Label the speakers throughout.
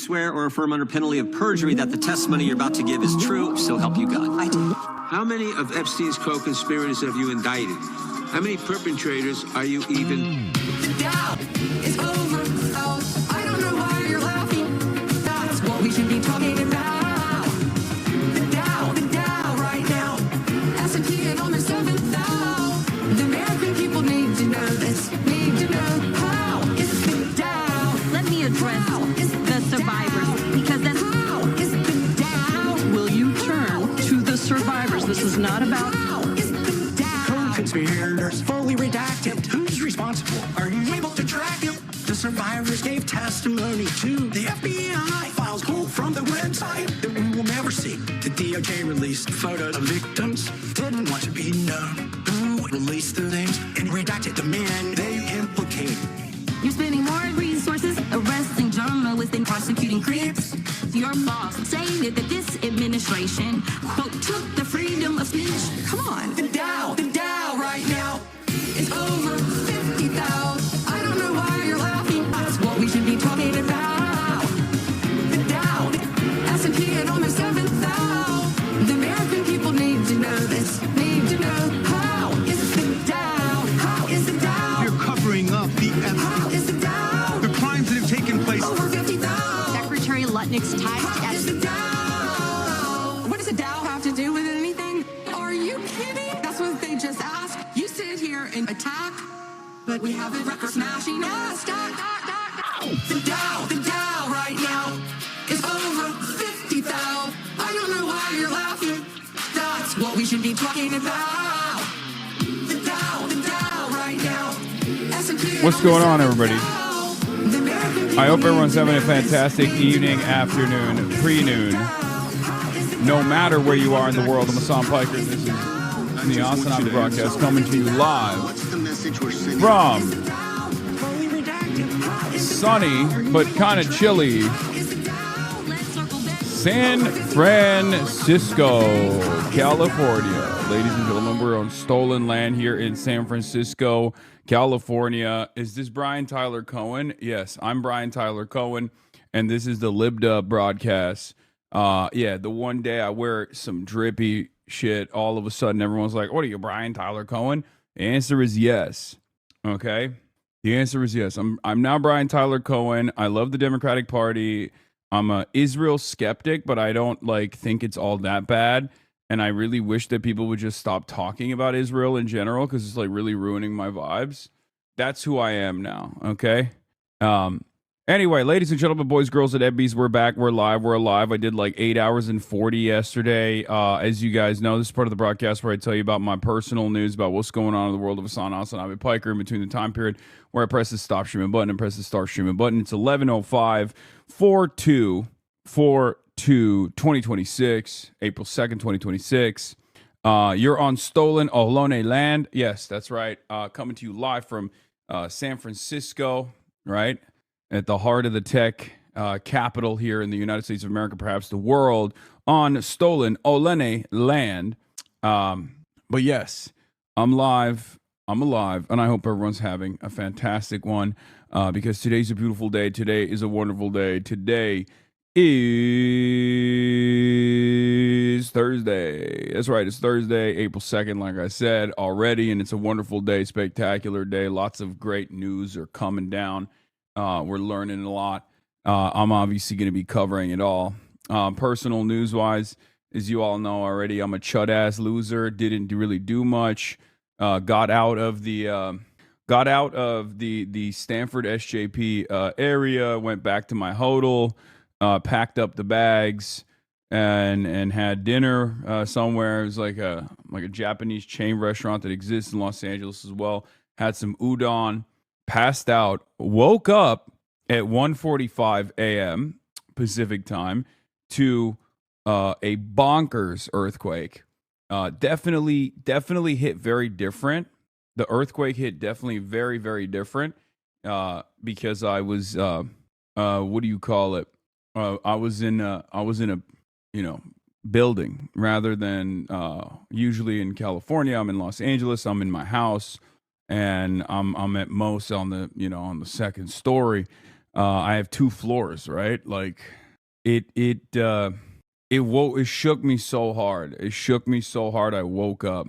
Speaker 1: swear or affirm under penalty of perjury that the testimony you're about to give is true, so help you God?
Speaker 2: I do.
Speaker 3: How many of Epstein's co-conspirators have you indicted? How many perpetrators are you even?
Speaker 2: The doubt is over. Oh, I don't know why you're laughing. That's what we should be talking about. The doubt right now. S&P at almost 7,000. The American people need to know this. Need to know how is the doubt.
Speaker 4: Let me address the survivors, because that's
Speaker 2: how is the doubt.
Speaker 4: Will you turn to the survivors? This is not about
Speaker 5: conspirators fully redacted. Who's responsible? Are you able to track them? The survivors gave testimony to the FBI. Files pulled from the website that we will never see. The DOJ released photos of victims. Didn't want to be known. Who released the names and redacted the men they implicated?
Speaker 4: you're spending more resources arresting journalists than prosecuting creeps. Your boss stated that this administration, quote, took the freedom of speech.
Speaker 2: Come on, the Dow right now is over 50,000. I don't know why you're laughing. That's what we should be talking about. The Dow, S&P at almost 7,000. The American people need to know this. Need to know how is the Dow? How is the Dow?
Speaker 6: You're covering up the evidence.
Speaker 2: How is the Dow?
Speaker 6: The crimes that have taken place.
Speaker 2: Over 50,000.
Speaker 4: Secretary Lutnick's ties to
Speaker 2: How is the Dow? What does the Dow have to do with anything? Are you kidding? That's what they just asked. You sit here and attack, but we have a record smashing us. The Dow right now is over 50,000. I don't know why you're laughing. That's what we should be talking about. The Dow right now. S&P.
Speaker 7: What's going on, everybody? I hope everyone's having a fantastic evening, afternoon, pre-noon. No matter where you are in the world, I'm Hassan Piker. This is the HasanAbi broadcast coming to you live from sunny but kind of chilly San Francisco, California. Ladies and gentlemen, we're on stolen land here in San Francisco, California. Is this Brian Tyler Cohen? Yes, I'm Brian Tyler Cohen, and this is the Libda broadcast. The one day I wear some drippy shit, all of a sudden everyone's like, what are you, Brian Tyler Cohen? The answer is yes. Okay? The answer is yes. I'm now Brian Tyler Cohen. I love the Democratic Party. I'm a Israel skeptic, but I don't think it's all that bad. And I really wish that people would just stop talking about Israel in general, because it's really ruining my vibes. That's who I am now. Okay. Anyway, ladies and gentlemen, boys, girls, and ebbies, we're back. We're live. We're alive. I did 8 hours and 40 yesterday. As you guys know, this is part of the broadcast where I tell you about my personal news about what's going on in the world of HasanAbi Piker in between the time period where I press the stop streaming button and press the start streaming button. It's 11:05 2026, April 2nd, 2026. You're on stolen Ohlone land. Yes, that's right. Coming to you live from San Francisco, right? At the heart of the tech capital here in the United States of America, perhaps the world, on stolen Ohlone land. But yes, I'm live. I'm alive, and I hope everyone's having a fantastic one, because today's a beautiful day. Today is a wonderful day. Today is Thursday. That's right. It's Thursday, April 2nd, like I said already, and it's a wonderful day, spectacular day. Lots of great news are coming down. We're learning a lot. I'm obviously going to be covering it all. Personal news-wise, as you all know already, I'm a chud-ass loser. Didn't really do much. Got out of the Stanford SJP area. Went back to my hotel. Packed up the bags and had dinner somewhere. It was like a Japanese chain restaurant that exists in Los Angeles as well. Had some udon. Passed out, woke up at 1:45 a.m. Pacific time to a bonkers earthquake. Definitely hit very different. The earthquake hit definitely very, very different because I was what do you call it? I was in a building rather than usually in California. I'm in Los Angeles. I'm in my house. And I'm at most on the second story. I have 2 floors, right? Like it shook me so hard. It shook me so hard. I woke up,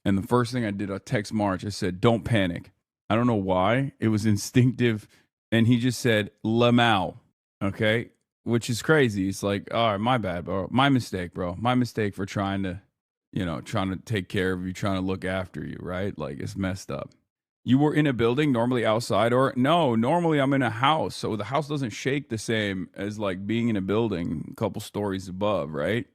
Speaker 7: and the first thing I did, I text March. I said, "Don't panic." I don't know why. It was instinctive, and he just said, "Lamau," okay, which is crazy. It's like, all right, my bad, bro. My mistake, bro. My mistake for trying to take care of you, trying to look after you, right? Like, it's messed up. You were in a building, normally outside, or no, normally I'm in a house. So the house doesn't shake the same as like being in a building a couple stories above, right?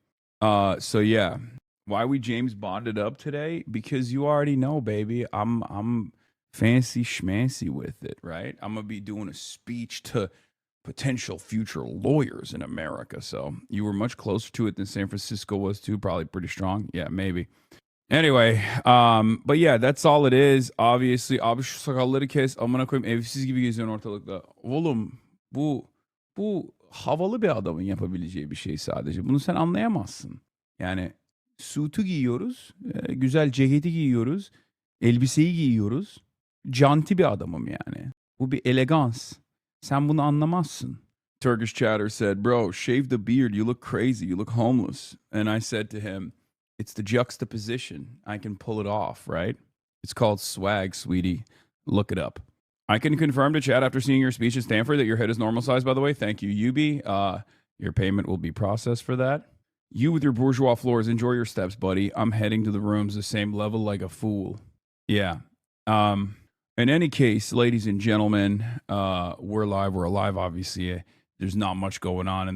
Speaker 7: So yeah. Why we James Bonded up today? Because you already know, baby. I'm fancy schmancy with it, right? I'm gonna be doing a speech to potential future lawyers in America. So you were much closer to it than San Francisco was too. Probably pretty strong. Yeah, maybe. Anyway, but yeah, that's all it is. Obviously sakalları kes. Amına koyayım, evsiz gibi geziyorsun ortalıkta. Oğlum, bu havalı bir adamın yapabileceği bir şey sadece. Bunu sen anlayamazsın. Yani sutu giyiyoruz, güzel ceketi giyiyoruz, elbiseyi giyiyoruz. Canti bir adamım yani. Bu bir elegans. Sen bunu anlamazsın. Turkish chatter said, "Bro, shave the beard. You look crazy. You look homeless." And I said to him, "It's the juxtaposition. I can pull it off, right? It's called swag, sweetie. Look it up." I can confirm to chat after seeing your speech at Stanford that your head is normal size, by the way. Thank you, Yubi. Your payment will be processed for that. You with your bourgeois floors, enjoy your steps, buddy. I'm heading to the rooms the same level like a fool. Yeah. In any case, ladies and gentlemen, we're live. We're alive, obviously. There's not much going on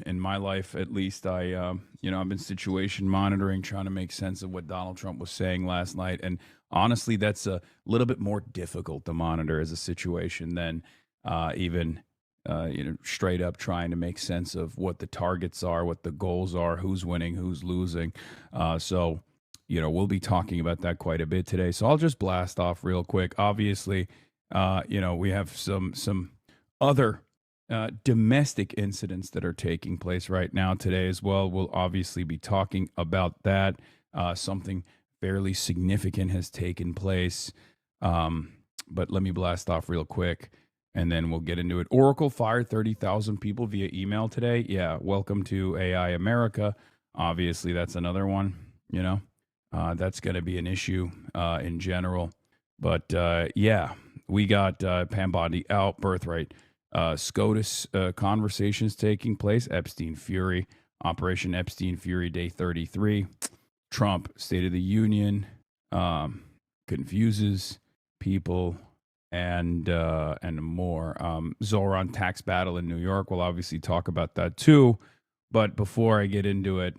Speaker 7: in my life, at least. I've been situation monitoring, trying to make sense of what Donald Trump was saying last night. And honestly, that's a little bit more difficult to monitor as a situation than straight up trying to make sense of what the targets are, what the goals are, who's winning, who's losing. So we'll be talking about that quite a bit today. So I'll just blast off real quick. Obviously, we have some other domestic incidents that are taking place right now today as well. We'll obviously be talking about that. Something fairly significant has taken place. But let me blast off real quick, and then we'll get into it. Oracle fired 30,000 people via email today. Yeah, welcome to AI America. Obviously, that's another one, that's going to be an issue in general. But we got Pam Bondi out, Birthright SCOTUS conversations taking place, Epstein Fury, Operation Epstein Fury, Day 33. Trump, State of the Union, confuses people, and more. ZOHRAN tax battle in New York. We'll obviously talk about that too. But before I get into it,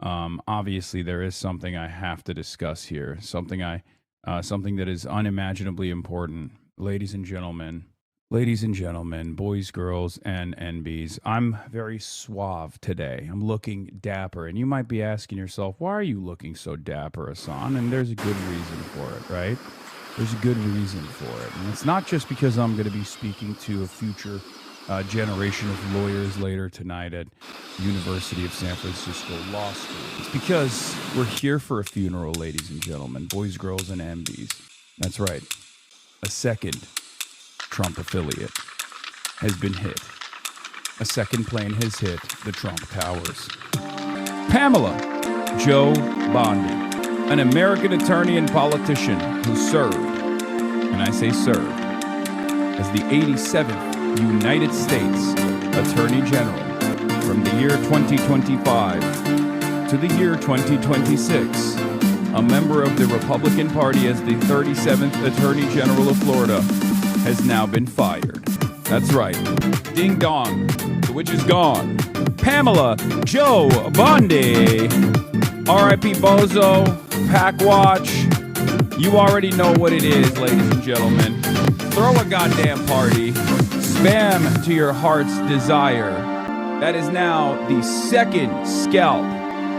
Speaker 7: obviously there is something I have to discuss here. Something that is unimaginably important. Ladies and gentlemen, boys, girls, and NBs, I'm very suave today. I'm looking dapper. And you might be asking yourself, why are you looking so dapper, Hasan? And there's a good reason for it, right? There's a good reason for it. And it's not just because I'm going to be speaking to a future generation of lawyers later tonight at University of San Francisco Law School. It's because we're here for a funeral, ladies and gentlemen, boys, girls, and MBs. That's right. A second Trump affiliate has been hit. A second plane has hit the Trump Towers. Pamela Jo Bondi, an American attorney and politician who served, and I say served, as the 87th United States Attorney General from the year 2025 to the year 2026, a member of the Republican Party as the 37th Attorney General of Florida, has now been fired. That's right. Ding dong. The witch is gone. Pamela Jo Bondi. R.I.P. Bozo. Pack Watch. You already know what it is, ladies and gentlemen. Throw a goddamn party. Spam to your heart's desire. That is now the second scalp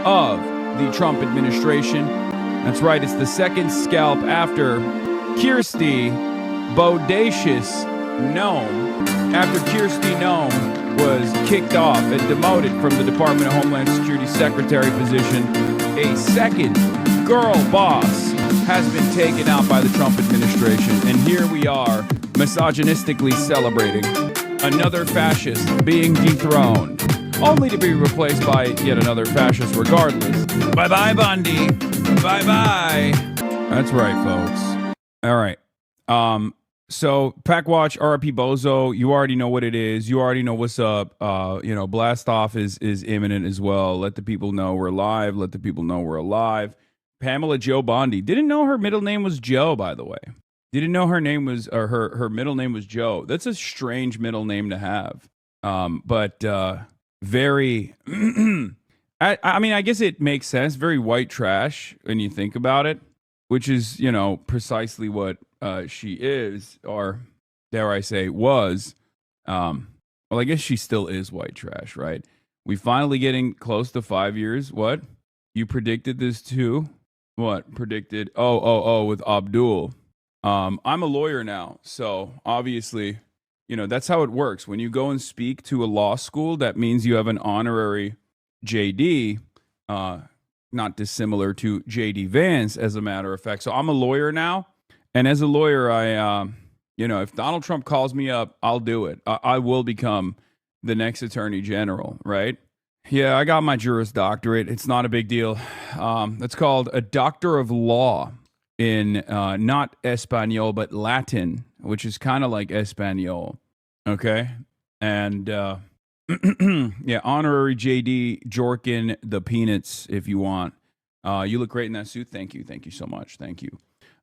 Speaker 7: of the Trump administration. That's right. It's the second scalp after Kirsty Bodacious Gnome, after Kirsty Gnome was kicked off and demoted from the Department of Homeland Security Secretary position. A second girl boss has been taken out by the Trump administration, and here we are misogynistically celebrating another fascist being dethroned, only to be replaced by yet another fascist regardless. Bye-bye, Bondi. Bye-bye. That's right, folks. All right. So Pack Watch, RIP Bozo, you already know what it is. You already know what's up. Blast off is imminent as well. Let the people know we're live. Let the people know we're alive. Pamela Joe Bondi. Didn't know her middle name was Joe, by the way. Didn't know her name was, or her middle name was Joe. That's a strange middle name to have. But very, I mean, I guess it makes sense. Very white trash when you think about it, which is, precisely what she is, or dare I say was. Well, I guess she still is white trash, right? We finally getting close to 5 years. What? You predicted this too? What? Predicted? Oh, with Abdul. I'm a lawyer now, so obviously, that's how it works. When you go and speak to a law school, that means you have an honorary JD, not dissimilar to JD Vance, as a matter of fact. So I'm a lawyer now. And as a lawyer, I, if Donald Trump calls me up, I'll do it. I will become the next attorney general, right? Yeah, I got my Juris Doctorate. It's not a big deal. It's called a Doctor of Law in not Espanol, but Latin, which is kind of like Espanol. Okay? And, yeah, honorary JD Jorkin the Peanuts, if you want. You look great in that suit. Thank you. Thank you so much. Thank you.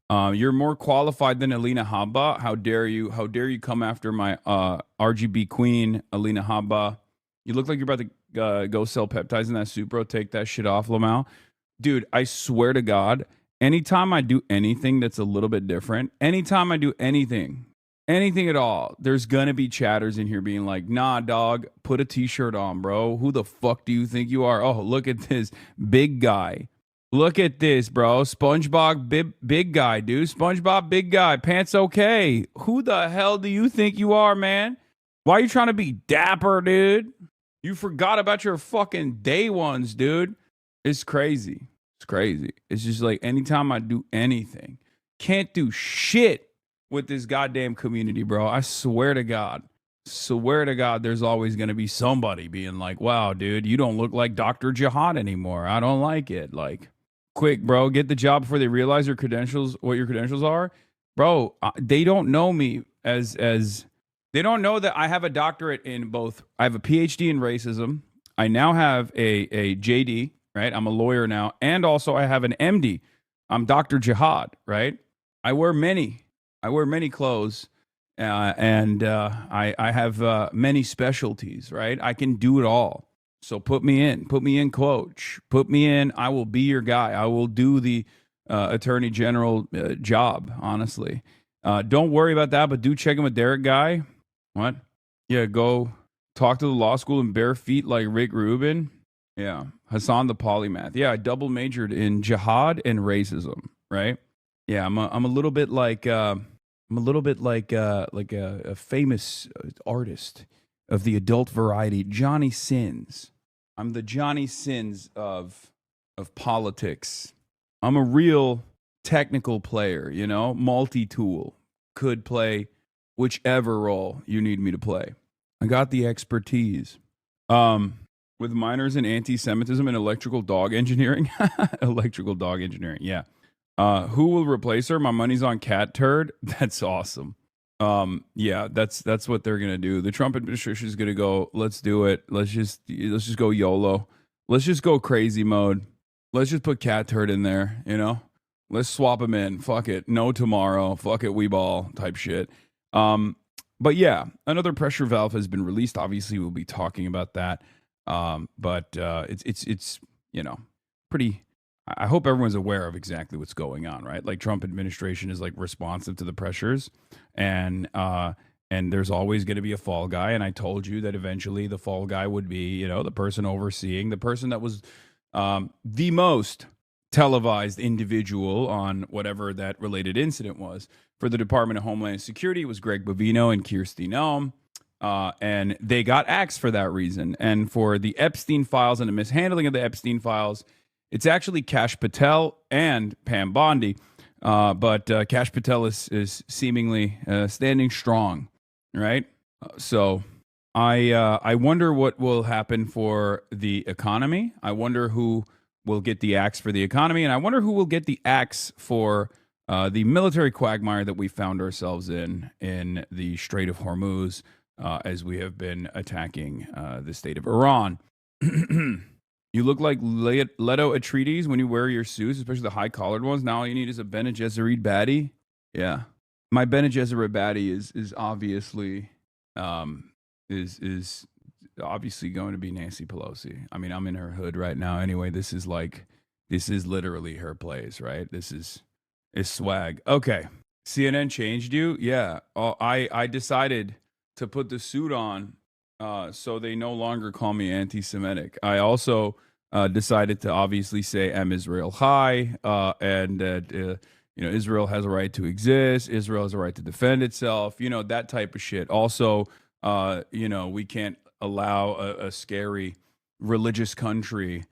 Speaker 7: You're more qualified than Alina Habba. How dare you? How dare you come after my RGB queen, Alina Habba? You look like you're about to go sell peptides in that suit, bro. Take that shit off, Lamau. Dude, I swear to God, anytime I do anything that's a little bit different, anytime I do anything at all, there's gonna be chatters in here being like, nah, dog, put a t-shirt on, bro. Who the fuck do you think you are? Oh, look at this big guy. Look at this, bro. SpongeBob, big guy, dude. SpongeBob, big guy. Pants okay. Who the hell do you think you are, man? Why are you trying to be dapper, dude? You forgot about your fucking day ones, dude. It's crazy. It's crazy. It's just like anytime I do anything, can't do shit with this goddamn community, bro. I swear to God. Swear to God, there's always going to be somebody being like, wow, dude, you don't look like Dr. Jihad anymore. I don't like it. Like, quick, bro, get the job before they realize your credentials, what your credentials are. Bro, they don't know me as they don't know that I have a doctorate in both. I have a PhD in racism. I now have a JD, right? I'm a lawyer now. And also I have an MD. I'm Dr. Jihad, right? I wear many clothes. And I have many specialties, right? I can do it all. So put me in, coach. Put me in. I will be your guy. I will do the attorney general job, honestly. Don't worry about that, but do check in with Derek Guy. What? Yeah, go talk to the law school in bare feet like Rick Rubin. Yeah, Hassan the polymath. Yeah, I double majored in jihad and racism, right? Yeah, I'm a little bit like... I'm a little bit like a famous artist of the adult variety, Johnny Sins. I'm the Johnny Sins of politics. I'm a real technical player, multi-tool. Could play whichever role you need me to play. I got the expertise. With minors in anti-Semitism and electrical dog engineering. Electrical dog engineering, yeah. Who will replace her? My money's on Cat Turd. That's awesome. Yeah, that's what they're gonna do. The Trump administration is gonna go, let's do it. Let's just go YOLO. Let's just go crazy mode. Let's just put Cat Turd in there, Let's swap him in. Fuck it. No tomorrow. Fuck it, we ball type shit. But yeah, another pressure valve has been released. Obviously, we'll be talking about that. But it's pretty. I hope everyone's aware of exactly what's going on, right? Like Trump administration is like responsive to the pressures, and there's always going to be a fall guy. And I told you that eventually the fall guy would be, the person overseeing, the person that was the most televised individual on whatever that related incident was. For the Department of Homeland Security, it was Greg Bovino and Kirsty Noem. And they got axed for that reason. And for the Epstein files and the mishandling of the Epstein files, it's actually Kash Patel and Pam Bondi, but Kash Patel is seemingly standing strong, right? So I wonder what will happen for the economy. I wonder who will get the axe for the economy, and I wonder who will get the axe for the military quagmire that we found ourselves in the Strait of Hormuz as we have been attacking the state of Iran. You look like Leto Atreides when you wear your suits, especially the high-collared ones. Now all you need is a Bene Gesserit baddie. Yeah. My Bene Gesserit baddie is obviously is obviously going to be Nancy Pelosi. I mean, I'm in her hood right now. Anyway, this is literally her place, right? This is swag. Okay. CNN changed you? Yeah. I decided to put the suit on so they no longer call me anti-Semitic. I also decided to obviously say "Am Israel High" and that Israel has a right to exist. Israel has a right to defend itself. That type of shit. Also, we can't allow a scary religious country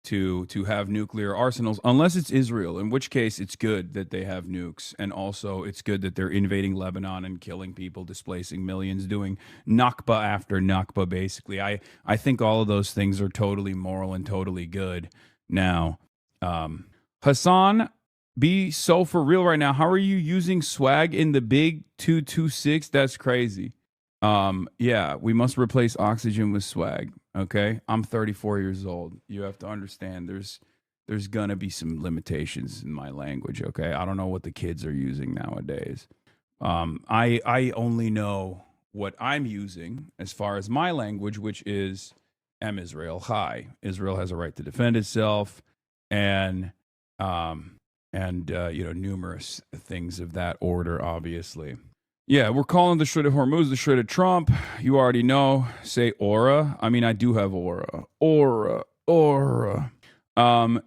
Speaker 7: to have nuclear arsenals unless it's Israel, in which case it's good that they have nukes, and also it's good that they're invading Lebanon and killing people, displacing millions, doing Nakba after Nakba, basically. I think all of those things are totally moral and totally good. Now, Hassan, be so for real right now. How are you using swag in the big 226? That's crazy. Yeah, we must replace oxygen with swag. Okay, I'm 34 years old. You have to understand there's gonna be some limitations in my language. Okay, I don't know what the kids are using nowadays. I only know what I'm using as far as my language, which is "Am Israel High." Israel has a right to defend itself, and numerous things of that order, obviously. Yeah, we're calling the Strait of Hormuz the Strait of Trump. You already know. Say aura. I mean, I do have aura. Aura.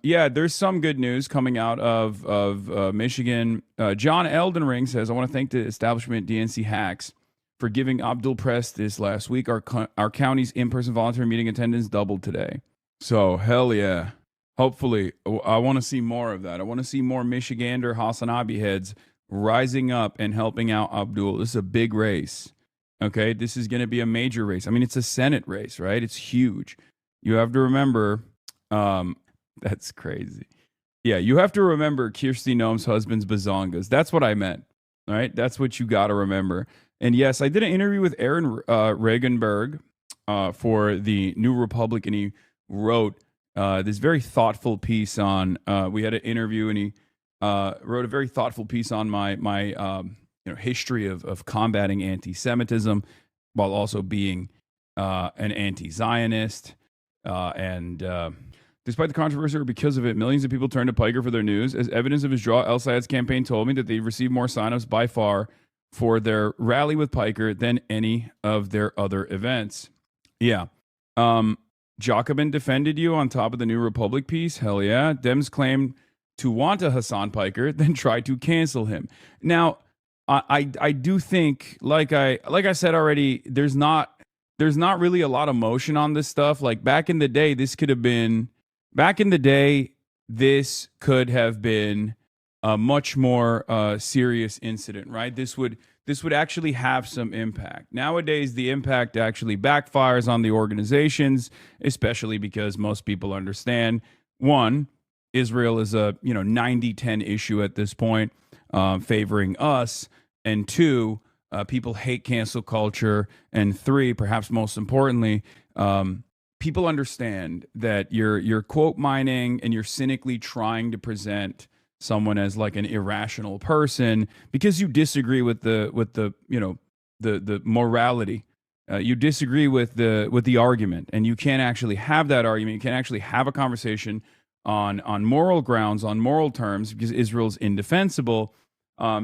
Speaker 7: Yeah, there's some good news coming out of Michigan. John Eldenring says, I want to thank the establishment DNC Hacks for giving Abdul Press this last week. Our county's in-person volunteer meeting attendance doubled today. So, hell yeah. Hopefully, I want to see more of that. I want to see more Michigander HasanAbi heads rising up and helping out Abdul. This is a big race. Okay, this is going to be a major race. I mean, it's a Senate race, right? It's huge. You have to remember, that's crazy. Yeah, you have to remember Kirsty Noem's husband's bazongas. That's what I meant, all right? That's what you got to remember. And yes, I did an interview with Aaron Regenberg for the New Republic, and he wrote this very thoughtful piece on, we had an interview, and he wrote a very thoughtful piece on my history of combating anti-Semitism while also being an anti-Zionist. And despite the controversy or because of it, millions of people turned to Piker for their news. As evidence of his draw, El Sayed's campaign told me that they received more signups by far for their rally with Piker than any of their other events. Yeah. Jacobin defended you on top of the New Republic piece. Hell yeah. Dems claimed to want a Hassan Piker, then try to cancel him. Now, I do think, like I said already, there's not really a lot of motion on this stuff. Like back in the day, this could have been a much more serious incident, right? This would actually have some impact. Nowadays, the impact actually backfires on the organizations, especially because most people understand, one, Israel is a 90-10 issue at this point, favoring us, and two, people hate cancel culture, and three, perhaps most importantly, people understand that you're quote mining and you're cynically trying to present someone as like an irrational person because you disagree with the morality. You disagree with the argument, and you can't actually have that argument. You can't actually have a conversation on moral grounds, on moral terms, because Israel's indefensible.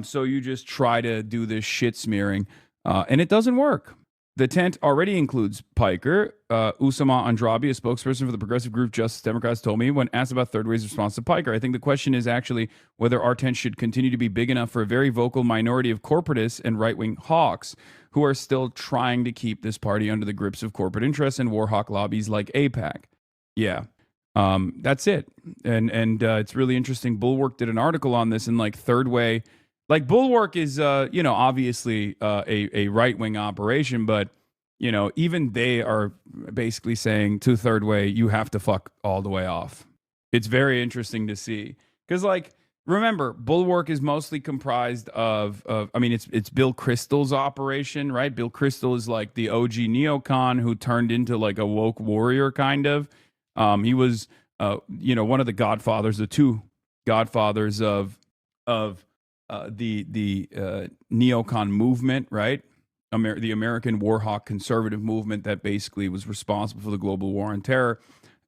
Speaker 7: So you just try to do this shit smearing, and it doesn't work. The tent already includes Piker. Usama Andrabi, a spokesperson for the progressive group Justice Democrats, told me when asked about Third Way's response to Piker, I think the question is actually whether our tent should continue to be big enough for a very vocal minority of corporatists and right-wing hawks who are still trying to keep this party under the grips of corporate interests and war hawk lobbies like AIPAC. Yeah. That's it. And it's really interesting. Bulwark did an article on this, and like Third Way Like Bulwark is, obviously a right wing operation, but even they are basically saying to Third Way, you have to fuck all the way off. It's very interesting to see because, like, remember, Bulwark is mostly comprised of it's Bill Kristol's operation, right? Bill Kristol is like the OG neocon who turned into like a woke warrior, kind of. He was, one of the godfathers, the two godfathers of the neocon movement, right? The American war hawk conservative movement that basically was responsible for the global war on terror.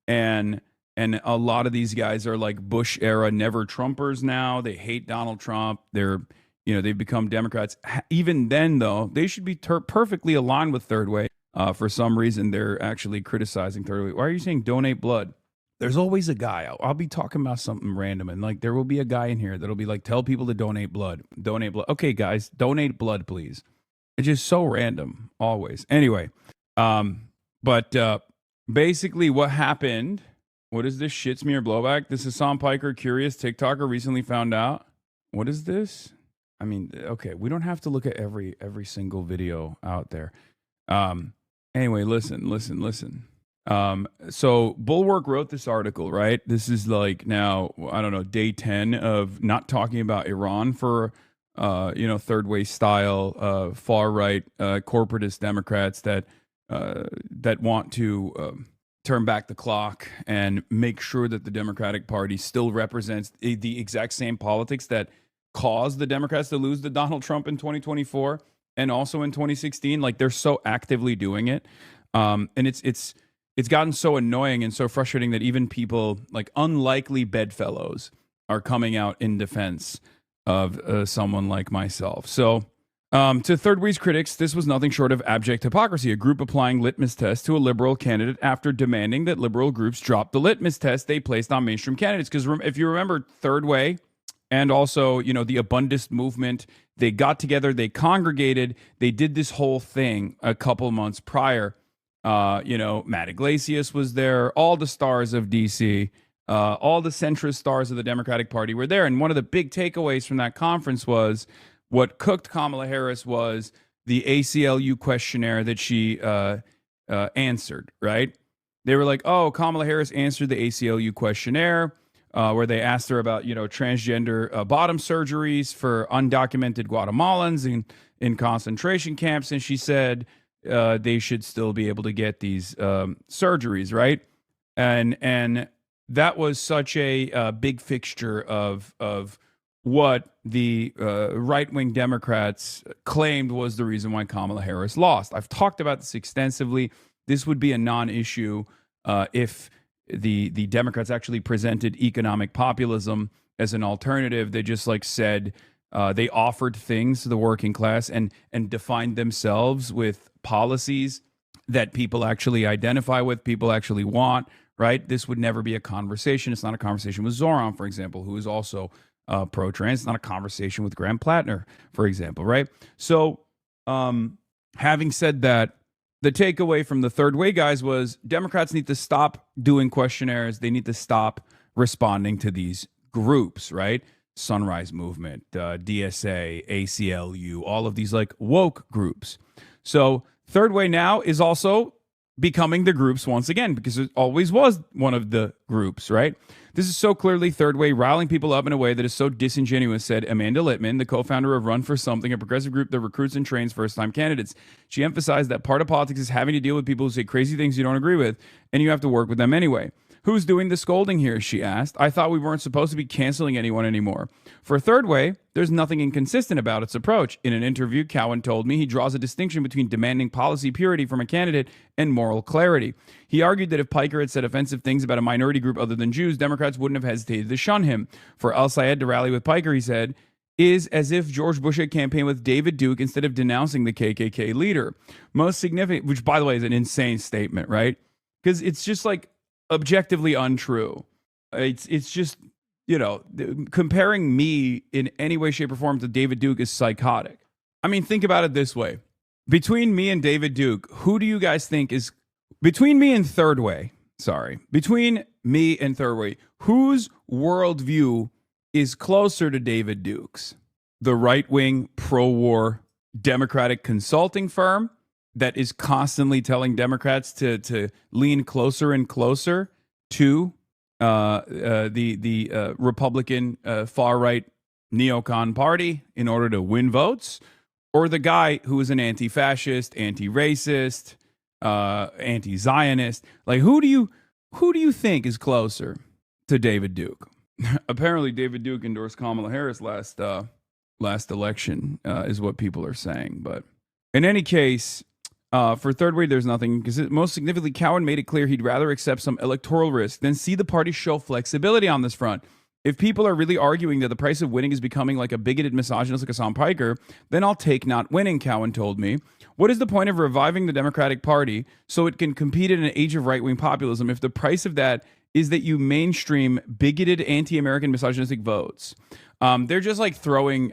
Speaker 7: And a lot of these guys are like Bush era never Trumpers now. They hate Donald Trump. They've become Democrats. Even then, though, they should be perfectly aligned with Third Way. For some reason, they're actually criticizing Third Way. Why are you saying donate blood? There's always a guy. I'll be talking about something random, and like there will be a guy in here that'll be like, tell people to donate blood. Donate blood. Okay, guys, donate blood, please. It's just so random, always. Anyway, but basically what happened, what is this shit smear blowback? This is Sam Piker, curious TikToker, recently found out. What is this? I mean, okay, we don't have to look at every single video out there. Anyway, listen. So Bulwark wrote this article, right? This is like now, I don't know, day 10 of not talking about Iran for Third Way style, far right, corporatist Democrats that want to turn back the clock and make sure that the Democratic Party still represents the exact same politics that caused the Democrats to lose to Donald Trump in 2024 and also in 2016. Like they're so actively doing it, and it's gotten so annoying and so frustrating that even people like unlikely bedfellows are coming out in defense of someone like myself. So to Third Way's critics, this was nothing short of abject hypocrisy, a group applying litmus tests to a liberal candidate after demanding that liberal groups drop the litmus test they placed on mainstream candidates. Because if you remember Third Way and also, the Abundist movement, they got together, they congregated, they did this whole thing a couple months prior. Matt Iglesias was there, all the stars of DC, all the centrist stars of the Democratic Party were there. And one of the big takeaways from that conference was what cooked Kamala Harris was the ACLU questionnaire that she answered, right? They were like, oh, Kamala Harris answered the ACLU questionnaire where they asked her about, transgender bottom surgeries for undocumented Guatemalans in concentration camps. And she said they should still be able to get these surgeries, right? And that was such a big fixture of what the right-wing Democrats claimed was the reason why Kamala Harris lost. I've talked about this extensively. This would be a non-issue if the Democrats actually presented economic populism as an alternative. They just said they offered things to the working class and defined themselves with policies that people actually identify with, people actually want, right? This would never be a conversation. It's not a conversation with ZOHRAN, for example, who is also pro-trans. It's not a conversation with Graham Plattner, for example, right? So having said that, the takeaway from the Third Way guys was Democrats need to stop doing questionnaires. They need to stop responding to these groups, right? Sunrise Movement, DSA, ACLU, all of these woke groups. So Third Way now is also becoming the groups once again, because it always was one of the groups, right? This is so clearly Third Way riling people up in a way that is so disingenuous, said Amanda Littman, the co-founder of Run for Something, a progressive group that recruits and trains first-time candidates. She emphasized that part of politics is having to deal with people who say crazy things you don't agree with, and you have to work with them anyway. Who's doing the scolding here, she asked. I thought we weren't supposed to be canceling anyone anymore. For Third Way, there's nothing inconsistent about its approach. In an interview, Cowan told me he draws a distinction between demanding policy purity from a candidate and moral clarity. He argued that if Piker had said offensive things about a minority group other than Jews, Democrats wouldn't have hesitated to shun him. For El Sayed to rally with Piker, he said, is as if George Bush had campaigned with David Duke instead of denouncing the KKK leader. Most significant, which by the way is an insane statement, right? Because it's just objectively untrue. It's just, comparing me in any way, shape, or form to David Duke is psychotic. I mean, think about it this way. Between me and David Duke, who do you guys think is, between me and Third Way, whose worldview is closer to David Duke's? the right-wing pro-war Democratic consulting firm that is constantly telling Democrats to lean closer and closer to the Republican far-right neocon party in order to win votes, or the guy who is an anti-fascist, anti-racist, anti-Zionist? Like, who do you think is closer to David Duke? Apparently, David Duke endorsed Kamala Harris last election, is what people are saying. But in any case, for third way, there's nothing, because most significantly, Cowen made it clear he'd rather accept some electoral risk than see the party show flexibility on this front. If people are really arguing that the price of winning is becoming like a bigoted misogynist like Hassan Piker, then I'll take not winning, Cowen told me. What is the point of reviving the Democratic Party so it can compete in an age of right-wing populism if the price of that is that you mainstream bigoted anti-American misogynistic votes? They're just like throwing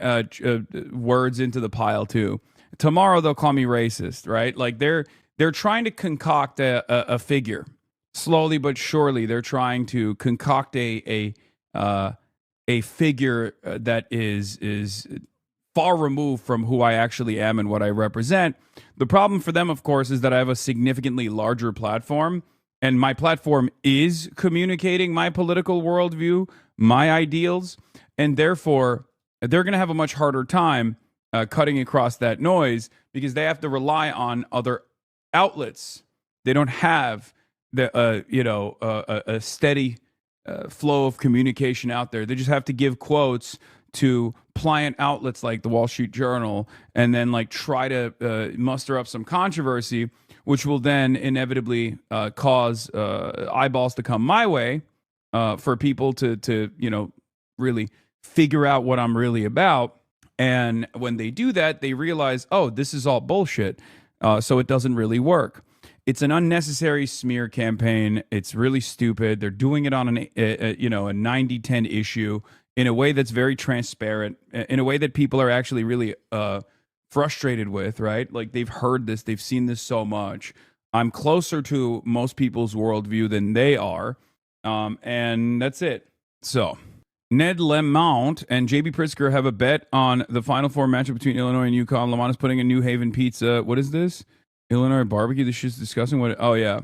Speaker 7: words into the pile too. Tomorrow they'll call me racist, right? Like they're trying to concoct a figure. Slowly but surely, they're trying to concoct a figure that is far removed from who I actually am and what I represent. The problem for them, of course, is that I have a significantly larger platform, and my platform is communicating my political worldview, my ideals, and therefore they're going to have a much harder time cutting across that noise because they have to rely on other outlets. They don't have a steady flow of communication out there. They just have to give quotes to pliant outlets like the Wall Street Journal and then like try to muster up some controversy, which will then inevitably cause eyeballs to come my way for people to really figure out what I'm really about. And when they do that, they realize, oh, this is all bullshit. So it doesn't really work. It's an unnecessary smear campaign. It's really stupid. They're doing it on a 90-10 issue in a way that's very transparent, in a way that people are actually really frustrated with, right? Like they've heard this, they've seen this so much. I'm closer to most people's worldview than they are. And that's it. So Ned Lamont and JB Pritzker have a bet on the Final Four matchup between Illinois and UConn. Lamont is putting a New Haven pizza. What is this? Illinois barbecue. This shit's disgusting. What? Oh yeah.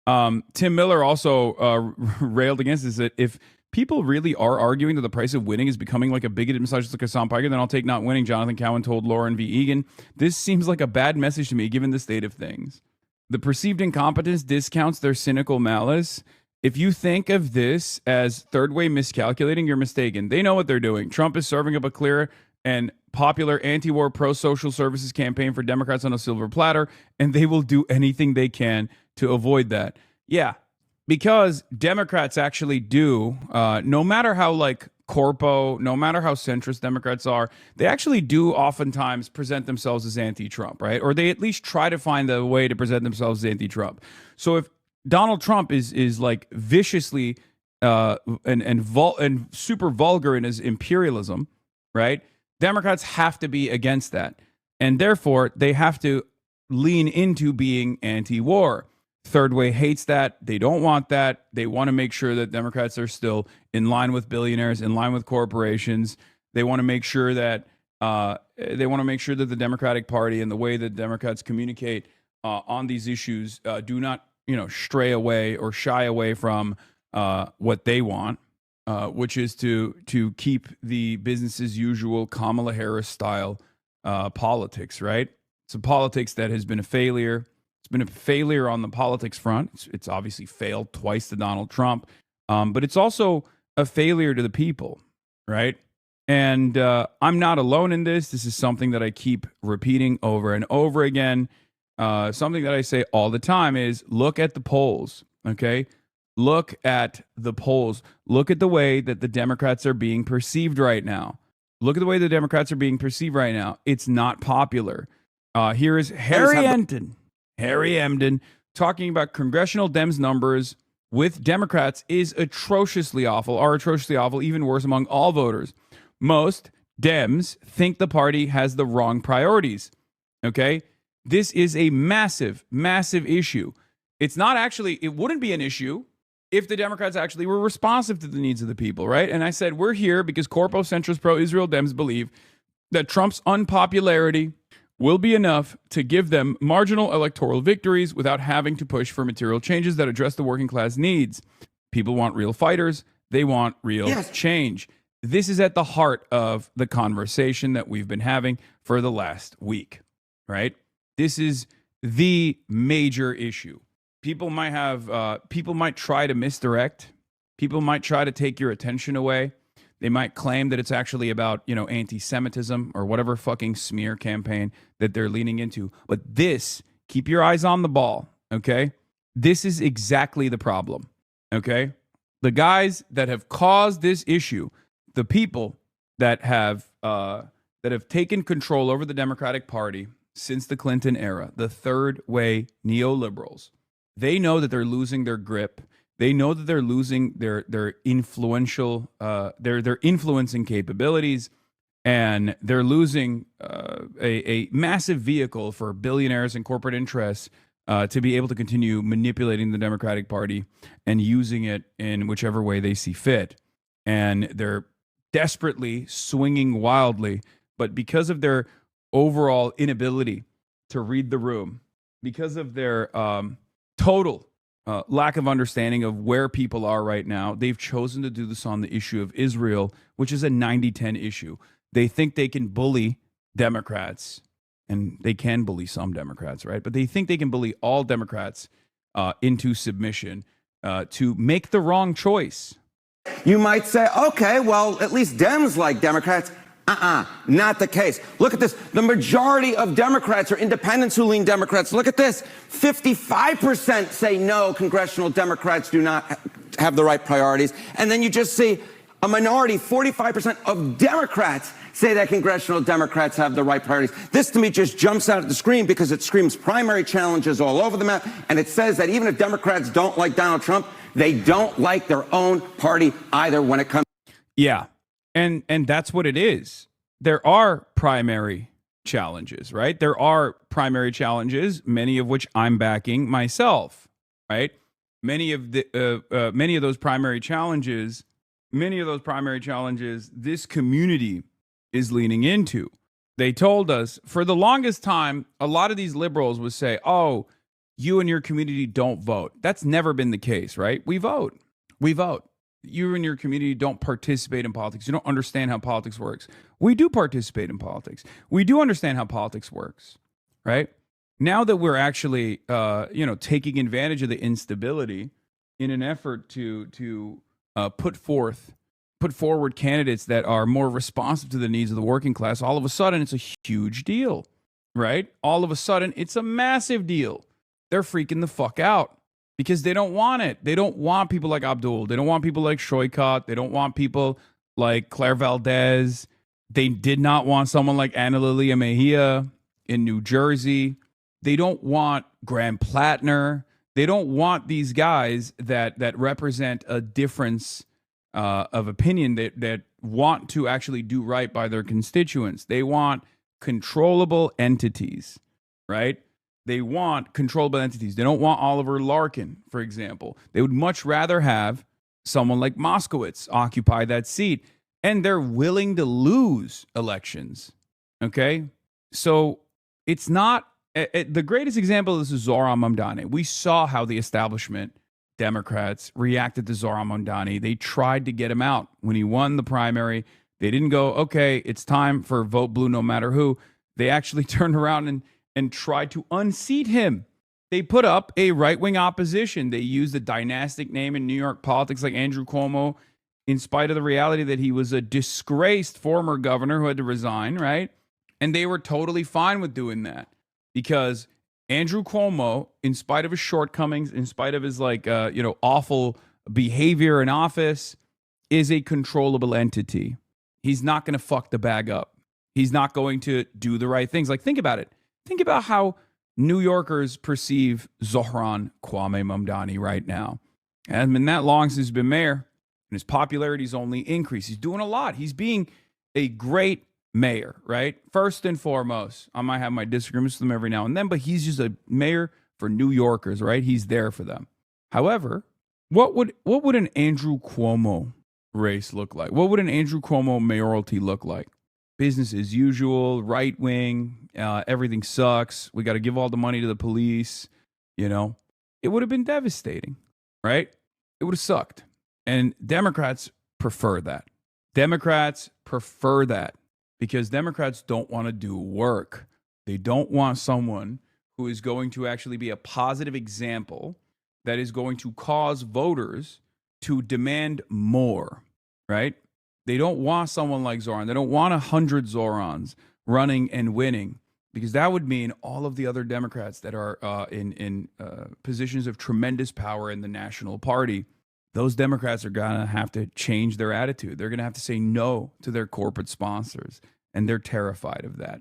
Speaker 7: Tim Miller also railed against this, that if people really are arguing that the price of winning is becoming like a bigoted misogynist like Hassan Piker, then I'll take not winning. Jonathan Cowan told Lauren V. Egan. This seems like a bad message to me, given the state of things. The perceived incompetence discounts their cynical malice. If you think of this as third way miscalculating, you're mistaken. They know what they're doing. Trump is serving up a clear and popular anti-war pro-social services campaign for Democrats on a silver platter, and they will do anything they can to avoid that. Yeah, because Democrats actually do, no matter how like corpo, no matter how centrist Democrats are, they actually do oftentimes present themselves as anti-Trump, right? Or they at least try to find a way to present themselves as anti-Trump. So if Donald Trump is like viciously and super vulgar in his imperialism, right? Democrats have to be against that. And therefore, they have to lean into being anti-war. Third Way hates that. They don't want that. They want to make sure that Democrats are still in line with billionaires, in line with corporations. They want to make sure that the Democratic Party and the way that Democrats communicate on these issues do not, stray away or shy away from what they want. Which is to keep the business as usual Kamala Harris style politics, right? It's a politics that has been a failure. It's been a failure on the politics front. It's obviously failed twice to Donald Trump, but it's also a failure to the people, right? And I'm not alone in this. This is something that I keep repeating over and over again. Something that I say all the time is look at the polls, okay? Look at the polls. Look at the way that the Democrats are being perceived right now. Look at the way the Democrats are being perceived right now. It's not popular. Here is Harry Emden talking about congressional Dems numbers with Democrats is atrociously awful, even worse among all voters. Most Dems think the party has the wrong priorities. Okay? This is a massive, massive issue. It wouldn't be an issue if the Democrats actually were responsive to the needs of the people, right? And I said, we're here because corpo centrist pro-Israel Dems believe that Trump's unpopularity will be enough to give them marginal electoral victories without having to push for material changes that address the working class needs. People want real fighters. They want real change. This is at the heart of the conversation that we've been having for the last week, right? This is the major issue. People might try to misdirect. People might try to take your attention away. They might claim that it's actually about, anti-Semitism or whatever fucking smear campaign that they're leaning into. But this, keep your eyes on the ball, okay? This is exactly the problem, okay? The guys that have caused this issue, the people that have taken control over the Democratic Party since the Clinton era, the third way neoliberals, they know that they're losing their grip. They know that they're losing their influential, their influencing capabilities, and they're losing a massive vehicle for billionaires and corporate interests to be able to continue manipulating the Democratic Party and using it in whichever way they see fit. And they're desperately swinging wildly, but because of their overall inability to read the room, because of their total lack of understanding of where people are right now, they've chosen to do this on the issue of Israel, which is a 90-10 issue. They think they can bully Democrats, and they can bully some Democrats, right? But they think they can bully all Democrats into submission to make the wrong choice.
Speaker 8: You might say, okay, well, at least Dems like Democrats. Not the case. Look at this. The majority of Democrats are independents who lean Democrats. Look at this. 55% say no, congressional Democrats do not have the right priorities. And then you just see a minority, 45% of Democrats say that congressional Democrats have the right priorities. This to me just jumps out at the screen because it screams primary challenges all over the map. And it says that even if Democrats don't like Donald Trump, they don't like their own party either when it comes.
Speaker 7: Yeah. And that's what it is. There are primary challenges, right? There are primary challenges, many of which I'm backing myself, right? Many of those primary challenges, this community is leaning into. They told us for the longest time, a lot of these liberals would say, "Oh, you and your community don't vote." That's never been the case, right? We vote. You and your community don't participate in politics. You don't understand how politics works. We do participate in politics. We do understand how politics works, right? Now that we're actually, taking advantage of the instability in an effort to put forward candidates that are more responsive to the needs of the working class, all of a sudden it's a huge deal, right? All of a sudden it's a massive deal. They're freaking the fuck out. Because they don't want it. They don't want people like Abdul. They don't want people like Shoykot. They don't want people like Claire Valdez. They did not want someone like Ana Lilia Mejia in New Jersey. They don't want Graham Plattner. They don't want these guys that represent a difference of opinion that want to actually do right by their constituents. They want controllable entities, right? They want controllable entities. They don't want Oliver Larkin, for example. They would much rather have someone like Moskowitz occupy that seat. And they're willing to lose elections. Okay? So it's not... the greatest example of this is Zohran Mamdani. We saw how the establishment Democrats reacted to Zohran Mamdani. They tried to get him out. When he won the primary, they didn't go, okay, it's time for vote blue no matter who. They actually turned around and tried to unseat him. They put up a right-wing opposition. They used a dynastic name in New York politics like Andrew Cuomo, in spite of the reality that he was a disgraced former governor who had to resign, right? And they were totally fine with doing that because Andrew Cuomo, in spite of his shortcomings, in spite of his awful behavior in office, is a controllable entity. He's not going to fuck the bag up. He's not going to do the right things. Like, think about it. Think about how New Yorkers perceive Zohran Kwame Mamdani right now. It hasn't been that long since he's been mayor, and his popularity's only increased. He's doing a lot. He's being a great mayor, right? First and foremost, I might have my disagreements with him every now and then, but he's just a mayor for New Yorkers, right? He's there for them. However, what would an Andrew Cuomo race look like? What would an Andrew Cuomo mayoralty look like? business as usual, right wing, everything sucks. We got to give all the money to the police. It would have been devastating, right? It would have sucked. And Democrats prefer that. Democrats prefer that because Democrats don't want to do work. They don't want someone who is going to actually be a positive example that is going to cause voters to demand more, right? They don't want someone like Zohran. They don't want 100 Zohrans running and winning, because that would mean all of the other Democrats that are in positions of tremendous power in the National Party, those Democrats are going to have to change their attitude. They're going to have to say no to their corporate sponsors, and they're terrified of that.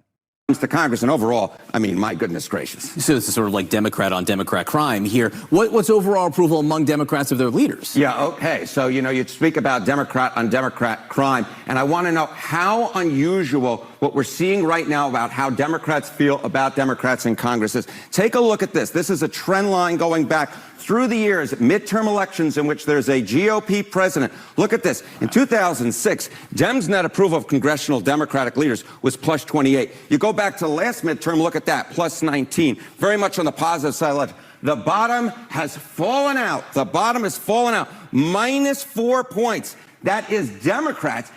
Speaker 8: To Congress and overall, my goodness gracious.
Speaker 9: So this is sort of like Democrat on Democrat crime here. What's overall approval among Democrats of their leaders?
Speaker 8: Yeah, okay. So, you speak about Democrat on Democrat crime, and I want to know how unusual what we're seeing right now about how Democrats feel about Democrats in Congress is. Take a look at this. This is a trend line going back through the years, midterm elections in which there's a GOP president. Look at this. In 2006, Dems' net approval of congressional Democratic leaders was plus 28. You go back to the last midterm, look at that, plus 19. Very much on the positive side. The bottom has fallen out. The bottom has fallen out. Minus 4 points. That is Democrats'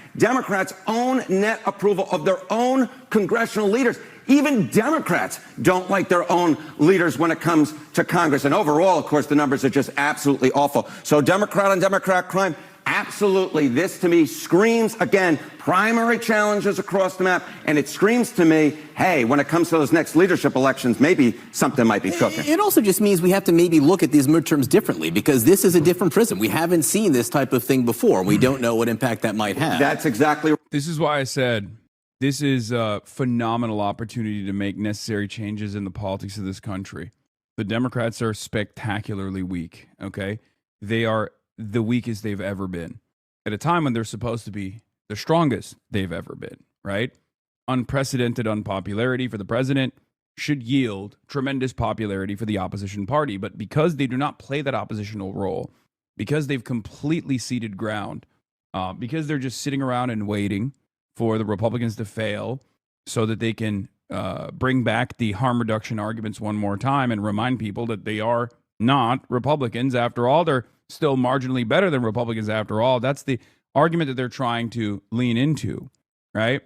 Speaker 8: own net approval of their own congressional leaders. Even Democrats don't like their own leaders when it comes to Congress. And overall, of course, the numbers are just absolutely awful. So Democrat on Democrat crime, absolutely. This, to me, screams, again, primary challenges across the map. And it screams to me, hey, when it comes to those next leadership elections, maybe something might be cooking.
Speaker 9: It also just means we have to maybe look at these midterms differently, because this is a different prism. We haven't seen this type of thing before. We don't know what impact that might have.
Speaker 8: That's exactly.
Speaker 7: This is why I said this is a phenomenal opportunity to make necessary changes in the politics of this country. The Democrats are spectacularly weak, okay? They are the weakest they've ever been at a time when they're supposed to be the strongest they've ever been, right? Unprecedented unpopularity for the president should yield tremendous popularity for the opposition party. But because they do not play that oppositional role, because they've completely ceded ground, because they're just sitting around and waiting for the Republicans to fail so that they can bring back the harm reduction arguments one more time and remind people that they are not Republicans. After all, they're still marginally better than Republicans after all. That's the argument that they're trying to lean into, right?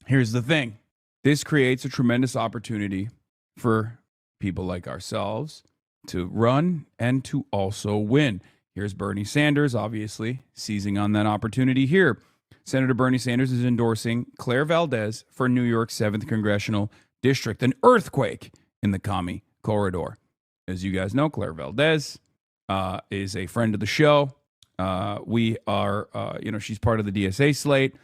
Speaker 7: Here's the thing. This creates a tremendous opportunity for people like ourselves to run and to also win. Here's Bernie Sanders, obviously, seizing on that opportunity here. Senator Bernie Sanders is endorsing Claire Valdez for New York's 7th Congressional District, an earthquake in the commie corridor. As you guys know, Claire Valdez is a friend of the show. We are, she's part of the DSA slate,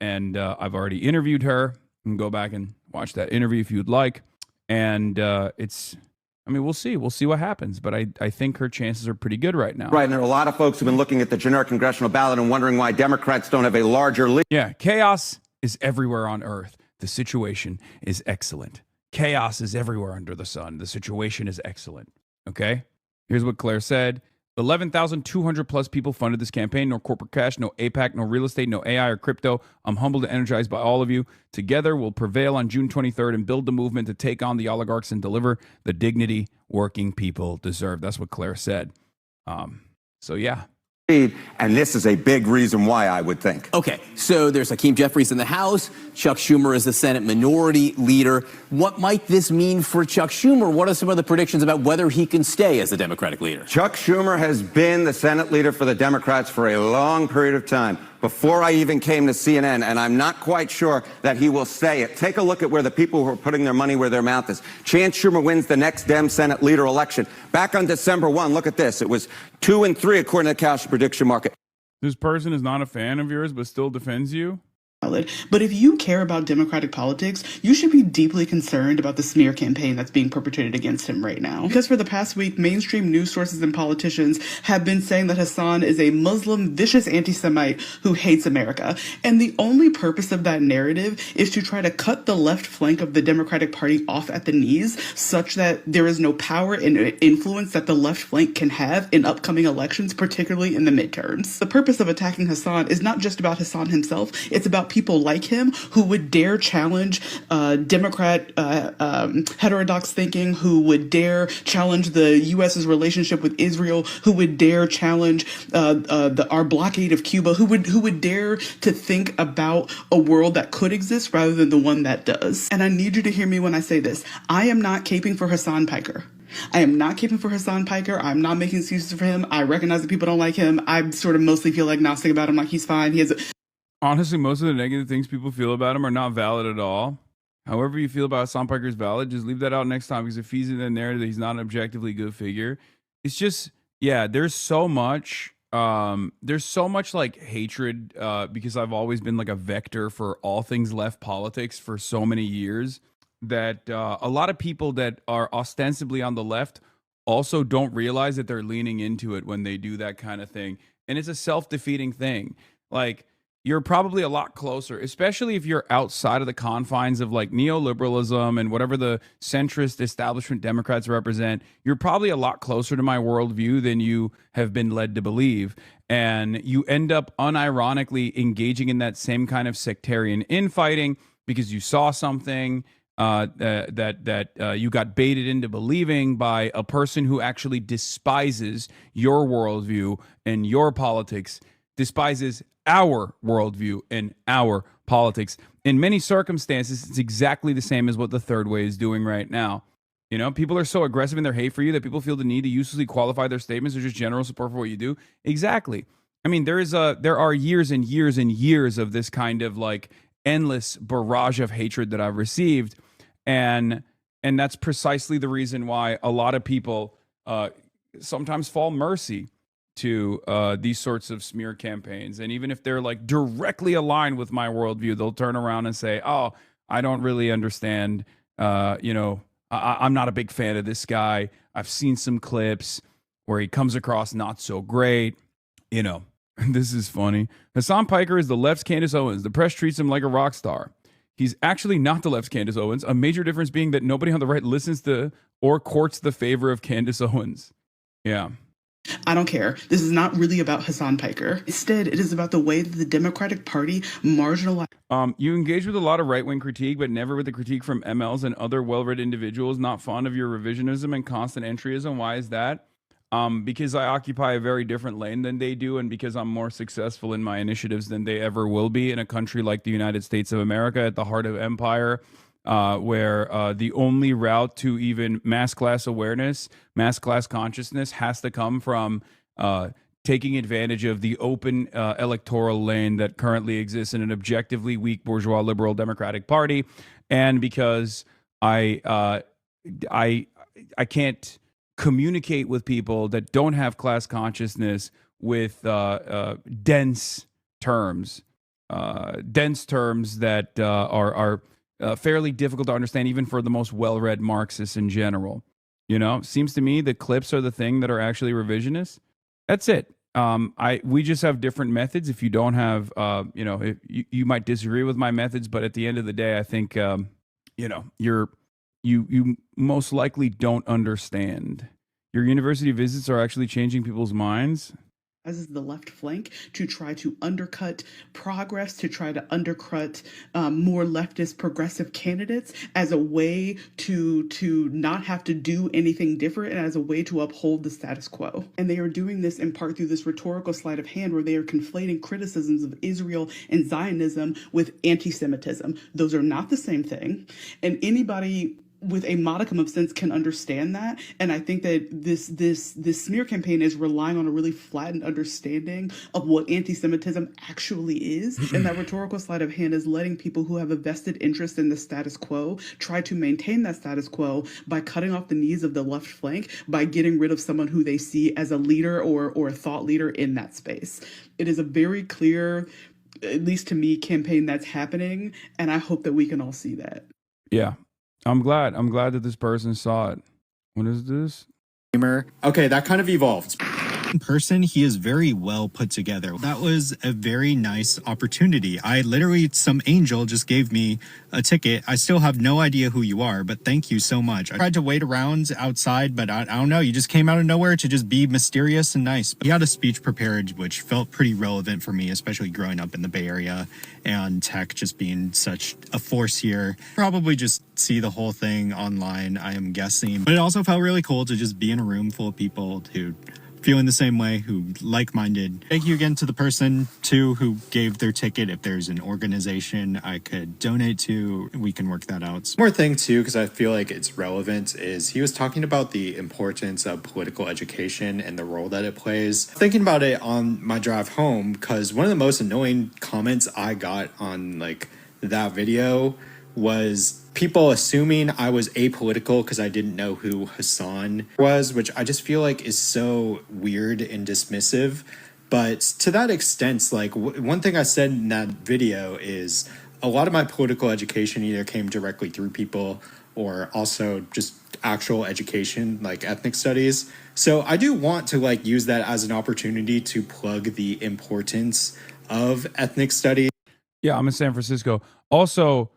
Speaker 7: and I've already interviewed her. You can go back and watch that interview if you'd like. And we'll see. We'll see what happens. But I think her chances are pretty good right now.
Speaker 8: Right, and there are a lot of folks who've been looking at the generic congressional ballot and wondering why Democrats don't have a larger lead.
Speaker 7: Yeah, chaos is everywhere on Earth. The situation is excellent. Chaos is everywhere under the sun. The situation is excellent. Okay? Here's what Claire said. 11,200 plus people funded this campaign. No corporate cash, no APAC, no real estate, no AI or crypto. I'm humbled and energized by all of you. Together, we'll prevail on June 23rd and build the movement to take on the oligarchs and deliver the dignity working people deserve. That's what Claire said. So, yeah.
Speaker 8: And this is a big reason why, I would think.
Speaker 9: Okay, so there's Hakeem Jeffries in the House. Chuck Schumer is the Senate Minority Leader. What might this mean for Chuck Schumer? What are some of the predictions about whether he can stay as the Democratic leader?
Speaker 8: Chuck Schumer has been the Senate leader for the Democrats for a long period of time, before I even came to CNN, and I'm not quite sure that he will stay it. Take a look at where the people who are putting their money where their mouth is. Chance Schumer wins the next Dem Senate leader election. Back on December 1, look at this. It was 2 and 3 according to the Cash prediction market.
Speaker 7: This person is not a fan of yours, but still defends you?
Speaker 10: But if you care about Democratic politics, you should be deeply concerned about the smear campaign that's being perpetrated against him right now. Because for the past week, mainstream news sources and politicians have been saying that Hasan is a Muslim, vicious anti-Semite who hates America. And the only purpose of that narrative is to try to cut the left flank of the Democratic Party off at the knees, such that there is no power and influence that the left flank can have in upcoming elections, particularly in the midterms. The purpose of attacking Hasan is not just about Hasan himself, it's about about people like him who would dare challenge Democrat heterodox thinking, who would dare challenge the U.S.'s relationship with Israel, who would dare challenge our blockade of Cuba, who would dare to think about a world that could exist rather than the one that does. And I need you to hear me when I say this. I am not caping for Hasan Piker. I am not caping for Hasan Piker. I'm not making excuses for him. I recognize that people don't like him. I sort of mostly feel agnostic about him, like he's fine. He has
Speaker 7: Honestly, most of the negative things people feel about him are not valid at all. However you feel about Hasan Piker is valid. Just leave that out next time, because if he's in the narrative that he's not an objectively good figure, it's just, yeah, there's so much like hatred because I've always been like a vector for all things left politics for so many years, that a lot of people that are ostensibly on the left also don't realize that they're leaning into it when they do that kind of thing. And it's a self-defeating thing. Like, you're probably a lot closer, especially if you're outside of the confines of like neoliberalism and whatever the centrist establishment Democrats represent. You're probably a lot closer to my worldview than you have been led to believe. And you end up unironically engaging in that same kind of sectarian infighting because you saw something that you got baited into believing by a person who actually despises your worldview and your politics, despises our worldview and our politics. In many circumstances, it's exactly the same as what the third way is doing right now. You know, people are so aggressive in their hate for you that people feel the need to uselessly qualify their statements or just general support for what you do. Exactly. I mean, there are years and years and years of this kind of like endless barrage of hatred that I've received. And that's precisely the reason why a lot of people sometimes fall mercy to these sorts of smear campaigns. And even if they're like directly aligned with my worldview, they'll turn around and say, oh, I don't really understand. I'm not a big fan of this guy. I've seen some clips where he comes across not so great. You know, this is funny. Hasan Piker is the left's Candace Owens. The press treats him like a rock star. He's actually not the left's Candace Owens, a major difference being that nobody on the right listens to or courts the favor of Candace Owens. Yeah.
Speaker 10: I don't care. This is not really about Hasan Piker. Instead, it is about the way that the Democratic Party marginalized.
Speaker 7: You engage with a lot of right-wing critique, but never with the critique from MLs and other well-read individuals not fond of your revisionism and constant entryism. Why is that? Because I occupy a very different lane than they do, and because I'm more successful in my initiatives than they ever will be in a country like the United States of America, at the heart of empire, where the only route to even mass class awareness, mass class consciousness has to come from taking advantage of the open electoral lane that currently exists in an objectively weak bourgeois liberal Democratic Party, and because I can't communicate with people that don't have class consciousness with dense terms that are fairly difficult to understand, even for the most well-read Marxists in general. You know, seems to me the clips are the thing that are actually revisionist. That's it. We just have different methods. If you don't have, you might disagree with my methods, but at the end of the day, I think, you most likely don't understand. Your university visits are actually changing people's minds.
Speaker 10: As is the left flank, to try to undercut progress, to try to undercut more leftist progressive candidates as a way to not have to do anything different and as a way to uphold the status quo. And they are doing this in part through this rhetorical sleight of hand where they are conflating criticisms of Israel and Zionism with anti-Semitism. Those are not the same thing. And anybody with a modicum of sense can understand that. And I think that this smear campaign is relying on a really flattened understanding of what anti-Semitism actually is. And that rhetorical sleight of hand is letting people who have a vested interest in the status quo try to maintain that status quo by cutting off the knees of the left flank, by getting rid of someone who they see as a leader or a thought leader in that space. It is a very clear, at least to me, campaign that's happening. And I hope that we can all see that.
Speaker 7: Yeah. I'm glad that this person saw it. What is this?
Speaker 11: Okay, that kind of evolved. In person, he is very well put together. That was a very nice opportunity. Some angel just gave me a ticket. I still have no idea who you are, but thank you so much. I tried to wait around outside, but I don't know. You just came out of nowhere to just be mysterious and nice. He had a speech prepared, which felt pretty relevant for me, especially growing up in the Bay Area and tech just being such a force here. Probably just see the whole thing online, I am guessing. But it also felt really cool to just be in a room full of people who feeling the same way, who like-minded. Thank you again to the person too who gave their ticket. If there's an organization I could donate to, we can work that out.
Speaker 12: More thing too, because I feel like it's relevant, is he was talking about the importance of political education and the role that it plays. Thinking about it on my drive home, because one of the most annoying comments I got on like that video was people assuming I was apolitical because I didn't know who Hasan was, which I just feel like is so weird and dismissive. But to that extent, like one thing I said in that video is a lot of my political education either came directly through people or also just actual education, like ethnic studies. So I do want to like use that as an opportunity to plug the importance of ethnic studies.
Speaker 7: Yeah, I'm in San Francisco. Also,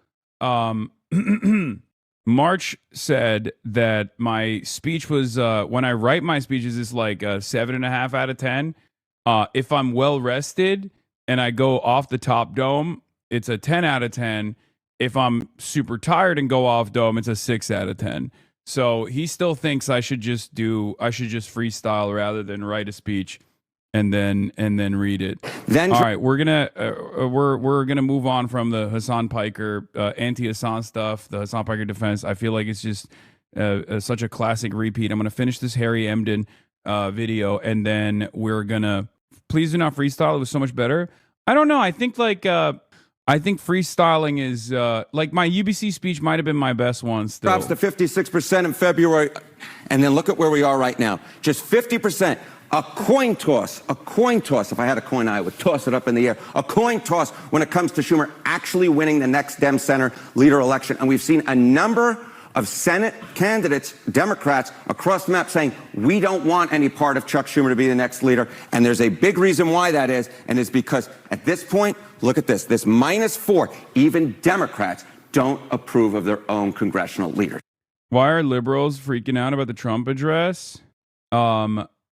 Speaker 7: March said that my speech was, when I write my speeches, it's like a 7.5 out of 10. If I'm well rested and I go off the top dome, it's a 10 out of 10. If I'm super tired and go off dome, it's a 6 out of 10. So he still thinks I should just freestyle rather than write a speech and then read it. Then all right, we're gonna move on from the Hasan Piker anti-Hasan stuff, the Hasan Piker defense. I feel like it's just such a classic repeat. I'm gonna finish this Harry Emden video, and then we're gonna please do not freestyle. It was so much better. I don't know. I think freestyling is like my UBC speech might have been my best one still.
Speaker 8: Drops to 56% in February, and then look at where we are right now. Just 50%. A coin toss, if I had a coin, I would toss it up in the air. A coin toss when it comes to Schumer actually winning the next Dem Center leader election. And we've seen a number of Senate candidates, Democrats, across the map saying, we don't want any part of Chuck Schumer to be the next leader. And there's a big reason why that is, and it's because at this point, look at this -4, even Democrats don't approve of their own congressional leaders.
Speaker 7: Why are liberals freaking out about the Trump address?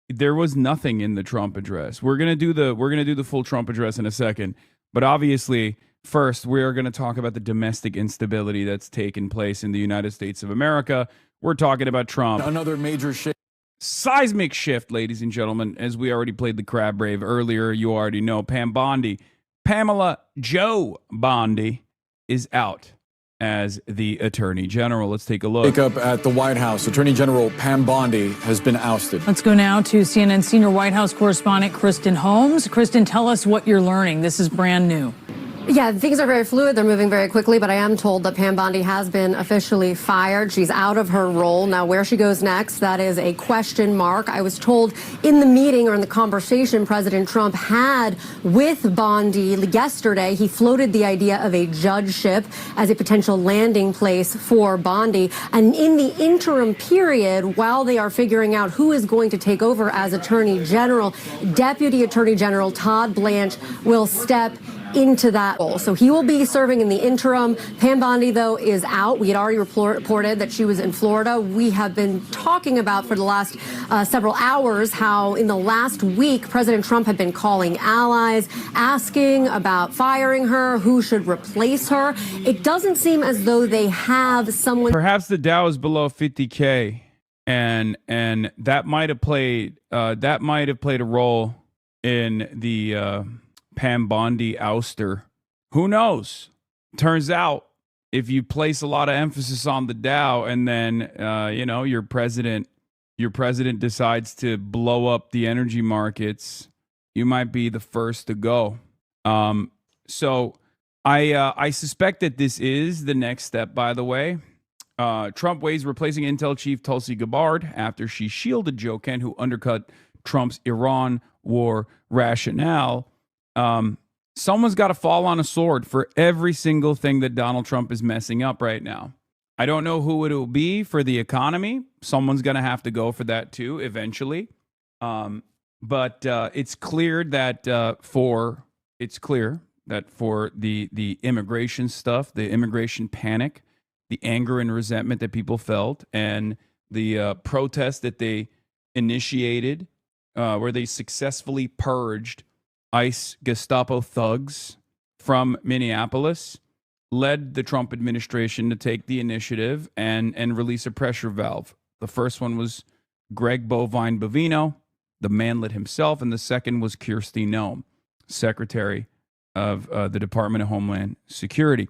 Speaker 7: There was nothing in the Trump address. We're gonna do the full Trump address in a second, but obviously, first we are going to talk about the domestic instability that's taken place in the United States of America. We're talking about Trump.
Speaker 13: Another major shift.
Speaker 7: Seismic shift, ladies and gentlemen. As we already played the crab rave earlier, you already know Pam Bondi, Pamela Joe Bondi, is out as the Attorney General. Let's take a look.
Speaker 13: Wake up at the White House. Attorney General Pam Bondi has been ousted.
Speaker 14: Let's go now to CNN senior White House correspondent Kristen Holmes. Kristen, tell us what you're learning. This is brand new.
Speaker 15: Yeah, things are very fluid. They're moving very quickly, but I am told that Pam Bondi has been officially fired. She's out of her role. Now, where she goes next, that is a question mark. I was told in the meeting or in the conversation President Trump had with Bondi yesterday, he floated the idea of a judgeship as a potential landing place for Bondi. And in the interim period, while they are figuring out who is going to take over as Attorney General, Deputy Attorney General Todd Blanche will step into that role. So he will be serving in the interim. Pam Bondi, though, is out. We had already reported that she was in Florida. We have been talking about for the last several hours how in the last week, President Trump had been calling allies, asking about firing her, who should replace her. It doesn't seem as though they have someone.
Speaker 7: Perhaps the Dow is below 50K, and that might have played a role in the Pam Bondi ouster. Who knows? Turns out if you place a lot of emphasis on the Dow and then your president decides to blow up the energy markets, you might be the first to go. So I suspect that this is the next step, by the way. Trump weighs replacing Intel chief Tulsi Gabbard after she shielded Joe Kent, who undercut Trump's Iran war rationale. Someone's got to fall on a sword for every single thing that Donald Trump is messing up right now. I don't know who it will be for the economy. Someone's going to have to go for that too eventually. But it's clear that for the immigration stuff, the immigration panic, the anger and resentment that people felt, and the protest that they initiated, where they successfully purged ICE Gestapo thugs from Minneapolis, led the Trump administration to take the initiative and release a pressure valve. The first one was Greg Bovine Bovino, the manlet himself, and the second was Kirsty Noem, Secretary of the Department of Homeland Security.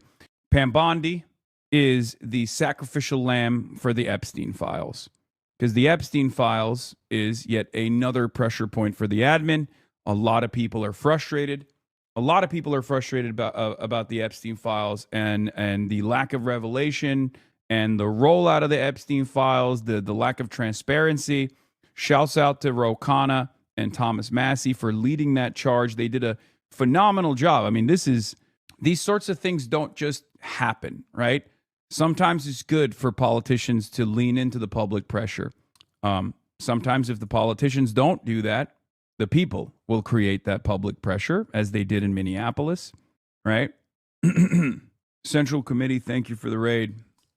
Speaker 7: Pam Bondi is the sacrificial lamb for the Epstein files, because the Epstein files is yet another pressure point for the admin. A lot of people are frustrated. A lot of people are frustrated about the Epstein files and the lack of revelation and the rollout of the Epstein files, the lack of transparency. Shouts out to Ro Khanna and Thomas Massie for leading that charge. They did a phenomenal job. I mean, these sorts of things don't just happen, right? Sometimes it's good for politicians to lean into the public pressure. Sometimes if the politicians don't do that, the people will create that public pressure, as they did in Minneapolis, right? Central Committee, thank you for the raid.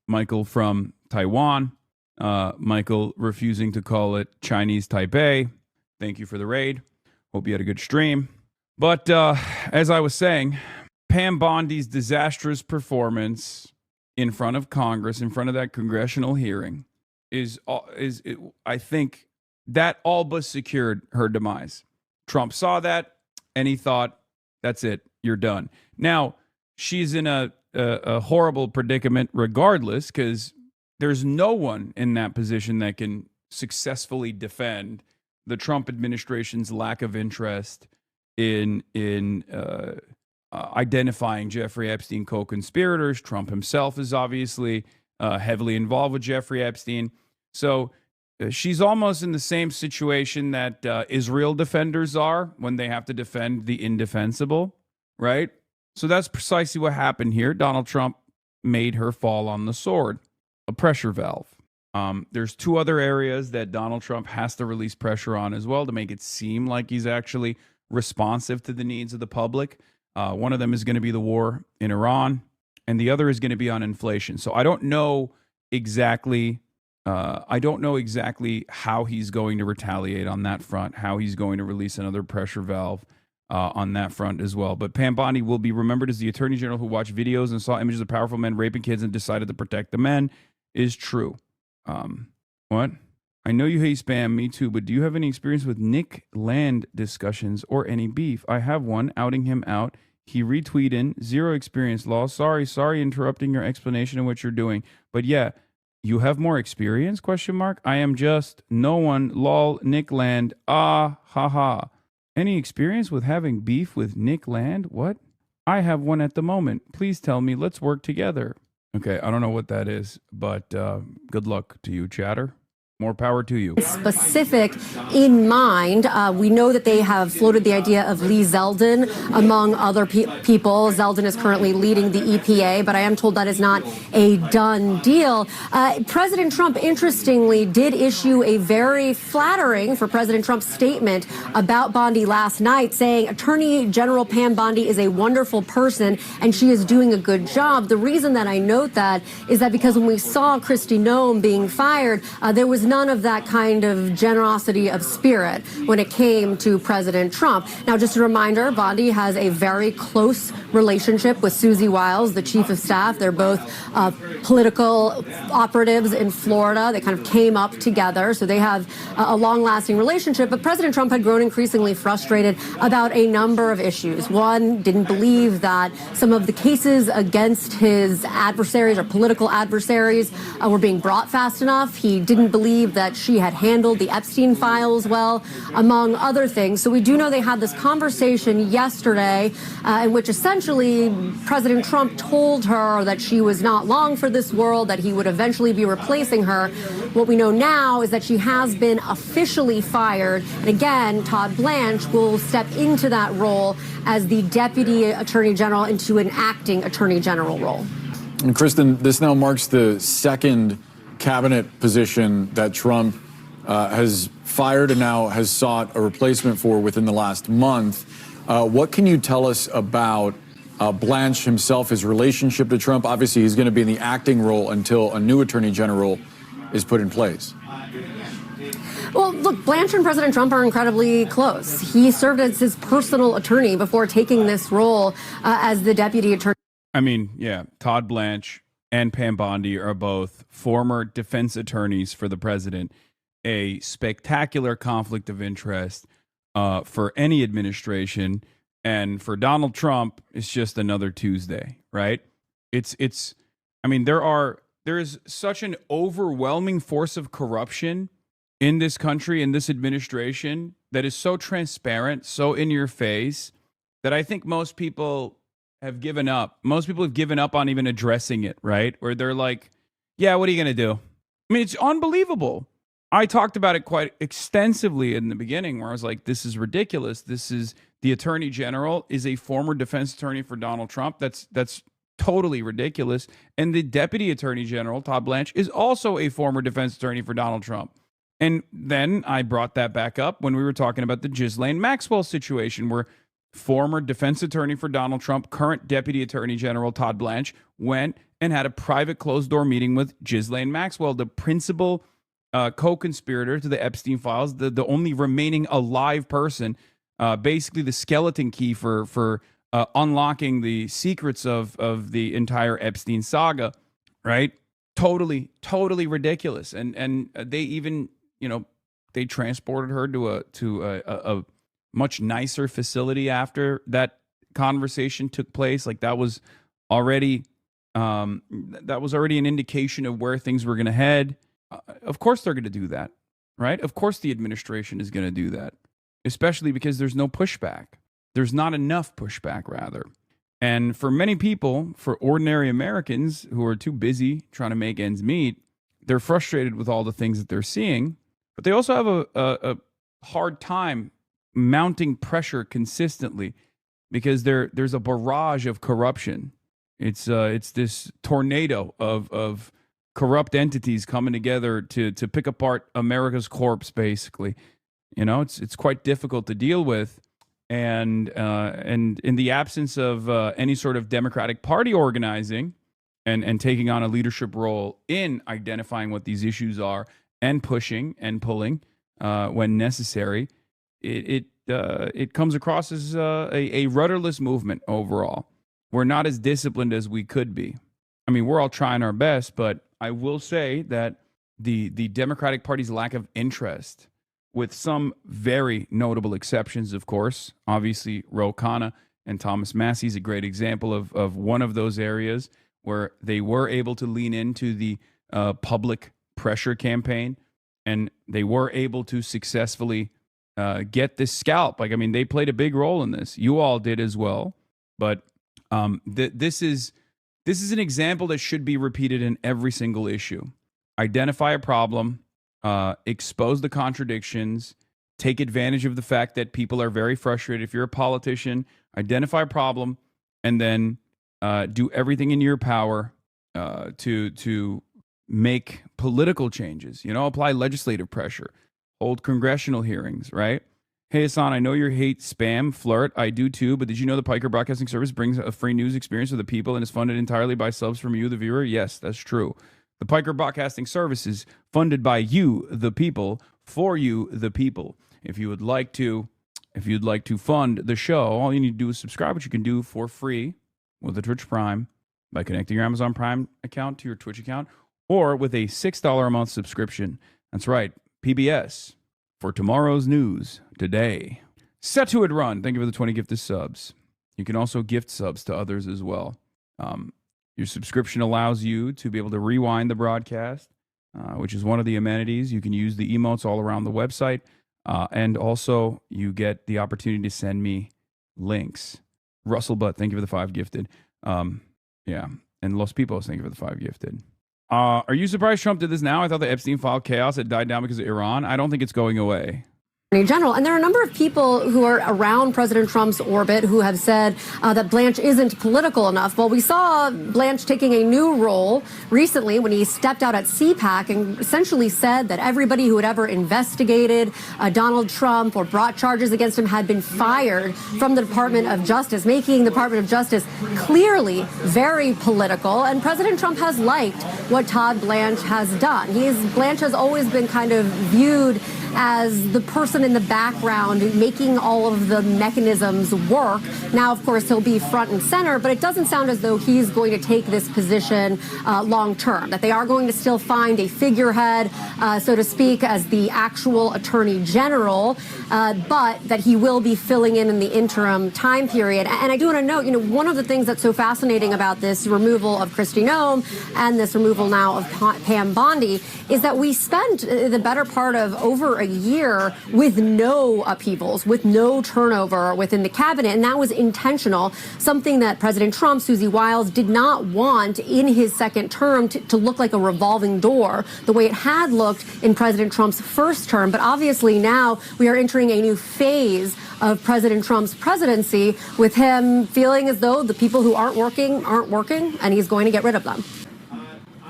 Speaker 7: Michael from Taiwan. Michael refusing to call it Chinese Taipei. Thank you for the raid. Hope you had a good stream. But as I was saying, Pam Bondi's disastrous performance in front of Congress, in front of that congressional hearing, I think that all but secured her demise. Trump saw that and he thought, that's it, you're done. Now, she's in a horrible predicament regardless, because there's no one in that position that can successfully defend the Trump administration's lack of interest in identifying Jeffrey Epstein co-conspirators. Trump himself is obviously heavily involved with Jeffrey Epstein. So she's almost in the same situation that Israel defenders are when they have to defend the indefensible, right? So that's precisely what happened here. Donald Trump made her fall on the sword, a pressure valve. There's two other areas that Donald Trump has to release pressure on as well to make it seem like he's actually responsive to the needs of the public. One of them is going to be the war in Iran, and the other is going to be on inflation. So I don't know exactly how he's going to retaliate on that front, how he's going to release another pressure valve on that front as well. But Pam Bondi will be remembered as the Attorney General who watched videos and saw images of powerful men raping kids and decided to protect the men. Is true. What? I know you hate spam, me too, but do you have any experience with Nick Land discussions or any beef? I have one, outing him out. He retweeted, zero experience, law. Sorry interrupting your explanation of what you're doing. But yeah, you have more experience, ? I am just no one, lol, Nick Land, haha. Any experience with having beef with Nick Land? What? I have one at the moment. Please tell me, let's work together. Okay, I don't know what that is, but good luck to you, chatter. More power to you.
Speaker 15: Specific in mind, we know that they have floated the idea of Lee Zeldin among other people. Zeldin is currently leading the EPA, but I am told that is not a done deal. President Trump, interestingly, did issue a very flattering for President Trump's statement about Bondi last night, saying Attorney General Pam Bondi is a wonderful person and she is doing a good job. The reason that I note that is that because when we saw Kristi Noem being fired, there was none of that kind of generosity of spirit when it came to President Trump. Now, just a reminder, Bondi has a very close relationship with Susie Wiles, the chief of staff. They're both political operatives in Florida. They kind of came up together, so they have a long-lasting relationship. But President Trump had grown increasingly frustrated about a number of issues. One, didn't believe that some of the cases against his adversaries or political adversaries were being brought fast enough. He didn't believe that she had handled the Epstein files well, among other things. So we do know they had this conversation yesterday in which essentially President Trump told her that she was not long for this world, that he would eventually be replacing her. What we know now is that she has been officially fired. And again, Todd Blanche will step into that role as the Deputy Attorney General into an acting Attorney General role.
Speaker 13: And Kristen, this now marks the second cabinet position that Trump has fired and now has sought a replacement for within the last month. What can you tell us about Blanche himself, his relationship to Trump? Obviously, he's going to be in the acting role until a new attorney general is put in place.
Speaker 15: Well, look, Blanche and President Trump are incredibly close. He served as his personal attorney before taking this role as the deputy attorney.
Speaker 7: I mean, yeah, Todd Blanche and Pam Bondi are both former defense attorneys for the president. A spectacular conflict of interest for any administration. And for Donald Trump, it's just another Tuesday, right? I mean, there is such an overwhelming force of corruption in this country, in this administration, that is so transparent, so in your face, that I think most people have given up. Most people have given up on even addressing it, right? Where they're like, yeah, what are you going to do? I mean, it's unbelievable. I talked about it quite extensively in the beginning, where I was like, this is ridiculous. This is the attorney general is a former defense attorney for Donald Trump. That's totally ridiculous. And the deputy attorney general, Todd Blanche, is also a former defense attorney for Donald Trump. And then I brought that back up when we were talking about the Ghislaine Maxwell situation, where former defense attorney for Donald Trump, current deputy attorney general Todd Blanche, went and had a private closed-door meeting with Ghislaine Maxwell, the principal co-conspirator to the Epstein files, the only remaining alive person, basically the skeleton key for unlocking the secrets of the entire Epstein saga, right? Totally ridiculous. And they even, they transported her to a much nicer facility after that conversation took place. Like that was already an indication of where things were going to head. Of course they're going to do that, right? Of course the administration is going to do that, especially because there's no pushback. There's not enough pushback, rather. And for many people, for ordinary Americans who are too busy trying to make ends meet, they're frustrated with all the things that they're seeing, but they also have a hard time mounting pressure consistently because there's a barrage of corruption. It's this tornado of corrupt entities coming together to pick apart America's corpse, basically. It's quite difficult to deal with. And in the absence of any sort of Democratic Party organizing and taking on a leadership role in identifying what these issues are and pushing and pulling when necessary, it comes across as a rudderless movement overall. We're not as disciplined as we could be. I mean, we're all trying our best, but I will say that the Democratic Party's lack of interest, with some very notable exceptions, of course. Obviously, Ro Khanna and Thomas Massie is a great example of one of those areas where they were able to lean into the public pressure campaign, and they were able to successfully get this scalp. Like, I mean, they played a big role in this. You all did as well. But this is an example that should be repeated in every single issue. Identify a problem, expose the contradictions, take advantage of the fact that people are very frustrated. If you're a politician, identify a problem, and then do everything in your power to make political changes. Apply legislative pressure, hold congressional hearings, right? Hey, Hasan, I know you hate spam, flirt. I do too, but did you know the Piker Broadcasting Service brings a free news experience for the people and is funded entirely by subs from you, the viewer? Yes, that's true. The Piker Broadcasting Service is funded by you, the people, for you, the people. If you'd like to fund the show, all you need to do is subscribe, which you can do for free with the Twitch Prime by connecting your Amazon Prime account to your Twitch account, or with a $6 a month subscription. That's right, PBS for tomorrow's news today. ZOHRAN, thank you for the 20 gifted subs. You can also gift subs to others as well. Your subscription allows you to be able to rewind the broadcast, which is one of the amenities. You can use the emotes all around the website. And also, you get the opportunity to send me links. Russell Butt, thank you for the 5 gifted. Yeah. And Los Pipos, thank you for the 5 gifted. Are you surprised Trump did this now? I thought the Epstein file chaos had died down because of Iran. I don't think it's going away.
Speaker 15: General. And there are a number of people who are around President Trump's orbit who have said that Blanche isn't political enough. Well, we saw Blanche taking a new role recently when he stepped out at CPAC and essentially said that everybody who had ever investigated Donald Trump or brought charges against him had been fired from the Department of Justice, making the Department of Justice clearly very political. And President Trump has liked what Todd Blanche has done. Blanche has always been kind of viewed as the person in the background making all of the mechanisms work. Now, of course, he'll be front and center, but it doesn't sound as though he's going to take this position long term, that they are going to still find a figurehead, so to speak, as the actual attorney general, but that he will be filling in the interim time period. And I do want to note, one of the things that's so fascinating about this removal of Kristi Noem and this removal now of Pam Bondi is that we spent the better part of over a year with no upheavals, with no turnover within the cabinet, and that was intentional, something that President Trump, Susie Wiles, did not want in his second term to look like a revolving door, the way it had looked in President Trump's first term. But obviously now we are entering a new phase of President Trump's presidency, with him feeling as though the people who aren't working, and he's going to get rid of them.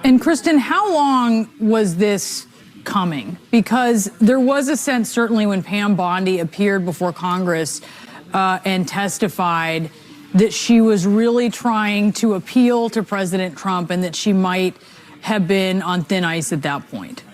Speaker 14: And Kristen, how long was this coming? Because there was a sense, certainly when Pam Bondi appeared before Congress and testified, that she was really trying to appeal to President Trump and that she might have been on thin ice at that point.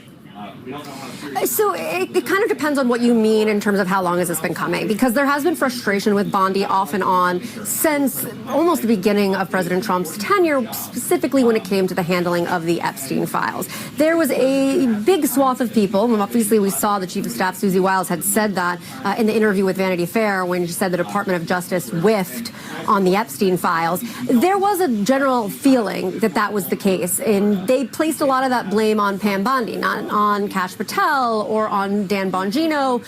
Speaker 15: So it kind of depends on what you mean in terms of how long has this been coming, because there has been frustration with Bondi off and on since almost the beginning of President Trump's tenure, specifically when it came to the handling of the Epstein files. There was a big swath of people, and obviously we saw the Chief of Staff, Susie Wiles, had said that in the interview with Vanity Fair when she said the Department of Justice whiffed on the Epstein files. There was a general feeling that that was the case, and they placed a lot of that blame on Pam Bondi, not on Kash Patel or on Dan Bongino,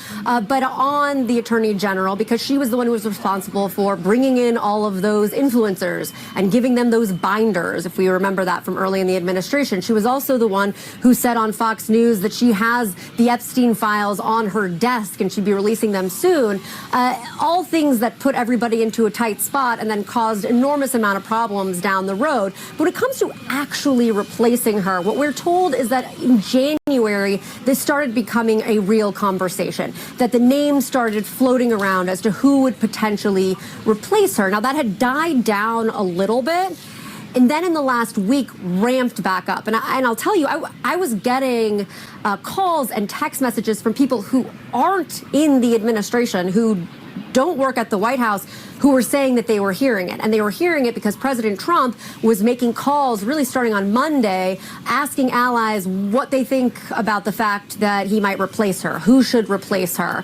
Speaker 15: but on the Attorney General, because she was the one who was responsible for bringing in all of those influencers and giving them those binders, if we remember that from early in the administration. She was also the one who said on Fox News that she has the Epstein files on her desk and she'd be releasing them soon. All things that put everybody into a tight spot and then caused enormous amount of problems down the road. But when it comes to actually replacing her, what we're told is that in January, this started becoming a real conversation, that the names started floating around as to who would potentially replace her. Now, that had died down a little bit, and then in the last week ramped back up. And I'll tell you, I was getting calls and text messages from people who aren't in the administration, who don't work at the White House, who were saying that they were hearing it. And they were hearing it because President Trump was making calls really starting on Monday, asking allies what they think about the fact that he might replace her, who should replace her,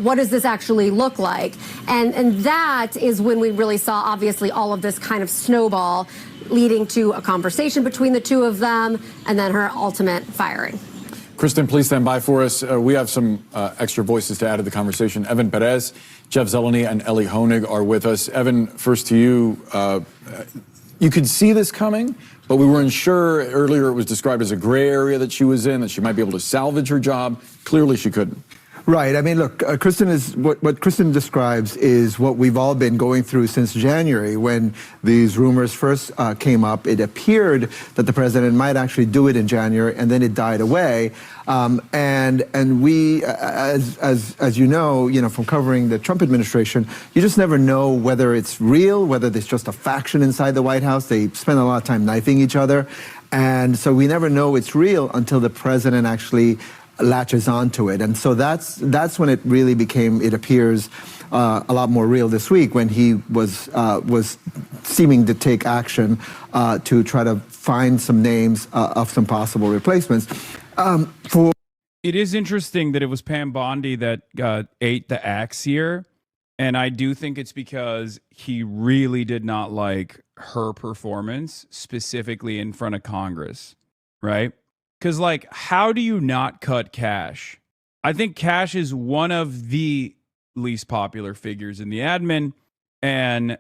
Speaker 15: what does this actually look like? And that is when we really saw, obviously, all of this kind of snowball leading to a conversation between the two of them and then her ultimate firing.
Speaker 13: Kristen, please stand by for us. We have some extra voices to add to the conversation. Evan Perez, Jeff Zeleny, and Ellie Honig are with us. Evan, first to you. You could see this coming, but we weren't sure. Earlier it was described as a gray area that she was in, that she might be able to salvage her job. Clearly she couldn't.
Speaker 16: Right. I mean, look, Kristen is what Kristen describes is what we've all been going through since January when these rumors first came up. It appeared that the president might actually do it in January, and then it died away. And we, as you know, from covering the Trump administration, you just never know whether it's real, whether there's just a faction inside the White House. They spend a lot of time knifing each other, and so we never know it's real until the president actually latches onto it. And so that's when it really became, it appears, a lot more real this week, when he was seeming to take action to try to find some names of some possible replacements.
Speaker 7: It is interesting that it was Pam Bondi that ate the axe here. And I do think it's because he really did not like her performance, specifically in front of Congress, right? Because, like, how do you not cut Kash? I think Kash is one of the least popular figures in the admin, and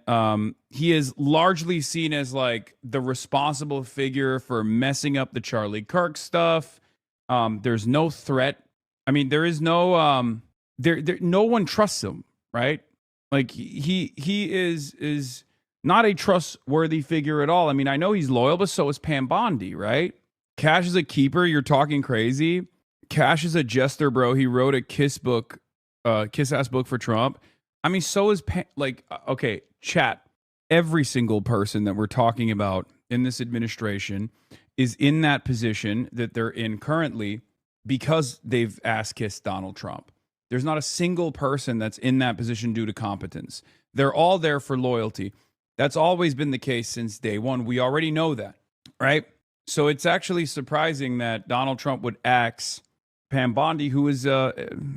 Speaker 7: he is largely seen as, like, the responsible figure for messing up the Charlie Kirk stuff. There's no threat. I mean, there is no no one trusts him, right? Like he is not a trustworthy figure at all. I mean, I know he's loyal, but so is Pam Bondi, right? Cash is a keeper. You're talking crazy. Cash is a jester, bro. He wrote a kiss ass book for Trump. I mean, so is okay, chat. Every single person that we're talking about in this administration is in that position that they're in currently because they've ass-kissed Donald Trump. There's not a single person that's in that position due to competence. They're all there for loyalty. That's always been the case since day one. We already know that, right? So it's actually surprising that Donald Trump would axe Pam Bondi, who is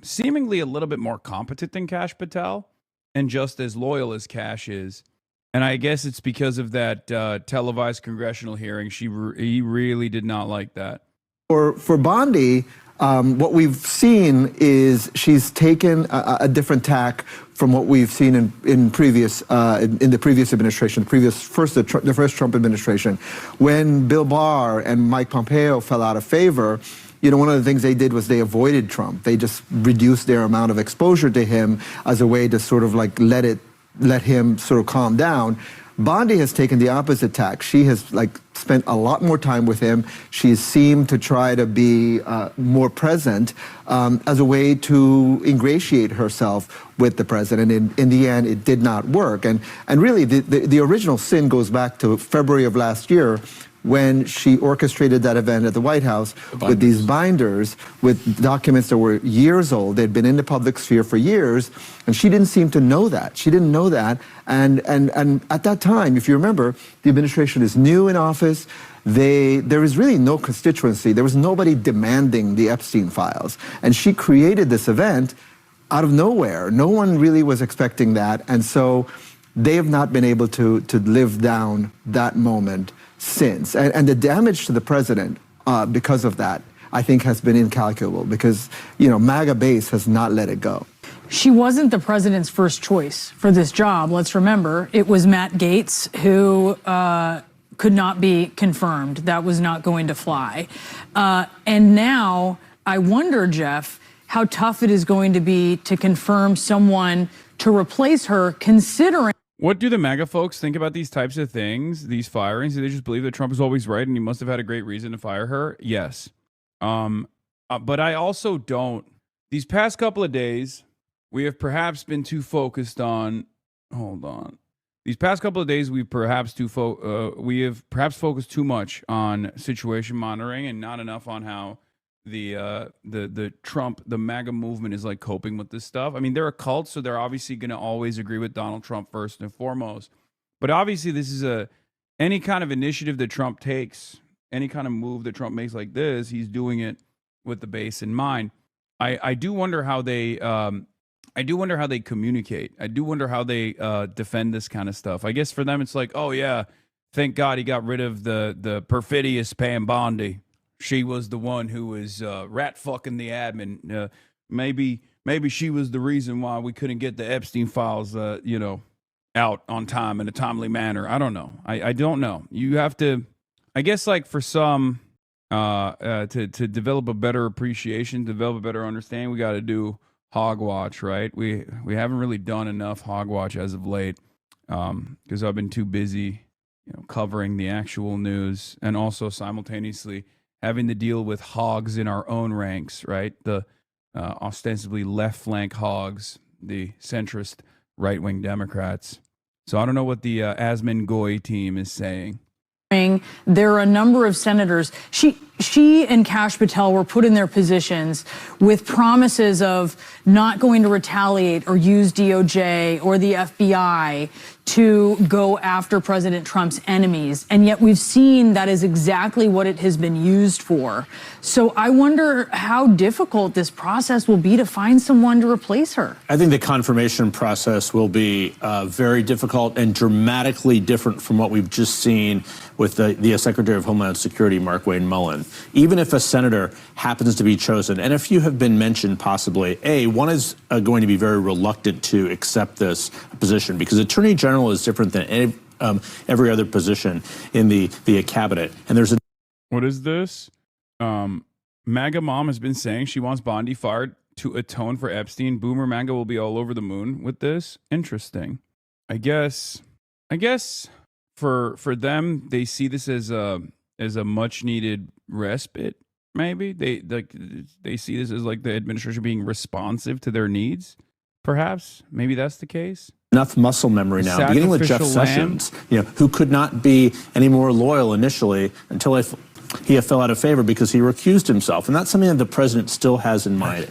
Speaker 7: seemingly a little bit more competent than Kash Patel and just as loyal as Kash is. And I guess it's because of that televised congressional hearing. He really did not like that.
Speaker 16: For Bondi, what we've seen is she's taken a different tack from what we've seen in the previous administration, the first Trump administration, when Bill Barr and Mike Pompeo fell out of favor. You know, one of the things they did was they avoided Trump. They just reduced their amount of exposure to him as a way to sort of like let him sort of calm down. Bondi has taken the opposite tack. She has spent a lot more time with him. She's seemed to try to be more present as a way to ingratiate herself with the president. In the end, it did not work. And really, the original sin goes back to February of last year, when she orchestrated that event at the White House with these binders with documents that were years old. They'd been in the public sphere for years, and she didn't seem to know that. She didn't know that. And at that time, if you remember, the administration is new in office. There is really no constituency. There was nobody demanding the Epstein files. And she created this event out of nowhere. No one really was expecting that. And so they have not been able to live down that moment since. And the damage to the president because of that, I think, has been incalculable because, you know, MAGA base has not let it go.
Speaker 14: She wasn't the president's first choice for this job. Let's remember, it was Matt Gaetz who could not be confirmed. That was not going to fly. And now I wonder, Jeff, how tough it is going to be to confirm someone to replace her, considering.
Speaker 7: What do the MAGA folks think about these types of things, these firings? Do they just believe that Trump is always right and he must have had a great reason to fire her? Yes. But I also don't. These past couple of days, we have perhaps been too focused on. Hold on. These past couple of days, we have perhaps focused too much on situation monitoring and not enough on how the Trump, the MAGA movement is like coping with this stuff. I mean, they're a cult, so they're obviously going to always agree with Donald Trump first and foremost. But obviously, this is any kind of initiative that Trump takes, any kind of move that Trump makes like this, he's doing it with the base in mind. I do wonder how they communicate. I do wonder how they defend this kind of stuff. I guess for them, it's like, oh yeah, thank God he got rid of the perfidious Pam Bondi. She was the one who was rat fucking the admin. Maybe she was the reason why we couldn't get the Epstein files, out on time in a timely manner. I don't know. I don't know. You have to, I guess, like for some, to develop a better appreciation, develop a better understanding, we got to do hogwatch, right? We haven't really done enough hogwatch as of late, because I've been too busy, covering the actual news and also simultaneously having to deal with hogs in our own ranks, right? The ostensibly left flank hogs, the centrist right-wing Democrats. So I don't know what the Asmin Goy team is saying.
Speaker 14: There are a number of senators. She and Kash Patel were put in their positions with promises of not going to retaliate or use DOJ or the FBI to go after President Trump's enemies. And yet we've seen that is exactly what it has been used for. So I wonder how difficult this process will be to find someone to replace her.
Speaker 17: I think the confirmation process will be very difficult and dramatically different from what we've just seen with the Secretary of Homeland Security, Mark Wayne Mullen. Even if a senator happens to be chosen, and if you have been mentioned possibly, one is going to be very reluctant to accept this position because Attorney General is different than every other position in the cabinet. And there's
Speaker 7: what is this? MAGA mom has been saying she wants Bondi fired to atone for Epstein. Boomer MAGA will be all over the moon with this. Interesting. I guess for them, they see this as a much needed respite. Maybe they see this as like the administration being responsive to their needs. Perhaps maybe that's the case.
Speaker 17: Enough muscle memory now, beginning with Jeff Sessions, who could not be any more loyal initially until he fell out of favor because he recused himself. And that's something that the president still has in mind.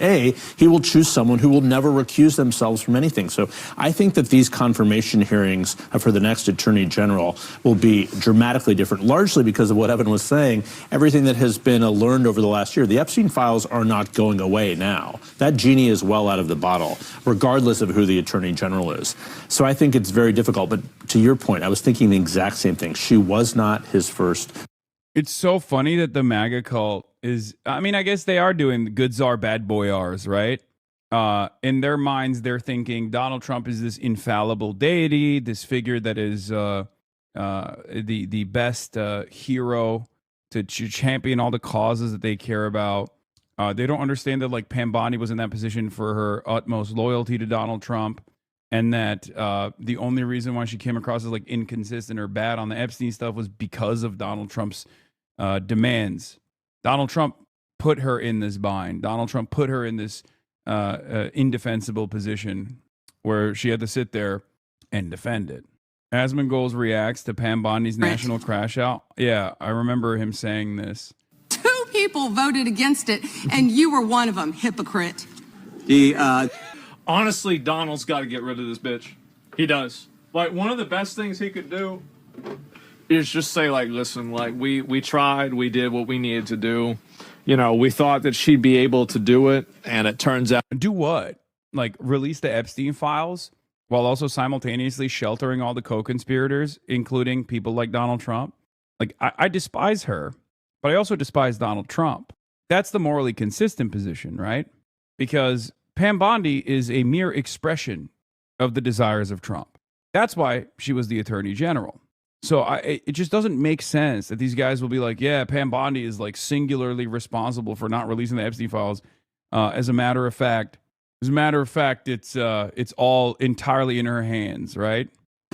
Speaker 17: He will choose someone who will never recuse themselves from anything. So I think that these confirmation hearings for the next attorney general will be dramatically different, largely because of what Evan was saying, everything that has been learned over the last year. The Epstein files are not going away now. That genie is well out of the bottle, regardless of who the attorney general is. So I think it's very difficult. But to your point, I was thinking the exact same thing. She was not his first.
Speaker 7: It's so funny that the MAGA cult is, I mean, I guess they are doing the good czar, bad boy R's, right? In their minds, they're thinking Donald Trump is this infallible deity, this figure that is the best hero to champion all the causes that they care about. They don't understand that like Pam Bondi was in that position for her utmost loyalty to Donald Trump. And that the only reason why she came across as like inconsistent or bad on the Epstein stuff was because of Donald Trump's demands. Donald Trump put her in this bind. Donald Trump put her in this indefensible position where she had to sit there and defend it. Asmongold reacts to Pam Bondi's national crash out. Yeah, I remember him saying this.
Speaker 2: 2 people voted against it, and you were one of them, hypocrite.
Speaker 18: Honestly, Donald's got to get rid of this bitch. He does. Like, one of the best things he could do is just say, like, listen, like, we tried, we did what we needed to do. You know, we thought that she'd be able to do it, and it turns out...
Speaker 7: Do what? Like, release the Epstein files while also simultaneously sheltering all the co-conspirators, including people like Donald Trump? Like, I despise her, but I also despise Donald Trump. That's the morally consistent position, right? Because Pam Bondi is a mere expression of the desires of Trump. That's why she was the attorney general. So it just doesn't make sense that these guys will be like, yeah, Pam Bondi is like singularly responsible for not releasing the Epstein files. As a matter of fact, it's all entirely in her hands, right?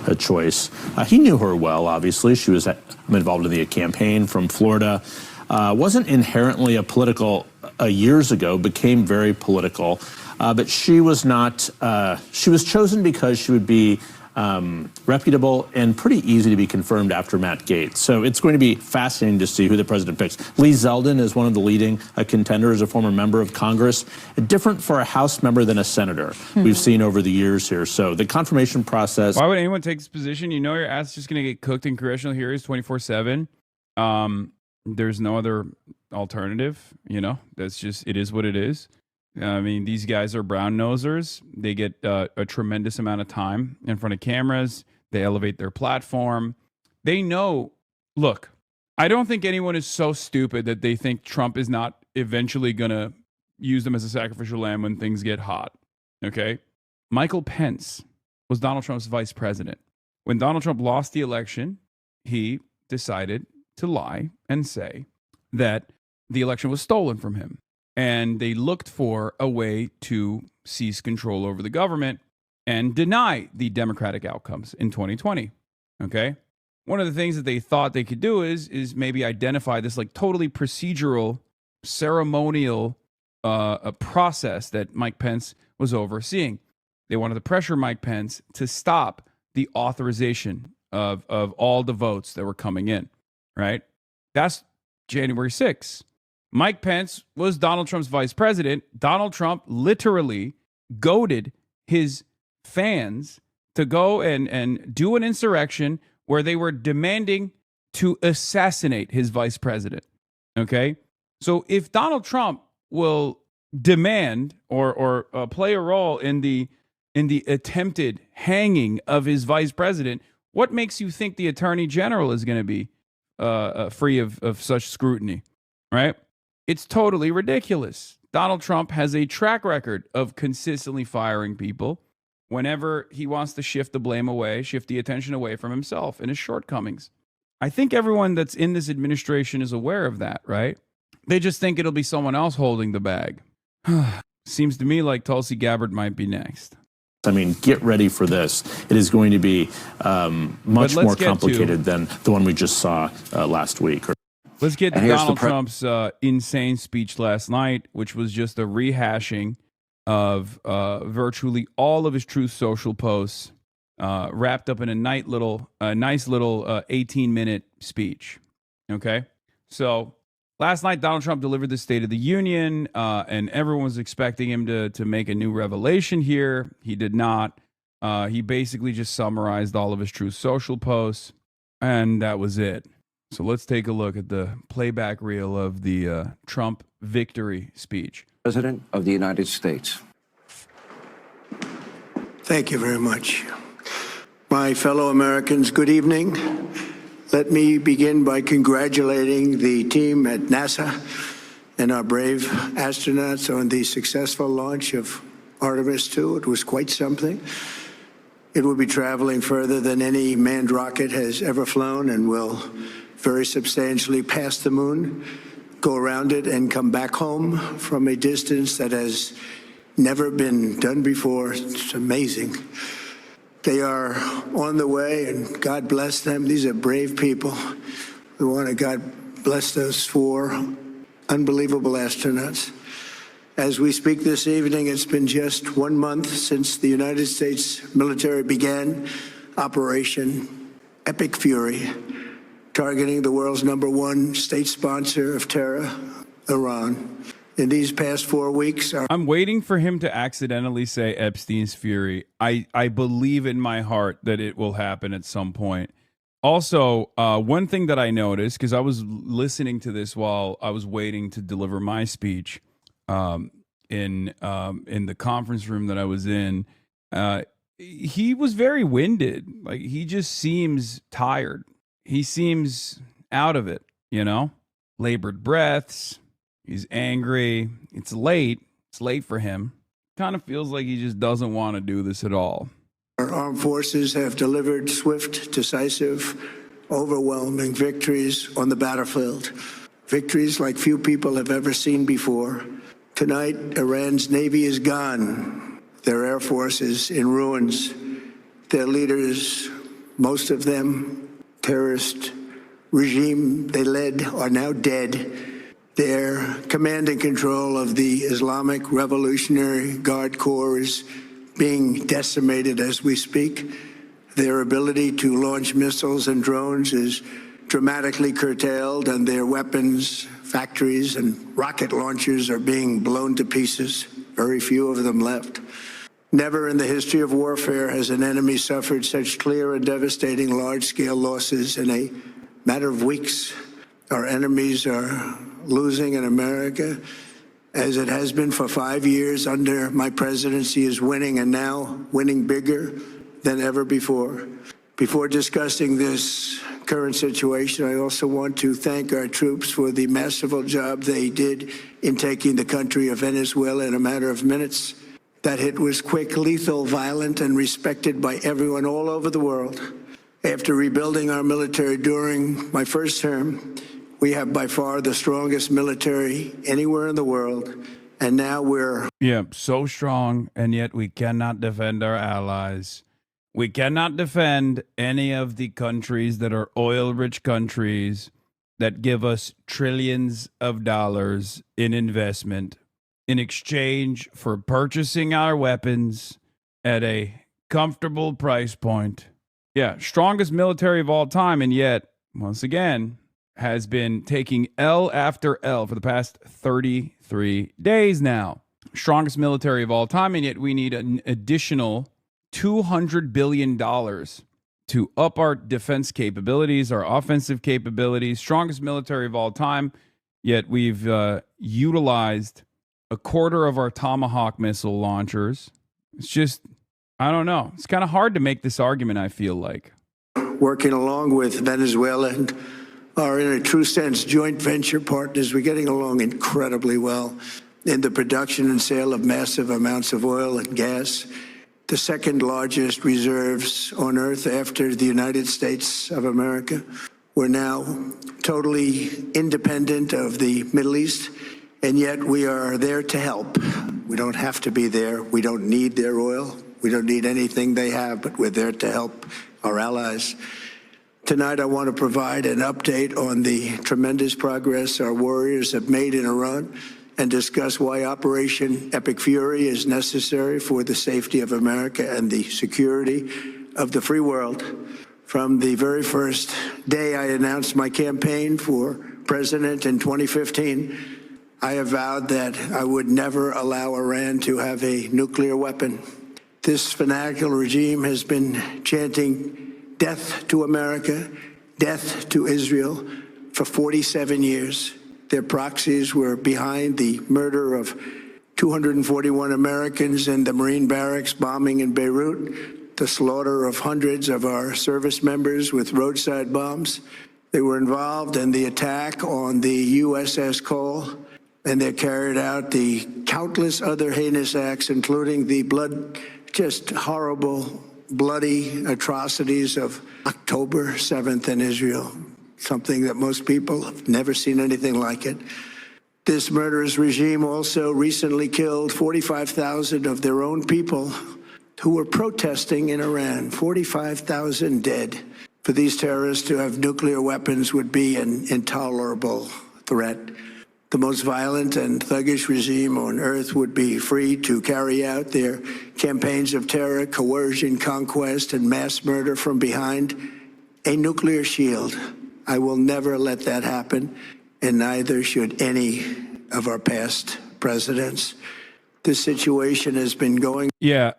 Speaker 17: A choice. He knew her well, obviously. She was involved in the campaign from Florida. Wasn't inherently a political years ago, became very political. But she was not, she was chosen because she would be reputable and pretty easy to be confirmed after Matt Gaetz. So it's going to be fascinating to see who the president picks. Lee Zeldin is one of the leading contenders, a former member of Congress, different for a House member than a senator we've seen over the years here. So the confirmation process.
Speaker 7: Why would anyone take this position? You know your ass is just going to get cooked in congressional hearings 24/7. There's no other alternative, you know. That's just, it is what it is. I mean, these guys are brown nosers. They get a tremendous amount of time in front of cameras. They elevate their platform. They know, look, I don't think anyone is so stupid that they think Trump is not eventually going to use them as a sacrificial lamb when things get hot. Okay? Michael Pence was Donald Trump's vice president. When Donald Trump lost the election, he decided to lie and say that the election was stolen from him. And they looked for a way to seize control over the government and deny the democratic outcomes in 2020. Okay? One of the things that they thought they could do is maybe identify this like totally procedural, ceremonial a process that Mike Pence was overseeing. They wanted to pressure Mike Pence to stop the authorization of all the votes that were coming in, right? That's January 6th. Mike Pence was Donald Trump's vice president. Donald Trump literally goaded his fans to go and do an insurrection where they were demanding to assassinate his vice president. Okay? So if Donald Trump will demand or play a role in the attempted hanging of his vice president, what makes you think the attorney general is going to be free of such scrutiny, right? It's totally ridiculous. Donald Trump has a track record of consistently firing people whenever he wants to shift the blame away, shift the attention away from himself and his shortcomings. I think everyone that's in this administration is aware of that, right? They just think it'll be someone else holding the bag. Seems to me like Tulsi Gabbard might be next.
Speaker 17: I mean, get ready for this. It is going to be much more complicated than the one we just saw last week.
Speaker 7: Let's get to Donald Trump's insane speech last night, which was just a rehashing of virtually all of his Truth Social posts, wrapped up in a nice little 18-minute speech. Okay, so last night Donald Trump delivered the State of the Union, and everyone was expecting him to make a new revelation here. He did not. He basically just summarized all of his Truth Social posts, and that was it. So let's take a look at the playback reel of the Trump victory speech.
Speaker 19: President of the United States.
Speaker 20: Thank you very much. My fellow Americans, good evening. Let me begin by congratulating the team at NASA and our brave astronauts on the successful launch of Artemis II. It was quite something. It will be traveling further than any manned rocket has ever flown and will very substantially pass the moon, go around it, and come back home from a distance that has never been done before. It's amazing. They are on the way, and God bless them. These are brave people. We want to God bless those 4 unbelievable astronauts. As we speak this evening, it's been just 1 month since the United States military began Operation Epic Fury, targeting the world's #1 state sponsor of terror, Iran. In these past 4 weeks,
Speaker 7: I'm waiting for him to accidentally say Epstein's Fury. I believe in my heart that it will happen at some point. Also, one thing that I noticed, because I was listening to this while I was waiting to deliver my speech in the conference room that I was in, he was very winded. Like, he just seems tired. He seems out of it, you know? Labored breaths. He's angry. It's late. It's late for him. Kind of feels like he just doesn't want to do this at all.
Speaker 20: Our armed forces have delivered swift, decisive, overwhelming victories on the battlefield. Victories like few people have ever seen before. Tonight, Iran's Navy is gone. Their Air Force is in ruins. Their leaders, most of them, terrorist regime they led, are now dead. Their command and control of the Islamic Revolutionary Guard Corps is being decimated as we speak. Their ability to launch missiles and drones is dramatically curtailed, and their weapons, factories, and rocket launchers are being blown to pieces. Very few of them left. Never in the history of warfare has an enemy suffered such clear and devastating large-scale losses in a matter of weeks. Our enemies are losing in America, as it has been for 5 years under my presidency, is winning, and now winning bigger than ever before. Before discussing this current situation, I also want to thank our troops for the masterful job they did in taking the country of Venezuela in a matter of minutes. That hit was quick, lethal, violent, and respected by everyone all over the world. After rebuilding our military during my first term, we have by far the strongest military anywhere in the world. And now we're...
Speaker 7: Yeah, so strong, and yet we cannot defend our allies. We cannot defend any of the countries that are oil-rich countries that give us trillions of dollars in investment in exchange for purchasing our weapons at a comfortable price point. Yeah, strongest military of all time, and yet, once again, has been taking L after L for the past 33 days now. Strongest military of all time, and yet we need an additional $200 billion to up our defense capabilities, our offensive capabilities. Strongest military of all time, yet we've utilized a quarter of our Tomahawk missile launchers. It's just, I don't know. It's kind of hard to make this argument, I feel like.
Speaker 20: Working along with Venezuela and are in a true sense joint venture partners. We're getting along incredibly well in the production and sale of massive amounts of oil and gas, the second largest reserves on Earth after the United States of America. We're now totally independent of the Middle East And yet we are there to help. We don't have to be there. We don't need their oil. We don't need anything they have, but we're there to help our allies. Tonight, I want to provide an update on the tremendous progress our warriors have made in Iran and discuss why Operation Epic Fury is necessary for the safety of America and the security of the free world. From the very first day I announced my campaign for president in 2015, I have vowed that I would never allow Iran to have a nuclear weapon. This fanatical regime has been chanting death to America, death to Israel for 47 years. Their proxies were behind the murder of 241 Americans in the Marine barracks bombing in Beirut, the slaughter of hundreds of our service members with roadside bombs. They were involved in the attack on the USS Cole, and they carried out the countless other heinous acts, including the just horrible, bloody atrocities of October 7th in Israel, something that most people have never seen anything like it. This murderous regime also recently killed 45,000 of their own people who were protesting in Iran. 45,000 dead. For these terrorists to have nuclear weapons would be an intolerable threat. The most violent and thuggish regime on earth would be free to carry out their campaigns of terror, coercion, conquest, and mass murder from behind a nuclear shield. I will never let that happen, and neither should any of our past presidents. This situation has been going.
Speaker 7: Yeah,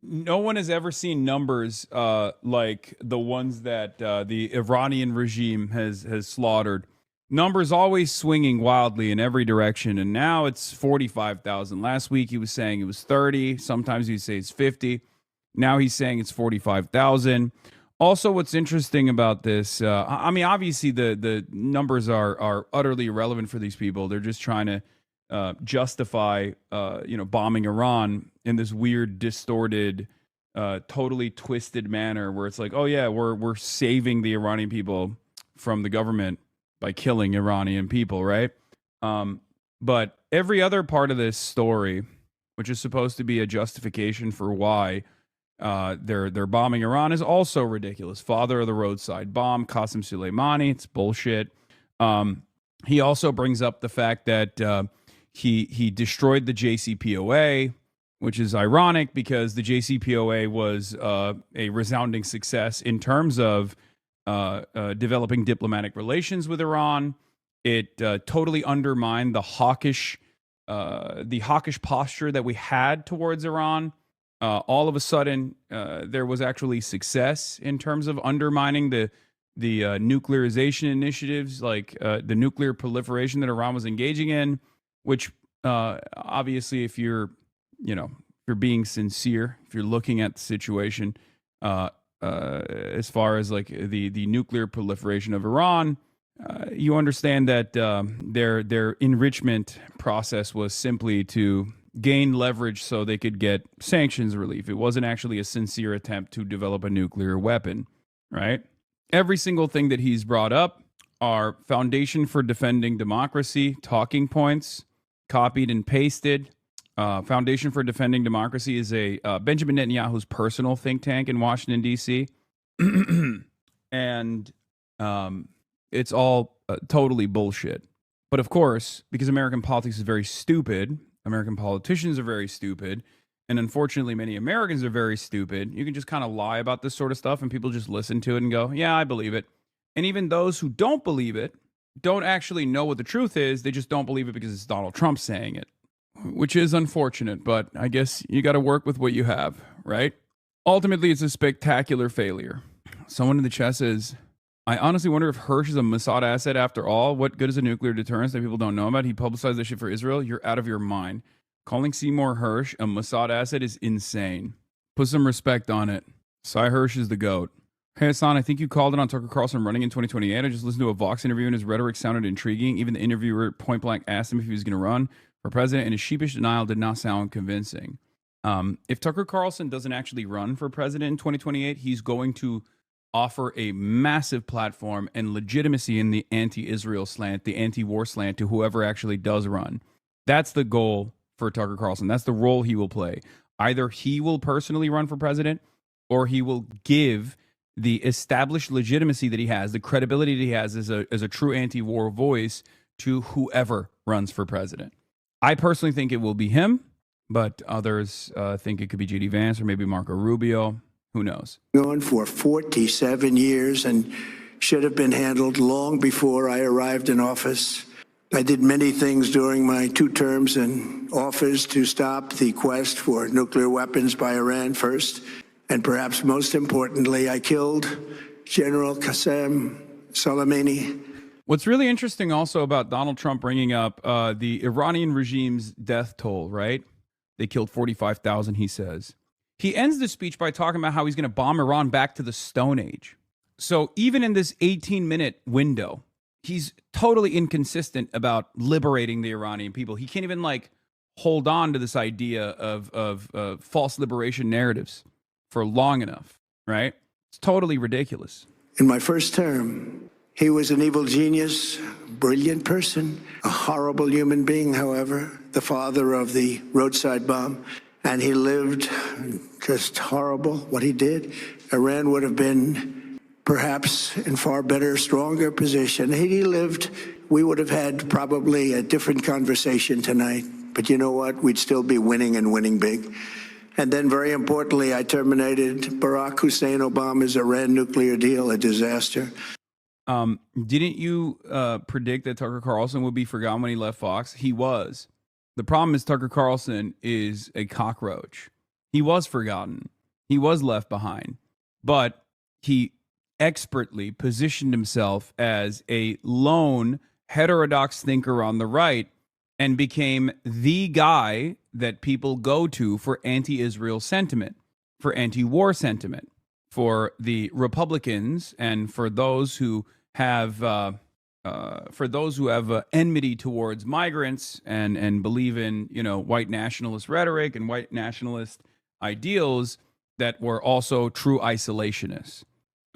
Speaker 7: no one has ever seen numbers like the ones that the Iranian regime has slaughtered. Numbers always swinging wildly in every direction, and now it's 45,000. Last week he was saying it was 30. Sometimes he'd say it's 50. Now he's saying it's 45,000. Also, what's interesting about this, I mean, obviously the numbers are utterly irrelevant for these people. They're just trying to justify, bombing Iran in this weird, distorted, totally twisted manner where it's like, oh yeah, we're saving the Iranian people from the government by killing Iranian people, right? But every other part of this story, which is supposed to be a justification for why they're bombing Iran, is also ridiculous. Father of the roadside bomb, Qasem Soleimani, it's bullshit. He also brings up the fact that he destroyed the JCPOA, which is ironic because the JCPOA was a resounding success in terms of developing diplomatic relations with Iran. It totally undermined the hawkish posture that we had towards Iran. All of a sudden, there was actually success in terms of undermining the nuclearization initiatives, like the nuclear proliferation that Iran was engaging in. Which obviously, if you're being sincere, if you're looking at the situation, as far as like the nuclear proliferation of Iran, you understand that their enrichment process was simply to gain leverage so they could get sanctions relief. It wasn't actually a sincere attempt to develop a nuclear weapon, right? Every single thing that he's brought up are Foundation for Defending Democracy talking points, copied and pasted. Foundation for Defending Democracy is a Benjamin Netanyahu's personal think tank in Washington, D.C. And it's all totally bullshit. But of course, because American politics is very stupid, American politicians are very stupid, and unfortunately many Americans are very stupid, you can just kind of lie about this sort of stuff and people just listen to it and go, yeah, I believe it. And even those who don't believe it don't actually know what the truth is. They just don't believe it because it's Donald Trump saying it, which is unfortunate, but I guess you got to work with what you have, right? Ultimately, it's a spectacular failure. Someone in the chat says, I honestly wonder if Hirsch is a Mossad asset after all. What good is a nuclear deterrence that people don't know about? He publicized this shit for Israel. You're out of your mind. Calling Seymour Hirsch a Mossad asset is insane. Put some respect on it. Cy Hirsch is the GOAT. Hey, Hassan, I think you called it on Tucker Carlson running in 2028. I just listened to a Vox interview and his rhetoric sounded intriguing. Even the interviewer point blank asked him if he was going to run for president, and his sheepish denial did not sound convincing. If Tucker Carlson doesn't actually run for president in 2028, he's going to offer a massive platform and legitimacy in the anti-Israel slant, the anti-war slant to whoever actually does run. That's the goal for Tucker Carlson. That's the role he will play. Either he will personally run for president, or he will give the established legitimacy that he has, the credibility that he has as a true anti-war voice to whoever runs for president. I personally think it will be him, but others think it could be J.D. Vance or maybe Marco Rubio. Who knows?
Speaker 20: Going for 47 years and should have been handled long before I arrived in office. I did many things during my 2 terms in office to stop the quest for nuclear weapons by Iran first, and perhaps most importantly, I killed General Qasem Soleimani.
Speaker 7: What's really interesting also about Donald Trump bringing up the Iranian regime's death toll, right? They killed 45,000, he says. He ends the speech by talking about how he's going to bomb Iran back to the Stone Age. So even in this 18-minute window, he's totally inconsistent about liberating the Iranian people. He can't even hold on to this idea of false liberation narratives for long enough, right? It's totally ridiculous.
Speaker 20: In my first term, he was an evil genius, brilliant person, a horrible human being, however, the father of the roadside bomb. And he lived just horrible what he did. Iran would have been perhaps in far better, stronger position. Had he lived, we would have had probably a different conversation tonight. But you know what? We'd still be winning and winning big. And then very importantly, I terminated Barack Hussein Obama's Iran nuclear deal, a disaster.
Speaker 7: Didn't you predict that Tucker Carlson would be forgotten when he left Fox? He was. The problem is Tucker Carlson is a cockroach. He was forgotten. He was left behind. But he expertly positioned himself as a lone heterodox thinker on the right and became the guy that people go to for anti-Israel sentiment, for anti-war sentiment, for the Republicans and for those who have enmity towards migrants and believe in, white nationalist rhetoric and white nationalist ideals that were also true isolationists.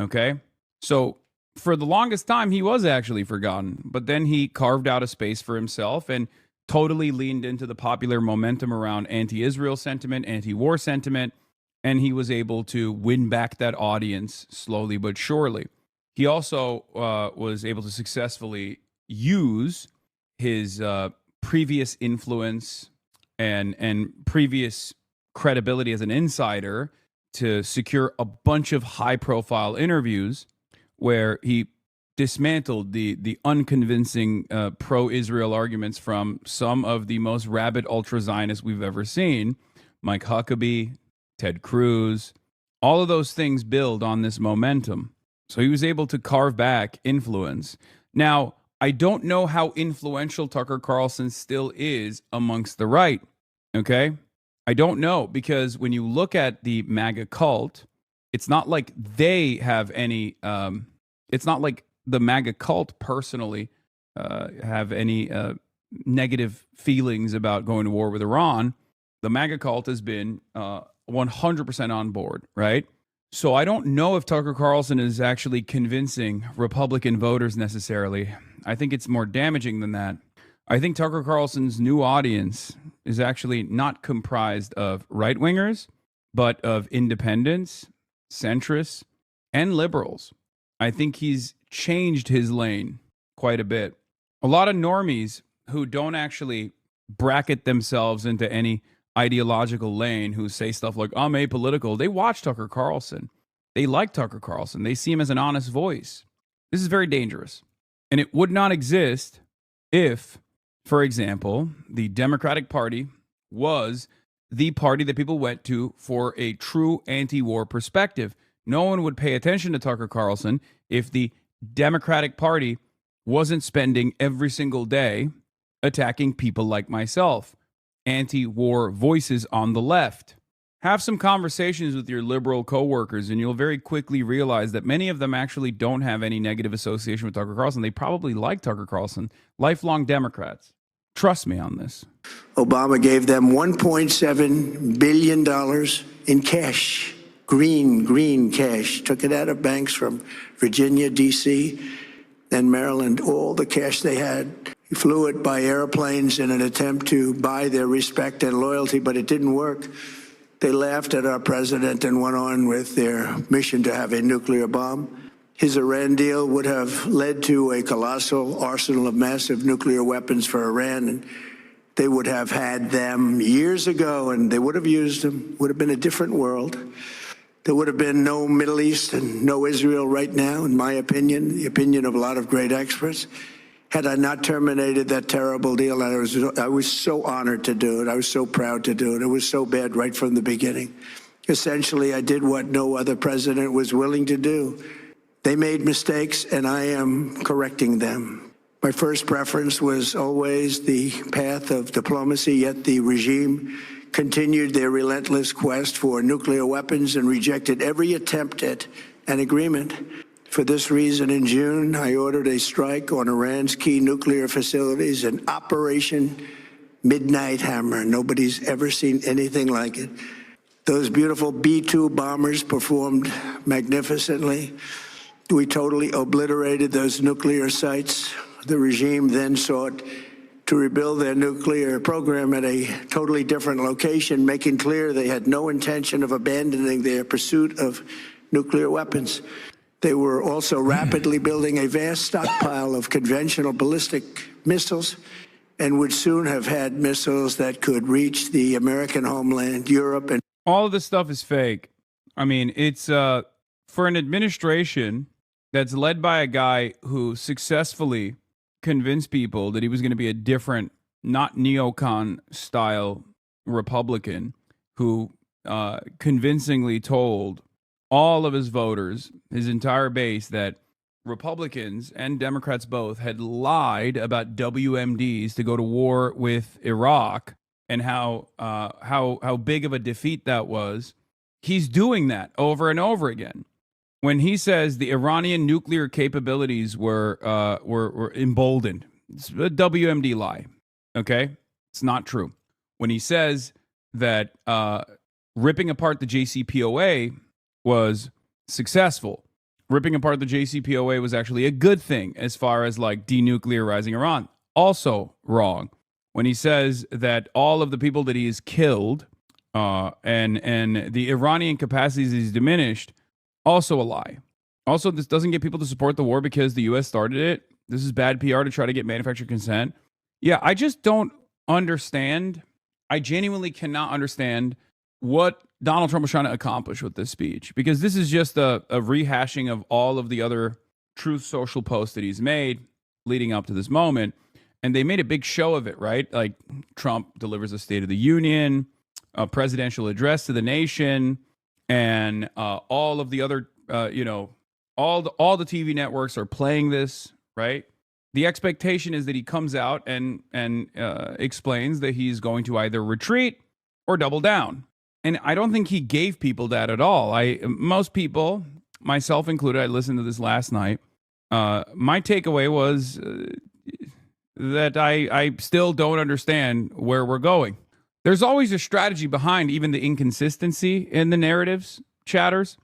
Speaker 7: Okay? So for the longest time, he was actually forgotten, but then he carved out a space for himself and totally leaned into the popular momentum around anti-Israel sentiment, anti-war sentiment, and he was able to win back that audience slowly but surely. He also was able to successfully use his previous influence and previous credibility as an insider to secure a bunch of high-profile interviews where he dismantled the unconvincing pro-Israel arguments from some of the most rabid ultra-Zionists we've ever seen. Mike Huckabee, Ted Cruz, all of those things build on this momentum. So he was able to carve back influence. Now, I don't know how influential Tucker Carlson still is amongst the right, okay? I don't know, because when you look at the MAGA cult, it's not like they have any, it's not like the MAGA cult personally have any negative feelings about going to war with Iran. The MAGA cult has been 100% on board, right? So I don't know if Tucker Carlson is actually convincing Republican voters necessarily. I think it's more damaging than that. I think Tucker Carlson's new audience is actually not comprised of right-wingers, but of independents, centrists, and liberals. I think he's changed his lane quite a bit. A lot of normies who don't actually bracket themselves into any ideological lane, who say stuff like, I'm apolitical, they watch Tucker Carlson. They like Tucker Carlson. They see him as an honest voice. This is very dangerous. And it would not exist if, for example, the Democratic Party was the party that people went to for a true anti-war perspective. No one would pay attention to Tucker Carlson if the Democratic Party wasn't spending every single day attacking people like myself, anti-war voices on the left. Have some conversations with your liberal coworkers, and you'll very quickly realize that many of them actually don't have any negative association with Tucker Carlson. They probably like Tucker Carlson, lifelong Democrats. Trust me on this.
Speaker 20: Obama gave them $1.7 billion in cash. green cash, took it out of banks from Virginia, D.C., and Maryland, all the cash they had. He flew it by airplanes in an attempt to buy their respect and loyalty, but it didn't work. They laughed at our president and went on with their mission to have a nuclear bomb. His Iran deal would have led to a colossal arsenal of massive nuclear weapons for Iran, and they would have had them years ago, and they would have used them. Would have been a different world. There would have been no Middle East and no Israel right now, in my opinion, the opinion of a lot of great experts, had I not terminated that terrible deal. I was so honored to do it. I was so proud to do it. It was so bad right from the beginning. Essentially, I did what no other president was willing to do. They made mistakes, and I am correcting them. My first preference was always the path of diplomacy, yet the regime continued their relentless quest for nuclear weapons and rejected every attempt at an agreement. For this reason, in June, I ordered a strike on Iran's key nuclear facilities, an Operation Midnight Hammer. Nobody's ever seen anything like it. Those beautiful B-2 bombers performed magnificently. We totally obliterated those nuclear sites. The regime then sought to rebuild their nuclear program at a totally different location, making clear they had no intention of abandoning their pursuit of nuclear weapons. They were also rapidly building a vast stockpile of conventional ballistic missiles and would soon have had missiles that could reach the American homeland, Europe, and
Speaker 7: all of this stuff is fake. I mean, it's for an administration that's led by a guy who successfully convinced people that he was going to be a different, not neocon style Republican, who convincingly told all of his voters, his entire base, that Republicans and Democrats both had lied about WMDs to go to war with Iraq and how big of a defeat that was. He's doing that over and over again. When he says the Iranian nuclear capabilities were emboldened, it's a WMD lie. Okay, it's not true. When he says that ripping apart the JCPOA was successful, ripping apart the JCPOA was actually a good thing as far as like denuclearizing Iran, also wrong. When he says that all of the people that he has killed and the Iranian capacities is diminished, also a lie. Also, this doesn't get people to support the war because the U.S. started it. This is bad PR to try to get manufactured consent. Yeah, I just don't understand. I genuinely cannot understand what Donald Trump was trying to accomplish with this speech, because this is just a rehashing of all of the other Truth Social posts that he's made leading up to this moment. And they made a big show of it, right? Like Trump delivers a State of the Union, a presidential address to the nation, and all of the other, all the TV networks are playing this, right? The expectation is that he comes out and explains that he's going to either retreat or double down. And I don't think he gave people that at all. Most people, myself included, I listened to this last night. My takeaway was that I still don't understand where we're going. There's always a strategy behind even the inconsistency in the narratives, chatters.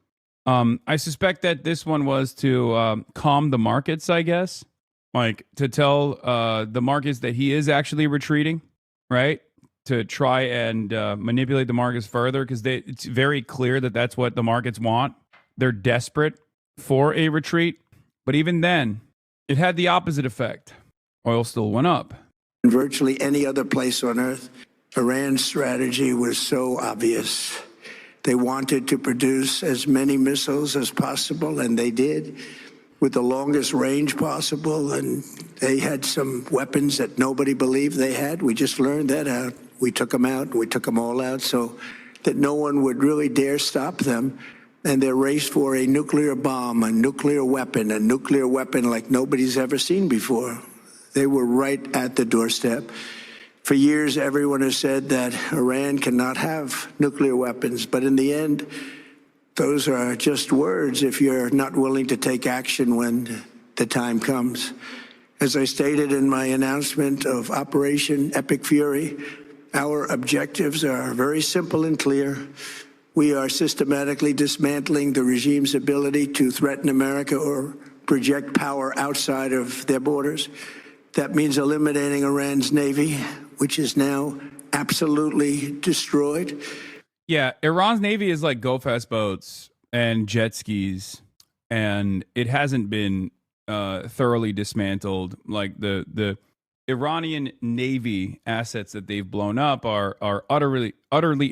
Speaker 7: I suspect that this one was to calm the markets, I guess. Like to tell the markets that he is actually retreating, right? To try and manipulate the markets further, because it's very clear that that's what the markets want. They're desperate for a retreat. But even then, it had the opposite effect. Oil still went up.
Speaker 20: In virtually any other place on earth, Iran's strategy was so obvious. They wanted to produce as many missiles as possible, and they did, with the longest range possible. And they had some weapons that nobody believed they had. We just learned that out. We took them out. We took them all out so that no one would really dare stop them. And their race for a nuclear bomb, a nuclear weapon like nobody's ever seen before. They were right at the doorstep. For years, everyone has said that Iran cannot have nuclear weapons, but in the end, those are just words if you're not willing to take action when the time comes. As I stated in my announcement of Operation Epic Fury, our objectives are very simple and clear. We are systematically dismantling the regime's ability to threaten America or project power outside of their borders. That means eliminating Iran's navy, which is now absolutely destroyed.
Speaker 7: Yeah, Iran's navy is like go-fast boats and jet skis, and it hasn't been thoroughly dismantled. Like the Iranian navy assets that they've blown up are utterly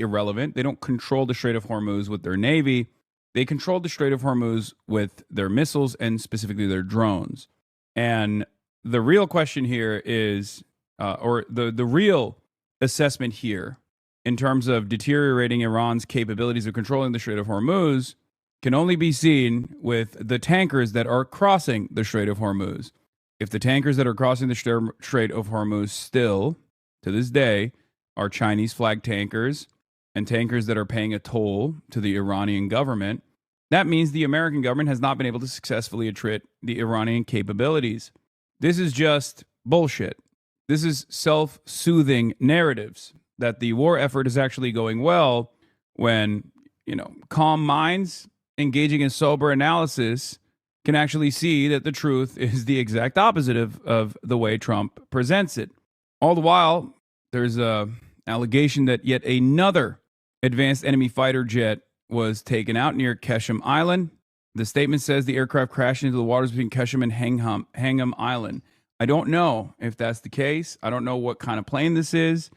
Speaker 7: irrelevant. They don't control the Strait of Hormuz with their navy. They control the Strait of Hormuz with their missiles and specifically their drones. And the real question here is, or the real assessment here in terms of deteriorating Iran's capabilities of controlling the Strait of Hormuz can only be seen with the tankers that are crossing the Strait of Hormuz. If the tankers that are crossing the Strait of Hormuz still, to this day, are Chinese flag tankers and tankers that are paying a toll to the Iranian government, that means the American government has not been able to successfully attrit the Iranian capabilities. This is just bullshit. This is self-soothing narratives that the war effort is actually going well when, calm minds engaging in sober analysis can actually see that the truth is the exact opposite of the way Trump presents it. All the while, there's a allegation that yet another advanced enemy fighter jet was taken out near Keshem Island. The statement says the aircraft crashed into the waters between Keshem and Hangam Island. I don't know if that's the case. I don't know what kind of plane this is.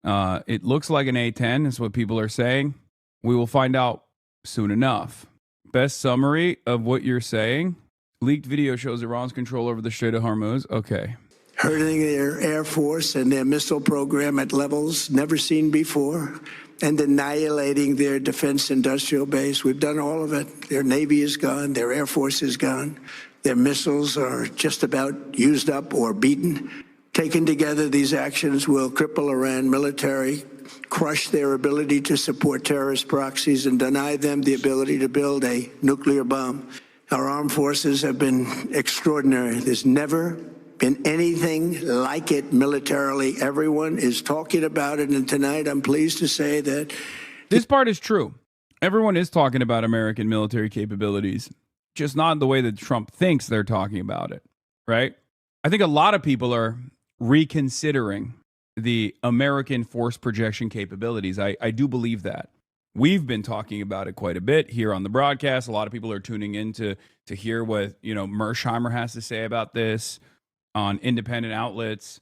Speaker 7: It looks like an A-10, is what people are saying. We will find out soon enough. Best summary of what you're saying. Leaked video shows Iran's control over the Strait of Hormuz. Okay.
Speaker 20: Hurting their Air Force and their missile program at levels never seen before, and annihilating their defense industrial base. We've done all of it. Their Navy is gone. Their Air Force is gone. Their missiles are just about used up or beaten. Taken together, these actions will cripple Iran military, crush their ability to support terrorist proxies, and deny them the ability to build a nuclear bomb. Our armed forces have been extraordinary. There's never been anything like it militarily. Everyone is talking about it, and tonight I'm pleased to say that
Speaker 7: this part is true. Everyone is talking about American military capabilities, just not in the way that Trump thinks they're talking about it, right? I think a lot of people are reconsidering the American force projection capabilities. I do believe that. We've been talking about it quite a bit here on the broadcast. A lot of people are tuning in to hear what, Mersheimer has to say about this on independent outlets.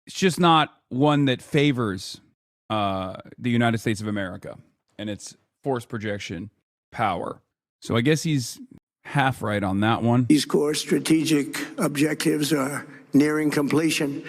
Speaker 7: It's just not one that favors the United States of America and its force projection power. So I guess he's half right on that one.
Speaker 20: These core strategic objectives are nearing completion.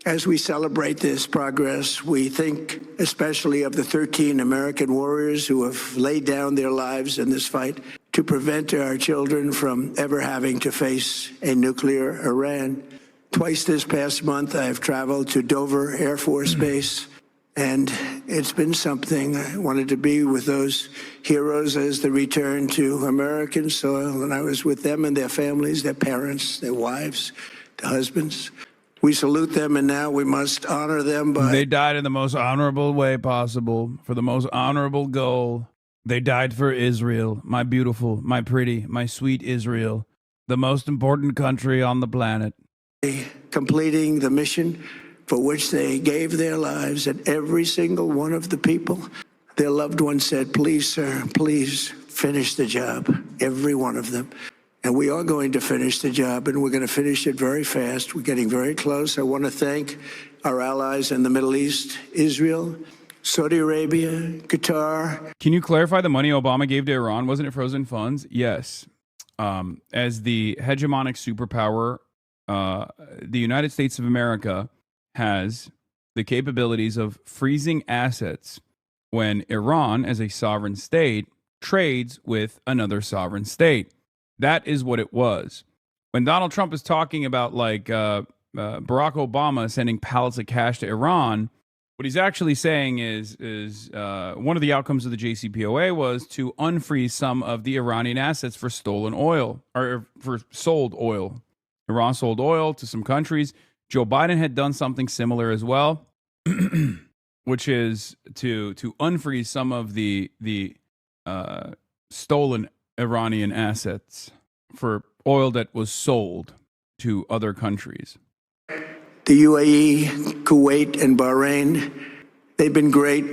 Speaker 20: As we celebrate this progress, we think especially of the 13 American warriors who have laid down their lives in this fight to prevent our children from ever having to face a nuclear Iran. Twice this past month, I have traveled to Dover Air Force Base, and it's been something. I wanted to be with those heroes as they return to American soil, and I was with them and their families, their parents, their wives, their husbands. We salute them, and now we must honor them by...
Speaker 7: They died in the most honorable way possible, for the most honorable goal. They died for Israel, my beautiful, my pretty, my sweet Israel, the most important country on the planet.
Speaker 20: Completing the mission for which they gave their lives, and every single one of the people, their loved ones said, please, sir, please finish the job, every one of them. And we are going to finish the job, and we're going to finish it very fast. We're getting very close. I want to thank our allies in the Middle East, Israel, Saudi Arabia, Qatar.
Speaker 7: Can you clarify the money Obama gave to Iran? Wasn't it frozen funds? Yes. As the hegemonic superpower, the United States of America has the capabilities of freezing assets when Iran, as a sovereign state, trades with another sovereign state. That is what it was. When Donald Trump is talking about Barack Obama sending pallets of cash to Iran, what he's actually saying is one of the outcomes of the JCPOA was to unfreeze some of the Iranian assets for stolen oil, or for sold oil. Iran sold oil to some countries. Joe Biden had done something similar as well, which is to unfreeze some of the stolen Iranian assets for oil that was sold to other countries.
Speaker 20: The UAE, Kuwait, and Bahrain, they've been great,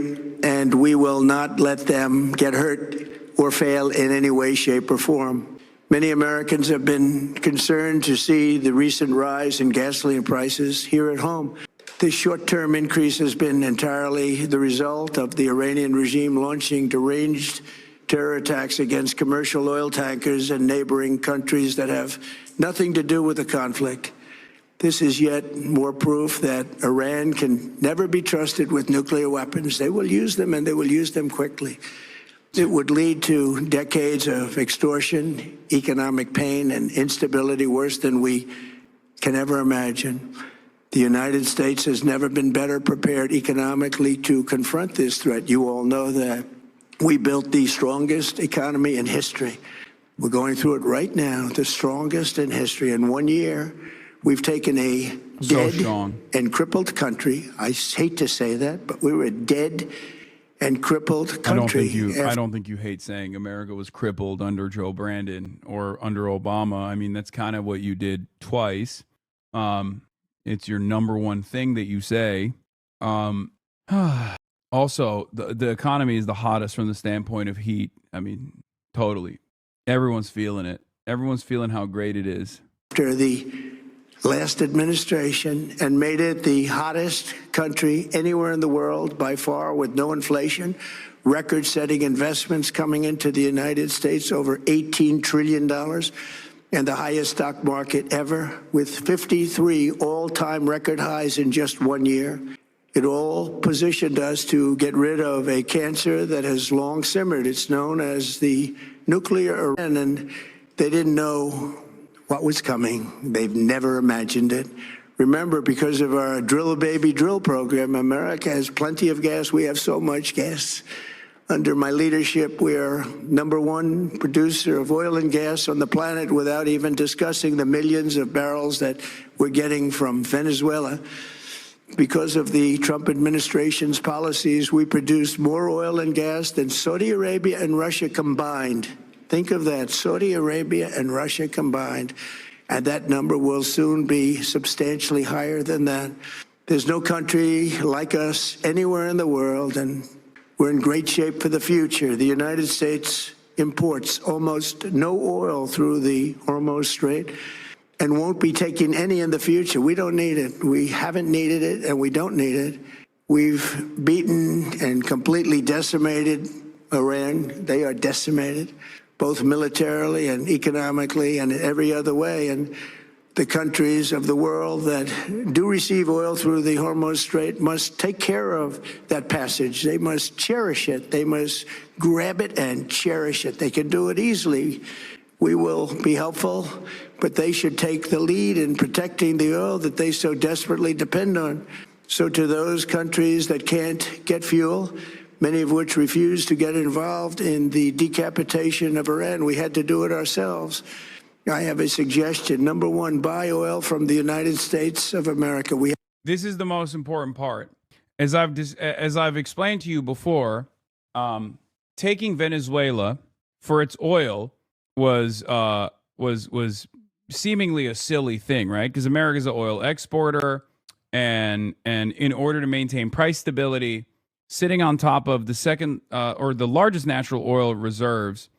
Speaker 20: and we will not let them get hurt or fail in any way, shape, or form. Many Americans have been concerned to see the recent rise in gasoline prices here at home. This short-term increase has been entirely the result of the Iranian regime launching deranged terror attacks against commercial oil tankers in neighboring countries that have nothing to do with the conflict. This is yet more proof that Iran can never be trusted with nuclear weapons. They will use them, and they will use them quickly. It would lead to decades of extortion, economic pain, and instability worse than we can ever imagine. The United States has never been better prepared economically to confront this threat. You all know that. We built the strongest economy in history. We're going through it right now, the strongest in history. In 1 year, we've taken a dead and crippled country. I hate to say that, but we were a dead and crippled country.
Speaker 7: I don't think you hate saying America was crippled under Joe Brandon or under Obama. I mean, that's kind of what you did twice. It's your number one thing that you say. Also, the economy is the hottest from the standpoint of heat. I mean, totally. Everyone's feeling it. Everyone's feeling how great it is.
Speaker 20: After the last administration, and made it the hottest country anywhere in the world by far, with no inflation, record-setting investments coming into the United States, over $18 trillion, and the highest stock market ever, with 53 all-time record highs in just 1 year. It all positioned us to get rid of a cancer that has long simmered. It's known as the nuclear Iran, and they didn't know what was coming. They've never imagined it. Remember, because of our Drill Baby Drill program, America has plenty of gas. We have so much gas. Under my leadership, we are #1 producer of oil and gas on the planet, without even discussing the millions of barrels that we're getting from Venezuela. Because of the Trump administration's policies, we produce more oil and gas than Saudi Arabia and Russia combined. Think of that, Saudi Arabia and Russia combined. And that number will soon be substantially higher than that. There's no country like us anywhere in the world, and we're in great shape for the future. The United States imports almost no oil through the Hormuz Strait and won't be taking any in the future. We don't need it. We haven't needed it, and we don't need it. We've beaten and completely decimated Iran. They are decimated, both militarily and economically and in every other way. And the countries of the world that do receive oil through the Hormuz Strait must take care of that passage. They must cherish it. They must grab it and cherish it. They can do it easily. We will be helpful, but they should take the lead in protecting the oil that they so desperately depend on. So to those countries that can't get fuel, many of which refuse to get involved in the decapitation of Iran, we had to do it ourselves. I have a suggestion. #1, buy oil from the United States of America.
Speaker 7: This is the most important part. As I've explained to you before, taking Venezuela for its oil was seemingly a silly thing, right? Because America's an oil exporter, and in order to maintain price stability, sitting on top of the second or the largest natural oil reserves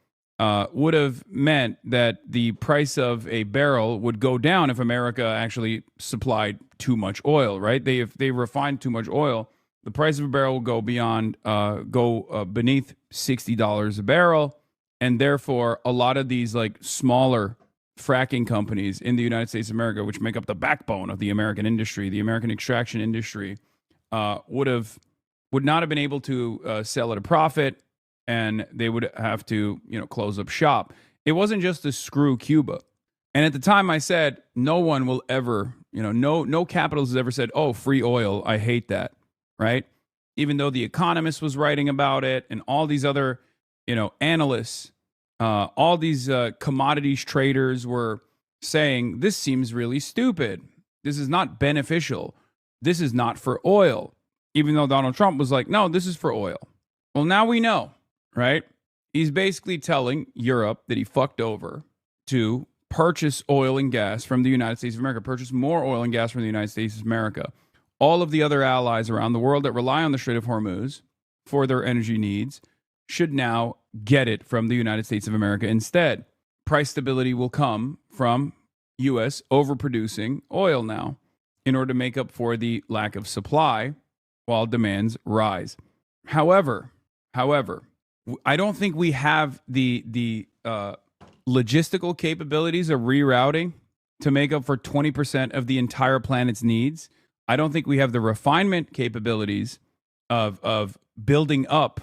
Speaker 7: would have meant that the price of a barrel would go down if America actually supplied too much oil, right? If they refined too much oil, the price of a barrel will go beneath $60 a barrel. And therefore, a lot of these like smaller fracking companies in the United States of America, which make up the backbone of the American industry, the American extraction industry, would not have been able to sell at a profit, and they would have to, close up shop. It wasn't just to screw Cuba. And at the time, I said no one will ever, no capitalist has ever said, "Oh, free oil, I hate that," right? Even though The Economist was writing about it, and all these other analysts, all these commodities traders were saying, this seems really stupid. This is not beneficial. This is not for oil. Even though Donald Trump was like, no, this is for oil. Well, now we know, right? He's basically telling Europe that he fucked over to purchase oil and gas from the United States of America, purchase more oil and gas from the United States of America. All of the other allies around the world that rely on the Strait of Hormuz for their energy needs should now get it from the United States of America instead. Price stability will come from U.S. overproducing oil now in order to make up for the lack of supply while demands rise. However, I don't think we have the logistical capabilities of rerouting to make up for 20% of the entire planet's needs. I don't think we have the refinement capabilities of building up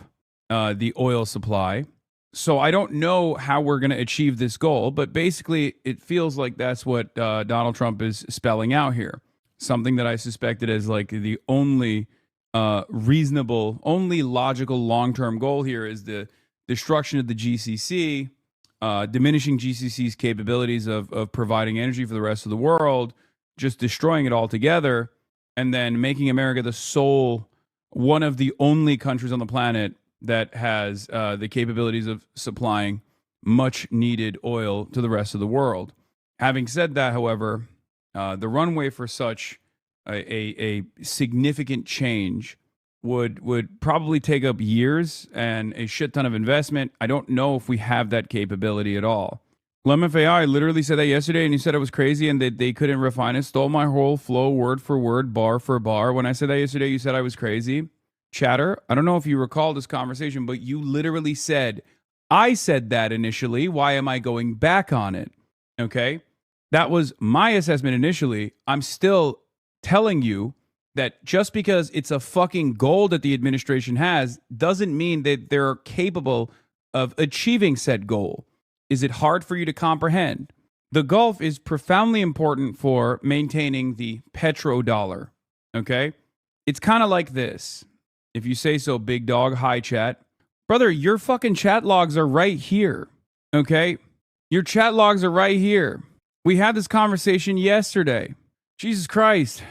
Speaker 7: the oil supply. So I don't know how we're going to achieve this goal, but basically it feels like that's what Donald Trump is spelling out here. Something that I suspected as like the only reasonable, only logical long-term goal here is the destruction of the GCC, diminishing GCC's capabilities of providing energy for the rest of the world, just destroying it altogether, and then making America the sole, one of the only countries on the planet that has the capabilities of supplying much needed oil to the rest of the world. Having said that, however, the runway for such a significant change would probably take up years and a shit ton of investment. I don't know if we have that capability at all. LemFAI literally said that yesterday, and he said it was crazy and that they couldn't refine it. Stole my whole flow word for word, bar for bar. When I said that yesterday, you said I was crazy. Chatter, I don't know if you recall this conversation, but you literally said, I said that initially. Why am I going back on it? Okay? That was my assessment initially. I'm still telling you that just because it's a fucking goal that the administration has doesn't mean that they're capable of achieving said goal. Is it hard for you to comprehend? The Gulf is profoundly important for maintaining the petrodollar. Okay? It's kind of like this. If you say so, big dog. Hi, chat. Brother, your fucking chat logs are right here. Okay? Your chat logs are right here. We had this conversation yesterday. Jesus Christ.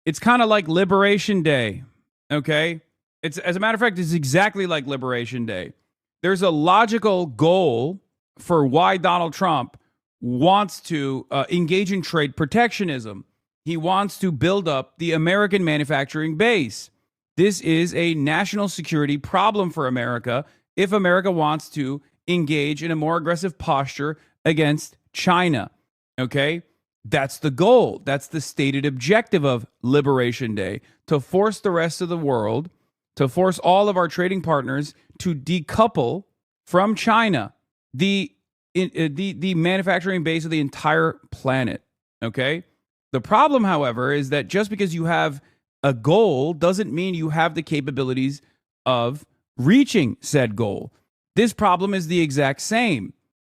Speaker 7: It's kind of like Liberation Day. Okay? It's, as a matter of fact, it's exactly like Liberation Day. There's a logical goal for why Donald Trump wants to engage in trade protectionism. He wants to build up the American manufacturing base. This is a national security problem for America if America wants to engage in a more aggressive posture against China. Okay? That's the goal. That's the stated objective of Liberation Day, to force the rest of the world, to force all of our trading partners to decouple from China, the manufacturing base of the entire planet. Okay? The problem, however, is that just because you have a goal doesn't mean you have the capabilities of reaching said goal. This problem is the exact same.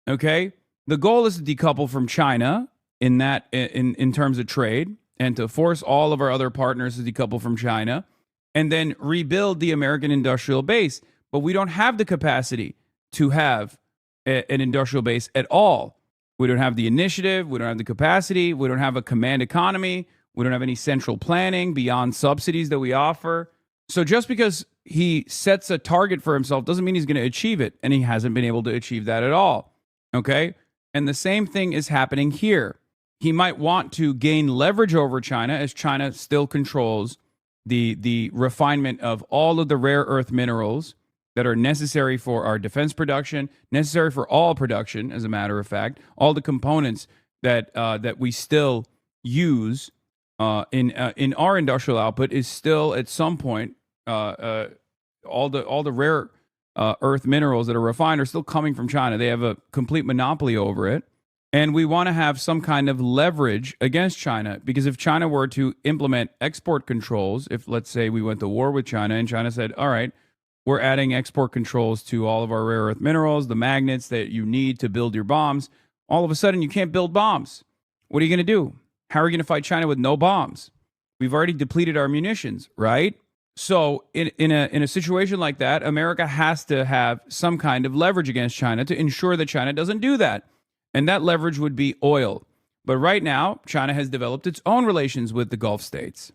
Speaker 7: Okay? The goal is to decouple from China in terms of trade, and to force all of our other partners to decouple from China, and then rebuild the American industrial base. But we don't have the capacity to have an industrial base at all. We don't have the initiative. We don't have the capacity. We don't have a command economy. We don't have any central planning beyond subsidies that we offer. So just because he sets a target for himself doesn't mean he's going to achieve it. And he hasn't been able to achieve that at all. Okay? And the same thing is happening here. He might want to gain leverage over China as China still controls the refinement of all of the rare earth minerals that are necessary for our defense production, necessary for all production, as a matter of fact. All the components that we still use in our industrial output is still at some point all the rare earth minerals that are refined are still coming from China. They have a complete monopoly over it. And we want to have some kind of leverage against China, because if China were to implement export controls, if let's say we went to war with China and China said, all right, we're adding export controls to all of our rare earth minerals, the magnets that you need to build your bombs, all of a sudden you can't build bombs. What are you going to do? How are you going to fight China with no bombs? We've already depleted our munitions, right? So in a situation like that, America has to have some kind of leverage against China to ensure that China doesn't do that. And that leverage would be oil. But right now, China has developed its own relations with the Gulf states.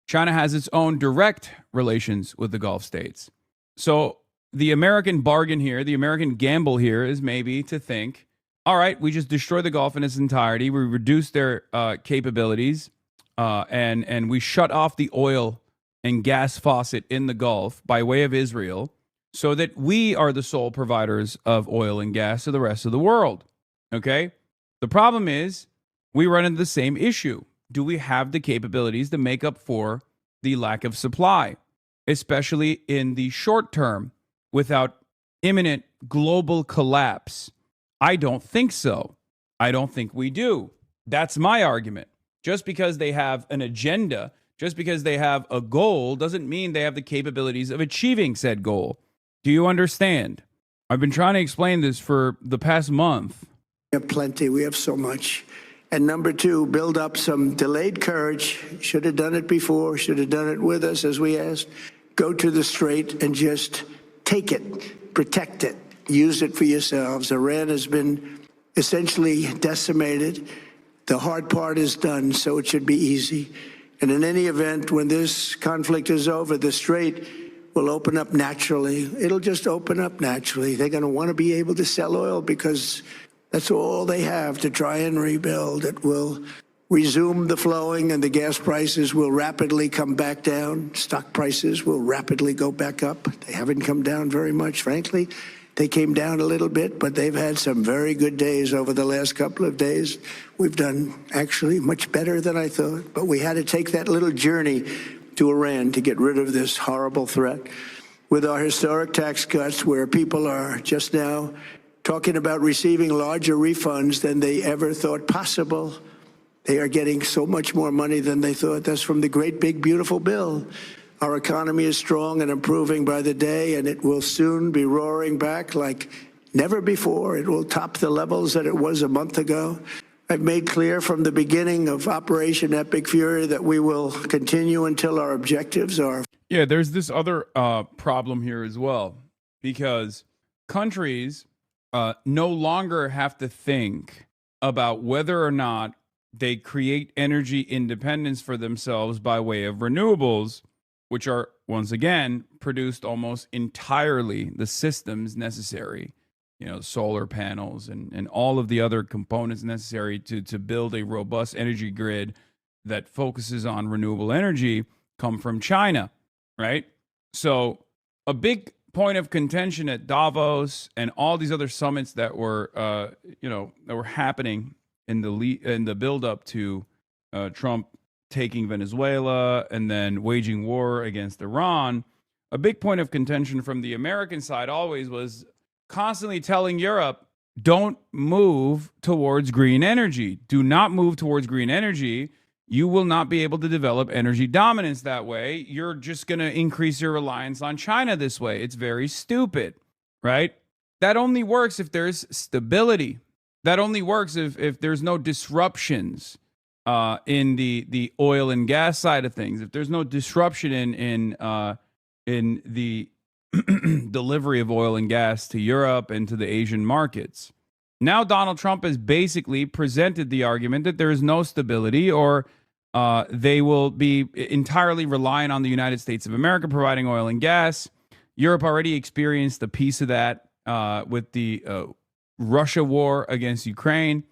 Speaker 7: China has its own direct relations with the Gulf states. So the American bargain here, the American gamble here is maybe to think, all right, we just destroy the Gulf in its entirety. We reduce their capabilities, and we shut off the oil and gas faucet in the Gulf by way of Israel, so that we are the sole providers of oil and gas to the rest of the world. Okay? The problem is we run into the same issue. Do we have the capabilities to make up for the lack of supply, especially in the short term, without imminent global collapse? I don't think so. I don't think we do. That's my argument. Just because they have an agenda, just because they have a goal, doesn't mean they have the capabilities of achieving said goal. Do you understand? I've been trying to explain this for the past month.
Speaker 20: We have plenty. We have so much. And number two, build up some delayed courage. Should have done it before. Should have done it with us, as we asked. Go to the strait and just take it, protect it, use it for yourselves. Iran has been essentially decimated. The hard part is done, so it should be easy. And in any event, when this conflict is over, the strait will open up naturally. It'll just open up naturally. They're going to want to be able to sell oil because that's all they have to try and rebuild. It will resume the flowing, and the gas prices will rapidly come back down. Stock prices will rapidly go back up. They haven't come down very much, frankly. They came down a little bit, but they've had some very good days over the last couple of days. We've done actually much better than I thought, but we had to take that little journey to Iran to get rid of this horrible threat. With our historic tax cuts, where people are just now talking about receiving larger refunds than they ever thought possible. They are getting so much more money than they thought. That's from the great big beautiful bill. Our economy is strong and improving by the day, and it will soon be roaring back like never before. It will top the levels that it was a month ago. I've made clear from the beginning of Operation Epic Fury that we will continue until our objectives are.
Speaker 7: Yeah, there's this other problem here as well, because countries no longer have to think about whether or not they create energy independence for themselves by way of renewables, which are, once again, produced almost entirely the systems necessary, solar panels and all of the other components necessary to build a robust energy grid that focuses on renewable energy come from China, right? So a big point of contention at Davos and all these other summits that were, that were happening in the build up to Trump taking Venezuela and then waging war against Iran, a big point of contention from the American side always was constantly telling Europe, don't move towards green energy. Do not move towards green energy. You will not be able to develop energy dominance that way. You're just going to increase your reliance on China this way. It's very stupid, right? That only works if there's stability. That only works if there's no disruptions in the oil and gas side of things. If there's no disruption in the delivery of oil and gas to Europe and to the Asian markets. Now Donald Trump has basically presented the argument that there is no stability, or they will be entirely reliant on the United States of America providing oil and gas. Europe already experienced a piece of that with the Russia war against Ukraine,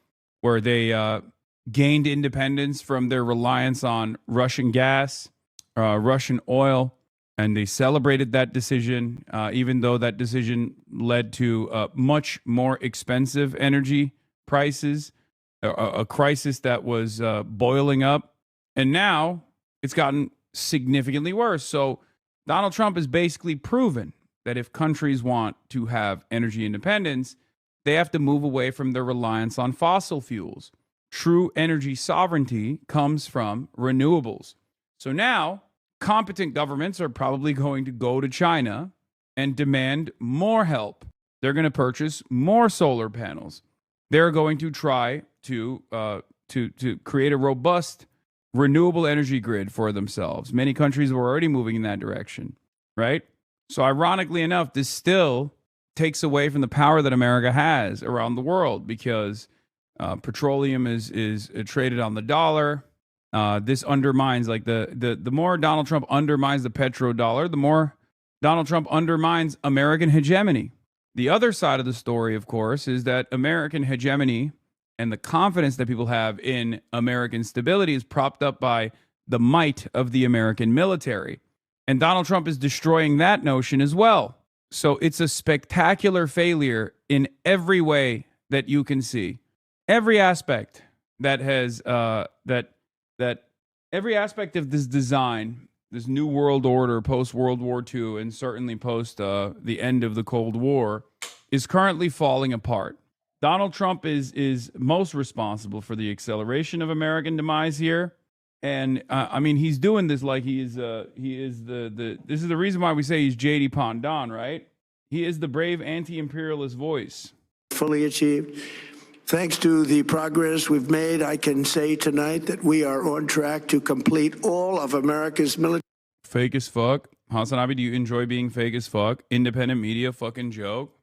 Speaker 7: where they gained independence from their reliance on Russian gas, Russian oil, and they celebrated that decision, even though that decision led to much more expensive energy prices, a crisis that was boiling up. And now it's gotten significantly worse. So Donald Trump has basically proven that if countries want to have energy independence, they have to move away from their reliance on fossil fuels. True energy sovereignty comes from renewables. So now competent governments are probably going to go to China and demand more help. They're going to purchase more solar panels. They're going to try to create a robust renewable energy grid for themselves. Many countries were already moving in that direction, right? So ironically enough, this still takes away from the power that America has around the world, because petroleum is traded on the dollar. This undermines, like the more Donald Trump undermines the petrodollar, the more Donald Trump undermines American hegemony. The other side of the story, of course, is that American hegemony and the confidence that people have in American stability is propped up by the might of the American military. And Donald Trump is destroying that notion as well. So it's a spectacular failure in every way that you can see. Every aspect that has every aspect of this design, this new world order post World War II, and certainly post the end of the Cold War, is currently falling apart. Donald Trump is most responsible for the acceleration of American demise here. And I mean, he's doing this like this is the reason why we say he's J.D. Pondon, right? He is the brave anti-imperialist voice.
Speaker 20: Fully achieved. Thanks to the progress we've made, I can say tonight that we are on track to complete all of America's military.
Speaker 7: Fake as fuck. HasanAbi, do you enjoy being fake as fuck? Independent media fucking joke?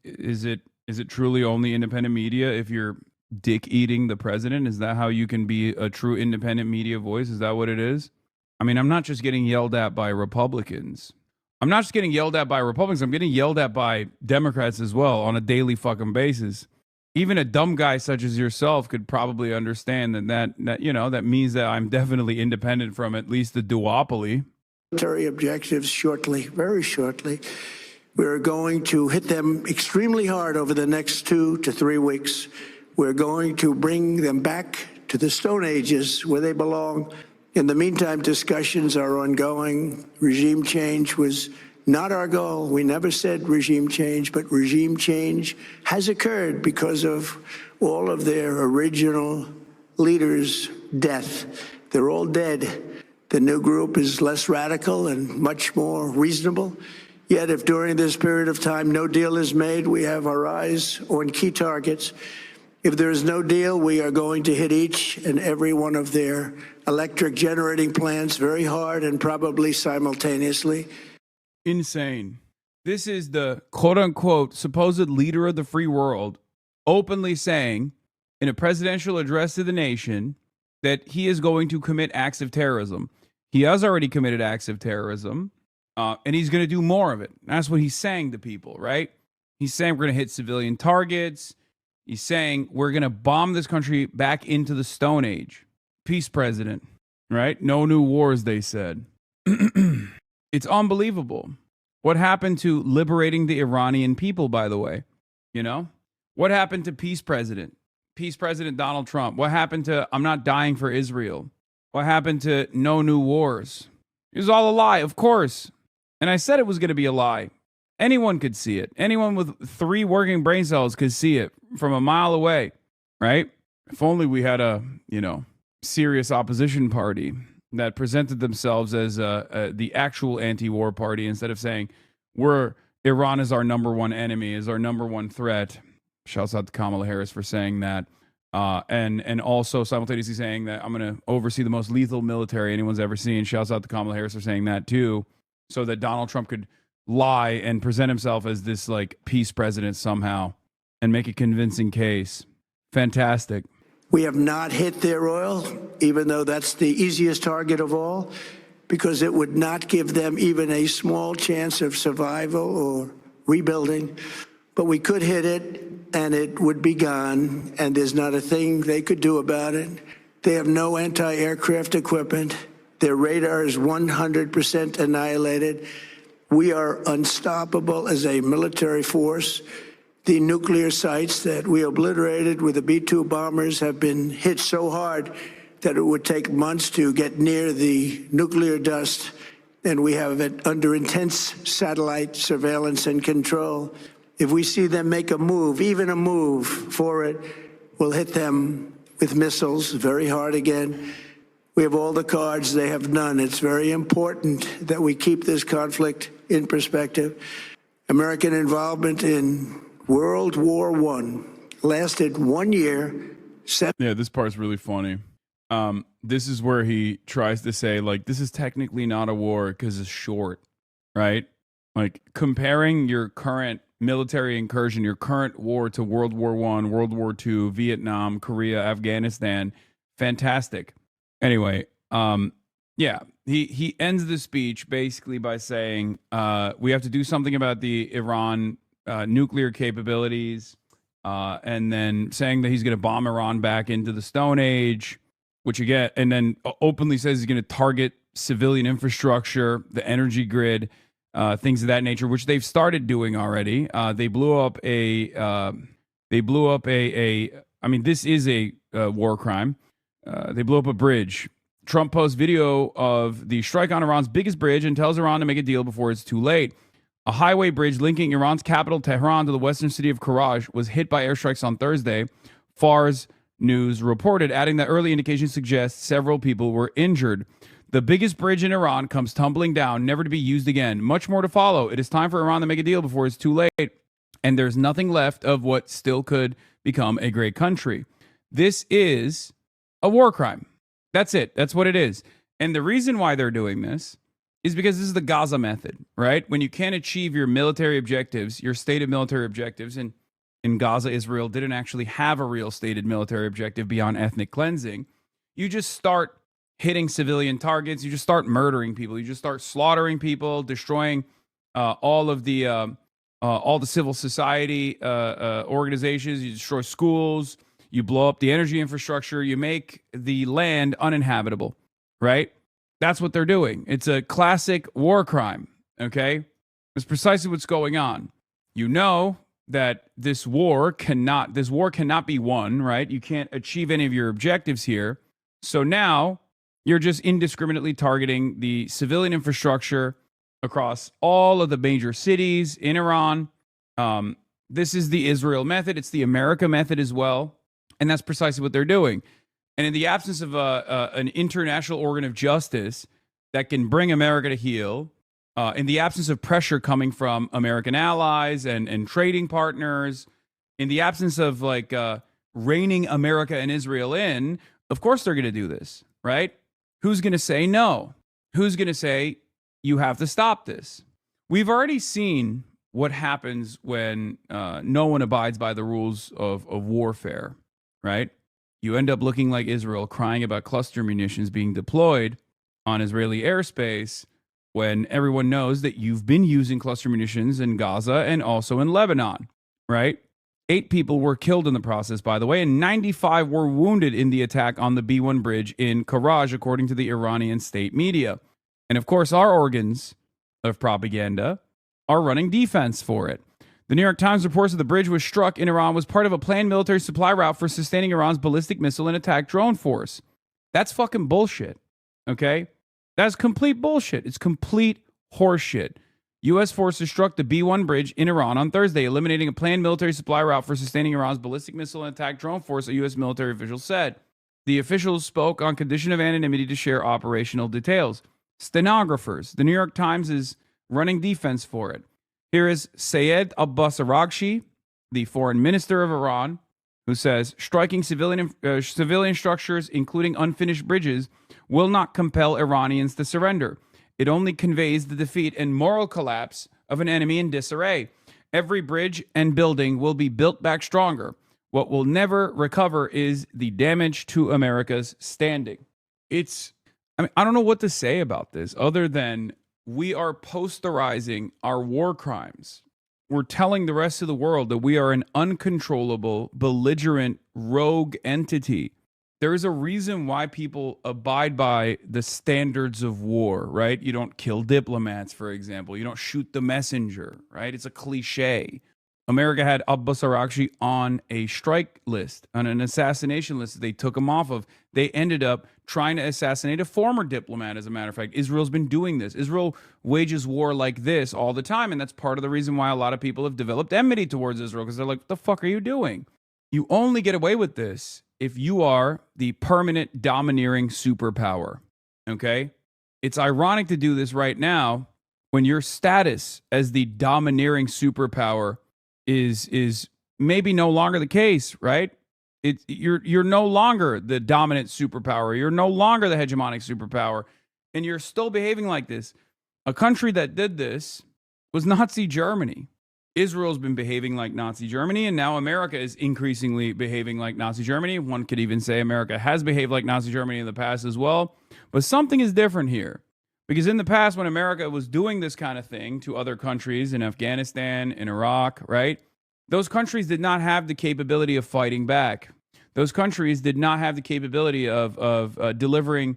Speaker 7: Is it truly only independent media if you're dick eating the president? Is that how you can be a true independent media voice? Is that what it is? I mean, I'm not just getting yelled at by Republicans. I'm getting yelled at by Democrats as well on a daily fucking basis. Even a dumb guy such as yourself could probably understand that means that I'm definitely independent from at least the duopoly.
Speaker 20: Military objectives shortly, very shortly. We're going to hit them extremely hard over the next 2 to 3 weeks. We're going to bring them back to the Stone Ages where they belong. In the meantime, discussions are ongoing. Regime change was not our goal. We never said regime change, but regime change has occurred because of all of their original leaders' death. They're all dead. The new group is less radical and much more reasonable. Yet if during this period of time no deal is made, we have our eyes on key targets. If there is no deal, we are going to hit each and every one of their electric generating plants very hard and probably simultaneously.
Speaker 7: Insane. This is the quote-unquote supposed leader of the free world openly saying in a presidential address to the nation that he is going to commit acts of terrorism. He has already committed acts of terrorism, and he's going to do more of it. That's what he's saying to people, right? He's saying we're going to hit civilian targets. He's saying we're going to bomb this country back into the Stone Age. Peace president, right? No new wars, they said. It's unbelievable. What happened to liberating the Iranian people, by the way? You know? What happened to peace president? Peace president Donald Trump. What happened to I'm not dying for Israel? What happened to no new wars? It was all a lie, of course. And I said it was going to be a lie. Anyone could see it. Anyone with 3 working brain cells could see it from a mile away, right? If only we had a, serious opposition party that presented themselves as the actual anti-war party instead of saying Iran is our number one enemy, is our number one threat. Shouts out to Kamala Harris for saying that. And also simultaneously saying that I'm going to oversee the most lethal military anyone's ever seen. Shouts out to Kamala Harris for saying that too, so that Donald Trump could lie and present himself as this like peace president somehow and make a convincing case. Fantastic.
Speaker 20: We have not hit their oil, even though that's the easiest target of all, because it would not give them even a small chance of survival or rebuilding. But we could hit it, and it would be gone, and there's not a thing they could do about it. They have no anti-aircraft equipment. Their radar is 100% annihilated. We are unstoppable as a military force. The nuclear sites that we obliterated with the B-2 bombers have been hit so hard that it would take months to get near the nuclear dust, and we have it under intense satellite surveillance and control. If we see them make a move, even a move for it, we'll hit them with missiles very hard again. We have all the cards, they have none. It's very important that we keep this conflict in perspective. American involvement in World War I lasted 1 year.
Speaker 7: Yeah, this part's really funny. This is where he tries to say, like, this is technically not a war because it's short, right? Like, comparing your current military incursion, your current war to World War I, World War II, Vietnam, Korea, Afghanistan, fantastic. Anyway, yeah, he ends the speech basically by saying we have to do something about the Iran nuclear capabilities, and then saying that he's going to bomb Iran back into the Stone Age, which again, and then openly says he's going to target civilian infrastructure, the energy grid, things of that nature, which they've started doing already. They blew up I mean, this is a war crime. They blew up a bridge. Trump posts video of the strike on Iran's biggest bridge and tells Iran to make a deal before it's too late. A highway bridge linking Iran's capital, Tehran, to the western city of Karaj was hit by airstrikes on Thursday, Fars News reported, adding that early indications suggest several people were injured. The biggest bridge in Iran comes tumbling down, never to be used again. Much more to follow. It is time for Iran to make a deal before it's too late, and there's nothing left of what still could become a great country. This is a war crime. That's it. That's what it is. And the reason why they're doing this is because this is the Gaza method, right? When you can't achieve your military objectives, your stated military objectives, and in Gaza, Israel didn't actually have a real stated military objective beyond ethnic cleansing, you just start hitting civilian targets. You just start murdering people. You just start slaughtering people, destroying all the civil society organizations. You destroy schools. You blow up the energy infrastructure. You make the land uninhabitable, right? That's what they're doing. It's a classic war crime, okay? It's precisely what's going on. You know that this war cannot be won, right? You can't achieve any of your objectives here. So now you're just indiscriminately targeting the civilian infrastructure across all of the major cities in Iran. This is the Israel method. It's the America method as well. And that's precisely what they're doing. And in the absence of an international organ of justice that can bring America to heel, in the absence of pressure coming from American allies and trading partners, in the absence of reining America and Israel in, of course they're going to do this, right? Who's going to say no? Who's going to say you have to stop this? We've already seen what happens when no one abides by the rules of warfare, right? You end up looking like Israel, crying about cluster munitions being deployed on Israeli airspace when everyone knows that you've been using cluster munitions in Gaza and also in Lebanon, right? 8 people were killed in the process, by the way, and 95 were wounded in the attack on the B1 bridge in Karaj, according to the Iranian state media. And of course, our organs of propaganda are running defense for it. The New York Times reports that the bridge was struck in Iran was part of a planned military supply route for sustaining Iran's ballistic missile and attack drone force. That's fucking bullshit, okay? That's complete bullshit. It's complete horseshit. U.S. forces struck the B-1 bridge in Iran on Thursday, eliminating a planned military supply route for sustaining Iran's ballistic missile and attack drone force, a U.S. military official said. The officials spoke on condition of anonymity to share operational details. Stenographers. The New York Times is running defense for it. Here is Sayed Abbas Araghchi, the foreign minister of Iran, who says striking civilian structures, including unfinished bridges, will not compel Iranians to surrender. It only conveys the defeat and moral collapse of an enemy in disarray. Every bridge and building will be built back stronger. What will never recover is the damage to America's standing. I don't know what to say about this other than we are posterizing our war crimes. We're telling the rest of the world that we are an uncontrollable, belligerent, rogue entity. There is a reason why people abide by the standards of war, right? You don't kill diplomats, for example. You don't shoot the messenger, right? It's a cliche. America had Abbas Araghchi on a strike list, on an assassination list that they took him off of. They ended up trying to assassinate a former diplomat, as a matter of fact. Israel's been doing this. Israel wages war like this all the time, and that's part of the reason why a lot of people have developed enmity towards Israel, because they're like, what the fuck are you doing? You only get away with this if you are the permanent domineering superpower, okay? It's ironic to do this right now when your status as the domineering superpower is maybe no longer the case, right? You're no longer the dominant superpower. You're no longer the hegemonic superpower, and you're still behaving like this. A country that did this was Nazi Germany. Israel's been behaving like Nazi Germany, and now America is increasingly behaving like Nazi Germany. One could even say America has behaved like Nazi Germany in the past as well. But something is different here. Because in the past, when America was doing this kind of thing to other countries in Afghanistan, in Iraq, right? Those countries did not have the capability of fighting back. Those countries did not have the capability of delivering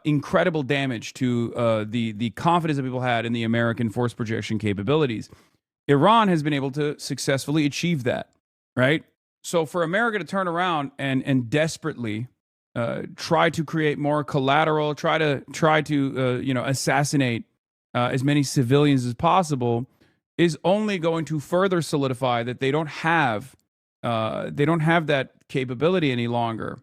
Speaker 7: incredible damage to the confidence that people had in the American force projection capabilities. Iran has been able to successfully achieve that, right? So for America to turn around and desperately try to create more collateral, try to assassinate as many civilians as possible, is only going to further solidify that they don't have that capability any longer.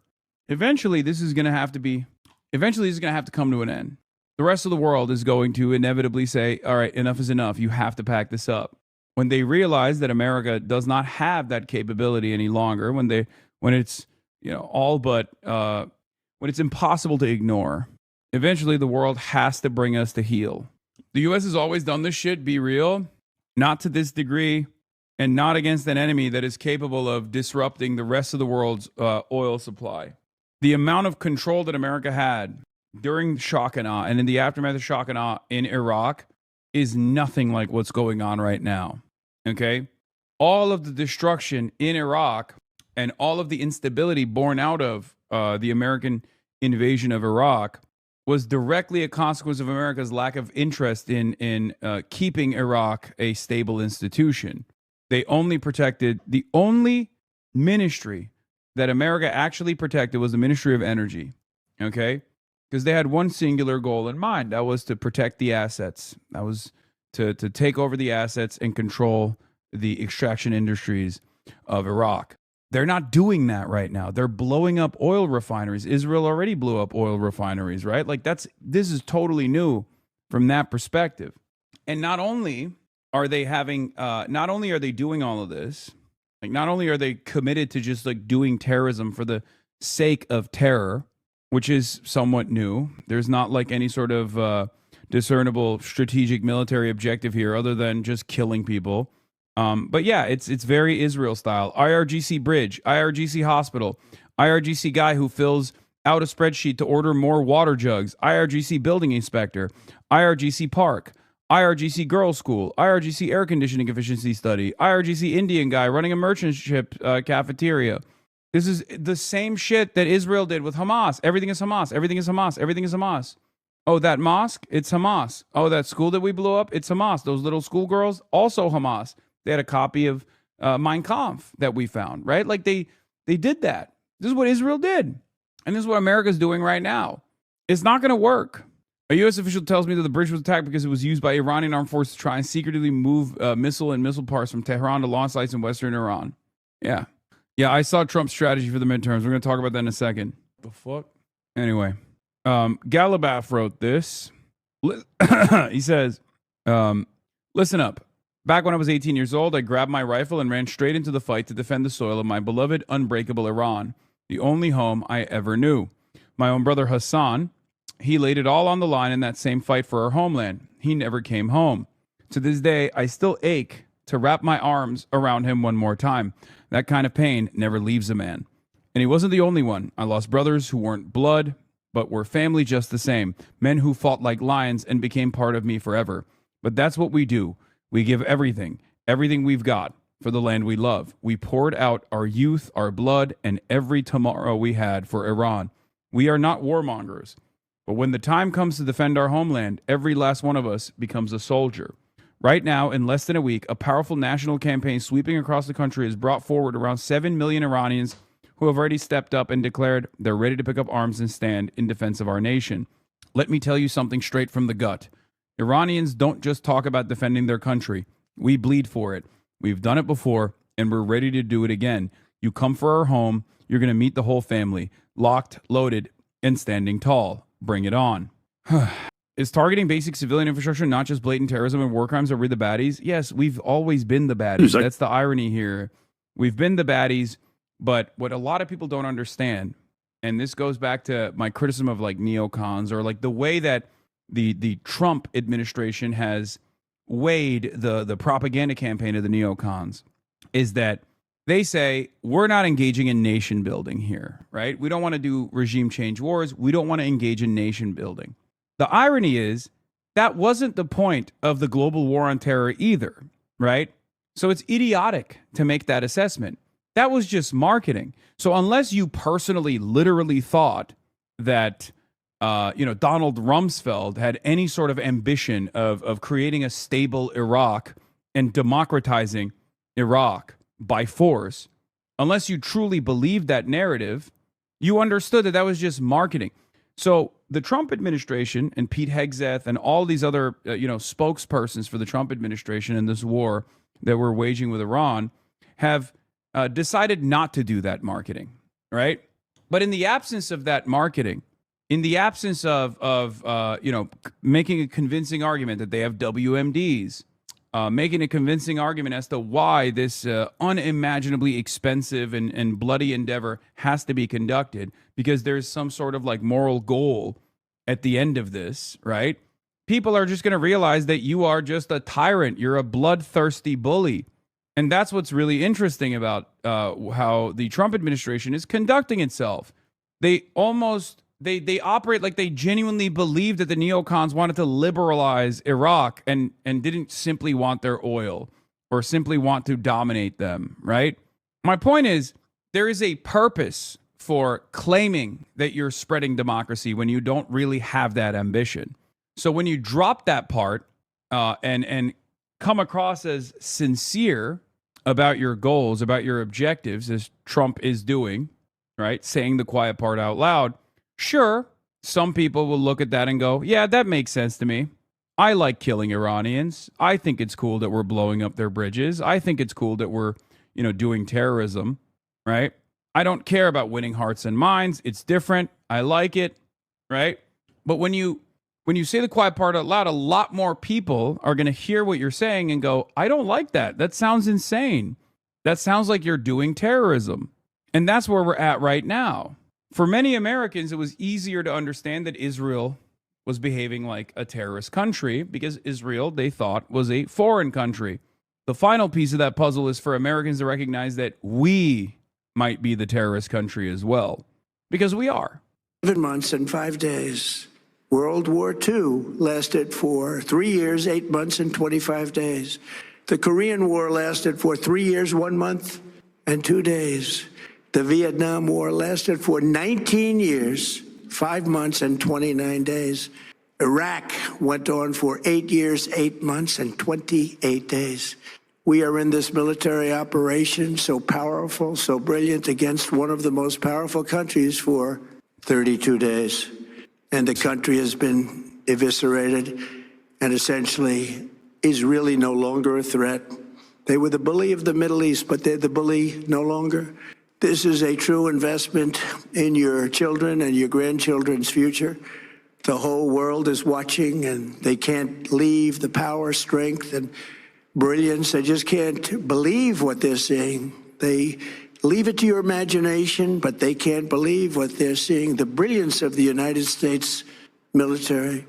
Speaker 7: Eventually, this is going to have to come to an end. The rest of the world is going to inevitably say, all right, enough is enough. You have to pack this up. When they realize that America does not have that capability any longer, when it's when it's impossible to ignore, eventually the world has to bring us to heel. The U.S. has always done this shit, be real, not to this degree, and not against an enemy that is capable of disrupting the rest of the world's oil supply. The amount of control that America had during shock and awe and in the aftermath of shock and awe in Iraq is nothing like what's going on right now. Okay? All of the destruction in Iraq and all of the instability born out of the American invasion of Iraq was directly a consequence of America's lack of interest in keeping Iraq a stable institution. They only protected, the only ministry that America actually protected was the Ministry of Energy, okay? Because they had one singular goal in mind. That was to protect the assets. That was to take over the assets and control the extraction industries of Iraq. They're not doing that right now. They're blowing up oil refineries. Israel already blew up oil refineries, right? Like this is totally new from that perspective. And not only are they doing all of this, like not only are they committed to just like doing terrorism for the sake of terror, which is somewhat new. There's not like any sort of discernible strategic military objective here other than just killing people. But yeah, it's very Israel style. IRGC bridge, IRGC hospital, IRGC guy who fills out a spreadsheet to order more water jugs, IRGC building inspector, IRGC park, IRGC girls school, IRGC air conditioning efficiency study, IRGC Indian guy running a merchant ship cafeteria. This is the same shit that Israel did with Hamas. Everything is Hamas. Everything is Hamas. Everything is Hamas. Oh, that mosque? It's Hamas. Oh, that school that we blew up? It's Hamas. Those little schoolgirls? Also Hamas. They had a copy of Mein Kampf that we found, right? Like they did that. This is what Israel did. And this is what America's doing right now. It's not going to work. A U.S. official tells me that the bridge was attacked because it was used by Iranian armed forces to try and secretly move missile and missile parts from Tehran to launch sites in western Iran. Yeah. Yeah, I saw Trump's strategy for the midterms. We're going to talk about that in a second. The fuck? Anyway, Galabaf wrote this. He says, listen up. Back when I was 18 years old, I grabbed my rifle and ran straight into the fight to defend the soil of my beloved, unbreakable Iran, the only home I ever knew. My own brother Hassan, he laid it all on the line in that same fight for our homeland. He never came home. To this day, I still ache to wrap my arms around him one more time. That kind of pain never leaves a man. And he wasn't the only one. I lost brothers who weren't blood, but were family just the same. Men who fought like lions and became part of me forever. But that's what we do. We give everything we've got for the land we love. We poured out our youth, our blood, and every tomorrow we had for Iran. We are not warmongers. But when the time comes to defend our homeland, every last one of us becomes a soldier. Right now, in less than a week, a powerful national campaign sweeping across the country has brought forward around 7 million Iranians who have already stepped up and declared they're ready to pick up arms and stand in defense of our nation. Let me tell you something straight from the gut. Iranians don't just talk about defending their country. We bleed for it. We've done it before, and we're ready to do it again. You come for our home, you're going to meet the whole family, locked, loaded, and standing tall. Bring it on. Is targeting basic civilian infrastructure not just blatant terrorism and war crimes? Are we the baddies? Yes, we've always been the baddies. That's the irony here. We've been the baddies, but what a lot of people don't understand, and this goes back to my criticism of like neocons or like the way that the Trump administration has weighed the propaganda campaign of the neocons, is that they say, we're not engaging in nation building here, right? We don't want to do regime change wars. We don't want to engage in nation building. The irony is that wasn't the point of the global war on terror either, right? So it's idiotic to make that assessment. That was just marketing. So unless you personally, literally thought that, Donald Rumsfeld had any sort of ambition of creating a stable Iraq and democratizing Iraq by force, unless you truly believed that narrative, you understood that that was just marketing. So the Trump administration and Pete Hegseth and all these other, spokespersons for the Trump administration in this war that we're waging with Iran have decided not to do that marketing, right? But in the absence of that marketing, in the absence of making a convincing argument that they have WMDs, making a convincing argument as to why this unimaginably expensive and bloody endeavor has to be conducted, because there's some sort of like moral goal at the end of this, right? People are just going to realize that you are just a tyrant. You're a bloodthirsty bully. And that's what's really interesting about how the Trump administration is conducting itself. They operate like they genuinely believe that the neocons wanted to liberalize Iraq and didn't simply want their oil or simply want to dominate them, right? My point is, there is a purpose for claiming that you're spreading democracy when you don't really have that ambition. So when you drop that part and come across as sincere about your goals, about your objectives, as Trump is doing, right? Saying the quiet part out loud. Sure, some people will look at that and go, yeah, that makes sense to me. I like killing Iranians. I think it's cool that we're blowing up their bridges. I think it's cool that we're, doing terrorism, right? I don't care about winning hearts and minds. It's different. I like it, right? But when you say the quiet part out loud, a lot more people are going to hear what you're saying and go, I don't like that. That sounds insane. That sounds like you're doing terrorism. And that's where we're at right now. For many Americans, it was easier to understand that Israel was behaving like a terrorist country because Israel, they thought, was a foreign country. The final piece of that puzzle is for Americans to recognize that we might be the terrorist country as well, because we are.
Speaker 20: 7 months and 5 days. World War II lasted for 3 years, 8 months, and 25 days. The Korean War lasted for 3 years, 1 month, and 2 days. The Vietnam War lasted for 19 years, 5 months, and 29 days. Iraq went on for 8 years, 8 months, and 28 days. We are in this military operation so powerful, so brilliant, against one of the most powerful countries for 32 days. And the country has been eviscerated and essentially is really no longer a threat. They were the bully of the Middle East, but they're the bully no longer. This is a true investment in your children and your grandchildren's future. The whole world is watching, and they can't leave the power, strength, and brilliance. They just can't believe what they're seeing. They leave it to your imagination, but they can't believe what they're seeing. The brilliance of the United States military.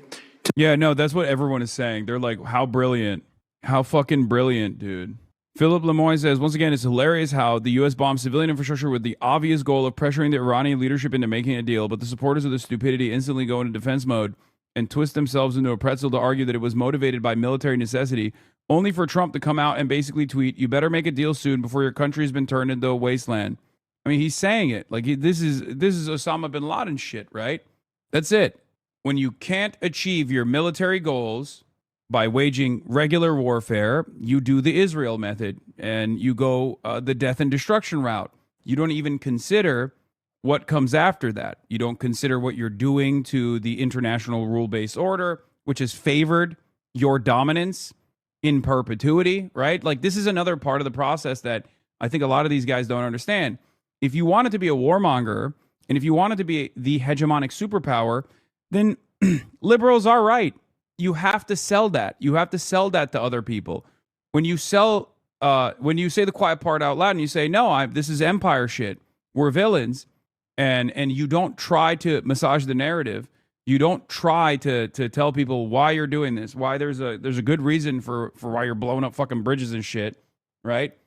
Speaker 7: Yeah, no, that's what everyone is saying. They're like, how brilliant. How fucking brilliant, dude. Philip Lemoyne says, once again, it's hilarious how the U.S. bombed civilian infrastructure with the obvious goal of pressuring the Iranian leadership into making a deal, but the supporters of the stupidity instantly go into defense mode and twist themselves into a pretzel to argue that it was motivated by military necessity, only for Trump to come out and basically tweet, you better make a deal soon before your country has been turned into a wasteland. I mean, he's saying it. Like, this is Osama bin Laden shit, right? That's it. When you can't achieve your military goals by waging regular warfare, you do the Israel method and you go the death and destruction route. You don't even consider what comes after that. You don't consider what you're doing to the international rule-based order, which has favored your dominance in perpetuity, right? Like, this is another part of the process that I think a lot of these guys don't understand. If you wanted to be a warmonger and if you wanted to be the hegemonic superpower, then liberals are right. You have to sell that. You have to sell that to other people. When you sell, when you say the quiet part out loud and you say, no, this is empire shit. We're villains. And you don't try to massage the narrative. You don't try to tell people why you're doing this, why there's a good reason for why you're blowing up fucking bridges and shit, right?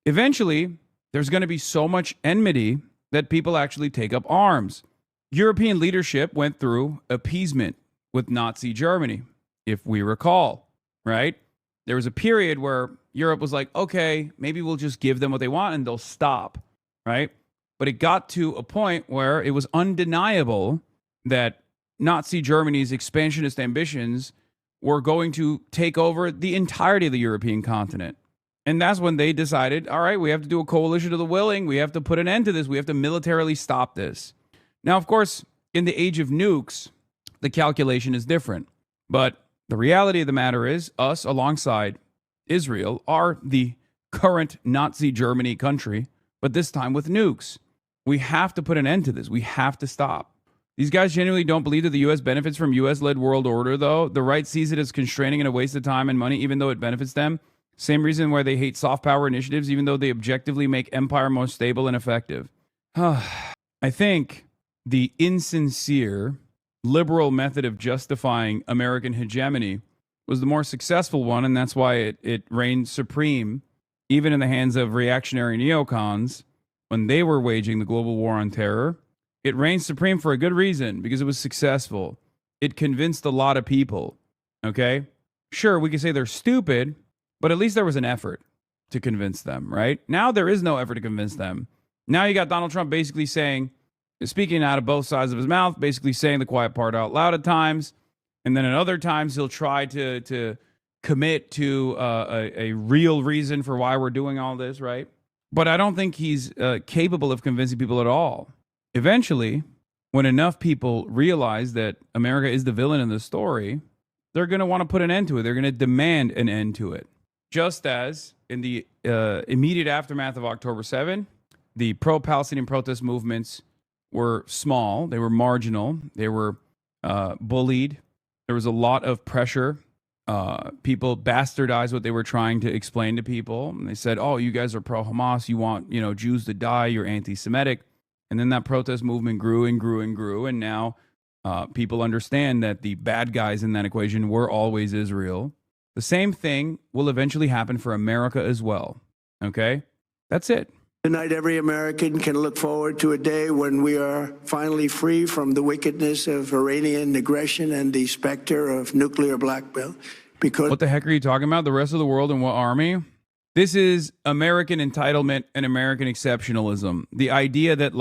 Speaker 7: Eventually, there's going to be so much enmity that people actually take up arms. European leadership went through appeasement with Nazi Germany, if we recall, right? There was a period where Europe was like, okay, maybe we'll just give them what they want and they'll stop, right? But it got to a point where it was undeniable that Nazi Germany's expansionist ambitions were going to take over the entirety of the European continent. And that's when they decided, all right, we have to do a coalition of the willing. We have to put an end to this. We have to militarily stop this. Now, of course, in the age of nukes, the calculation is different. But the reality of the matter is, us alongside Israel are the current Nazi Germany country, but this time with nukes. We have to put an end to this. We have to stop. These guys genuinely don't believe that the U.S. benefits from U.S.-led world order, though. The right sees it as constraining and a waste of time and money, even though it benefits them. Same reason why they hate soft power initiatives, even though they objectively make empire more stable and effective. I think the insincere liberal method of justifying American hegemony was the more successful one, and that's why it reigned supreme, even in the hands of reactionary neocons, when they were waging the global war on terror. It reigned supreme for a good reason, because it was successful. It convinced a lot of people, okay? Sure, we could say they're stupid, but at least there was an effort to convince them, right? Now there is no effort to convince them. Now you got Donald Trump basically saying, speaking out of both sides of his mouth, basically saying the quiet part out loud at times, and then at other times he'll try to commit to a real reason for why we're doing all this, right? But I don't think he's capable of convincing people at all. Eventually, when enough people realize that America is the villain in the story, they're going to want to put an end to it. They're going to demand an end to it. Just as in the immediate aftermath of October 7, the pro-Palestinian protest movements were small, they were marginal, they were bullied. There was a lot of pressure. People bastardized what they were trying to explain to people. And they said, oh, you guys are pro-Hamas, you want, Jews to die, you're anti-Semitic. And then that protest movement grew and grew and grew. And now people understand that the bad guys in that equation were always Israel. The same thing will eventually happen for America as well. Okay? That's it.
Speaker 20: Tonight, every American can look forward to a day when we are finally free from the wickedness of Iranian aggression and the specter of nuclear blackmail. Because
Speaker 7: what the heck are you talking about? The rest of the world and what army? This is American entitlement and American exceptionalism. The idea that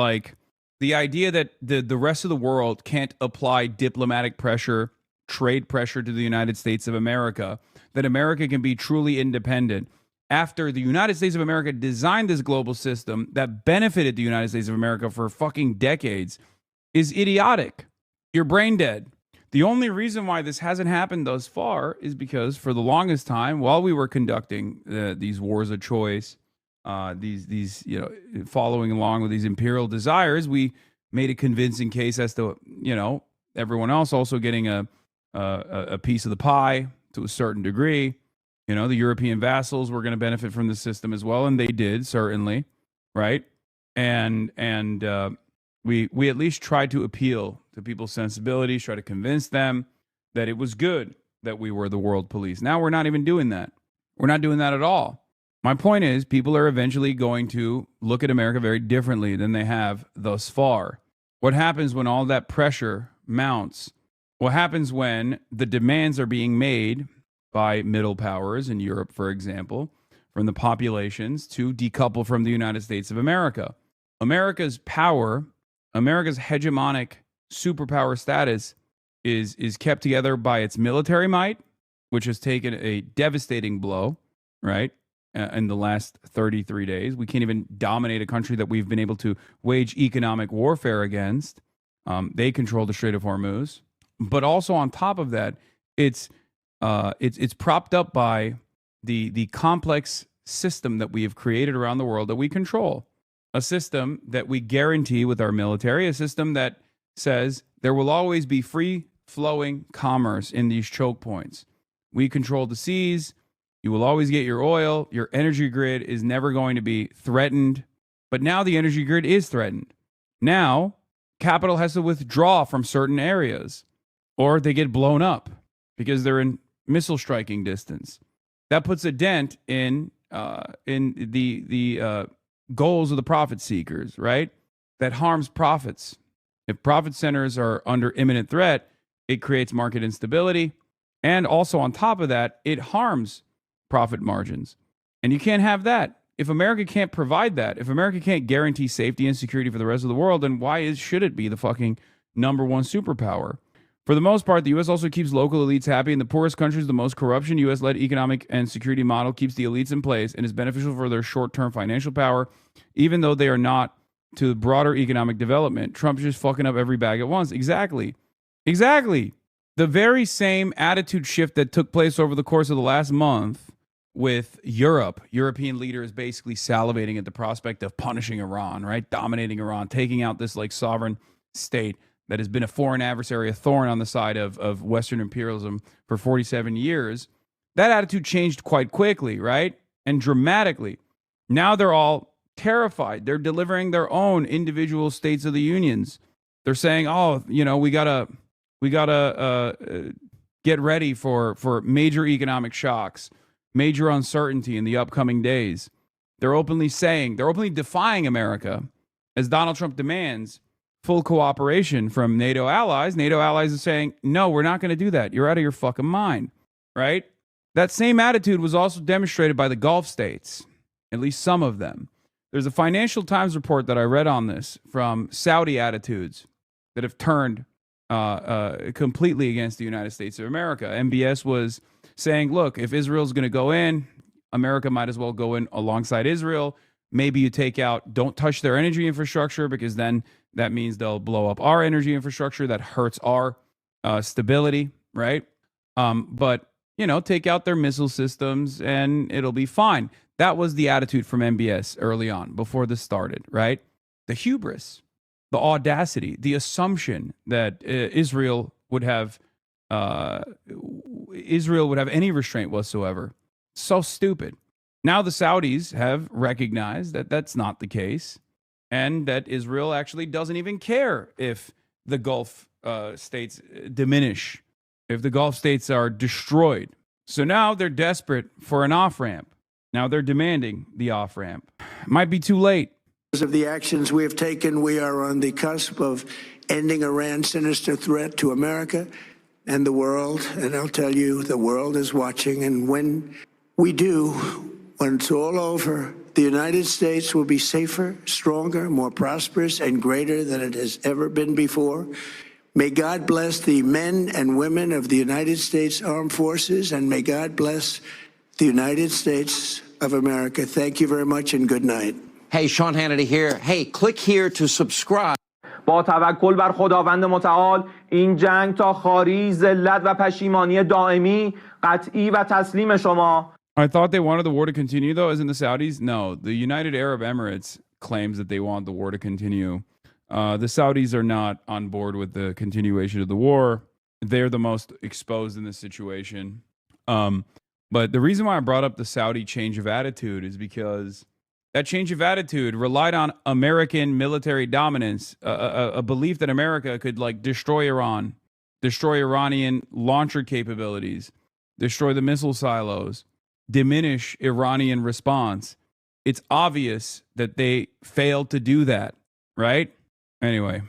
Speaker 7: the rest of the world can't apply diplomatic pressure, trade pressure to the United States of America, that America can be truly independent. After the United States of America designed this global system that benefited the United States of America for fucking decades, is idiotic. You're brain dead. The only reason why this hasn't happened thus far is because for the longest time, while we were conducting these wars of choice, following along with these imperial desires, we made a convincing case as to, everyone else also getting a piece of the pie to a certain degree. The European vassals were going to benefit from the system as well, and they did, certainly, right? And we at least tried to appeal to people's sensibilities, try to convince them that it was good that we were the world police. Now we're not even doing that. We're not doing that at all. My point is, people are eventually going to look at America very differently than they have thus far. What happens when all that pressure mounts? What happens when the demands are being made by middle powers in Europe, for example, from the populations to decouple from the United States of America? America's power, America's hegemonic superpower status is kept together by its military might, which has taken a devastating blow, right? In the last 33 days. We can't even dominate a country that we've been able to wage economic warfare against. They control the Strait of Hormuz. But also on top of that, it's propped up by the complex system that we have created around the world that we control. A system that we guarantee with our military, a system that says there will always be free-flowing commerce in these choke points. We control the seas. You will always get your oil. Your energy grid is never going to be threatened. But now the energy grid is threatened. Now, capital has to withdraw from certain areas, or they get blown up because they're in missile striking distance. That puts a dent in the goals of the profit seekers, right? That harms profits. If profit centers are under imminent threat, it creates market instability, and also on top of that, it harms profit margins. And you can't have that. If America can't provide that, if America can't guarantee safety and security for the rest of the world, then should it be the fucking number one superpower? For the most part, the U.S. also keeps local elites happy. In the poorest countries, the most corruption, U.S.-led economic and security model keeps the elites in place and is beneficial for their short-term financial power, even though they are not to the broader economic development. Trump's just fucking up every bag at once. Exactly. The very same attitude shift that took place over the course of the last month with European leaders basically salivating at the prospect of punishing Iran, right? Dominating Iran, taking out this like sovereign state that has been a foreign adversary, a thorn on the side of Western imperialism for 47 years. That attitude changed quite quickly, right? And dramatically. Now they're all terrified. They're delivering their own individual states of the unions. They're saying, oh, we gotta get ready for major economic shocks, major uncertainty in the upcoming days. They're openly defying America as Donald Trump demands full cooperation from NATO allies. NATO allies are saying, no, we're not going to do that. You're out of your fucking mind, right? That same attitude was also demonstrated by the Gulf states, at least some of them. There's a Financial Times report that I read on this from Saudi attitudes that have turned completely against the United States of America. MBS was saying, look, if Israel's going to go in, America might as well go in alongside Israel. Maybe you don't touch their energy infrastructure, because then that means they'll blow up our energy infrastructure. That hurts our stability, right? But, take out their missile systems and it'll be fine. That was the attitude from MBS early on, before this started, right? The hubris, the audacity, the assumption that Israel would have any restraint whatsoever. So stupid. Now the Saudis have recognized that that's not the case, and that Israel actually doesn't even care if the Gulf states diminish, if the Gulf states are destroyed. So now they're desperate for an off-ramp. Now they're demanding the off-ramp. Might be too late.
Speaker 20: Because of the actions we have taken, we are on the cusp of ending Iran's sinister threat to America and the world. And I'll tell you, the world is watching. And when we do, when it's all over, the United States will be safer, stronger, more prosperous, and greater than it has ever been before. May God bless the men and women of the United States Armed Forces, and may God bless the United States of America. Thank you very much, and good night.
Speaker 8: Hey, Sean Hannity here. Hey, click here to subscribe.
Speaker 21: با توکل بر خداوند متعال این جنگ تا خاری ذلت و پشیمانی دائمی قطعی و تسلیم شما.
Speaker 7: I thought they wanted the war to continue, though, as in the Saudis. No, the United Arab Emirates claims that they want the war to continue. The Saudis are not on board with the continuation of the war. They're the most exposed in this situation. But the reason why I brought up the Saudi change of attitude is because that change of attitude relied on American military dominance, a belief that America could destroy Iran, destroy Iranian launcher capabilities, destroy the missile silos, diminish Iranian response. It's obvious that they failed to do that, right? Anyway.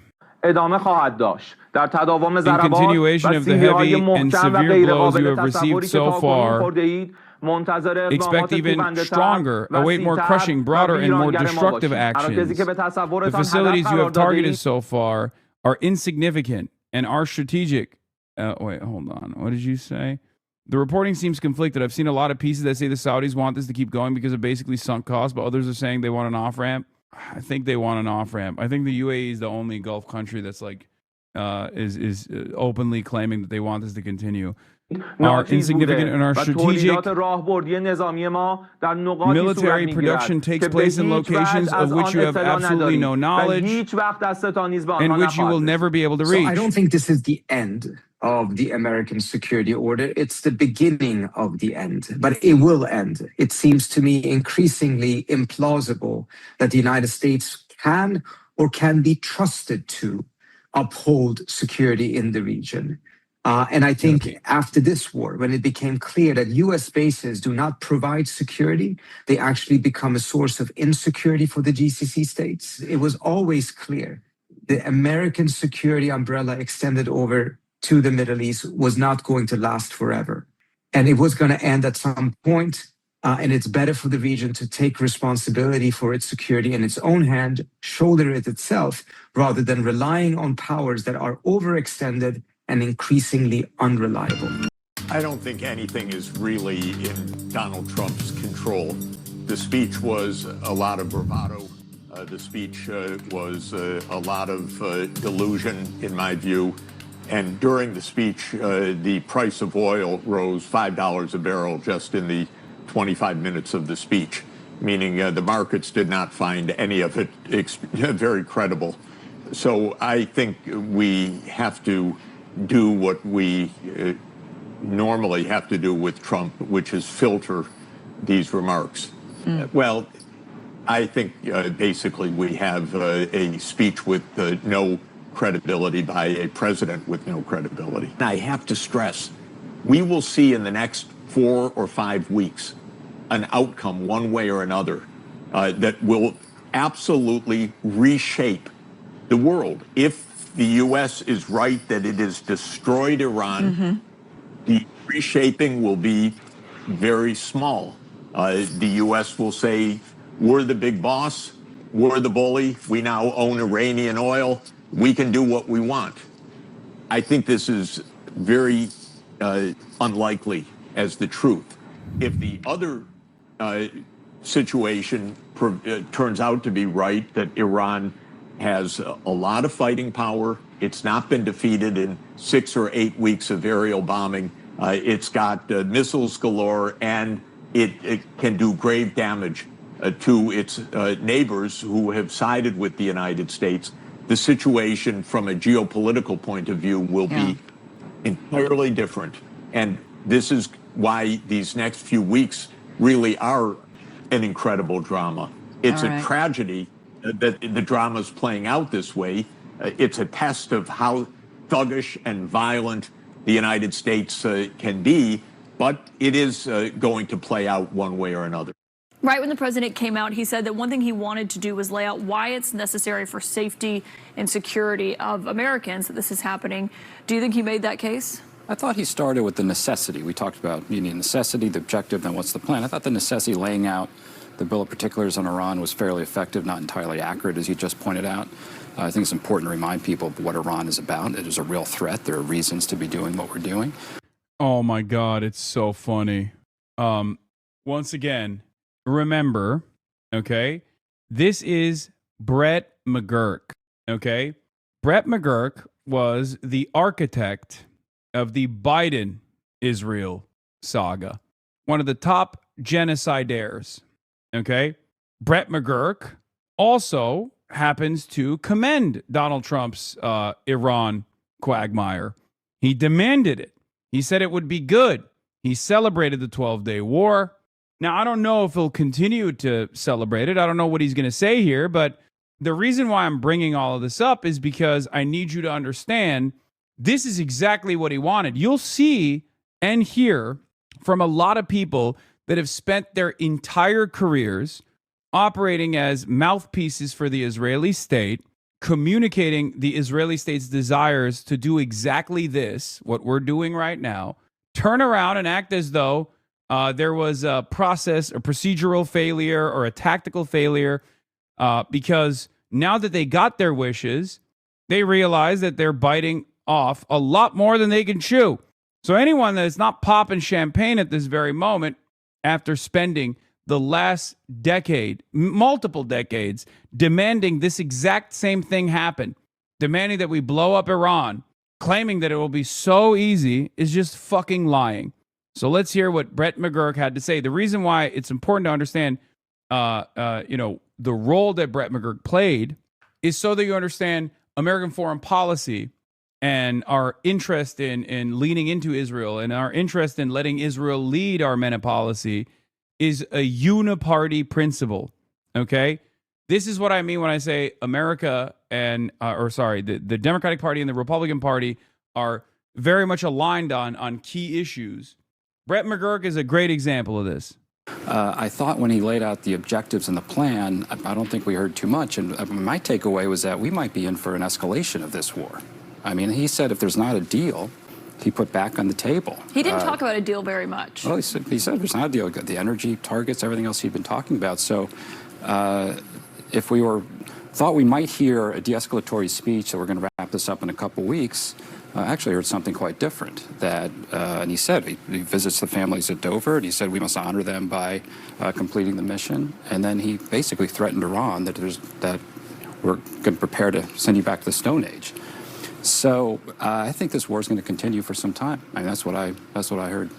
Speaker 21: ادامه خواهد داشت. در تداوم ضربات و
Speaker 7: سیلی‌های محکم و غیرقابل تصوری که تاکنون خورده‌اید منتظر اقدامات پیونده‌تر و crushing, broader, and more destructive actions. The facilities you have targeted so far are insignificant and are strategic. Wait, hold on. What did you say? The reporting seems conflicted. I've seen a lot of pieces that say the Saudis want this to keep going because of basically sunk costs, but others are saying they want an off-ramp. I think they want an off-ramp. I think the UAE is the only Gulf country that's is openly claiming that they want this to continue. Our insignificant and our strategic military production takes place in locations of which you have absolutely no knowledge and which you will never be able to reach.
Speaker 22: So I don't think this is the end of the American security order. It's the beginning of the end, but it will end. It seems to me increasingly implausible that the United States can or can be trusted to uphold security in the region. And I think after this war, when it became clear that U.S. bases do not provide security, they actually become a source of insecurity for the GCC states. It was always clear the American security umbrella extended over to the Middle East was not going to last forever. And it was going to end at some point. And it's better for the region to take responsibility for its security in its own hand, shoulder it itself, rather than relying on powers that are overextended and increasingly unreliable.
Speaker 1: I don't think anything is really in Donald Trump's control. The speech was a lot of bravado. The speech was a lot of delusion, in my view. And during the speech, the price of oil rose $5 a barrel just in the 25 minutes of the speech, meaning the markets did not find any of it very credible. So I think we have to do what we normally have to do with Trump, which is filter these remarks. Well, I think basically we have a speech with no credibility by a president with no credibility. And I have to stress, we will see in the next 4 or 5 weeks an outcome one way or another that will absolutely reshape the world. If the U.S. is right that it has destroyed Iran, the reshaping will be very small. The U.S. will say, we're the big boss, we're the bully, we now own Iranian oil, we can do what we want. I think this is very unlikely as the truth. If the other situation turns out to be right, that Iran has a lot of fighting power, it's not been defeated in 6 or 8 weeks of aerial bombing, it's got missiles galore, and it can do grave damage to its neighbors who have sided with the United States. The situation from a geopolitical point of view will be entirely different. And this is why these next few weeks really are an incredible drama. It's a tragedy that the drama is playing out this way. It's a test of how thuggish and violent the United States can be, but it is going to play out one way or another.
Speaker 3: Right when the president came out, he said that one thing he wanted to do was lay out why it's necessary for safety and security of Americans that this is happening. Do you think he made that case?
Speaker 23: I thought he started with the necessity. We talked about needing necessity, the objective, then what's the plan. I thought the necessity, laying out the bill of particulars on Iran, was fairly effective, not entirely accurate, as you just pointed out. I think it's important to remind people of what Iran is about. It is a real threat. There are reasons to be doing what we're doing.
Speaker 7: Oh my God, it's so funny. Once again, remember, okay, this is Brett McGurk, okay? Brett McGurk was the architect of the Biden-Israel saga, one of the top genocidaires, okay? Brett McGurk also happens to commend Donald Trump's Iran quagmire. He demanded it. He said it would be good. He celebrated the 12-day war. Now, I don't know if he'll continue to celebrate it. I don't know what he's going to say here, but the reason why I'm bringing all of this up is because I need you to understand this is exactly what he wanted. You'll see and hear from a lot of people that have spent their entire careers operating as mouthpieces for the Israeli state, communicating the Israeli state's desires to do exactly this, what we're doing right now, turn around and act as though there was a process, a procedural failure, or a tactical failure, because now that they got their wishes, they realize that they're biting off a lot more than they can chew. So anyone that is not popping champagne at this very moment, after spending the last decade, multiple decades, demanding this exact same thing happen, demanding that we blow up Iran, claiming that it will be so easy, is just fucking lying. So let's hear what Brett McGurk had to say. The reason why it's important to understand, the role that Brett McGurk played is so that you understand American foreign policy and our interest in leaning into Israel and our interest in letting Israel lead our MENA policy is a uniparty principle, okay? This is what I mean when I say America and, the Democratic Party and the Republican Party are very much aligned on key issues. Brett McGurk is a great example of this.
Speaker 23: I thought when he laid out the objectives and the plan, I don't think we heard too much. And my takeaway was that we might be in for an escalation of this war. I mean, he said if there's not a deal, he put back on the table.
Speaker 3: He didn't talk about a deal very much.
Speaker 23: Well, he said there's not a deal. The energy targets, everything else he'd been talking about. So if we thought we might hear a de-escalatory speech that we're going to wrap this up in a couple weeks, actually heard something quite different. And he said he visits the families at Dover, and he said we must honor them by completing the mission. And then he basically threatened Iran that we're going to prepare to send you back to the Stone Age. So I think this war is going to continue for some time. I mean, that's what I heard.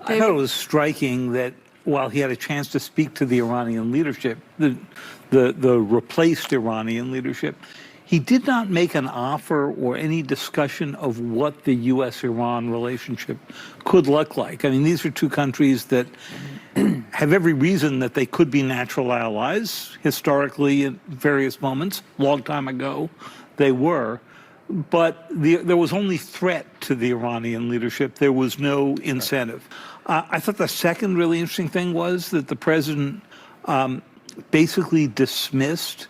Speaker 4: I thought it was striking that while he had a chance to speak to the Iranian leadership, the replaced Iranian leadership, he did not make an offer or any discussion of what the U.S.-Iran relationship could look like. I mean, these are two countries that have every reason that they could be natural allies. Historically, at various moments, long time ago, they were. But there was only threat to the Iranian leadership. There was no incentive. I thought the second really interesting thing was that the president basically dismissed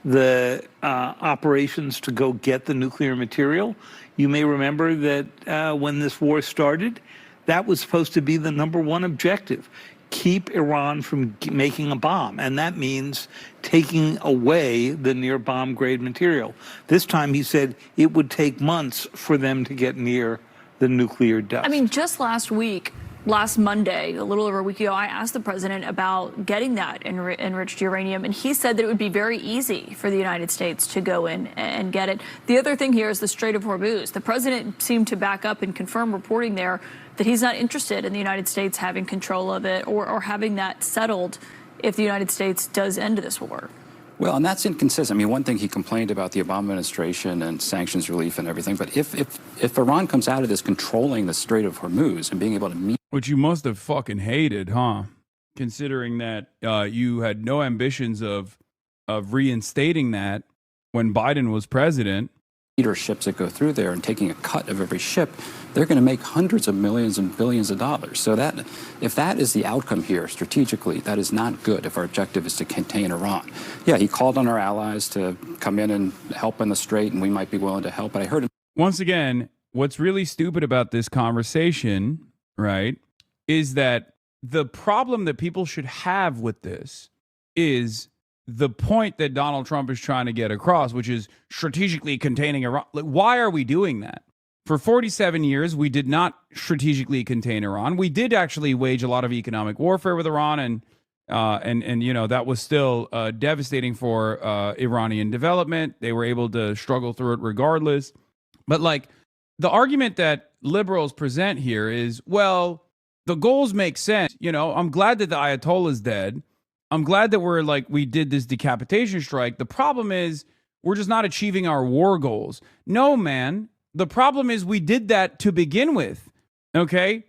Speaker 4: the operations to go get the nuclear material. You may remember that when this war started, that was supposed to be the #1 objective. Keep Iran from making a bomb. And that means taking away the near bomb grade material. This time he said it would take months for them to get near the nuclear dust.
Speaker 3: I mean, just last Monday, a little over a week ago, I asked the president about getting that enriched uranium, and he said that it would be very easy for the United States to go in and get it. The other thing here is the Strait of Hormuz. The president seemed to back up and confirm reporting there that he's not interested in the United States having control of it or having that settled if the United States does end this war.
Speaker 23: Well, and that's inconsistent. I mean, one thing he complained about the Obama administration and sanctions relief and everything, but if Iran comes out of this controlling the Strait of Hormuz and being able to meet...
Speaker 7: Which you must have fucking hated, huh? Considering that you had no ambitions of reinstating that when Biden was president.
Speaker 23: Ships that go through there and taking a cut of every ship, they're going to make hundreds of millions and billions of dollars. So that, if that is the outcome here strategically, that is not good if our objective is to contain Iran. Yeah, he called on our allies to come in and help in the Strait, and we might be willing to help. But I heard him.
Speaker 7: Once again, what's really stupid about this conversation, right, is that the problem that people should have with this is the point that Donald Trump is trying to get across, which is strategically containing Iran. Like, why are we doing that? For 47 years, we did not strategically contain Iran. We did actually wage a lot of economic warfare with Iran, and you know, that was still devastating for Iranian development. They were able to struggle through it regardless. But like, the argument that liberals present here is, well, the goals make sense. You know, I'm glad that the Ayatollah is dead. I'm glad that we did this decapitation strike. The problem is we're just not achieving our war goals. No, man. The problem is we did that to begin with. Okay?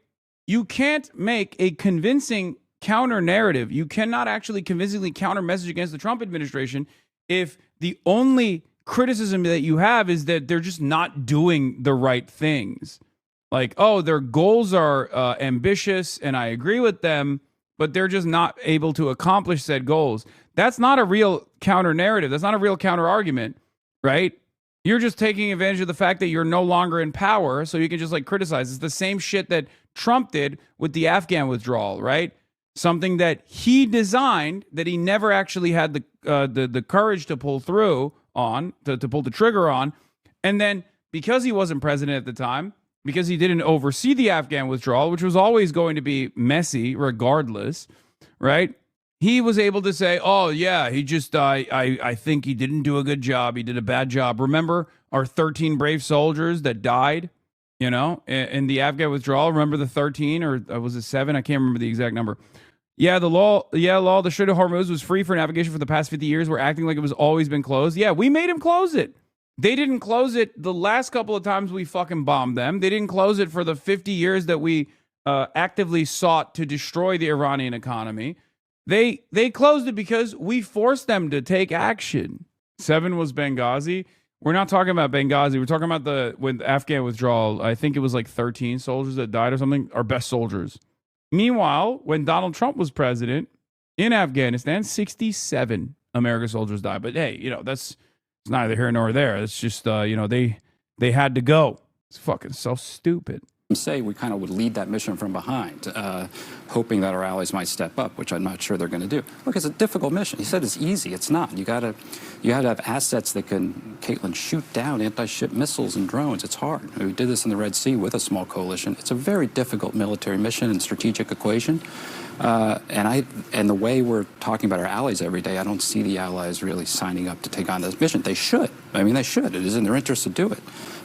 Speaker 7: You can't make a convincing counter narrative. You cannot actually convincingly counter message against the Trump administration if the only criticism that you have is that they're just not doing the right things. Like, oh, their goals are ambitious, and I agree with them, but they're just not able to accomplish said goals. That's not a real counter narrative. That's not a real counter argument, right? You're just taking advantage of the fact that you're no longer in power, so you can just like criticize. It's the same shit that Trump did with the Afghan withdrawal, right? Something that he designed that he never actually had the courage to pull through on, to pull the trigger on. And then because he wasn't president at the time, because he didn't oversee the Afghan withdrawal, which was always going to be messy regardless, right? He was able to say, oh, yeah, he just, I think he didn't do a good job. He did a bad job. Remember our 13 brave soldiers that died, you know, in the Afghan withdrawal? Remember the 13 or was it 7? I can't remember the exact number. Yeah, the Strait of Hormuz was free for navigation for the past 50 years. We're acting like it was always been closed. Yeah, we made him close it. They didn't close it the last couple of times we fucking bombed them. They didn't close it for the 50 years that we actively sought to destroy the Iranian economy. They closed it because we forced them to take action. 7 was Benghazi. We're not talking about Benghazi. We're talking about the Afghan withdrawal. I think it was like 13 soldiers that died or something, our best soldiers. Meanwhile, when Donald Trump was president in Afghanistan, 67 American soldiers died. But hey, you know, it's neither here nor there. It's just, you know, they They had to go. It's fucking so stupid.
Speaker 23: Say we kind of would lead that mission from behind, hoping that our allies might step up, which I'm not sure they're going to do. Look, it's a difficult mission. He said it's easy. It's not. You got to have assets that can, Caitlin, shoot down anti-ship missiles and drones. It's hard. We did this in the Red Sea with a small coalition. It's a very difficult military mission and strategic equation. And the way we're talking about our allies every day, I don't see the allies really signing up to take on this mission. They should. I mean, they should. It is in their interest to do it.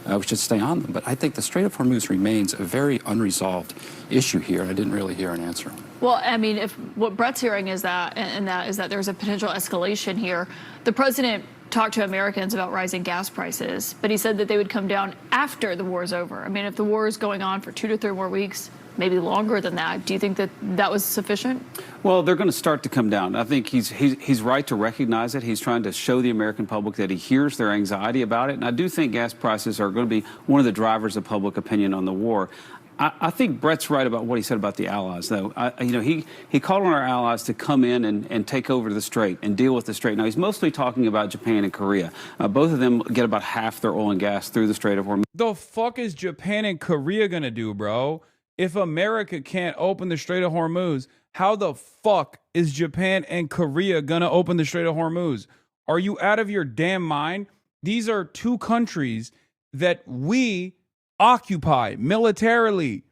Speaker 23: We should stay on them. But I think the Strait of Hormuz remains a very unresolved issue here. I didn't really hear an answer.
Speaker 3: Well, I mean, if what Brett's hearing is that there's a potential escalation here. The president talked to Americans about rising gas prices, but he said that they would come down after the war is over. I mean, if the war is going on for 2 to 3 more weeks, maybe longer than that, do you think that that was sufficient?
Speaker 5: Well, they're going to start to come down. I think he's right to recognize it. He's trying to show the American public that he hears their anxiety about it. And I do think gas prices are going to be one of the drivers of public opinion on the war. I think Brett's right about what he said about the allies, though. He called on our allies to come in and take over the Strait and deal with the Strait. Now, he's mostly talking about Japan and Korea. Both of them get about half their oil and gas through the Strait of Hormuz.
Speaker 7: The fuck is Japan and Korea going to do, bro? If America can't open the Strait of Hormuz, how the fuck is Japan and Korea going to open the Strait of Hormuz? Are you out of your damn mind? These are 2 countries that we occupy militarily,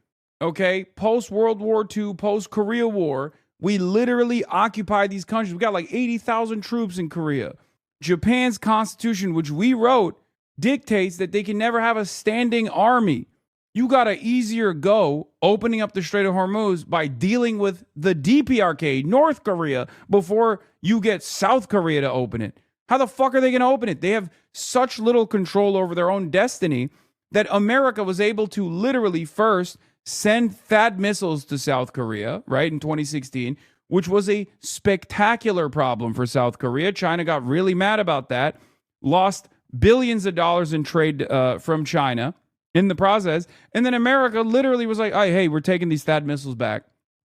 Speaker 7: okay? Post-World War II, post-Korea War, we literally occupy these countries. We got like 80,000 troops in Korea. Japan's constitution, which we wrote, dictates that they can never have a standing army. You got an easier go opening up the Strait of Hormuz by dealing with the DPRK, North Korea, before you get South Korea to open it. How the fuck are they going to open it? They have such little control over their own destiny that America was able to literally first send THAAD missiles to South Korea, right, in 2016, which was a spectacular problem for South Korea. China got really mad about that, lost billions of dollars in trade from China in the process. And then America literally was like, hey, we're taking these THAAD missiles back.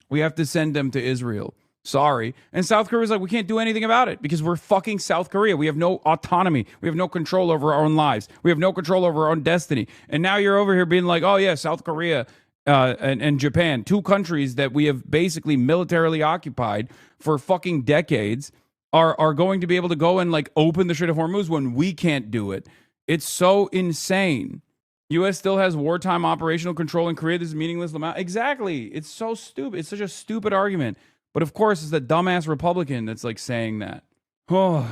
Speaker 7: We have to send them to Israel. Sorry. And South Korea was like, we can't do anything about it because we're fucking South Korea. We have no autonomy. We have no control over our own lives. We have no control over our own destiny. And now you're over here being like, oh yeah, South Korea and Japan, 2 countries that we have basically militarily occupied for fucking decades, are going to be able to go and like open the Strait of Hormuz when we can't do it. It's so insane. U.S. still has wartime operational control in Korea. This is meaningless. Exactly. It's so stupid. It's such a stupid argument. But of course, it's the dumbass Republican that's like saying that. Oh.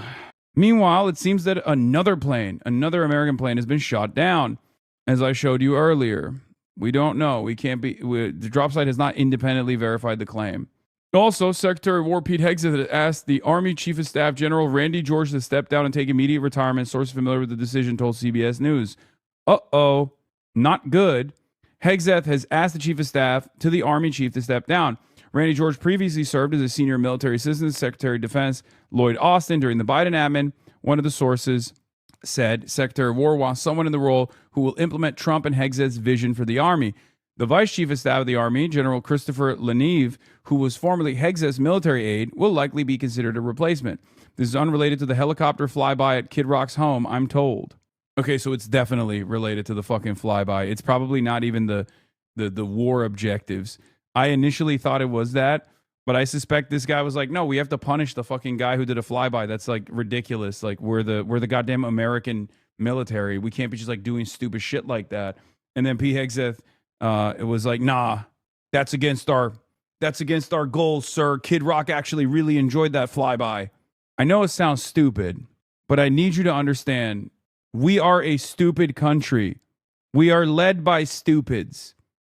Speaker 7: Meanwhile, it seems that another American plane has been shot down, as I showed you earlier. We don't know. The drop site has not independently verified the claim. Also, Secretary of War Pete Hegseth has asked the Army Chief of Staff General Randy George to step down and take immediate retirement. Sources familiar with the decision told CBS News. Uh-oh, not good. Hegseth has asked the Chief of Staff to the Army Chief to step down. Randy George previously served as a senior military assistant to Secretary of Defense Lloyd Austin during the Biden admin. One of the sources said Secretary of War wants someone in the role who will implement Trump and Hegseth's vision for the Army. The Vice Chief of Staff of the Army, General Christopher Leneve, who was formerly Hegseth's military aide, will likely be considered a replacement. This is unrelated to the helicopter flyby at Kid Rock's home, I'm told. Okay, so it's definitely related to the fucking flyby. It's probably not even the war objectives. I initially thought it was that, but I suspect this guy was like, no, we have to punish the fucking guy who did a flyby. That's like ridiculous. Like we're the goddamn American military. We can't be just like doing stupid shit like that. And then Pete Hegseth, it was like, nah, that's against our goals, sir. Kid Rock actually really enjoyed that flyby. I know it sounds stupid, but I need you to understand, we are a stupid country. We are led by stupids.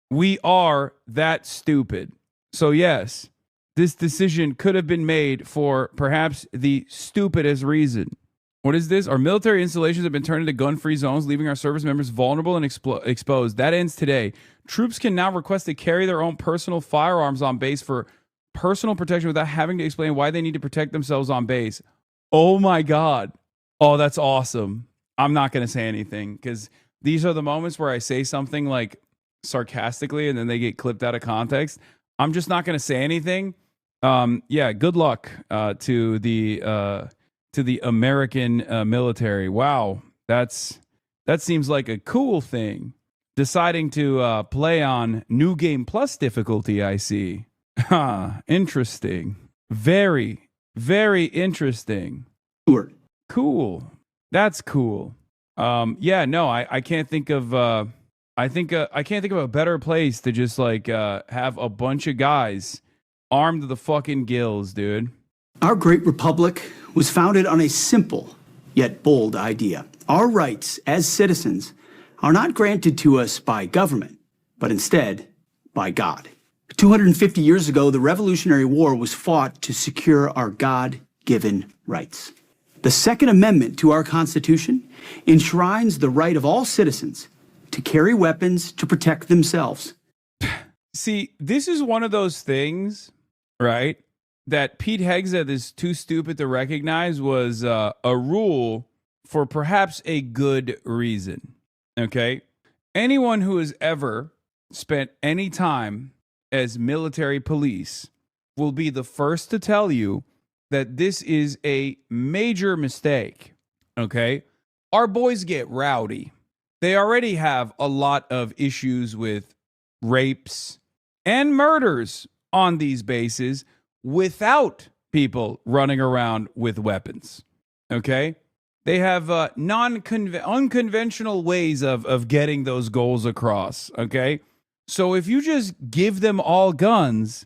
Speaker 7: We are that stupid. So yes, this decision could have been made for perhaps the stupidest reason. What is this? Our military installations have been turned into gun-free zones, leaving our service members vulnerable and exposed. That ends today. Troops can now request to carry their own personal firearms on base for personal protection without having to explain why they need to protect themselves on base. Oh my God. Oh, that's awesome. I'm not going to say anything because these are the moments where I say something like sarcastically and then they get clipped out of context. I'm just not going to say anything. Yeah, good luck to the American military. Wow, that's That seems like a cool thing. Deciding to play on New Game Plus difficulty, I see. Interesting. Very, very interesting. Cool. That's cool. Yeah, no, I can't think of I can't think of a better place to just like have a bunch of guys armed to the fucking gills, dude.
Speaker 6: Our great republic was founded on a simple yet bold idea. Our rights as citizens are not granted to us by government, but instead by God. 250 years ago, the Revolutionary War was fought to secure our God-given rights. The Second Amendment to our Constitution enshrines the right of all citizens to carry weapons to protect themselves.
Speaker 7: See, this is one of those things, right, that Pete Hegseth is too stupid to recognize was a rule for perhaps a good reason, okay? Anyone who has ever spent any time as military police will be the first to tell you that this is a major mistake, okay? Our boys get rowdy. They already have a lot of issues with rapes and murders on these bases without people running around with weapons, okay? They have unconventional ways of getting those goals across, okay? So if you just give them all guns,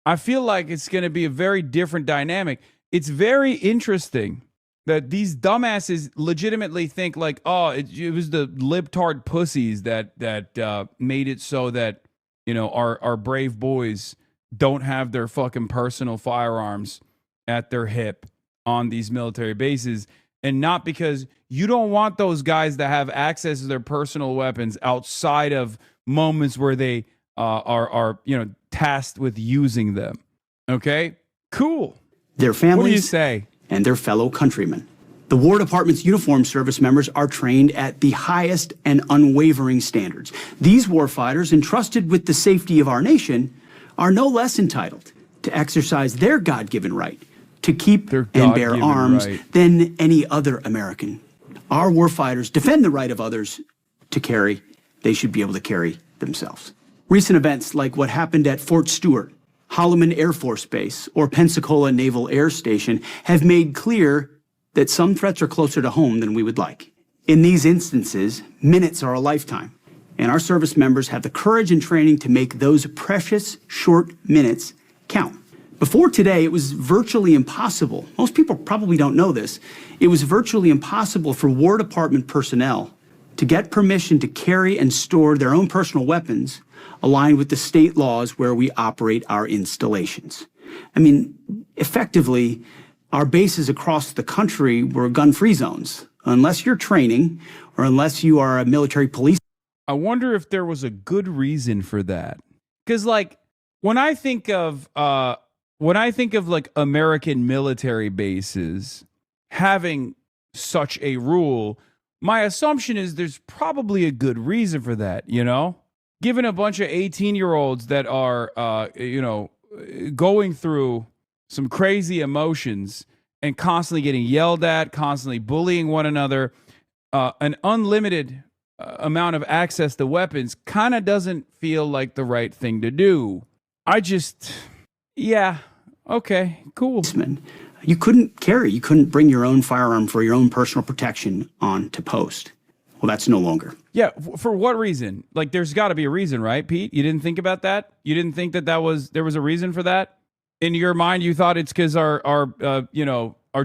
Speaker 7: I feel like it's going to be a very different dynamic. It's very interesting that these dumbasses legitimately think like, oh, it was the libtard pussies that made it so that, you know, our brave boys don't have their fucking personal firearms at their hip on these military bases. And not because you don't want those guys to have access to their personal weapons outside of moments where they are you know, tasked with using them. Okay? Cool.
Speaker 6: Their families,
Speaker 7: what do you say?
Speaker 6: And their fellow countrymen. The War Department's uniformed service members are trained at the highest and unwavering standards. These warfighters, entrusted with the safety of our nation, are no less entitled to exercise their God-given right to keep and bear arms than any other American. Our warfighters defend the right of others to carry. They should be able to carry themselves. Recent events like what happened at Fort Stewart, Holloman Air Force Base, or Pensacola Naval Air Station have made clear that some threats are closer to home than we would like. In these instances, minutes are a lifetime, and our service members have the courage and training to make those precious short minutes count. Before today, it was virtually impossible. Most people probably don't know this. It was virtually impossible for War Department personnel to get permission to carry and store their own personal weapons aligned with the state laws where we operate our installations. I mean, effectively, our bases across the country were gun-free zones. Unless you're training or unless you are a military police.
Speaker 7: I wonder if there was a good reason for that. Because, like, when I think of like American military bases having such a rule, my assumption is there's probably a good reason for that, you know? Given a bunch of 18-year-olds that are, you know, going through some crazy emotions and constantly getting yelled at, constantly bullying one another, an unlimited amount of access to weapons kind of doesn't feel like the right thing to do. Yeah, okay, cool.
Speaker 6: You couldn't bring your own firearm for your own personal protection on to post. Well, that's no longer.
Speaker 7: Yeah, for what reason? Like, there's got to be a reason, right, Pete? You didn't think about that? You didn't think that there was a reason for that? In your mind, you thought it's because our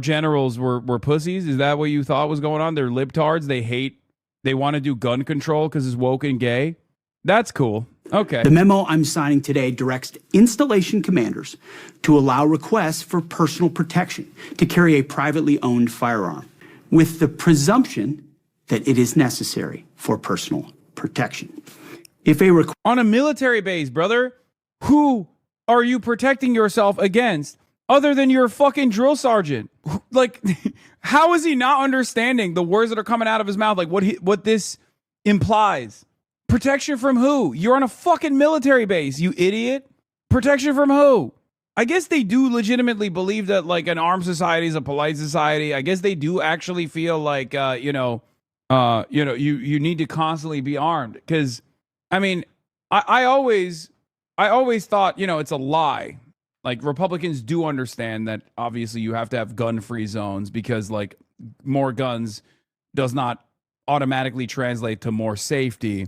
Speaker 7: generals were pussies? Is that what you thought was going on? They're libtards. They want to do gun control because it's woke and gay. That's cool. Okay.
Speaker 6: The memo I'm signing today directs installation commanders to allow requests for personal protection to carry a privately owned firearm with the presumption that it is necessary for personal protection.
Speaker 7: On a military base, brother, who are you protecting yourself against other than your fucking drill sergeant? Like, how is he not understanding the words that are coming out of his mouth? Like what this implies? Protection from who? You're on a fucking military base, you idiot. Protection from who? I guess they do legitimately believe that, like, an armed society is a polite society. I guess they do actually feel like, You need to constantly be armed because, I mean, I always thought, it's a lie. Like, Republicans do understand that obviously you have to have gun-free zones because, like, more guns does not automatically translate to more safety.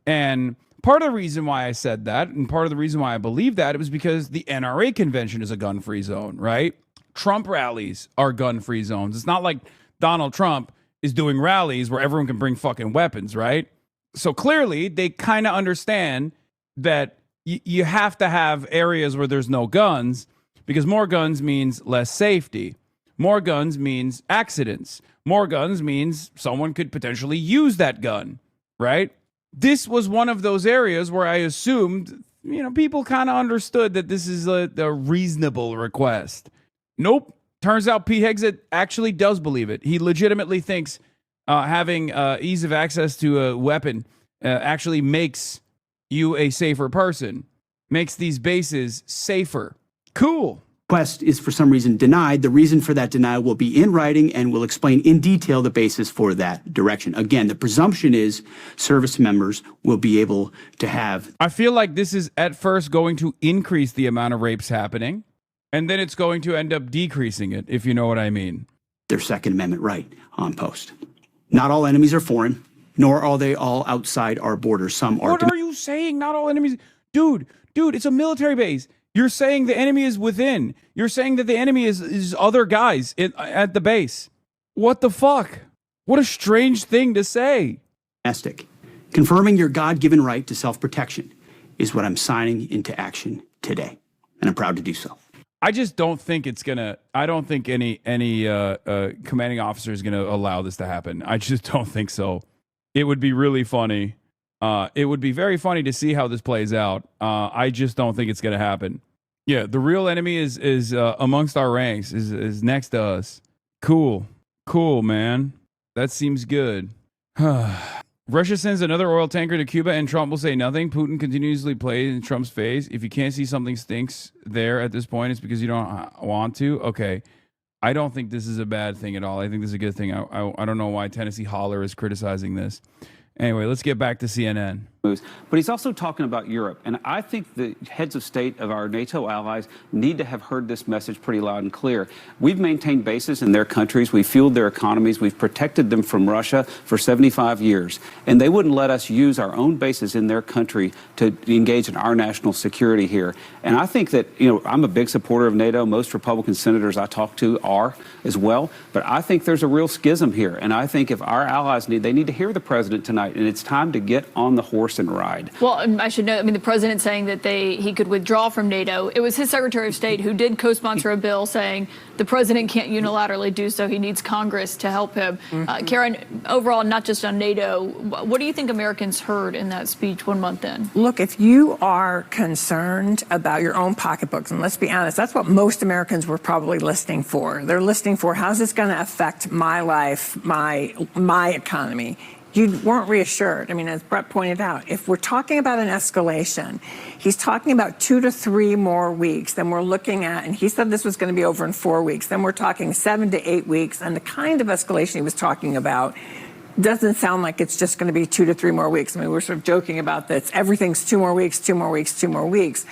Speaker 7: And part of the reason why I said that, and part of the reason why I believe that, it was because the NRA convention is a gun-free zone, right? Trump rallies are gun-free zones. It's not like Donald Trump is doing rallies where everyone can bring fucking weapons, right? So clearly, they kind of understand that you have to have areas where there's no guns because more guns means less safety. More guns means accidents. More guns means someone could potentially use that gun, right? This was one of those areas where I assumed, people kind of understood that this is a reasonable request. Nope. Turns out Pete Hegseth actually does believe it. He legitimately thinks having ease of access to a weapon actually makes you a safer person, makes these bases safer. Cool.
Speaker 6: Request is for some reason denied. The reason for that denial will be in writing and will explain in detail the basis for that direction. Again, the presumption is service members will be able to have.
Speaker 7: I feel like this is at first going to increase the amount of rapes happening, and then it's going to end up decreasing it, if you know what I mean.
Speaker 6: Their Second Amendment right on post. Not all enemies are foreign, nor are they all outside our borders. Some are.
Speaker 7: What are you saying? Not all enemies. Dude, it's a military base. You're saying the enemy is within. You're saying that the enemy is other guys at the base. What the fuck? What a strange thing to say.
Speaker 6: Domestic. Confirming your God-given right to self-protection is what I'm signing into action today, and I'm proud to do so.
Speaker 7: I just don't think it's gonna. I don't think any commanding officer is gonna allow this to happen. I just don't think so. It would be really funny. It would be very funny to see how this plays out. I just don't think it's going to happen. Yeah, the real enemy is amongst our ranks, is next to us. Cool, man. That seems good. Russia sends another oil tanker to Cuba and Trump will say nothing. Putin continuously plays in Trump's face. If you can't see something stinks there at this point, it's because you don't want to. Okay. I don't think this is a bad thing at all. I think this is a good thing. I don't know why Tennessee Holler is criticizing this. Anyway, let's get back to CNN.
Speaker 5: But he's also talking about Europe. And I think the heads of state of our NATO allies need to have heard this message pretty loud and clear. We've maintained bases in their countries. We've fueled their economies. We've protected them from Russia for 75 years. And they wouldn't let us use our own bases in their country to engage in our national security here. And I think that, I'm a big supporter of NATO. Most Republican senators I talk to are as well. But I think there's a real schism here. And I think if our allies they need to hear the president tonight. And it's time to get on the horse and ride.
Speaker 3: Well, I should know, the president saying that he could withdraw from NATO. It was his Secretary of State who did co-sponsor a bill saying the president can't unilaterally do so. He needs Congress to help him. Karen, overall, not just on NATO, what do you think Americans heard in that speech 1 month in?
Speaker 9: Look, if you are concerned about your own pocketbooks, and let's be honest, that's what most Americans were probably listening for. They're listening for, how's this going to affect my life, my economy? You weren't reassured. As Brett pointed out, if we're talking about an escalation, he's talking about 2 to 3 more weeks than we're looking at, and he said this was going to be over in 4 weeks. Then we're talking 7 to 8 weeks, and the kind of escalation he was talking about doesn't sound like it's just going to be 2 to 3 more weeks. We're sort of joking about this. Everything's 2 more weeks, 2 more weeks, 2 more weeks.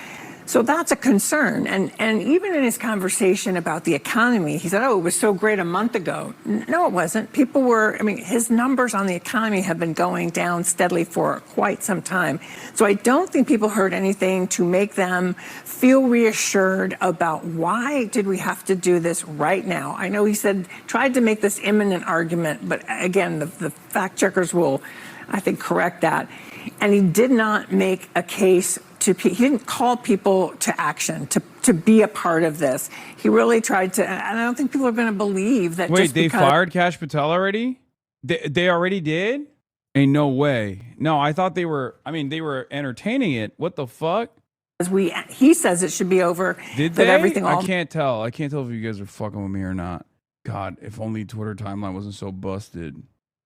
Speaker 9: So that's a concern. And even in his conversation about the economy, he said, it was so great a month ago. No, it wasn't. People were, his numbers on the economy have been going down steadily for quite some time. So I don't think people heard anything to make them feel reassured about why did we have to do this right now. I know he tried to make this imminent argument, but again, the fact checkers will, I think, correct that. And he did not make a case he didn't call people to action, to be a part of this. He really tried to, and I don't think people are going to believe that.
Speaker 7: Wait, they fired Kash Patel already? They already did? Ain't no way. No, I thought they were entertaining it. What the fuck?
Speaker 9: He says it should be over.
Speaker 7: Did they? I can't tell. I can't tell if you guys are fucking with me or not. God, if only Twitter timeline wasn't so busted.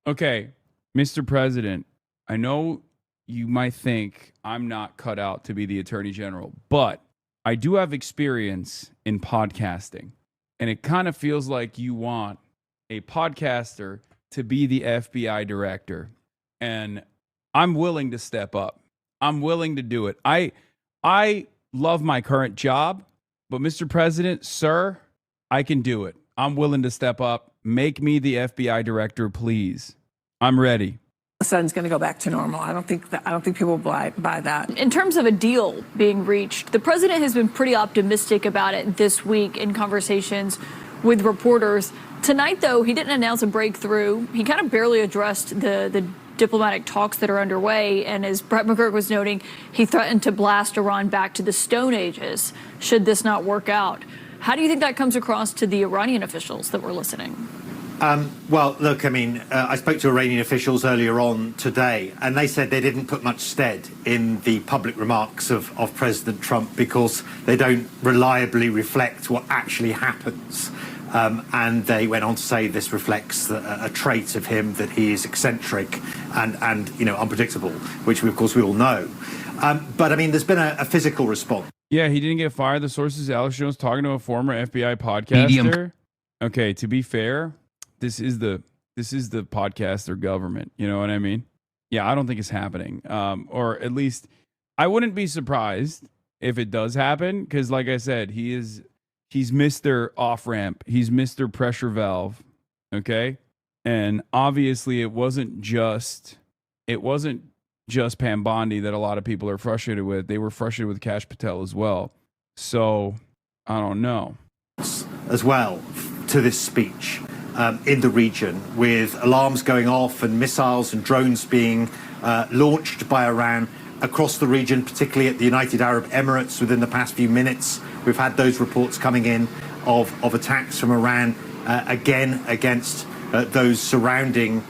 Speaker 7: Okay, Mr. President, I know you might think I'm not cut out to be the Attorney General, but I do have experience in podcasting. And it kind of feels like you want a podcaster to be the FBI director. And I'm willing to step up. I'm willing to do it. I love my current job, but Mr. President, sir, I can do it. I'm willing to step up. Make me the FBI director, please. I'm ready.
Speaker 9: The sun's going to go back to normal. I don't think people buy that.
Speaker 3: In terms of a deal being reached, the president has been pretty optimistic about it this week in conversations with reporters. Tonight, though, he didn't announce a breakthrough. He kind of barely addressed the diplomatic talks that are underway. And as Brett McGurk was noting, he threatened to blast Iran back to the Stone Ages should this not work out. How do you think that comes across to the Iranian officials that were listening?
Speaker 10: Well, look, I mean, I spoke to Iranian officials earlier on today, and they said they didn't put much stead in the public remarks of President Trump because they don't reliably reflect what actually happens. And they went on to say this reflects a trait of him that he is eccentric and unpredictable, which of course we all know. But I mean, there's been a physical response.
Speaker 7: Yeah, he didn't get fired. The sources, Alex Jones talking to a former FBI podcaster. Okay, to be fair, this is the podcaster government. You know what I mean? Yeah, I don't think it's happening. Or at least I wouldn't be surprised if it does happen, because like I said, he's Mr. Off-Ramp. He's Mr. Pressure Valve. Okay? And obviously it wasn't just Pam Bondi that a lot of people are frustrated with. They were frustrated with Kash Patel as well. So I don't know.
Speaker 10: As well to this speech in the region, with alarms going off and missiles and drones being launched by Iran across the region, particularly at the United Arab Emirates within the past few minutes. We've had those reports coming in of attacks from Iran again against those surrounding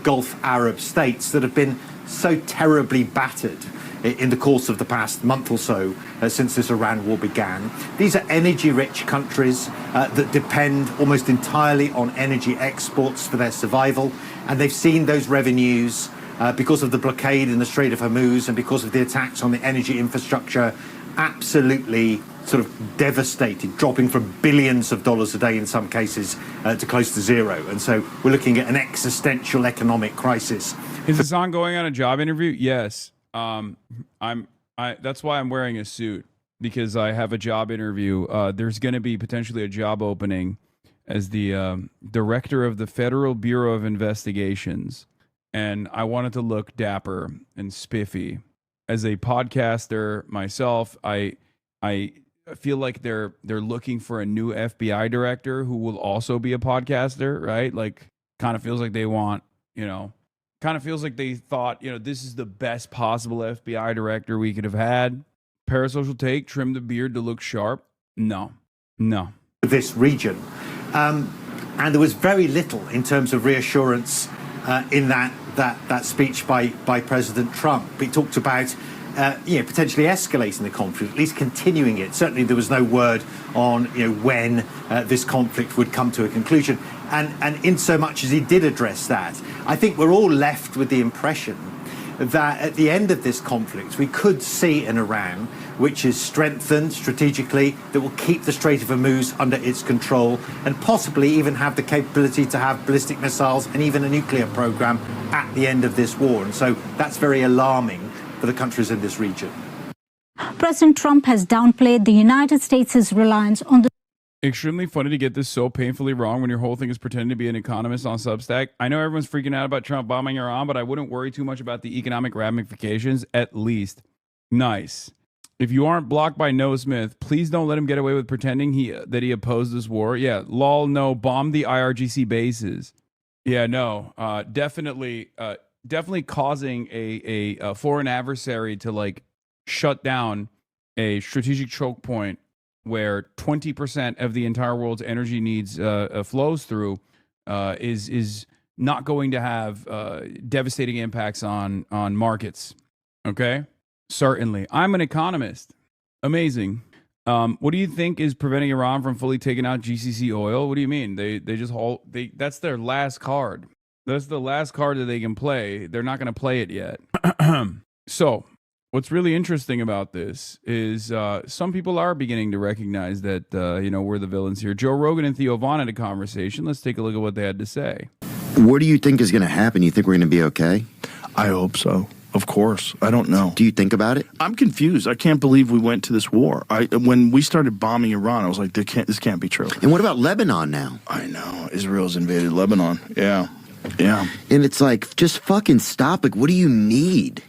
Speaker 10: Gulf Arab states that have been so terribly battered in the course of the past month or so since this Iran war began. These are energy-rich countries that depend almost entirely on energy exports for their survival, and they've seen those revenues because of the blockade in the Strait of Hormuz and because of the attacks on the energy infrastructure absolutely sort of devastated, dropping from billions of dollars a day in some cases to close to zero. And so we're looking at an existential economic crisis.
Speaker 7: Is Hasan going on a job interview? Yes. That's why I'm wearing a suit, because I have a job interview. There's going to be potentially a job opening as the director of the Federal Bureau of Investigations. And I wanted to look dapper and spiffy. As a podcaster myself, I feel like they're looking for a new FBI director who will also be a podcaster, right? Like, kind of feels like they want, kind of feels like they thought, this is the best possible FBI director we could have had. Parasocial take, trim the beard to look sharp. No.
Speaker 10: This region. And there was very little in terms of reassurance in that speech by President Trump. He talked about potentially escalating the conflict, at least continuing it. Certainly there was no word on when this conflict would come to a conclusion. And in so much as he did address that, I think we're all left with the impression that at the end of this conflict, we could see an Iran which is strengthened strategically, that will keep the Strait of Hormuz under its control, and possibly even have the capability to have ballistic missiles and even a nuclear program at the end of this war. And so that's very alarming for the countries in this region.
Speaker 11: President Trump has downplayed the United States' reliance on the
Speaker 7: Extremely funny to get this so painfully wrong when your whole thing is pretending to be an economist on Substack. I know everyone's freaking out about Trump bombing Iran, but I wouldn't worry too much about the economic ramifications, at least. Nice. If you aren't blocked by Noah Smith, please don't let him get away with pretending that he opposed this war. Yeah, lol, no, bomb the IRGC bases. Yeah, no, definitely causing a foreign adversary to shut down a strategic choke point where 20% of the entire world's energy needs flows through is not going to have devastating impacts on markets. Okay? Certainly. I'm an economist. Amazing. What do you think is preventing Iran from fully taking out GCC oil? What do you mean? They just that's their last card. That's the last card that they can play. They're not going to play it yet. So, what's really interesting about this is some people are beginning to recognize that, we're the villains here. Joe Rogan and Theo Vaughn had a conversation. Let's take a look at what they had to say.
Speaker 12: What do you think is going to happen? You think we're going to be okay?
Speaker 13: I hope so. Of course. I don't know.
Speaker 12: Do you think about it?
Speaker 13: I'm confused. I can't believe we went to this war. When we started bombing Iran, I was like, this can't be true.
Speaker 12: And what about Lebanon now?
Speaker 13: I know. Israel's invaded Lebanon. Yeah. Yeah.
Speaker 12: And it's like, just fucking stop. Like, what do you need?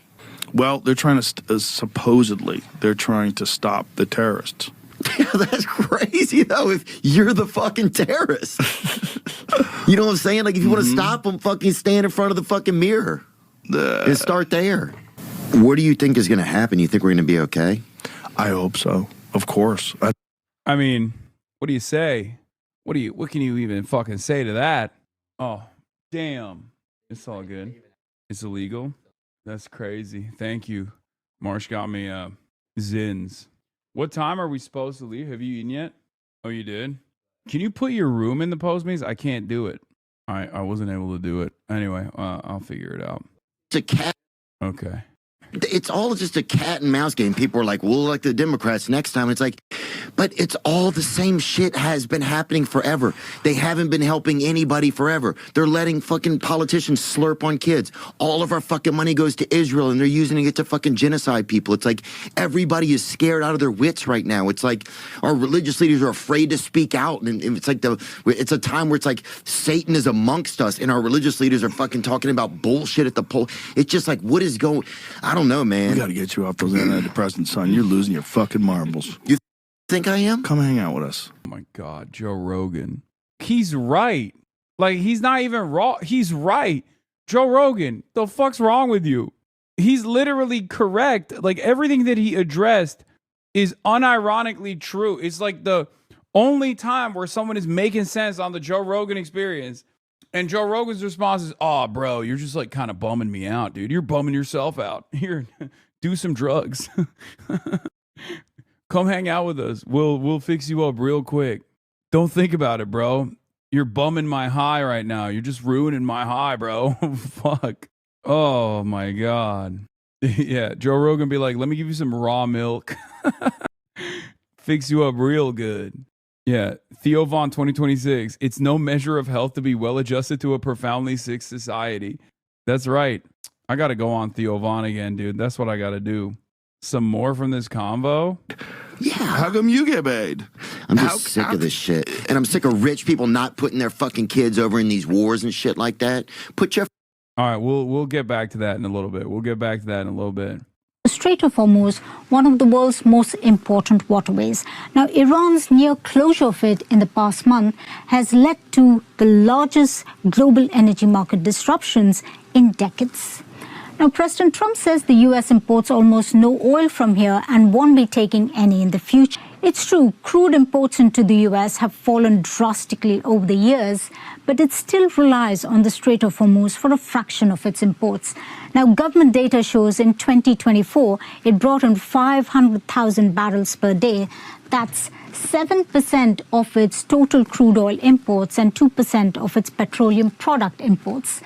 Speaker 13: Well, they're trying to, supposedly, they're trying to stop the terrorists.
Speaker 12: Yeah, that's crazy, though, if you're the fucking terrorist. You know what I'm saying? Like, if you want to stop them, fucking stand in front of the fucking mirror. And start there. What do you think is going to happen? You think we're going to be okay?
Speaker 13: I hope so. Of course.
Speaker 7: I mean, what do you say? What can you even fucking say to that? Oh, damn. It's all good. It's illegal. That's crazy. Thank you. Marsh got me Zins. What time are we supposed to leave? Have you eaten yet? Oh, you did? Can you put your room in the Postmates? I can't do it. I wasn't able to do it. Anyway, I'll figure it out.
Speaker 12: It's a cat.
Speaker 7: Okay.
Speaker 12: It's all just a cat and mouse game. People are like, we'll elect the Democrats next time. It's like, but it's all the same shit has been happening forever. They haven't been helping anybody forever. They're letting fucking politicians slurp on kids. All of our fucking money goes to Israel and they're using it to fucking genocide people. It's like everybody is scared out of their wits right now. It's like our religious leaders are afraid to speak out. And it's like it's a time where it's like Satan is amongst us and our religious leaders are fucking talking about bullshit at the poll. It's just like, what is going, I don't know, man.
Speaker 13: We got to get you off those antidepressants, son. You're losing your fucking marbles.
Speaker 12: You think I am?
Speaker 13: Come hang out with us.
Speaker 7: Oh my God, Joe Rogan. He's right. Like, he's not even wrong. He's right. Joe Rogan, the fuck's wrong with you? He's literally correct. Like, everything that he addressed is unironically true. It's like the only time where someone is making sense on the Joe Rogan Experience. And Joe Rogan's response is, "Oh, bro, you're just like kind of bumming me out, dude. You're bumming yourself out. Here, do some drugs. Come hang out with us. We'll fix you up real quick. Don't think about it, bro. You're bumming my high right now. You're just ruining my high, bro. Fuck. Oh my God. Yeah, Joe Rogan be like, let me give you some raw milk. Fix you up real good. Yeah, Theo Von 2026. It's no measure of health to be well adjusted to a profoundly sick society. That's right. I got to go on Theo Von again, dude. That's what I got to do. Some more from this convo?
Speaker 12: Yeah.
Speaker 13: How come you get paid?
Speaker 12: I'm just sick of this shit. And I'm sick of rich people not putting their fucking kids over in these wars and shit like that. Put your...
Speaker 7: All right, we'll get back to that in a little bit.
Speaker 11: The Strait of Hormuz, one of the world's most important waterways. Now, Iran's near closure of it in the past month has led to the largest global energy market disruptions in decades. Now, President Trump says the U.S. imports almost no oil from here and won't be taking any in the future. It's true, crude imports into the U.S. have fallen drastically over the years, but it still relies on the Strait of Hormuz for a fraction of its imports. Now, government data shows in 2024, it brought in 500,000 barrels per day. That's 7% of its total crude oil imports and 2% of its petroleum product imports.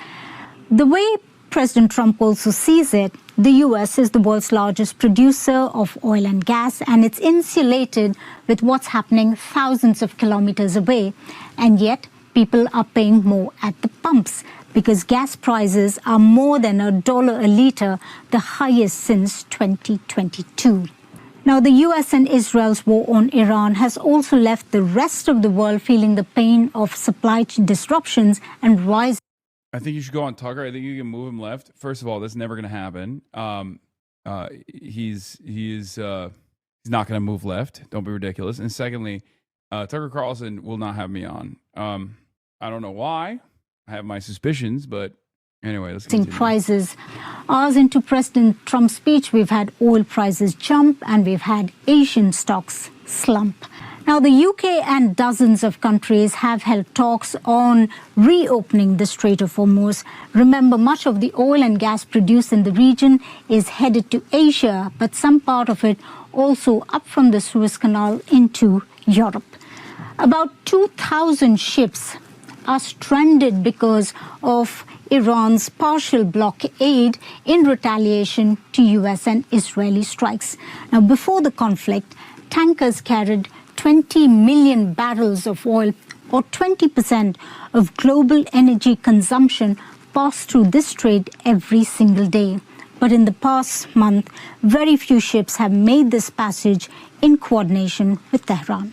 Speaker 11: The way President Trump also sees it, the U.S. is the world's largest producer of oil and gas, and it's insulated with what's happening thousands of kilometers away. And yet, people are paying more at the pumps because gas prices are more than $1 a liter, the highest since 2022. Now, the U.S. and Israel's war on Iran has also left the rest of the world feeling the pain of supply disruptions and rising.
Speaker 7: I think you should go on Tucker. I think you can move him left. First of all, that's never going to happen. He's not going to move left. Don't be ridiculous. And secondly, Tucker Carlson will not have me on. I don't know why. I have my suspicions, but anyway, let's continue.
Speaker 11: Prices. Hours into President Trump's speech, we've had oil prices jump and we've had Asian stocks slump. Now, the UK and dozens of countries have held talks on reopening the Strait of Hormuz. Remember, much of the oil and gas produced in the region is headed to Asia, but some part of it also up from the Suez Canal into Europe. About 2,000 ships are stranded because of Iran's partial blockade in retaliation to US and Israeli strikes. Now, before the conflict, tankers carried 20 million barrels of oil or 20% of global energy consumption pass through this strait every single day. But in the past month, very few ships have made this passage in coordination with Tehran.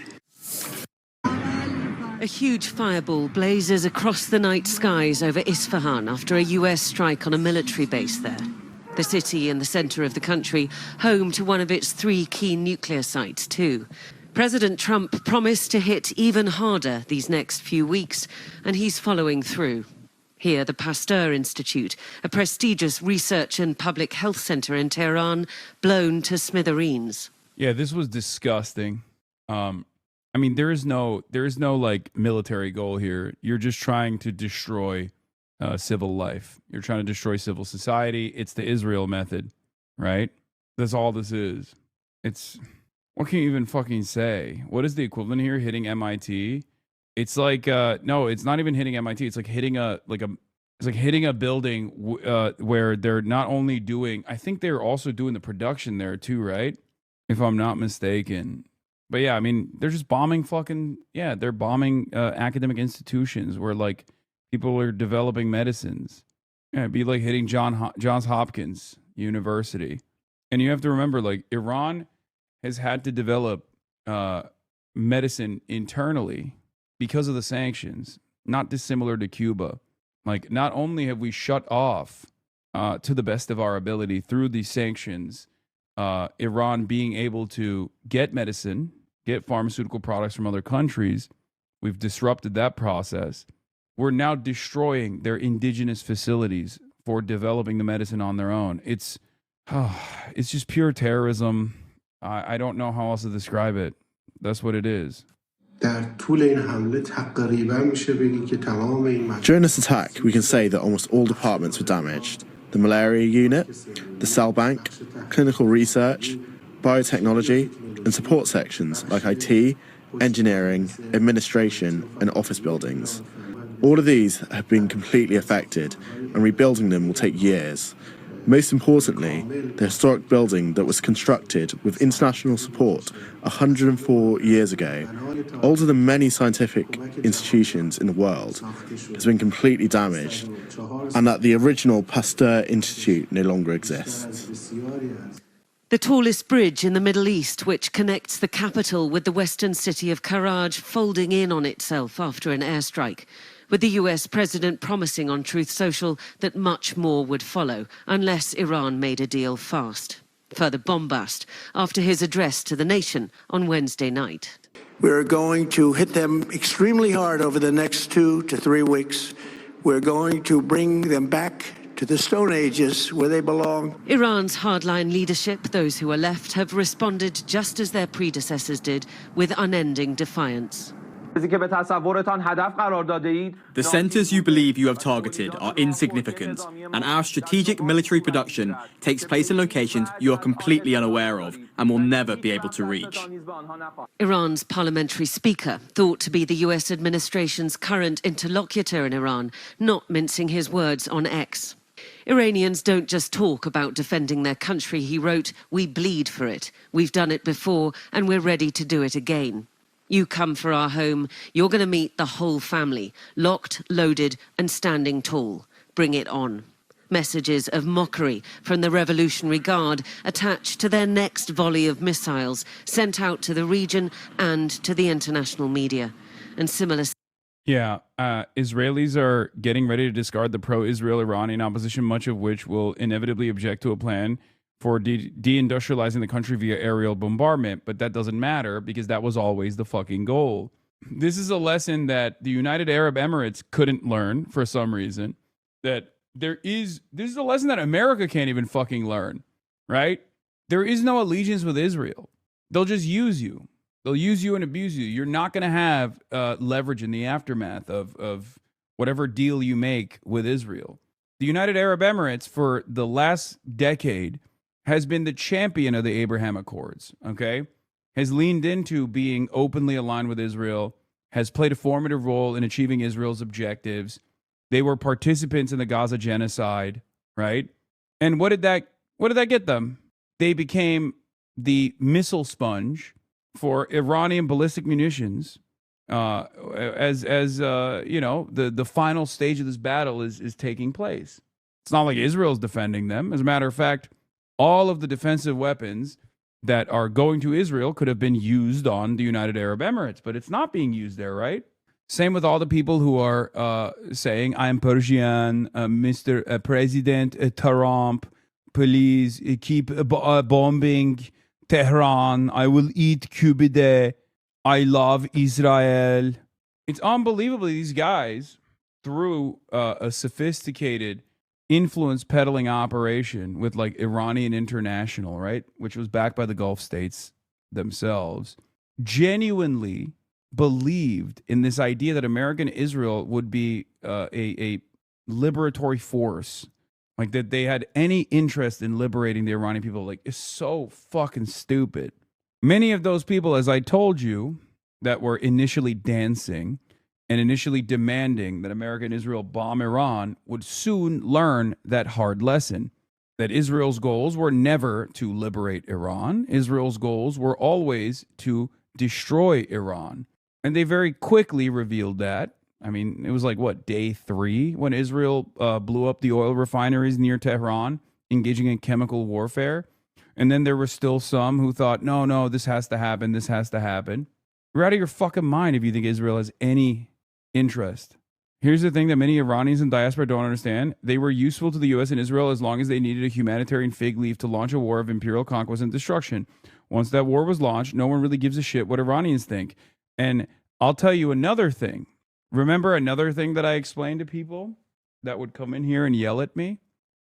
Speaker 14: A huge fireball blazes across the night skies over Isfahan after a US strike on a military base there. The city in the center of the country, home to one of its 3 key nuclear sites too. President Trump promised to hit even harder these next few weeks, and he's following through. Here, the Pasteur Institute, a prestigious research and public health center in Tehran, blown to smithereens.
Speaker 7: Yeah, this was disgusting. I mean, there is no like military goal here. You're just trying to destroy civil life. You're trying to destroy civil society. It's the Israel method, right? That's all this is. It's, what can you even fucking say? What is the equivalent here? Hitting MIT? It's like no, it's not even hitting MIT. It's like hitting a building where they're not only doing, I think they're also doing the production there too, right? If I'm not mistaken. But yeah, I mean, they're just bombing they're bombing academic institutions where like people are developing medicines. Yeah, it'd be like hitting Johns Hopkins University. And you have to remember, like, Iran has had to develop medicine internally because of the sanctions, not dissimilar to Cuba. Like, not only have we shut off to the best of our ability through these sanctions, Iran being able to get medicine, get pharmaceutical products from other countries, we've disrupted that process. We're now destroying their indigenous facilities for developing the medicine on their own. It's just pure terrorism. I don't know how else to describe it. That's what it is.
Speaker 15: During this attack, we can say that almost all departments were damaged. The malaria unit, the cell bank, clinical research, biotechnology, and support sections like IT, engineering, administration, and office buildings. All of these have been completely affected, and rebuilding them will take years. Most importantly, the historic building that was constructed with international support 104 years ago, older than many scientific institutions in the world, has been completely damaged, and that the original Pasteur Institute no longer exists.
Speaker 14: The tallest bridge in the Middle East, which connects the capital with the western city of Karaj, folding in on itself after an airstrike, with the US president promising on Truth Social that much more would follow unless Iran made a deal fast. Further bombast after his address to the nation on Wednesday night.
Speaker 20: We're going to hit them extremely hard over the next 2 to 3 weeks. We're going to bring them back to the Stone Ages where they belong.
Speaker 14: Iran's hardline leadership, those who are left, have responded just as their predecessors did, with unending defiance.
Speaker 16: The centers you believe you have targeted are insignificant, and our strategic military production takes place in locations you are completely unaware of and will never be able to reach.
Speaker 14: Iran's parliamentary speaker, thought to be the US administration's current interlocutor in Iran, not mincing his words on X. Iranians don't just talk about defending their country, he wrote, "We bleed for it. We've done it before, and we're ready to do it again. You come for our home, you're going to meet the whole family, locked, loaded, and standing tall. Bring it on." Messages of mockery from the Revolutionary Guard attached to their next volley of missiles sent out to the region and to the international media. And similar...
Speaker 7: Yeah, Israelis are getting ready to discard the pro-Israel Iranian opposition, much of which will inevitably object to a plan for deindustrializing the country via aerial bombardment. But that doesn't matter because that was always the fucking goal. This is a lesson that the United Arab Emirates couldn't learn for some reason. This is a lesson that America can't even fucking learn, right? There is no allegiance with Israel. They'll just use you. They'll use you and abuse you. You're not going to have leverage in the aftermath of whatever deal you make with Israel. The United Arab Emirates, for the last decade, has been the champion of the Abraham Accords, okay? Has leaned into being openly aligned with Israel, has played a formative role in achieving Israel's objectives. They were participants in the Gaza genocide, right? And what did that get them? They became the missile sponge for Iranian ballistic munitions you know, the final stage of this battle is taking place. It's not like Israel's defending them. As a matter of fact, all of the defensive weapons that are going to Israel could have been used on the United Arab Emirates, but it's not being used there, right? Same with all the people who are saying, I'm Persian, Mr. President Trump, please keep bombing Tehran. I will eat kubide. I love Israel. It's unbelievable. These guys, through a sophisticated influence peddling operation with like Iranian International, right, which was backed by the Gulf states themselves, genuinely believed in this idea that American Israel would be a liberatory force, like that they had any interest in liberating the Iranian people. Like, it's so fucking stupid. Many of those people, as I told you, that were initially dancing and initially demanding that America and Israel bomb Iran would soon learn that hard lesson, that Israel's goals were never to liberate Iran. Israel's goals were always to destroy Iran. And they very quickly revealed that. I mean, it was like, what, day 3 when Israel blew up the oil refineries near Tehran, engaging in chemical warfare. And then there were still some who thought, no, this has to happen. This has to happen. You're out of your fucking mind if you think Israel has any interest. Here's the thing that many Iranians in diaspora don't understand. They were useful to the U.S. and Israel as long as they needed a humanitarian fig leaf to launch a war of imperial conquest and destruction. Once that war was launched, no one really gives a shit what Iranians think. And I'll tell you another thing. Remember another thing that I explained to people that would come in here and yell at me?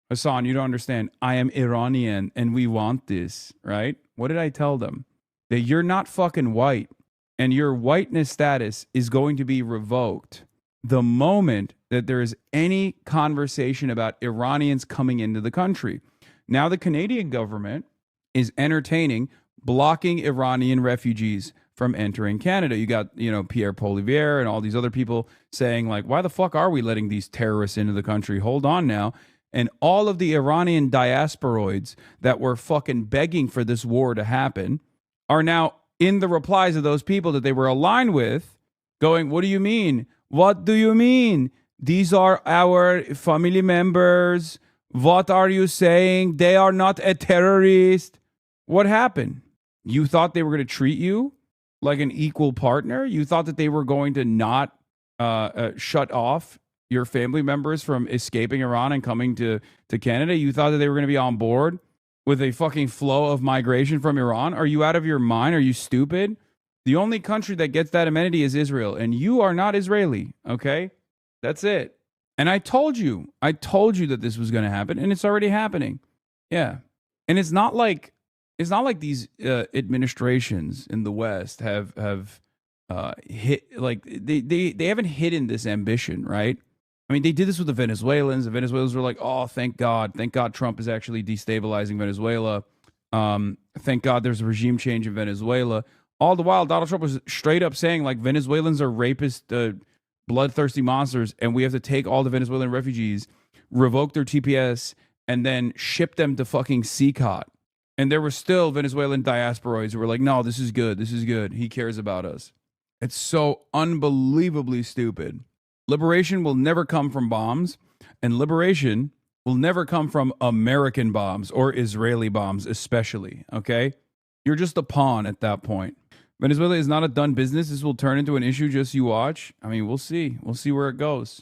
Speaker 7: Hasan, you don't understand. I am Iranian and we want this, right? What did I tell them? That you're not fucking white and your whiteness status is going to be revoked the moment that there is any conversation about Iranians coming into the country. Now the Canadian government is entertaining blocking Iranian refugees from entering Canada. You got, Pierre Poilievre and all these other people saying, like, why the fuck are we letting these terrorists into the country? Hold on now. And all of the Iranian diasporoids that were fucking begging for this war to happen are now in the replies of those people that they were aligned with going, what do you mean? What do you mean? These are our family members. What are you saying? They are not a terrorist. What happened? You thought they were going to treat you like an equal partner? You thought that they were going to not shut off your family members from escaping Iran and coming to Canada? You thought that they were going to be on board with a fucking flow of migration from Iran? Are you out of your mind? Are you stupid? The only country that gets that amenity is Israel, and you are not Israeli, okay? That's it. And I told you that this was going to happen, and it's already happening. Yeah. And it's not like these administrations in the West have hit, like they haven't hidden this ambition, right? I mean, they did this with the Venezuelans. The Venezuelans were like, oh, thank God Trump is actually destabilizing Venezuela. Thank God there's a regime change in Venezuela. All the while, Donald Trump was straight up saying, like, Venezuelans are rapists, bloodthirsty monsters, and we have to take all the Venezuelan refugees, revoke their TPS, and then ship them to fucking CCOT. And there were still Venezuelan diasporoids who were like, no, this is good. This is good. He cares about us. It's so unbelievably stupid. Liberation will never come from bombs, and liberation will never come from American bombs or Israeli bombs, especially, okay? You're just a pawn at that point. Venezuela is not a done business. This will turn into an issue, just you watch. I mean, we'll see. We'll see where it goes.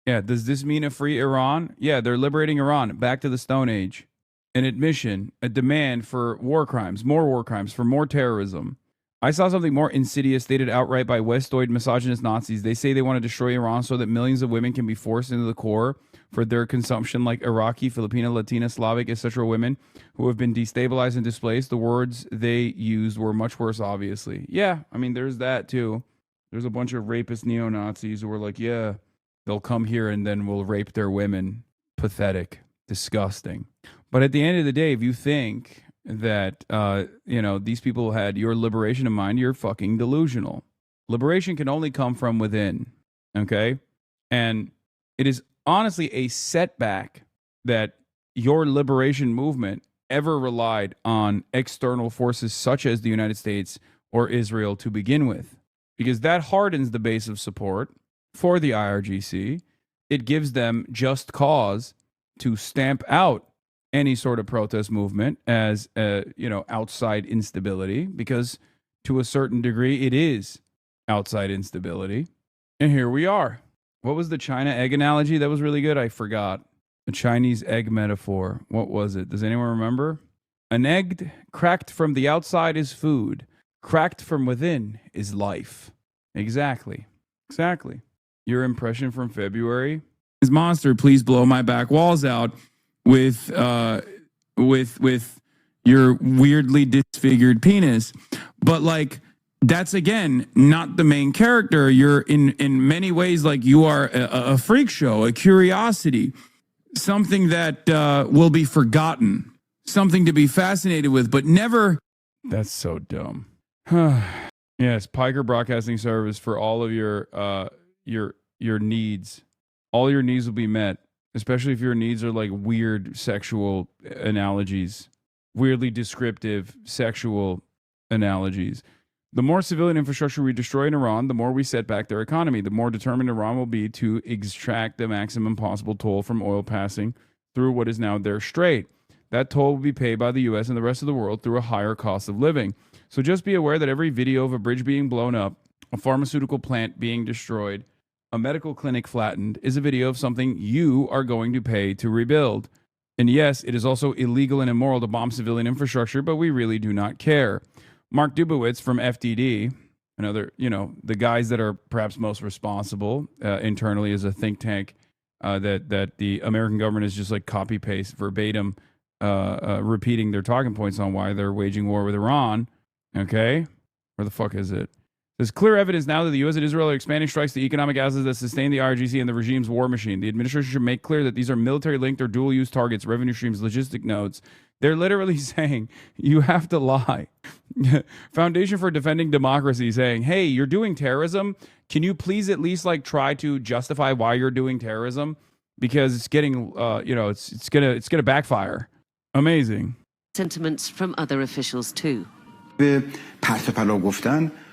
Speaker 7: Yeah, does this mean a free Iran? Yeah, they're liberating Iran, back to the Stone Age. An admission, a demand for war crimes, for more terrorism. I saw something more insidious stated outright by Westoid misogynist Nazis. They say they want to destroy Iran so that millions of women can be forced into the core for their consumption, like Iraqi, Filipino, Latina, Slavic, etc. women who have been destabilized and displaced. The words they used were much worse, obviously. Yeah, I mean, there's that too. There's a bunch of rapist neo-Nazis who are like, yeah, they'll come here and then we'll rape their women. Pathetic. Disgusting. But at the end of the day, if you think that, these people had your liberation in mind, you're fucking delusional. Liberation can only come from within, okay? And it is honestly a setback that your liberation movement ever relied on external forces such as the United States or Israel to begin with. because that hardens the base of support for the IRGC. It gives them just cause to stamp out any sort of protest movement as, outside instability, because to a certain degree, it is outside instability. And here we are. What was the China egg analogy? That was really good. I forgot. The Chinese egg metaphor. What was it? Does anyone remember? An egg cracked from the outside is food. Cracked from within is life. Exactly. Your impression from February? This monster, please blow my back walls out with your weirdly disfigured penis. But like, that's again not the main character. You're in many ways like you are a freak show, a curiosity, something that will be forgotten, something to be fascinated with, but never. That's so dumb. Yes, Piker Broadcasting Service for all of your needs. All your needs will be met, especially if your needs are like weird sexual analogies, weirdly descriptive sexual analogies. The more civilian infrastructure we destroy in Iran, the more we set back their economy. The more determined Iran will be to extract the maximum possible toll from oil passing through what is now their strait. That toll will be paid by the U.S. and the rest of the world through a higher cost of living. So just be aware that every video of a bridge being blown up, a pharmaceutical plant being destroyed, a medical clinic flattened is a video of something you are going to pay to rebuild. And yes, it is also illegal and immoral to bomb civilian infrastructure, but we really do not care. Mark Dubowitz from FDD, another, the guys that are perhaps most responsible internally as a think tank that the American government is just like copy paste verbatim, repeating their talking points on why they're waging war with Iran. Okay, where the fuck is it? There's clear evidence now that the U.S. and Israel are expanding strikes to economic assets that sustain the IRGC and the regime's war machine. The administration should make clear that these are military-linked or dual-use targets, revenue streams, logistic nodes. They're literally saying, you have to lie. Foundation for Defending Democracy saying, hey, you're doing terrorism. Can you please at least try to justify why you're doing terrorism? Because it's getting, it's gonna backfire. Amazing.
Speaker 14: Sentiments from other officials too.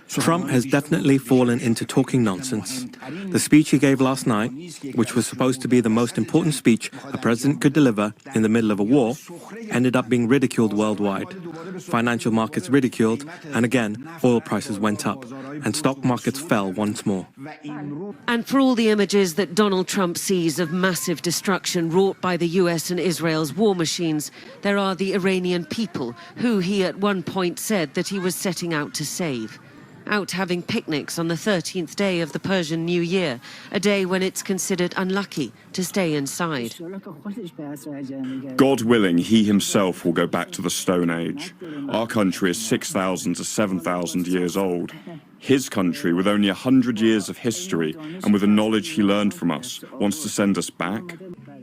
Speaker 2: Trump has definitely fallen into talking nonsense. The speech he gave last night, which was supposed to be the most important speech a president could deliver in the middle of a war, ended up being ridiculed worldwide. Financial markets ridiculed, and again, oil prices went up, and stock markets fell once more.
Speaker 14: And for all the images that Donald Trump sees of massive destruction wrought by the US and Israel's war machines, there are the Iranian people who he at one point said that he was setting out to save. Out having picnics on the 13th day of the Persian New Year, a day when it's considered unlucky to stay inside.
Speaker 17: God willing, he himself will go back to the Stone Age. Our country is 6,000 to 7,000 years old. His country, with only 100 years of history and with the knowledge he learned from us, wants to send us back.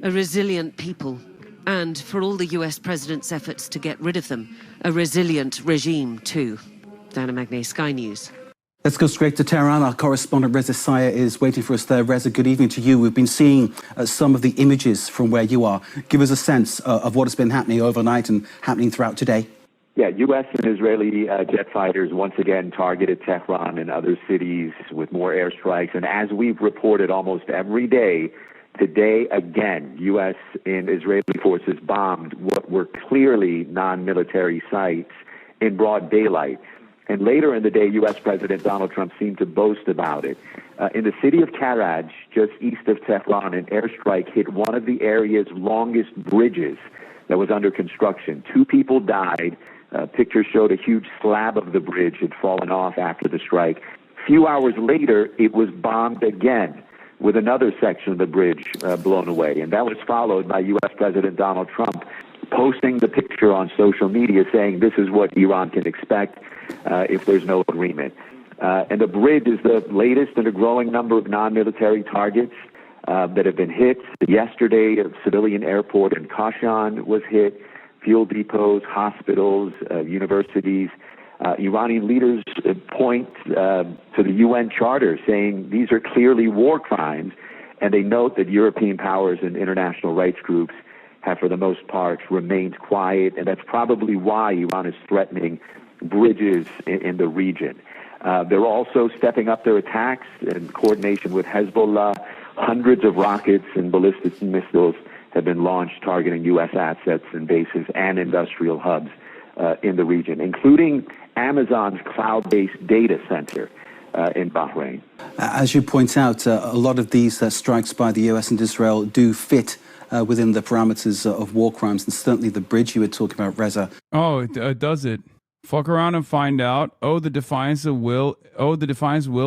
Speaker 14: A resilient people. And for all the US president's efforts to get rid of them, a resilient regime too. Diana Magnay, Sky News.
Speaker 18: Let's go straight to Tehran. Our correspondent Reza Saya is waiting for us there. Reza, good evening to you. We've been seeing some of the images from where you are. Give us a sense of what has been happening overnight and happening throughout today.
Speaker 24: Yeah, U.S. and Israeli jet fighters once again targeted Tehran and other cities with more airstrikes. And as we've reported almost every day, today again, U.S. and Israeli forces bombed what were clearly non-military sites in broad daylight. And later in the day, U.S. President Donald Trump seemed to boast about it. In the city of Karaj, just east of Tehran, an airstrike hit one of the area's longest bridges that was under construction. 2 people died. Pictures showed a huge slab of the bridge had fallen off after the strike. A few hours later, it was bombed again, with another section of the bridge blown away. And that was followed by U.S. President Donald Trump posting the picture on social media saying this is what Iran can expect if there's no agreement. And the bridge is the latest in a growing number of non-military targets that have been hit. Yesterday, a civilian airport in Kashan was hit, fuel depots, hospitals, universities. Iranian leaders point to the UN Charter saying these are clearly war crimes, and they note that European powers and international rights groups have, for the most part, remained quiet, and that's probably why Iran is threatening bridges in the region. They're also stepping up their attacks in coordination with Hezbollah. Hundreds of rockets and ballistic missiles have been launched targeting U.S. assets and bases and industrial hubs in the region, including Amazon's cloud-based data center in Bahrain.
Speaker 18: As you point out, a lot of these strikes by the US and Israel do fit within the parameters of war crimes, and certainly the bridge you were talking about, Reza.
Speaker 7: Oh, it does it. Fuck around and find out. Oh, the defiance will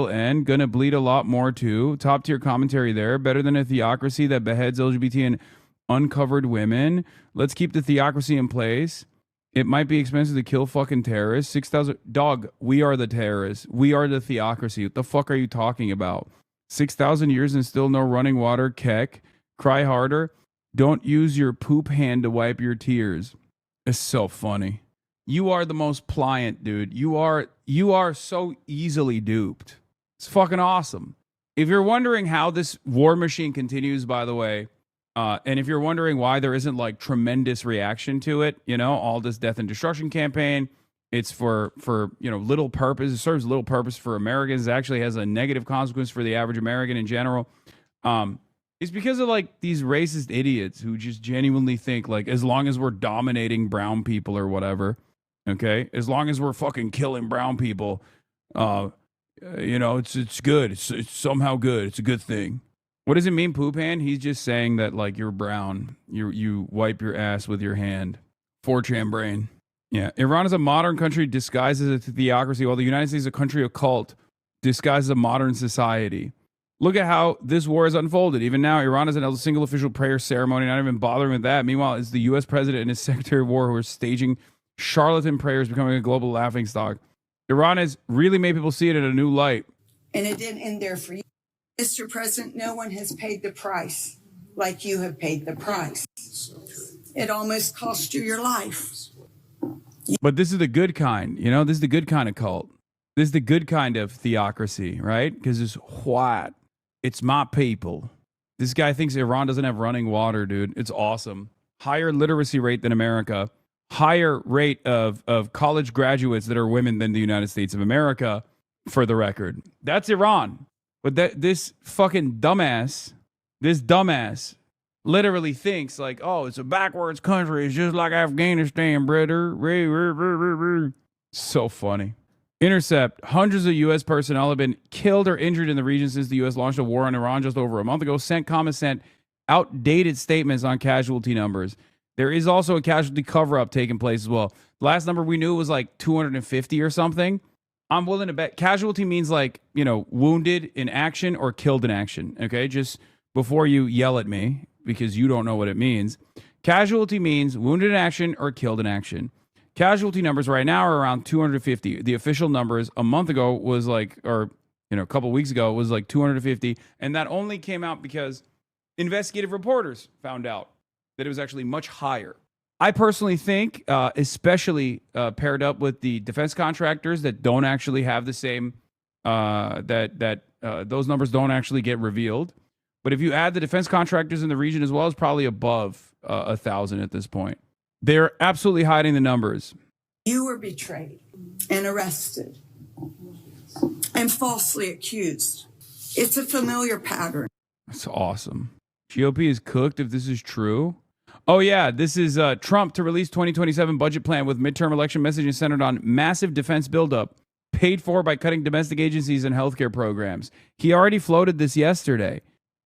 Speaker 7: end. Gonna bleed a lot more too. Top tier commentary there. Better than a theocracy that beheads LGBT and uncovered women. Let's keep the theocracy in place. It might be expensive to kill fucking terrorists. 6,000... Dog, we are the terrorists. We are the theocracy. What the fuck are you talking about? 6,000 years and still no running water. Keck. Cry harder. Don't use your poop hand to wipe your tears. It's so funny. You are the most pliant, dude. You are so easily duped. It's fucking awesome. If you're wondering how this war machine continues, by the way, and if you're wondering why there isn't like tremendous reaction to it, you know, all this death and destruction campaign, it's for you know, little purpose. It serves little purpose for Americans. It actually has a negative consequence for the average American in general. It's because of like these racist idiots who just genuinely think like as long as we're dominating brown people or whatever, okay, as long as we're fucking killing brown people, you know, it's good. It's somehow good. It's a good thing. What does it mean, poop hand? He's just saying that like you're brown. You wipe your ass with your hand. 4chan brain. Yeah. Iran is a modern country disguised as a theocracy, while the United States is a country of cult disguised as a modern society. Look at how this war has unfolded. Even now, Iran hasn't held a single official prayer ceremony, not even bothering with that. Meanwhile, it's the U.S. president and his Secretary of War who are staging charlatan prayers, becoming a global laughingstock. Iran has really made people see it in a new light.
Speaker 8: And it didn't end there for you. Mr. President, no one has paid the price like you have paid the price. It almost cost you your life.
Speaker 7: But this is the good kind, you know? This is the good kind of cult. This is the good kind of theocracy, right? Because it's white. It's my people. This guy thinks Iran doesn't have running water, dude. It's awesome. Higher literacy rate than America. Higher rate of college graduates that are women than the United States of America, for the record. That's Iran. But this fucking dumbass, literally thinks like, oh, it's a backwards country. It's just like Afghanistan, brother. So funny. Intercept. Hundreds of U.S. personnel have been killed or injured in the region since the U.S. launched a war on Iran just over a month ago. CENTCOM sent outdated statements on casualty numbers. There is also a casualty cover-up taking place as well. The last number we knew was like 250 or something. I'm willing to bet casualty means like, you know, wounded in action or killed in action. Okay, just before you yell at me because you don't know what it means. Casualty means wounded in action or killed in action. Casualty numbers right now are around 250. The official numbers a month ago was like, or, you know, a couple weeks ago was like 250. And that only came out because investigative reporters found out that it was actually much higher. I personally think, especially paired up with the defense contractors that don't actually have the same, those numbers don't actually get revealed. But if you add the defense contractors in the region as well, it's probably above 1,000 at this point. They're absolutely hiding the numbers.
Speaker 8: You were betrayed and arrested and falsely accused. It's a familiar pattern.
Speaker 7: That's awesome. GOP is cooked if this is true. Oh, yeah, this is Trump to release 2027 budget plan with midterm election messaging centered on massive defense buildup, paid for by cutting domestic agencies and healthcare programs. He already floated this yesterday.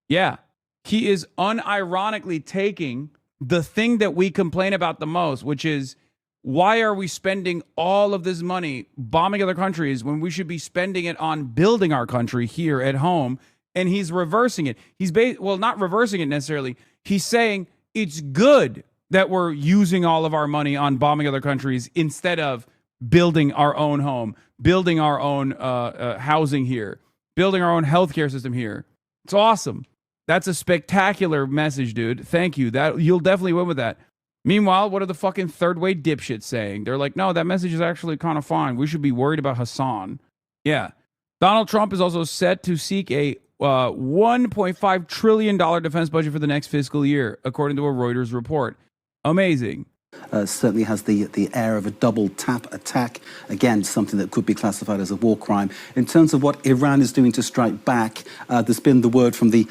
Speaker 7: Yeah, he is unironically taking the thing that we complain about the most, which is why are we spending all of this money bombing other countries when we should be spending it on building our country here at home? And he's reversing it. He's not reversing it necessarily. He's saying it's good that we're using all of our money on bombing other countries instead of building our own home, building our own housing here, building our own healthcare system here. It's awesome. That's a spectacular message, dude. Thank you. That you'll definitely win with that. Meanwhile, what are the fucking third-way dipshits saying? They're like, no, that message is actually kind of fine. We should be worried about Hasan. Yeah. Donald Trump is also set to seek a $1.5 trillion defense budget for the next fiscal year, according to a Reuters report. Amazing.
Speaker 18: certainly has the air of a double tap attack. Again, something that could be classified as a war crime. In terms of what Iran is doing to strike back, there's been the word from the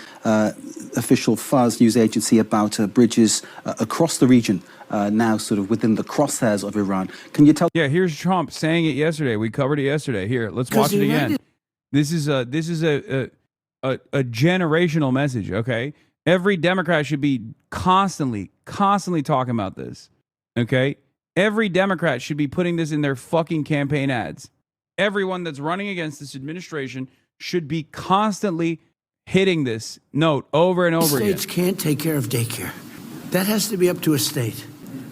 Speaker 18: official Fars news agency about bridges across the region now sort of within the crosshairs of Iran. Can you tell?
Speaker 7: Yeah, here's Trump saying it yesterday. We covered it yesterday. Here, let's watch it again. This is a generational message, okay? Every Democrat should be constantly talking about this, okay? Every Democrat should be putting this in their fucking campaign ads. Everyone that's running against this administration should be constantly hitting this note over and over again.
Speaker 20: States can't take care of daycare. That has to be up to a state.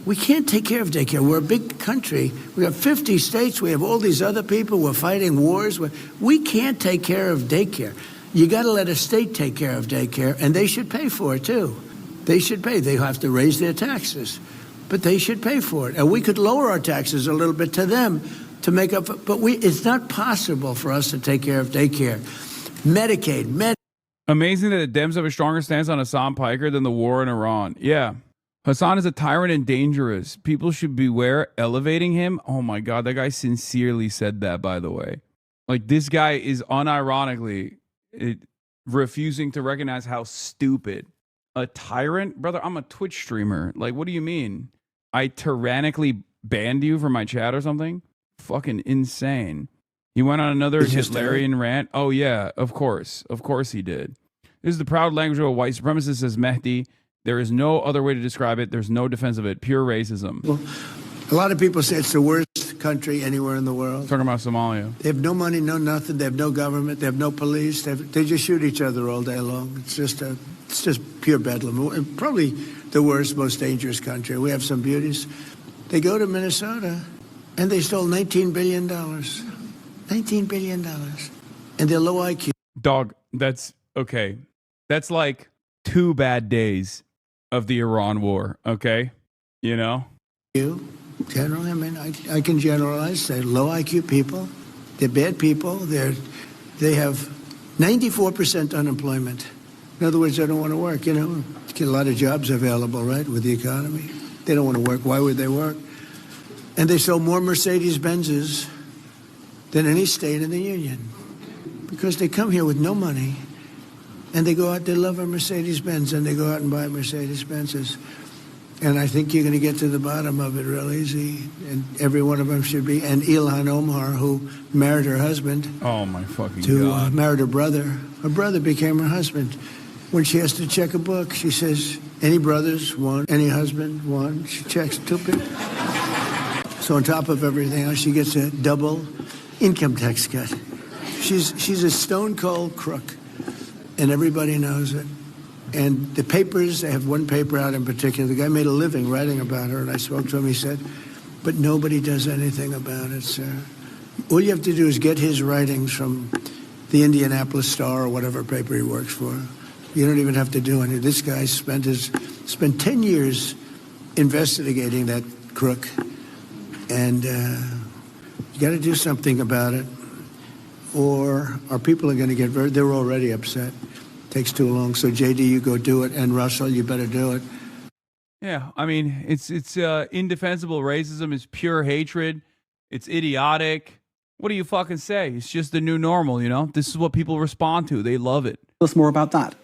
Speaker 20: We can't take care of daycare. We're a big country. We have 50 states. We have all these other people. We're fighting wars. We can't take care of daycare. You got to let a state take care of daycare, and they should pay for it, too. They should pay. They have to raise their taxes, but they should pay for it. And we could lower our taxes a little bit to them to make up for, but it's not possible for us to take care of daycare. Medicaid,
Speaker 7: Amazing that the Dems have a stronger stance on Hassan Piker than the war in Iran. Yeah. Hassan is a tyrant and dangerous. People should beware elevating him. Oh my God, that guy sincerely said that, by the way. Like, this guy is unironically refusing to recognize how stupid. A tyrant? Brother, I'm a Twitch streamer. Like, what do you mean? I tyrannically banned you from my chat or something? Fucking insane. He went on another Hitlerian rant. Oh, yeah, of course. Of course he did. This is the proud language of a white supremacist, says Mehdi. There is no other way to describe it. There's no defense of it. Pure racism.
Speaker 20: Well, a lot of people say it's the worst country anywhere in the world.
Speaker 7: Talking about Somalia.
Speaker 20: They have no money, no nothing. They have no government. They have no police. They just shoot each other all day long. It's just pure bedlam. Probably the worst, most dangerous country. We have some beauties. They go to Minnesota, and they stole $19 billion. $19 billion. And they're low IQ.
Speaker 7: Dog, that's okay. That's like 2 bad days of the Iran war, okay? You know?
Speaker 20: Generally, I mean, I can generalize. They're low IQ people. They're bad people. They have 94% unemployment. In other words, they don't want to work. You know, get a lot of jobs available, right, with the economy. They don't want to work. Why would they work? And they sell more Mercedes-Benzes than any state in the union because they come here with no money and they go out, they love a Mercedes-Benz and they go out and buy Mercedes-Benzes. And I think you're going to get to the bottom of it real easy. And every one of them should be. And Ilhan Omar, who married her husband.
Speaker 7: Oh, my fucking
Speaker 20: God. Married her brother. Her brother became her husband. When she has to check a book, she says, any brothers? One. Any husband? One. She checks 2 people. So on top of everything else, she gets a double income tax cut. She's a stone cold crook, and everybody knows it. And the papers, they have one paper out in particular. The guy made a living writing about her, and I spoke to him. He said, but nobody does anything about it, sir. All you have to do is get his writings from the Indianapolis Star or whatever paper he works for. You don't even have to do anything. This guy spent 10 years investigating that crook, and you got to do something about it, or our people are going to they're already upset. Takes too long. So JD, you go do it, and Russell, you better do it.
Speaker 7: Yeah, I mean, it's indefensible racism. It's pure hatred. It's idiotic. What do you fucking say? It's just the new normal, you know? This is what people respond to. They love it.
Speaker 18: Tell us more about that.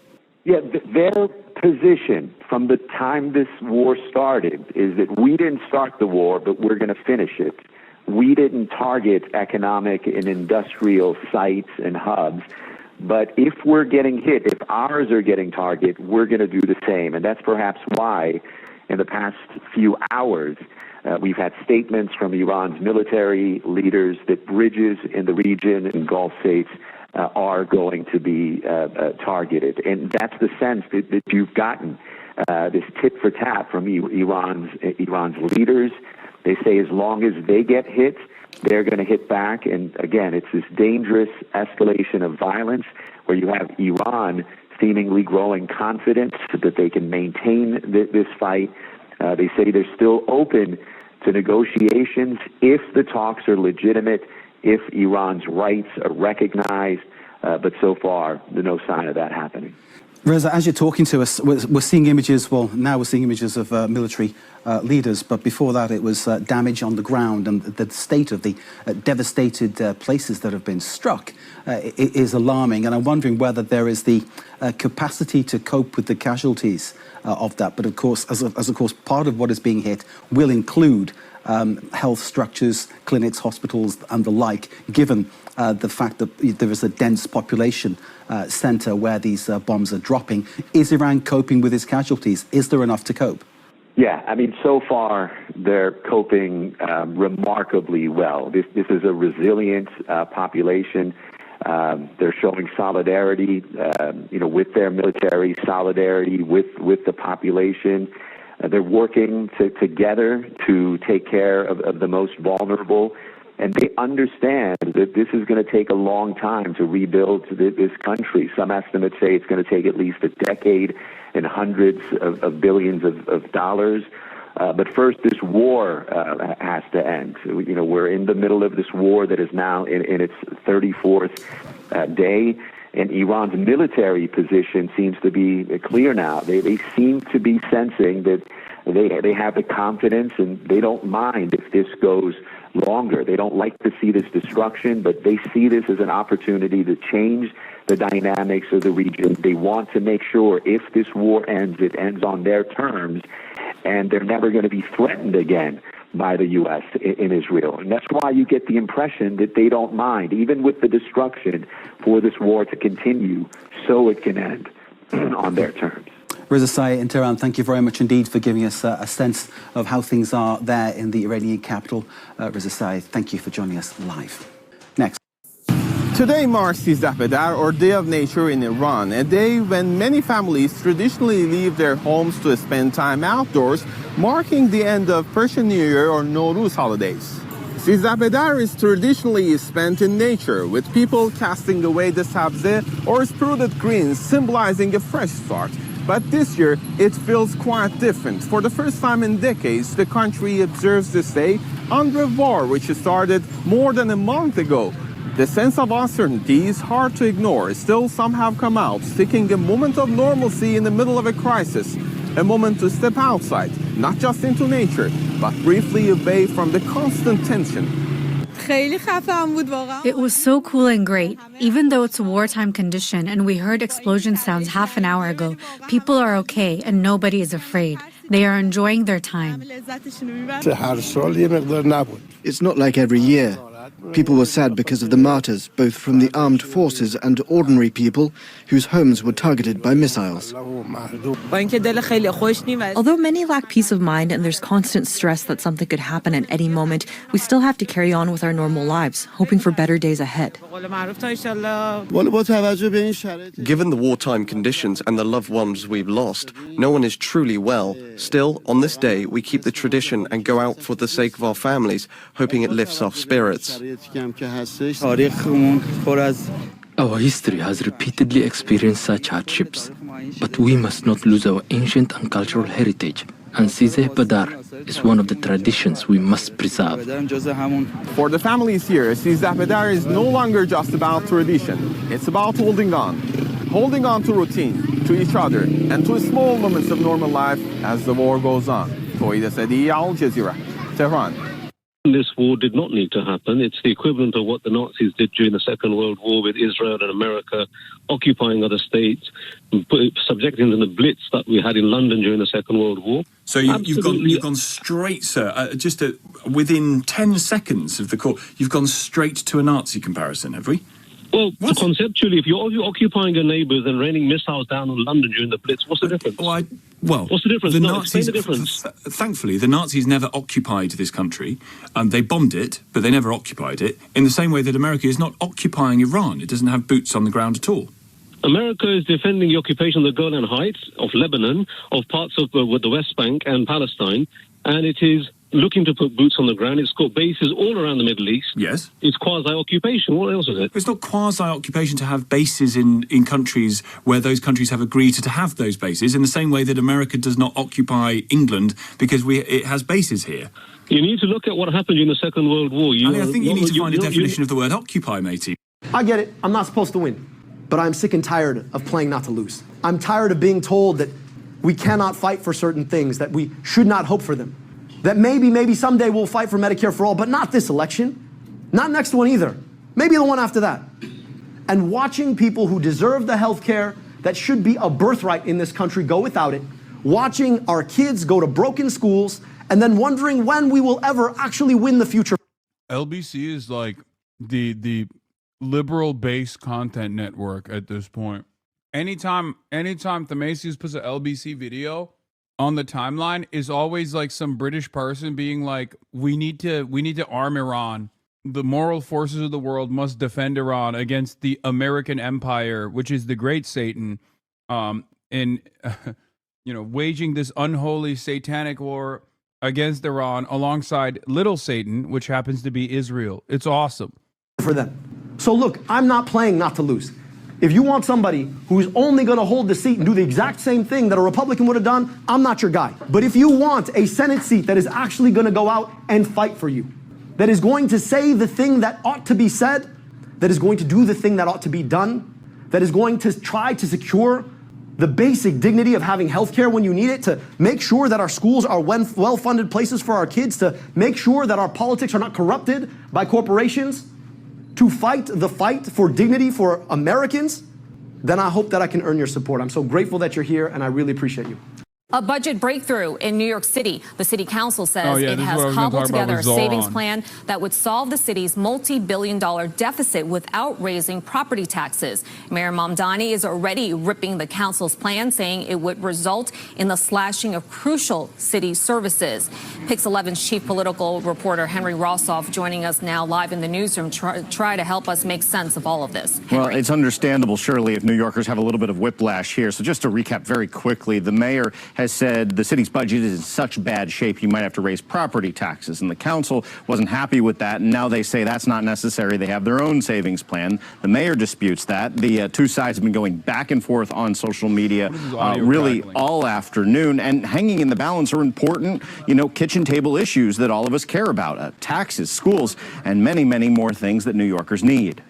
Speaker 24: Yeah, their position from the time this war started is that we didn't start the war, but we're going to finish it. We didn't target economic and industrial sites and hubs. But if we're getting hit, if ours are getting targeted, we're going to do the same. And that's perhaps why in the past few hours we've had statements from Iran's military leaders that bridges in the region and Gulf states are going to be targeted. And that's the sense that you've gotten, this tit for tat from Iran's leaders. They say as long as they get hit, they're going to hit back. And again, it's this dangerous escalation of violence where you have Iran seemingly growing confidence that they can maintain this fight. They say they're still open to negotiations if the talks are legitimate, if Iran's rights are recognized. But so far, there's no sign of that happening.
Speaker 18: Reza, as you're talking to us, we're seeing images, well, now we're seeing images of military leaders, but before that it was damage on the ground, and the state of the devastated places that have been struck is alarming, and I'm wondering whether there is the capacity to cope with the casualties of that. But of course, as part of what is being hit will include health structures, clinics, hospitals and the like, given the fact that there is a dense population centre where these bombs are dropping. Is Iran coping with its casualties? Is there enough to cope?
Speaker 24: Yeah, I mean, so far they're coping remarkably well. This is a resilient population. They're showing solidarity, with their military, solidarity with the population. They're working together to take care of the most vulnerable. And they understand that this is going to take a long time to rebuild this country. Some estimates say it's going to take at least a decade and hundreds of billions of dollars. But first, this war has to end. We're in the middle of this war that is now in its 34th day. And Iran's military position seems to be clear now. They seem to be sensing that they have the confidence, and they don't mind if this goes longer. They don't like to see this destruction, but they see this as an opportunity to change the dynamics of the region. They want to make sure if this war ends, it ends on their terms, and they're never going to be threatened again by the U.S. in Israel. And that's why you get the impression that they don't mind, even with the destruction, for this war to continue so it can end on their terms.
Speaker 18: Reza Sayeh in Tehran, thank you very much indeed for giving us a sense of how things are there in the Iranian capital. Reza Sayeh, thank you for joining us live. Next.
Speaker 1: Today marks 13 Bedar, or Day of Nature in Iran, a day when many families traditionally leave their homes to spend time outdoors, marking the end of Persian New Year or Nowruz holidays. 13 Bedar is traditionally spent in nature, with people casting away the sabze or sprouted greens, symbolizing a fresh start. But this year, it feels quite different. For the first time in decades, the country observes this day under a war which started more than a month ago. The sense of uncertainty is hard to ignore. Still, some have come out, seeking a moment of normalcy in the middle of a crisis. A moment to step outside, not just into nature, but briefly away from the constant tension.
Speaker 19: It was so cool and great. Even though it's a wartime condition and we heard explosion sounds half an hour ago, people are okay and nobody is afraid. They are enjoying their time.
Speaker 21: It's not like every year. People were sad because of the martyrs, both from the armed forces and ordinary people whose homes were targeted by missiles.
Speaker 22: Although many lack peace of mind and there's constant stress that something could happen at any moment, we still have to carry on with our normal lives, hoping for better days ahead.
Speaker 25: Given the wartime conditions and the loved ones we've lost, no one is truly well. Still, on this day, we keep the tradition and go out for the sake of our families, hoping it lifts our spirits.
Speaker 26: Our history has repeatedly experienced such hardships, but we must not lose our ancient and cultural heritage, and 13 Bedar is one of the traditions we must preserve.
Speaker 1: For the families here, 13 Bedar is no longer just about tradition. It's about holding on to routine, to each other, and to small moments of normal life as the war goes on. Toida Sadi, Al Jazeera, Tehran.
Speaker 27: This war did not need to happen. It's the equivalent of what the Nazis did during the Second World War with Israel and America occupying other states, subjecting them to the blitz that we had in London during the Second World War.
Speaker 28: So you've gone straight, sir, within 10 seconds of the call, you've gone straight to a Nazi comparison, have we?
Speaker 27: Well, conceptually, if you're occupying your neighbours and raining missiles down on London during the Blitz, what's the difference? What's the difference? Explain the difference.
Speaker 28: Thankfully, the Nazis never occupied this country. They bombed it, but they never occupied it, in the same way that America is not occupying Iran. It doesn't have boots on the ground at all.
Speaker 27: America is defending the occupation of the Golan Heights, of Lebanon, of parts of the West Bank and Palestine, and it is looking to put boots on the ground. It's got bases all around the Middle East.
Speaker 28: Yes.
Speaker 27: It's quasi-occupation. What else is it?
Speaker 28: It's not quasi-occupation to have bases in countries where those countries have agreed to have those bases, in the same way that America does not occupy England because it has bases here.
Speaker 27: You need to look at what happened during the Second World War.
Speaker 28: I think you need to find a definition of the word occupy, matey.
Speaker 29: I get it. I'm not supposed to win.
Speaker 3: but I'm sick and tired of playing not to lose. I'm tired of being told that we cannot fight for certain things, that we should not hope for them, that maybe someday we'll fight for Medicare for all, but not this election, not next one either, maybe the one after that. And watching people who deserve the health care that should be a birthright in this country go without it, watching our kids go to broken schools, and then wondering when we will ever actually win the future.
Speaker 7: LBC is like the liberal-based content network at this point. Anytime Themasius puts an LBC video on the timeline, is always like some British person being like, we need to arm Iran. The moral forces of the world must defend Iran against the American empire, which is the great Satan, in waging this unholy satanic war against Iran alongside little Satan, which happens to be Israel. It's awesome.
Speaker 3: For them. So look, I'm not playing not to lose. If you want somebody who's only going to hold the seat and do the exact same thing that a Republican would have done, I'm not your guy. But if you want a Senate seat that is actually going to go out and fight for you, that is going to say the thing that ought to be said, that is going to do the thing that ought to be done, that is going to try to secure the basic dignity of having health care when you need it, to make sure that our schools are well-funded places for our kids, to make sure that our politics are not corrupted by corporations, to fight the fight for dignity for Americans, then I hope that I can earn your support. I'm so grateful that you're here, and I really appreciate you.
Speaker 4: A budget breakthrough in New York City. The city council says it has cobbled together a savings plan that would solve the city's multi-billion-dollar deficit without raising property taxes. Mayor Mamdani is already ripping the council's plan, saying it would result in the slashing of crucial city services. Pix 11's chief political reporter Henry Rossoff joining us now live in the newsroom try to help us make sense of all of this.
Speaker 5: Well, it's understandable, surely, if New Yorkers have a little bit of whiplash here. So just to recap very quickly, the mayor has said the city's budget is in such bad shape you might have to raise property taxes, and the council wasn't happy with that, and now they say that's not necessary. They have their own savings plan. The mayor disputes that. The two sides have been going back and forth on social media really all afternoon, and hanging in the balance are important, kitchen table issues that all of us care about, taxes, schools, and many, many more things that New Yorkers need.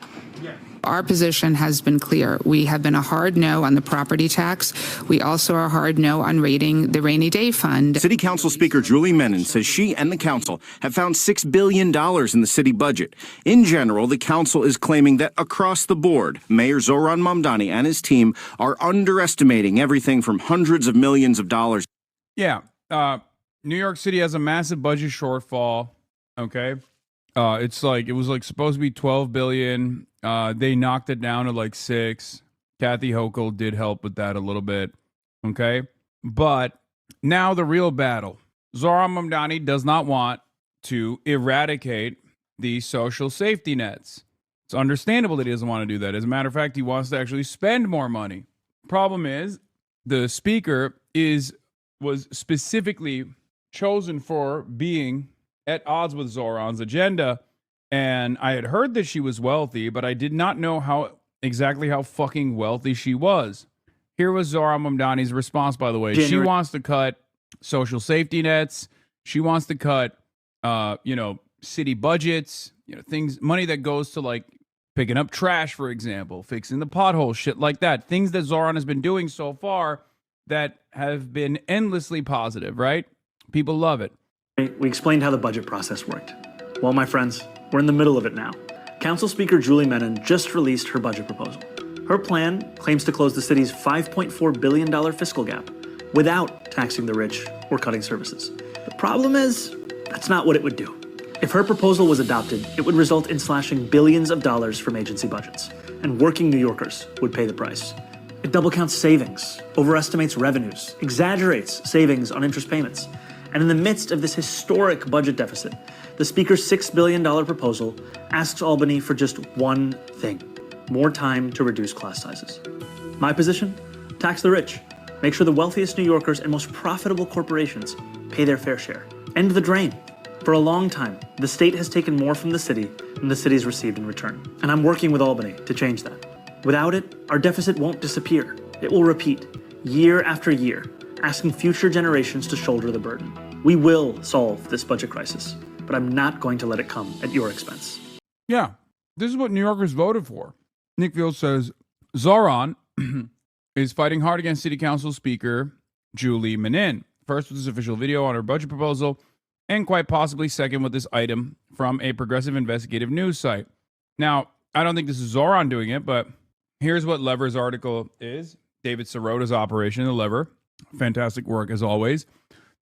Speaker 6: Our position has been clear. We have been a hard no on the property tax. We also are a hard no on raiding the rainy day fund.
Speaker 5: City Council Speaker Julie Menon says she and the council have found $6 billion in the city budget. In general, the council is claiming that across the board, Mayor ZOHRAN Mamdani and his team are underestimating everything from hundreds of millions of dollars.
Speaker 7: Yeah, New York City has a massive budget shortfall. Okay, it was supposed to be $12 billion. They knocked it down to like 6. Kathy Hochul did help with that a little bit. Okay. But now the real battle. ZOHRAN Mamdani does not want to eradicate the social safety nets. It's understandable that he doesn't want to do that. As a matter of fact, he wants to actually spend more money. Problem is, the speaker was specifically chosen for being at odds with ZOHRAN's agenda. And I had heard that she was wealthy, but I did not know exactly how fucking wealthy she was. Here was ZOHRAN Mamdani's response, by the way. She wants to cut social safety nets. She wants to cut, city budgets, money that goes to like picking up trash, for example, fixing the potholes, shit like that. Things that ZOHRAN has been doing so far that have been endlessly positive, right? People love it.
Speaker 9: We explained how the budget process worked. Well, my friends, we're in the middle of it now. Council Speaker Julie Menon just released her budget proposal. Her plan claims to close the city's $5.4 billion fiscal gap without taxing the rich or cutting services. The problem is, that's not what it would do. If her proposal was adopted, it would result in slashing billions of dollars from agency budgets, and working New Yorkers would pay the price. It double counts savings, overestimates revenues, exaggerates savings on interest payments. And in the midst of this historic budget deficit, the Speaker's $6 billion proposal asks Albany for just one thing: more time to reduce class sizes. My position? Tax the rich. Make sure the wealthiest New Yorkers and most profitable corporations pay their fair share. End the drain. For a long time, the state has taken more from the city than the city's received in return. And I'm working with Albany to change that. Without it, our deficit won't disappear. It will repeat, year after year, asking future generations to shoulder the burden. We will solve this budget crisis, but I'm not going to let it come at your expense.
Speaker 7: Yeah, this is what New Yorkers voted for. Nick Field says, ZOHRAN is fighting hard against City Council Speaker Julie Menin. First with this official video on her budget proposal, and quite possibly second with this item from a progressive investigative news site. Now, I don't think this is ZOHRAN doing it, but here's what Lever's article is. David Sirota's operation, The Lever. Fantastic work, as always.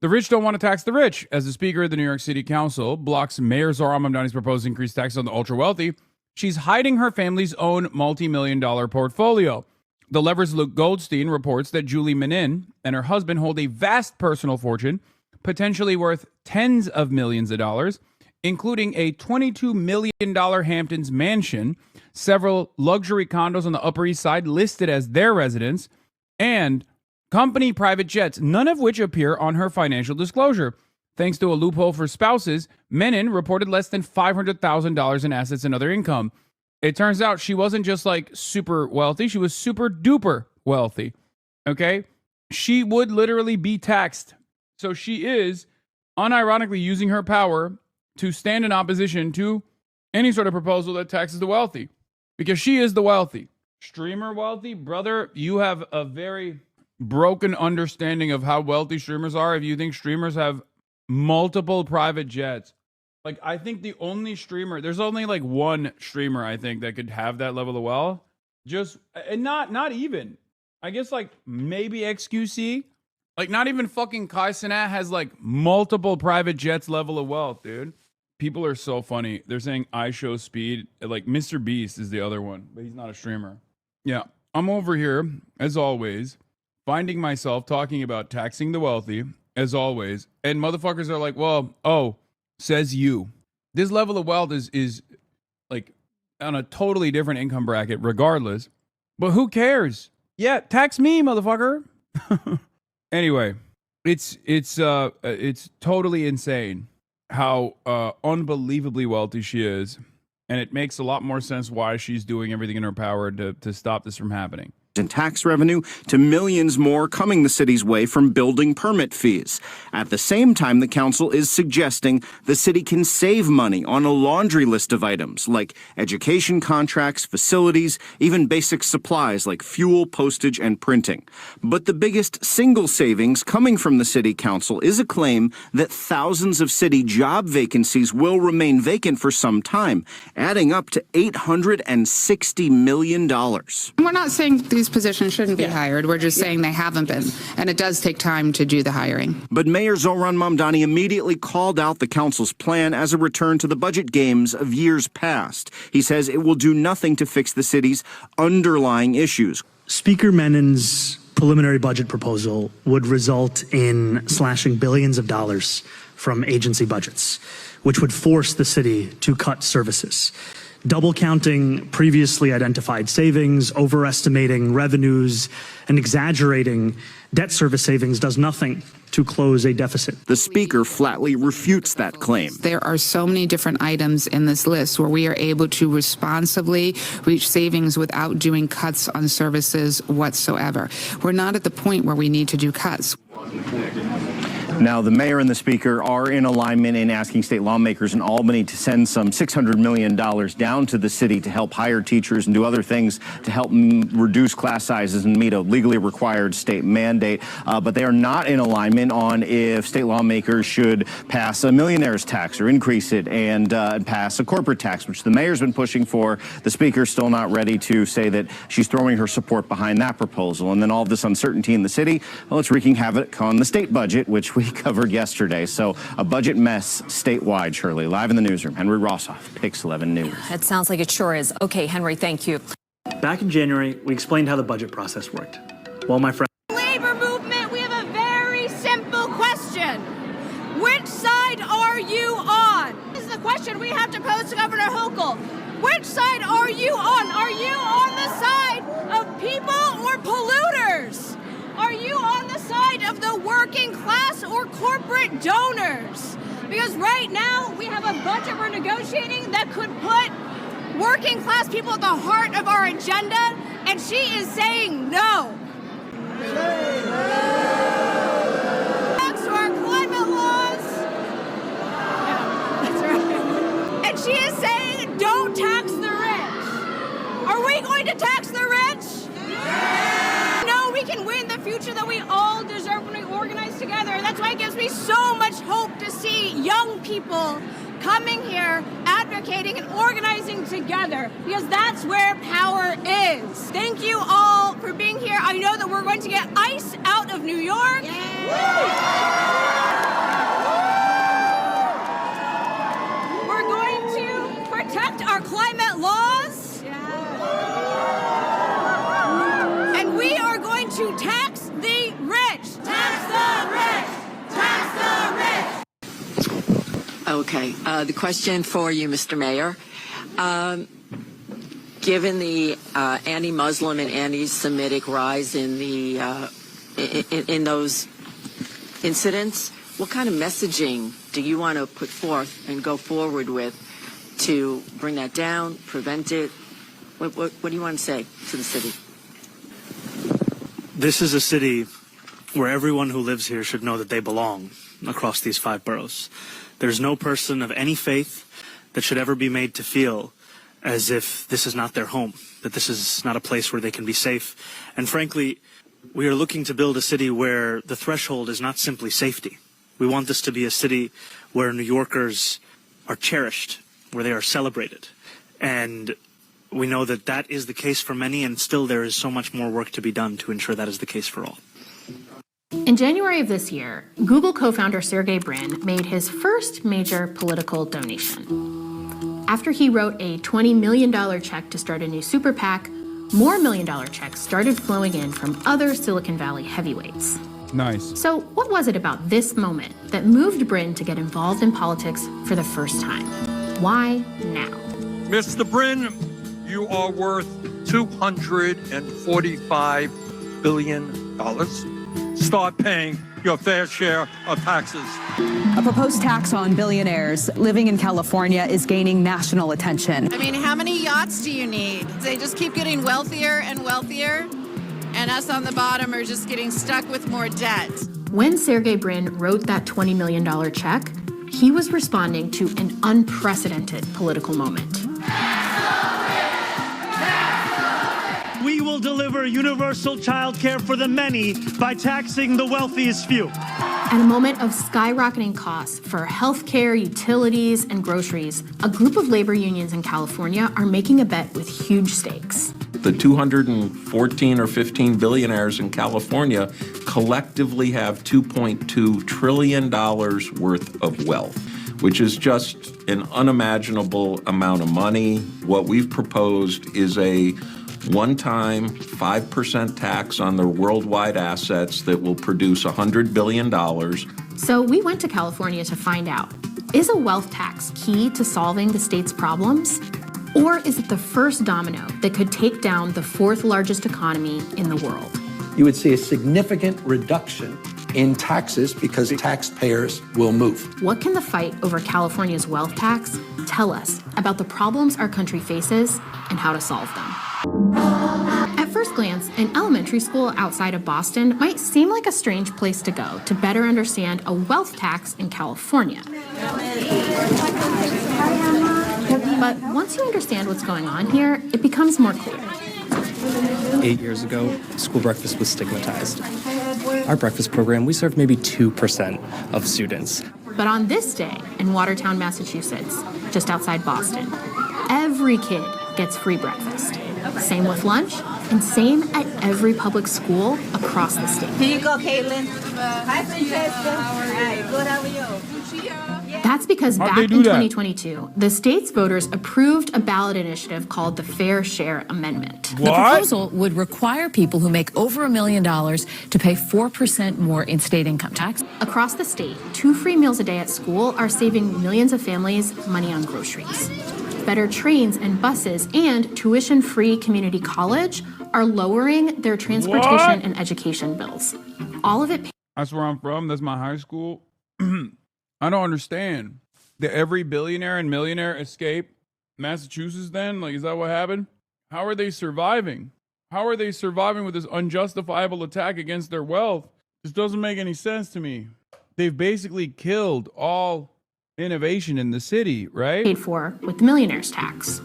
Speaker 7: The rich don't want to tax the rich. As the Speaker of the New York City Council blocks Mayor Zohran Mamdani's proposed increased taxes on the ultra-wealthy, she's hiding her family's own multi-million-dollar portfolio. The Lever's Luke Goldstein reports that Julie Menin and her husband hold a vast personal fortune, potentially worth tens of millions of dollars, including a $22 million Hamptons mansion, several luxury condos on the Upper East Side listed as their residence, and company private jets, none of which appear on her financial disclosure. Thanks to a loophole for spouses, Menin reported less than $500,000 in assets and other income. It turns out she wasn't just like super wealthy, she was super duper wealthy. Okay? She would literally be taxed. So she is unironically using her power to stand in opposition to any sort of proposal that taxes the wealthy. Because she is the wealthy. Streamer wealthy? Brother, you have a very broken understanding of how wealthy streamers are if you think streamers have multiple private jets. Like, I think the only streamer, there's only like one streamer, I think, that could have that level of wealth. Just, and not even. I guess like maybe XQC. Like, not even fucking Kai Cenat has like multiple private jets level of wealth, dude. People are so funny. They're saying I show speed. Like, Mr. Beast is the other one, but he's not a streamer. Yeah, I'm over here, as always, finding myself talking about taxing the wealthy, as always. And motherfuckers are like, well, oh, says you. This level of wealth is like on a totally different income bracket, regardless. But who cares? Yeah, tax me, motherfucker. Anyway, it's totally insane how unbelievably wealthy she is, and it makes a lot more sense why she's doing everything in her power to stop this from happening.
Speaker 5: And tax revenue to millions more coming the city's way from building permit fees. At the same time, the council is suggesting the city can save money on a laundry list of items like education contracts, facilities, even basic supplies like fuel, postage, and printing. But the biggest single savings coming from the city council is a claim that thousands of city job vacancies will remain vacant for some time, adding up to $860 million.
Speaker 6: We're not saying these positions shouldn't be hired. We're just saying they haven't been. And it does take time to do the hiring.
Speaker 5: But Mayor Zohran Mamdani immediately called out the council's plan as a return to the budget games of years past. He says it will do nothing to fix the city's underlying issues.
Speaker 9: Speaker Menin's preliminary budget proposal would result in slashing billions of dollars from agency budgets, which would force the city to cut services. Double counting previously identified savings, overestimating revenues, and exaggerating debt service savings does nothing to close a deficit.
Speaker 5: The speaker flatly refutes that claim.
Speaker 6: There are so many different items in this list where we are able to responsibly reach savings without doing cuts on services whatsoever. We're not at the point where we need to do cuts.
Speaker 5: Now, the mayor and the speaker are in alignment in asking state lawmakers in Albany to send some $600 million down to the city to help hire teachers and do other things to help reduce class sizes and meet a legally required state mandate. But they are not in alignment on if state lawmakers should pass a millionaire's tax or increase it and pass a corporate tax, which the mayor's been pushing for. The speaker's still not ready to say that she's throwing her support behind that proposal. And then all of this uncertainty in the city, well, it's wreaking havoc on the state budget, which we covered yesterday. So a budget mess statewide, Shirley. Live in the newsroom, Henry Rossoff, Pix 11 News.
Speaker 4: It sounds like it sure is. Okay, Henry, thank you.
Speaker 9: Back in January, we explained how the budget process worked. Well, my friend.
Speaker 2: Labor movement, we have a very simple question. Which side are you on? This is the question we have to pose to Governor Hochul. Which side are you on? Are you on the side of people or polluters? Are you on the side of the working class or corporate donors? Because right now we have a budget we're negotiating that could put working class people at the heart of our agenda, and she is saying no. Thanks to our climate laws. Yeah, that's right. And she is saying don't tax the rich. Are we going to tax the rich? tonight gives me so much hope to see young people coming here, advocating and organizing together, because that's where power is. Thank you all for being here. I know that we're going to get ICE out of New York. We're going to protect our climate laws. And we are going to tax the rich. Tax the rich. Tax the rich.
Speaker 10: Okay, the question for you, Mr. Mayor. Given the anti-Muslim and anti-Semitic rise in the in those incidents, what kind of messaging do you want to put forth and go forward with to bring that down, prevent it? What do you want to say to the city?
Speaker 9: This is a city where everyone who lives here should know that they belong across these 5 boroughs. There's no person of any faith that should ever be made to feel as if this is not their home, that this is not a place where they can be safe. And frankly, we are looking to build a city where the threshold is not simply safety. We want this to be a city where New Yorkers are cherished, where they are celebrated. And we know that that is the case for many, and still there is so much more work to be done to ensure that is the case for all.
Speaker 11: In January of this year, Google co-founder Sergey Brin made his first major political donation. After he wrote a $20 million check to start a new super PAC, more million-dollar checks started flowing in from other Silicon Valley heavyweights.
Speaker 7: Nice.
Speaker 11: So what was it about this moment that moved Brin to get involved in politics for the first time? Why now?
Speaker 12: Mr. Brin, you are worth $245 billion. Start paying your fair share of taxes.
Speaker 13: A proposed tax on billionaires living in California is gaining national attention.
Speaker 15: I mean, how many yachts do you need? They just keep getting wealthier and wealthier, and us on the bottom are just getting stuck with more debt.
Speaker 11: When Sergey Brin wrote that $20 million check, he was responding to an unprecedented political moment.
Speaker 16: We will deliver universal child care for the many by taxing the wealthiest few.
Speaker 11: At a moment of skyrocketing costs for healthcare, utilities, and groceries, a group of labor unions in California are making a bet with huge stakes.
Speaker 17: The 214 or 15 billionaires in California collectively have $2.2 trillion worth of wealth, which is just an unimaginable amount of money. What we've proposed is a one-time 5% tax on their worldwide assets that will produce $100 billion.
Speaker 11: So we went to California to find out, is a wealth tax key to solving the state's problems? Or is it the first domino that could take down the 4th largest economy in the world?
Speaker 23: You would see a significant reduction in taxes because taxpayers will move.
Speaker 11: What can the fight over California's wealth tax tell us about the problems our country faces and how to solve them? At first glance, an elementary school outside of Boston might seem like a strange place to go to better understand a wealth tax in California. But once you understand what's going on here, it becomes more clear.
Speaker 29: 8 years ago, school breakfast was stigmatized. Our breakfast program, we served maybe 2% of students.
Speaker 11: But on this day in Watertown, Massachusetts, just outside Boston, every kid gets free breakfast. Same with lunch, and same at every public school across the state.
Speaker 15: Here you go, Caitlin. Hi, Francesca. Hi, good, how are you?
Speaker 11: That's because back in 2022, the state's voters approved a ballot initiative called the Fair Share Amendment.
Speaker 30: The proposal would require people who make over $1 million to pay 4% more in state income tax.
Speaker 11: Across the state, 2 free meals a day at school are saving millions of families money on groceries. Better trains and buses and tuition-free community college are lowering their transportation and education bills. All of it.
Speaker 7: That's where I'm from. That's my high school. I don't understand. Did every billionaire and millionaire escape Massachusetts then? Like, is that what happened? How are they surviving? How are they surviving with this unjustifiable attack against their wealth? This doesn't make any sense to me. They've basically killed all innovation in the city, right?
Speaker 11: Paid for with the millionaire's tax.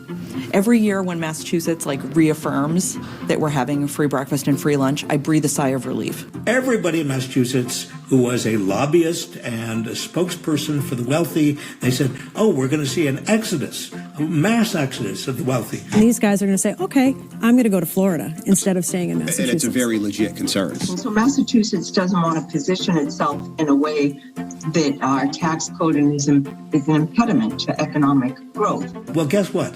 Speaker 8: Every year when Massachusetts reaffirms that we're having a free breakfast and free lunch, I breathe a sigh of relief.
Speaker 14: Everybody in Massachusetts who was a lobbyist and a spokesperson for the wealthy, they said, oh, we're going to see an exodus, a mass exodus of the wealthy.
Speaker 18: And these guys are going to say, okay, I'm going to go to Florida instead of staying in Massachusetts.
Speaker 19: And it's a very legit concern.
Speaker 20: So Massachusetts doesn't want to position itself in a way that our tax code is an impediment to economic growth.
Speaker 14: Well, guess what?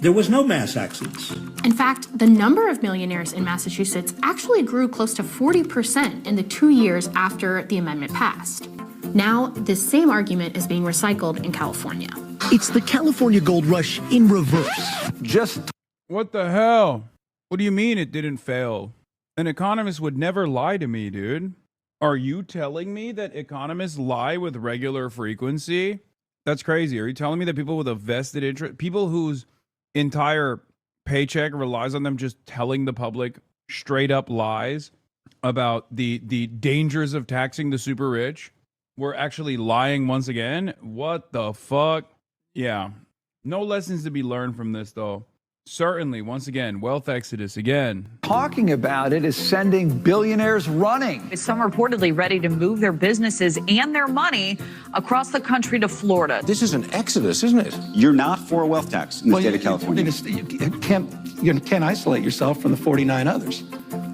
Speaker 14: There was no mass exodus.
Speaker 11: In fact, the number of millionaires in Massachusetts actually grew close to 40% in the 2 years after the amendment passed. Now, this same argument is being recycled in California.
Speaker 21: It's the California gold rush in reverse.
Speaker 7: What the hell? What do you mean it didn't fail? An economist would never lie to me, dude. Are you telling me that economists lie with regular frequency? That's crazy. Are you telling me that people with a vested interest, people whose entire paycheck relies on them just telling the public straight up lies about the dangers of taxing the super rich, we're actually lying once again? What the fuck? Yeah. No lessons to be learned from this, though. Certainly, once again, wealth exodus again.
Speaker 22: Talking about it is sending billionaires running.
Speaker 24: Some are reportedly ready to move their businesses and their money across the country to Florida.
Speaker 19: This is an exodus, isn't it? You're not for a wealth tax in the state of California.
Speaker 23: You can't isolate yourself from the 49 others.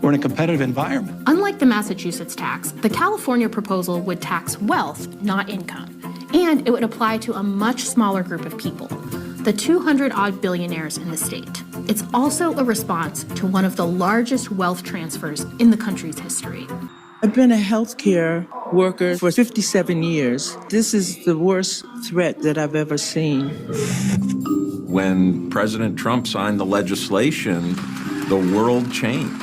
Speaker 23: We're in a competitive environment.
Speaker 11: Unlike the Massachusetts tax, the California proposal would tax wealth, not income. And it would apply to a much smaller group of people, the 200-odd billionaires in the state. It's also a response to one of the largest wealth transfers in the country's history.
Speaker 25: I've been a healthcare worker for 57 years. This is the worst threat that I've ever seen.
Speaker 17: When President Trump signed the legislation, the world changed.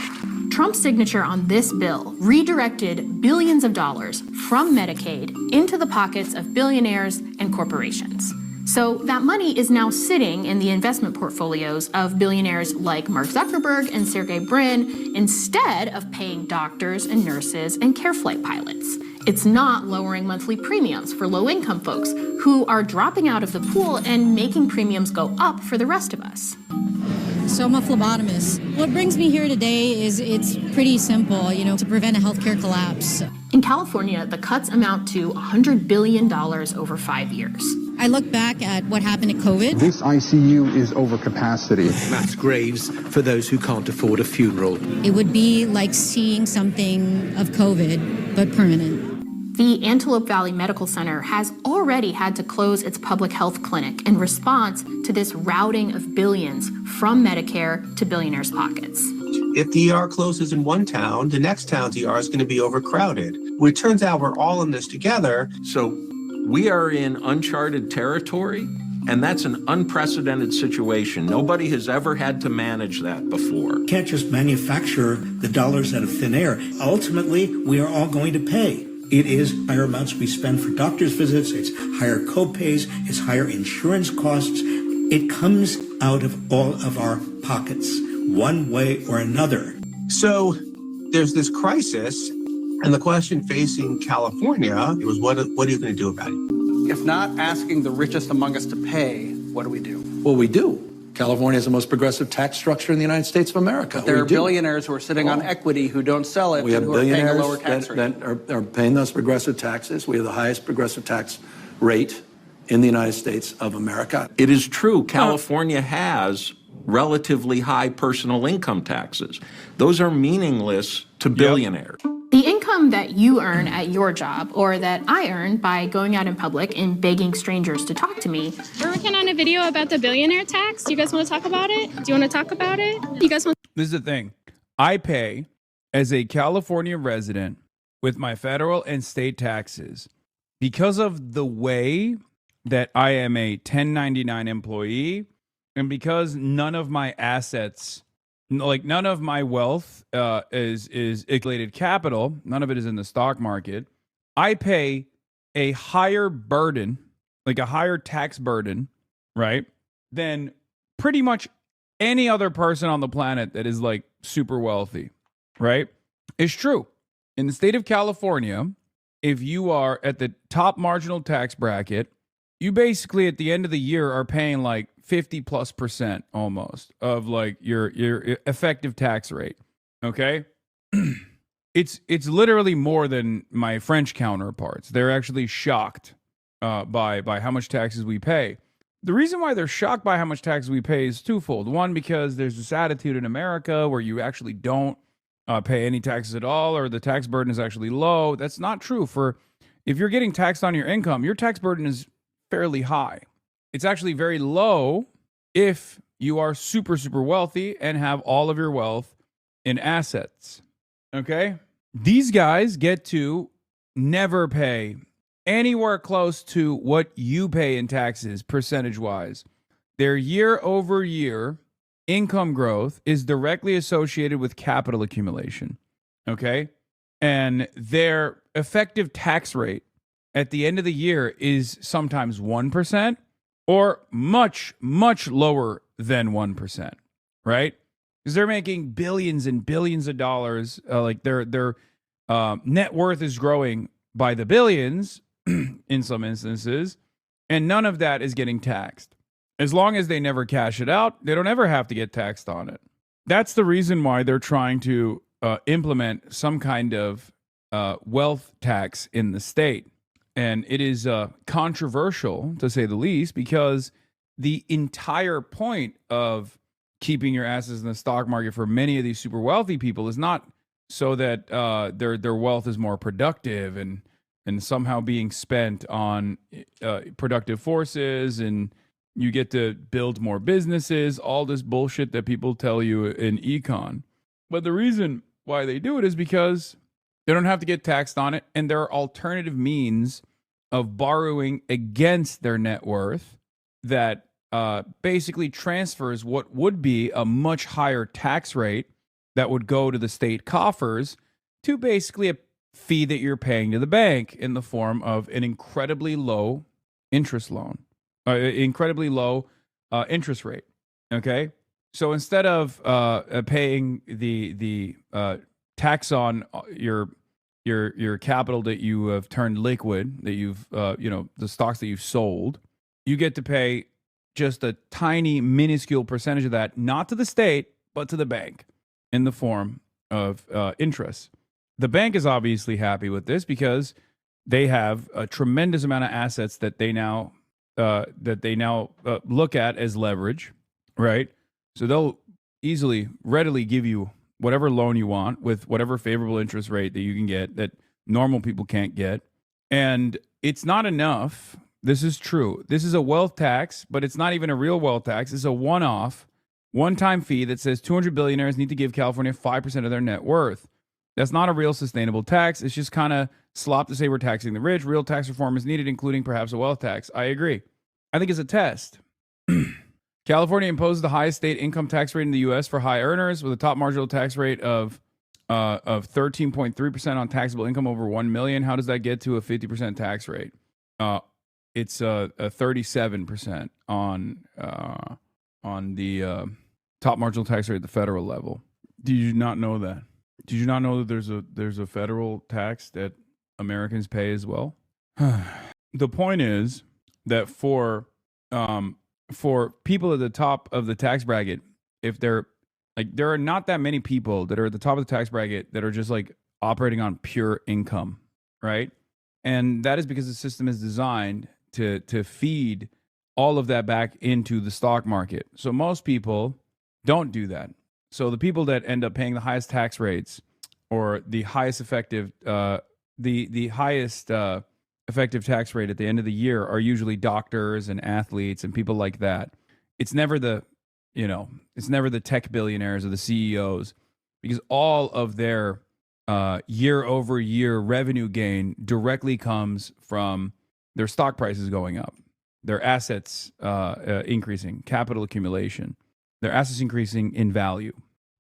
Speaker 11: Trump's signature on this bill redirected billions of dollars from Medicaid into the pockets of billionaires and corporations. So that money is now sitting in the investment portfolios of billionaires like Mark Zuckerberg and Sergey Brin instead of paying doctors and nurses and care flight pilots. It's not lowering monthly premiums for low-income folks who are dropping out of the pool and making premiums go up for the rest of us.
Speaker 26: So I'm a phlebotomist. What brings me here today is it's pretty simple, to prevent a healthcare collapse.
Speaker 11: In California, the cuts amount to $100 billion over 5 years.
Speaker 26: I look back at what happened at COVID.
Speaker 31: This ICU is over capacity.
Speaker 19: Mass graves for those who can't afford a funeral.
Speaker 26: It would be like seeing something of COVID, but permanent.
Speaker 11: The Antelope Valley Medical Center has already had to close its public health clinic in response to this routing of billions from Medicare to billionaires' pockets.
Speaker 19: If the ER closes in one town, the next town's ER is going to be overcrowded. Well, it turns out we're all in this together.
Speaker 17: So we are in uncharted territory, and that's an unprecedented situation. Nobody has ever had to manage that before.
Speaker 14: You can't just manufacture the dollars out of thin air. Ultimately, we are all going to pay. It is higher amounts we spend for doctor's visits, it's higher co-pays, it's higher insurance costs. It comes out of all of our pockets, one way or another.
Speaker 19: So there's this crisis, and the question facing California was, what are you going to do about it?
Speaker 32: If not asking the richest among us to pay, what do?
Speaker 23: Well, we do. California has the most progressive tax structure in the United States of America.
Speaker 32: But there are billionaires who are sitting on equity who don't sell it
Speaker 23: We have
Speaker 32: and who are paying a
Speaker 23: billionaires
Speaker 32: lower tax rate.
Speaker 23: that are paying those progressive taxes. We have the highest progressive tax rate in the United States of America.
Speaker 17: It is true, California has relatively high personal income taxes. Those are meaningless to billionaires.
Speaker 11: The income that you earn at your job or that I earn by going out in public and begging strangers to talk to me.
Speaker 33: We're working on a video about the billionaire tax. Do you guys want to talk about it? Do you want to talk about it? You guys want?
Speaker 7: This is the thing. I pay as a California resident with my federal and state taxes because of the way that I am a 1099 employee and because none of my assets, like none of my wealth is accumulated capital, none of it is in the stock market. I pay a higher burden, like a higher tax burden, right, than pretty much any other person on the planet that is like super wealthy, right? It's true. In the state of California, if you are at the top marginal tax bracket, you basically at the end of the year are paying like 50+% almost of like your effective tax rate. Okay? It's literally more than my French counterparts. They're actually shocked by how much taxes we pay. The reason why they're shocked by how much taxes we pay is twofold. One, because there's this attitude in America where you actually don't pay any taxes at all, or the tax burden is actually low. That's not true. If you're getting taxed on your income, your tax burden is fairly high. It's actually very low if you are super, super wealthy and have all of your wealth in assets. Okay? These guys get to never pay anywhere close to what you pay in taxes percentage-wise. Their year-over-year income growth is directly associated with capital accumulation. Okay? And their effective tax rate at the end of the year is sometimes 1% or much, much lower than 1%, right? Because they're making billions and billions of dollars. Like their net worth is growing by the billions in some instances, and none of that is getting taxed. As long as they never cash it out, they don't ever have to get taxed on it. That's the reason why they're trying to implement some kind of wealth tax in the state. And it is controversial, to say the least, because the entire point of keeping your assets in the stock market for many of these super wealthy people is not so that their wealth is more productive and somehow being spent on productive forces, and you get to build more businesses, all this bullshit that people tell you in econ. But the reason why they do it is because they don't have to get taxed on it, and there are alternative means of borrowing against their net worth that basically transfers what would be a much higher tax rate that would go to the state coffers to basically a fee that you're paying to the bank in the form of an incredibly low interest loan, incredibly low interest rate. Okay, so instead of paying the tax on your capital that you have turned liquid, that you've the stocks that you've sold, you get to pay just a tiny, minuscule percentage of that, not to the state, but to the bank in the form of interest. The bank is obviously happy with this because they have a tremendous amount of assets that they now look at as leverage, right? So they'll readily give you whatever loan you want with whatever favorable interest rate that you can get that normal people can't get. And it's not enough. This is true. This is a wealth tax, but it's not even a real wealth tax. It's a one-time fee that says 200 billionaires need to give California 5% of their net worth. That's not a real sustainable tax. It's just kind of slop to say we're taxing the rich. Real tax reform is needed, including perhaps a wealth tax. I agree. I think it's a test. California imposes the highest state income tax rate in the U.S. for high earners, with a top marginal tax rate of 13.3% on taxable income over $1 million. How does that get to a 50% tax rate? It's a 37% on the top marginal tax rate at the federal level. Did you not know that? Did you not know that there's a federal tax that Americans pay as well? The point is that for people at the top of the tax bracket, if they're like, there are not that many people that are at the top of the tax bracket that are just like operating on pure income, right? And that is because the system is designed to feed all of that back into the stock market. So most people don't do that. So the people that end up paying the highest tax rates or the highest effective effective tax rate at the end of the year are usually doctors and athletes and people like that. It's never the tech billionaires or the CEOs, because all of their year over year revenue gain directly comes from their stock prices going up, their assets increasing, capital accumulation, their assets increasing in value.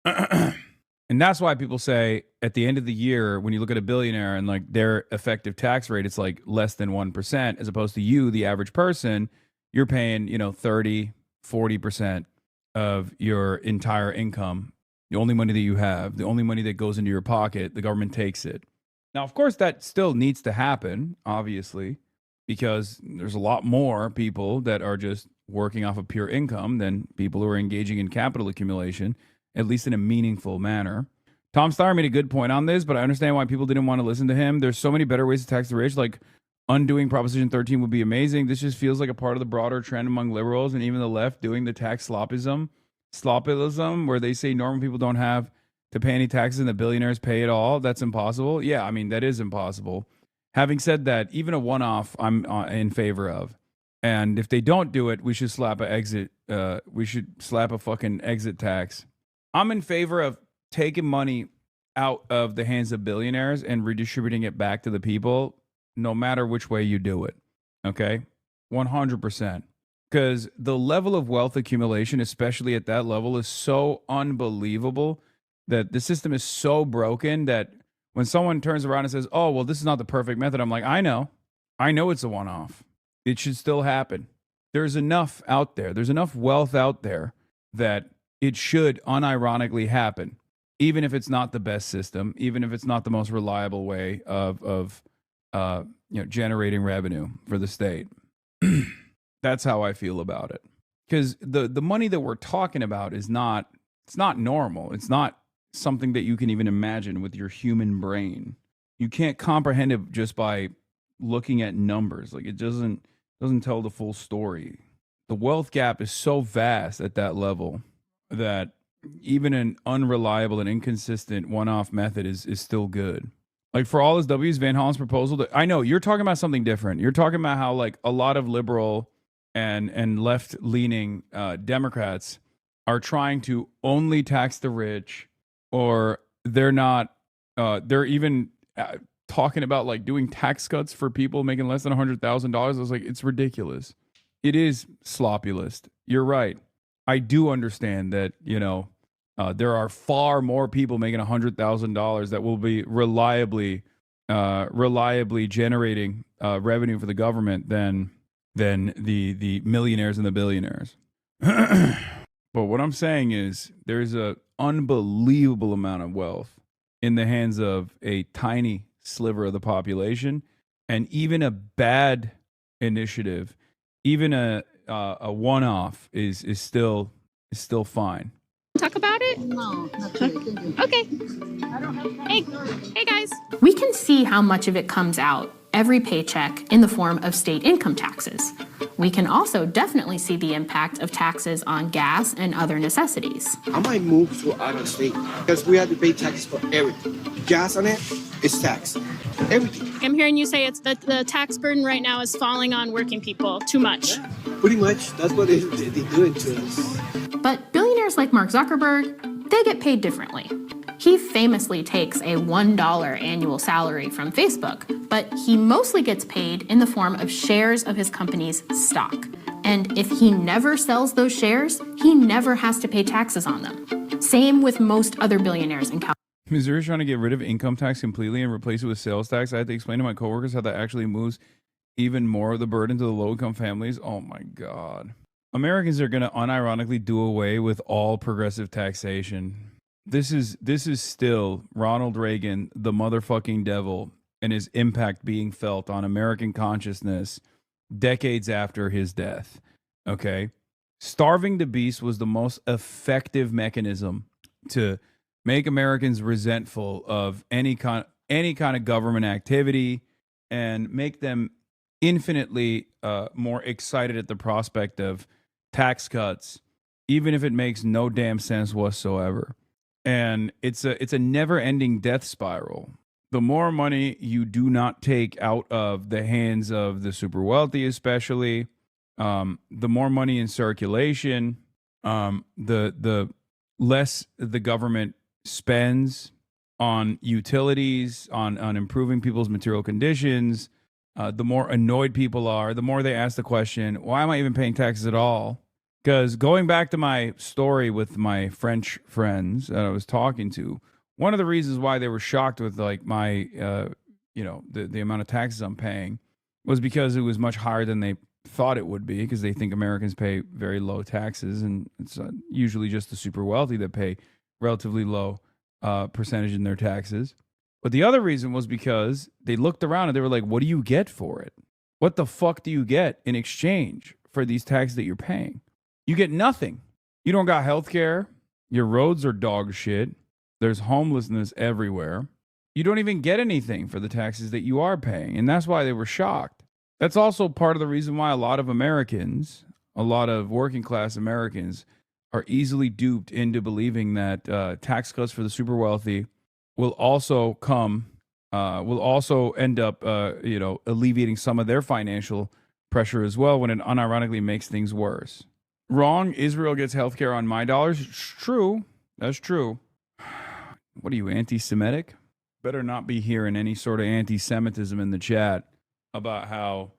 Speaker 7: And that's why people say at the end of the year, when you look at a billionaire and like their effective tax rate, it's like less than 1%, as opposed to you, the average person, you're paying, 30, 40% of your entire income. The only money that you have, the only money that goes into your pocket, the government takes it. Now, of course, that still needs to happen, obviously, because there's a lot more people that are just working off of pure income than people who are engaging in capital accumulation, at least in a meaningful manner. Tom Steyer made a good point on this, but I understand why people didn't want to listen to him. There's so many better ways to tax the rich, like undoing Proposition 13 would be amazing. This just feels like a part of the broader trend among liberals and even the left doing the tax slopism, where they say normal people don't have to pay any taxes and the billionaires pay it all. That's impossible. Yeah, I mean, that is impossible. Having said that, even a one-off I'm in favor of. And if they don't do it, we should slap a fucking exit tax. I'm in favor of taking money out of the hands of billionaires and redistributing it back to the people, no matter which way you do it. Okay? 100%. Because the level of wealth accumulation, especially at that level, is so unbelievable that the system is so broken that when someone turns around and says, oh, well, this is not the perfect method, I'm like, I know it's a one-off. It should still happen. There's enough out there. There's enough wealth out there that it should unironically happen, even if it's not the best system, even if it's not the most reliable way of generating revenue for the state. That's how I feel about it. Because the money that we're talking about it's not normal. It's not something that you can even imagine with your human brain. You can't comprehend it just by looking at numbers. Like, it doesn't tell the full story. The wealth gap is so vast at that level that even an unreliable and inconsistent one-off method is still good. Like, for all his W's, Van Hollen's proposal, I know you're talking about something different. You're talking about how, like, a lot of liberal and left-leaning Democrats are trying to only tax the rich, or they're not, they're even talking about, like, doing tax cuts for people making less than $100,000. I was like, it's ridiculous. It is sloppy list. You're right. I do understand that, there are far more people making $100,000 that will be reliably generating revenue for the government than the millionaires and the billionaires. But what I'm saying is there's an unbelievable amount of wealth in the hands of a tiny sliver of the population, and even a bad initiative, even a one-off is still fine.
Speaker 33: Talk about it? No, not really. Okay. Hey guys.
Speaker 11: We can see how much of it comes out every paycheck in the form of state income taxes. We can also definitely see the impact of taxes on gas and other necessities.
Speaker 1: I might move to out of state because we have to pay taxes for everything. Gas on it is taxed. Everything.
Speaker 33: I'm hearing you say it's the tax burden right now is falling on working people too much.
Speaker 1: Yeah, pretty much. That's what they're doing to us.
Speaker 11: But billionaires like Mark Zuckerberg, they get paid differently. He famously takes a $1 annual salary from Facebook, but he mostly gets paid in the form of shares of his company's stock. And if he never sells those shares, he never has to pay taxes on them. Same with most other billionaires in California.
Speaker 7: Missouri's trying to get rid of income tax completely and replace it with sales tax. I had to explain to my coworkers how that actually moves even more of the burden to the low-income families. Oh my God. Americans are going to unironically do away with all progressive taxation. This is still Ronald Reagan, the motherfucking devil, and his impact being felt on American consciousness decades after his death. Okay? Starving the beast was the most effective mechanism to make Americans resentful of any kind of government activity and make them infinitely more excited at the prospect of tax cuts, even if it makes no damn sense whatsoever. And it's a never-ending death spiral. The more money you do not take out of the hands of the super wealthy, especially, the more money in circulation, the less the government spends on utilities, on improving people's material conditions, the more annoyed people are, the more they ask the question, why am I even paying taxes at all? Because going back to my story with my French friends that I was talking to, one of the reasons why they were shocked with like my, the amount of taxes I'm paying was because it was much higher than they thought it would be, because they think Americans pay very low taxes, and it's usually just the super wealthy that pay relatively low percentage in their taxes. But the other reason was because they looked around and they were like, what do you get for it? what the fuck do you get in exchange for these taxes that you're paying? You get nothing. You don't got health care. Your roads are dog shit. There's homelessness everywhere. You don't even get anything for the taxes that you are paying. And that's why they were shocked. That's also part of the reason why a lot of Americans, a lot of working class Americans, are easily duped into believing that tax cuts for the super wealthy will also end up, alleviating some of their financial pressure as well, when it unironically makes things worse. Wrong. Israel gets healthcare on my dollars. It's true. That's true. What are you, anti-Semitic? Better not be hearing any sort of anti-Semitism in the chat about how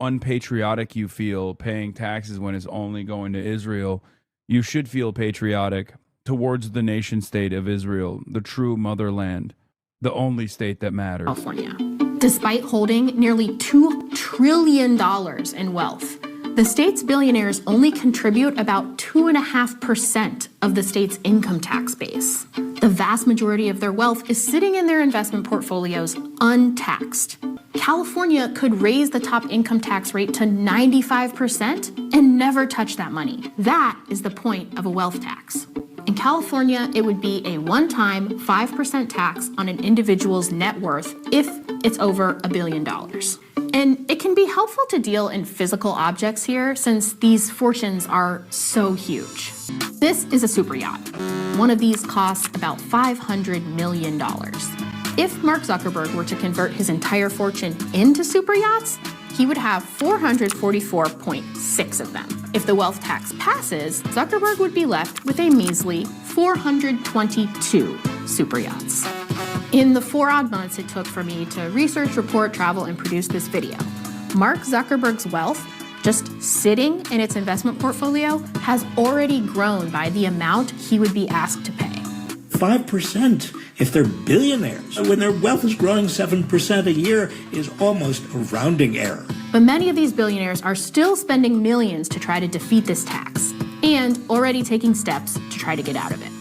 Speaker 7: unpatriotic you feel paying taxes when it's only going to Israel. You should feel patriotic towards the nation state of Israel, the true motherland, the only state that matters.
Speaker 11: California. Despite holding nearly $2 trillion in wealth, the state's billionaires only contribute about 2.5% of the state's income tax base. The vast majority of their wealth is sitting in their investment portfolios untaxed. California could raise the top income tax rate to 95% and never touch that money. That is the point of a wealth tax. In California, it would be a one-time 5% tax on an individual's net worth if it's over $1 billion. And it can be helpful to deal in physical objects here, since these fortunes are so huge. This is a super yacht. One of these costs about $500 million. If Mark Zuckerberg were to convert his entire fortune into super yachts, he would have 444.6 of them. If the wealth tax passes, Zuckerberg would be left with a measly 422 super yachts. In the 4 odd months it took for me to research, report, travel, and produce this video, Mark Zuckerberg's wealth, just sitting in its investment portfolio, has already grown by the amount he would be asked to pay.
Speaker 14: 5% if they're billionaires. When their wealth is growing 7% a year is almost a rounding error.
Speaker 11: But many of these billionaires are still spending millions to try to defeat this tax, and already taking steps to try to get out of it.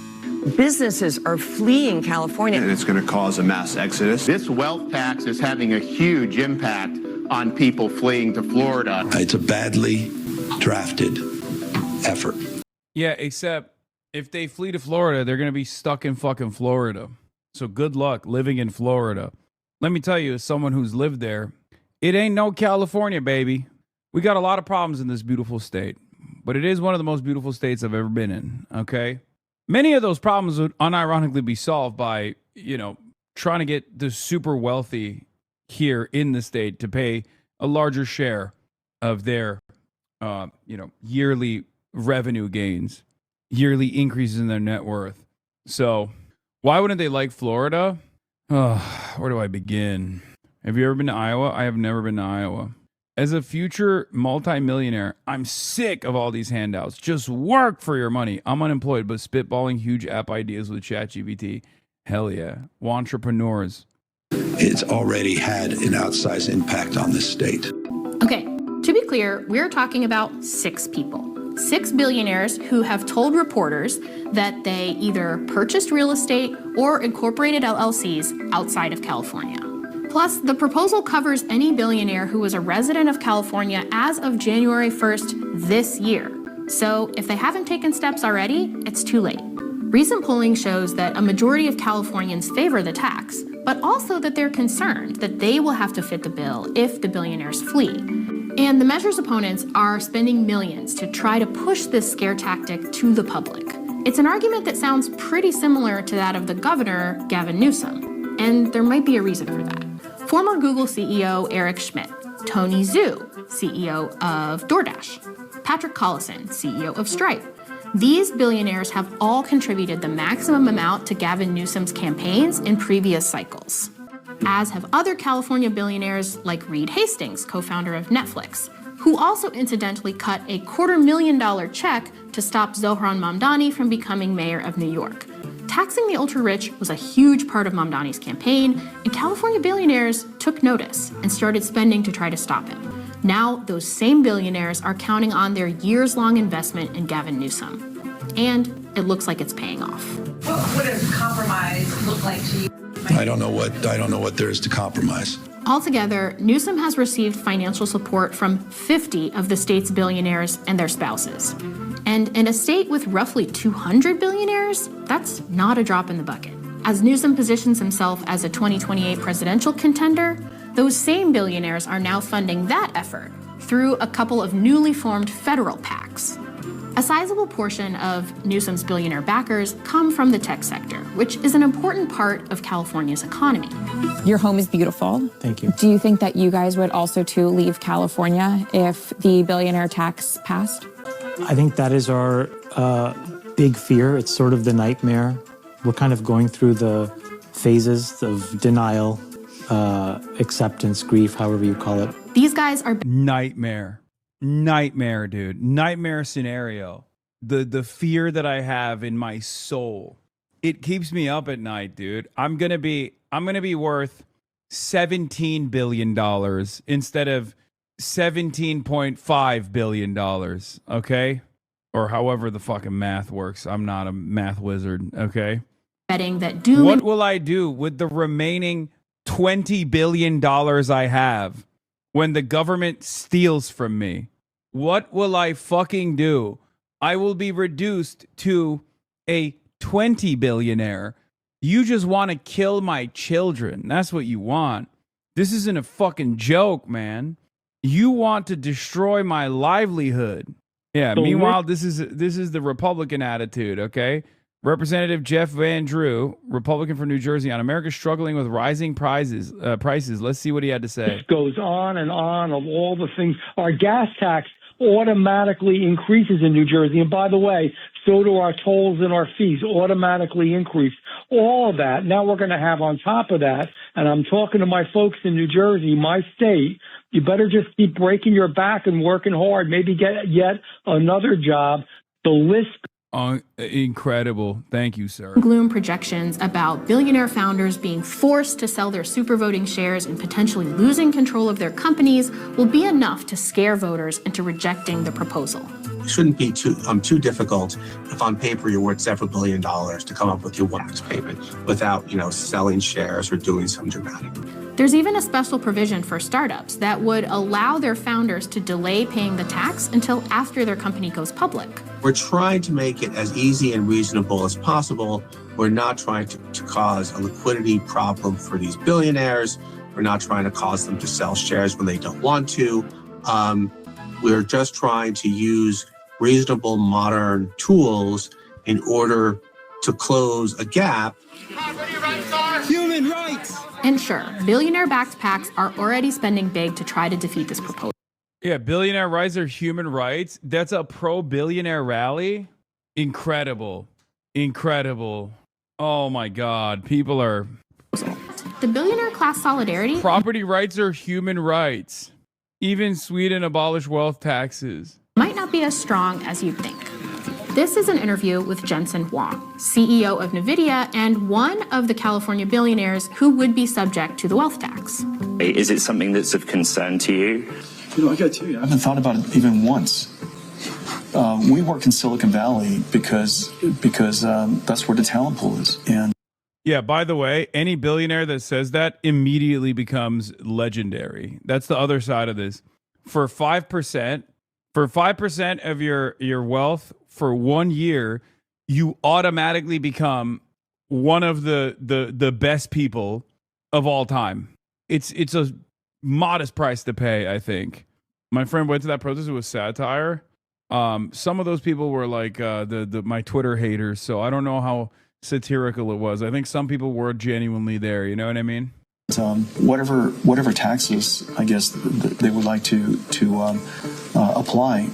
Speaker 2: Businesses are fleeing California.
Speaker 3: And it's going to cause a mass exodus.
Speaker 4: This wealth tax is having a huge impact on people fleeing to Florida.
Speaker 23: It's a badly drafted effort.
Speaker 7: Yeah, except if they flee to Florida, they're going to be stuck in fucking Florida. So good luck living in Florida. Let me tell you, as someone who's lived there, it ain't no California, baby. We got a lot of problems in this beautiful state, but it is one of the most beautiful states I've ever been in, okay? Many of those problems would unironically be solved by, trying to get the super wealthy here in the state to pay a larger share of their, yearly revenue gains, yearly increases in their net worth. So why wouldn't they like Florida? Where do I begin? Have you ever been to Iowa? I have never been to Iowa. As a future multimillionaire, I'm sick of all these handouts. Just work for your money. I'm unemployed, but spitballing huge app ideas with ChatGPT. Hell yeah. Entrepreneurs.
Speaker 23: It's already had an outsized impact on this state.
Speaker 11: Okay, to be clear, we're talking about 6 people. 6 billionaires who have told reporters that they either purchased real estate or incorporated LLCs outside of California. Plus, the proposal covers any billionaire who was a resident of California as of January 1st this year. So if they haven't taken steps already, it's too late. Recent polling shows that a majority of Californians favor the tax, but also that they're concerned that they will have to fit the bill if the billionaires flee. And the measure's opponents are spending millions to try to push this scare tactic to the public. It's an argument that sounds pretty similar to that of the governor, Gavin Newsom, and there might be a reason for that. Former Google CEO Eric Schmidt, Tony Zhu, CEO of DoorDash, Patrick Collison, CEO of Stripe. These billionaires have all contributed the maximum amount to Gavin Newsom's campaigns in previous cycles, as have other California billionaires like Reed Hastings, co-founder of Netflix, who also incidentally cut a $250,000 check to stop Zohran Mamdani from becoming mayor of New York. Taxing the ultra-rich was a huge part of Mamdani's campaign, and California billionaires took notice and started spending to try to stop it. Now, those same billionaires are counting on their years-long investment in Gavin Newsom. And it looks like it's paying off.
Speaker 5: What would a compromise look like to you?
Speaker 23: I don't know what there is to compromise.
Speaker 11: Altogether, Newsom has received financial support from 50 of the state's billionaires and their spouses. And in a state with roughly 200 billionaires, that's not a drop in the bucket. As Newsom positions himself as a 2028 presidential contender, those same billionaires are now funding that effort through a couple of newly formed federal PACs. A sizable portion of Newsom's billionaire backers come from the tech sector, which is an important part of California's economy.
Speaker 5: Your home is beautiful.
Speaker 6: Thank you.
Speaker 5: Do you think that you guys would also too leave California if the billionaire tax passed?
Speaker 6: I think that is our big fear. It's sort of the nightmare. We're kind of going through the phases of denial, acceptance, grief, however you call it.
Speaker 11: These guys are
Speaker 7: Nightmare, dude. Nightmare scenario. The fear that I have in my soul, it keeps me up at night, dude. I'm gonna be worth $17 billion instead of $17.5 billion. Okay, or however the fucking math works. I'm not a math wizard. Okay.
Speaker 11: Betting that doom.
Speaker 7: What will I do with the remaining $20 billion I have when the government steals from me? What will I fucking do? I will be reduced to a 20 billionaire. You just want to kill my children. That's what you want. This isn't a fucking joke, man. You want to destroy my livelihood. Yeah, meanwhile, this is the Republican attitude, okay? Representative Jeff Van Drew, Republican from New Jersey, on America struggling with rising prices. Let's see what he had to say.
Speaker 8: This goes on and on of all the things. Our gas tax automatically increases in New Jersey. And by the way, so do our tolls and our fees automatically increase. All of that. Now we're going to have on top of that, and I'm talking to my folks in New Jersey, my state, you better just keep breaking your back and working hard, maybe get yet another job. The list.
Speaker 7: Incredible. Thank you, sir.
Speaker 11: Gloom projections about billionaire founders being forced to sell their super voting shares and potentially losing control of their companies will be enough to scare voters into rejecting the proposal.
Speaker 19: It shouldn't be too difficult if on paper you're worth several $1 billion to come up with your tax payment without, selling shares or doing some dramatic.
Speaker 11: There's even a special provision for startups that would allow their founders to delay paying the tax until after their company goes public.
Speaker 19: We're trying to make it as easy and reasonable as possible. We're not trying to cause a liquidity problem for these billionaires. We're not trying to cause them to sell shares when they don't want to. We're just trying to use reasonable modern tools in order to close a gap.
Speaker 1: Human rights!
Speaker 11: And sure, billionaire-backed PACs are already spending big to try to defeat this proposal.
Speaker 7: Yeah, billionaire rights are human rights. That's a pro-billionaire rally. Incredible. Incredible. Oh my God. People are...
Speaker 11: The billionaire class solidarity...
Speaker 7: Property rights are human rights. Even Sweden abolished wealth taxes.
Speaker 11: Might not be as strong as you'd think. This is an interview with Jensen Huang, CEO of NVIDIA and one of the California billionaires who would be subject to the wealth tax.
Speaker 9: Is it something that's of concern to you?
Speaker 10: I got to tell you, I haven't thought about it even once. We work in Silicon Valley because that's where the talent pool is. And
Speaker 7: yeah, by the way, any billionaire that says that immediately becomes legendary. That's the other side of this. For 5%, of your wealth for 1 year, you automatically become one of the best people of all time. It's a modest price to pay, I think. My friend went to that protest. It was satire. Some of those people were like my Twitter haters, so I don't know how satirical it was. I think some people were genuinely there. You know what I mean?
Speaker 10: whatever taxes, I guess, they would like to apply,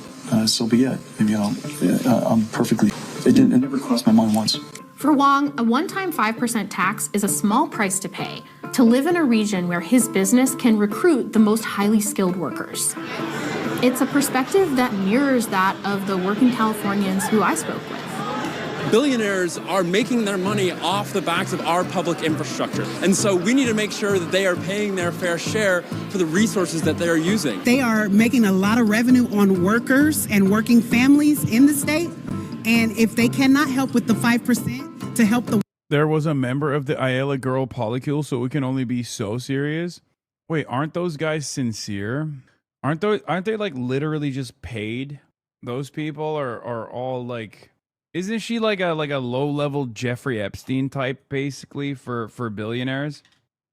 Speaker 10: so be it. I'm perfectly. It never crossed my mind once.
Speaker 11: For Wong, a one-time 5% tax is a small price to pay to live in a region where his business can recruit the most highly skilled workers. It's a perspective that mirrors that of the working Californians who I spoke with.
Speaker 12: Billionaires are making their money off the backs of our public infrastructure. And so we need to make sure that they are paying their fair share for the resources that they are using.
Speaker 13: They are making a lot of revenue on workers and working families in the state. And if they cannot help with the 5% to help the
Speaker 7: There was a member of the Ayala girl polycule, so it can only be so serious. Wait, aren't those guys sincere? Aren't they like literally just paid? Those people are all like, isn't she like a low level Jeffrey Epstein type basically for billionaires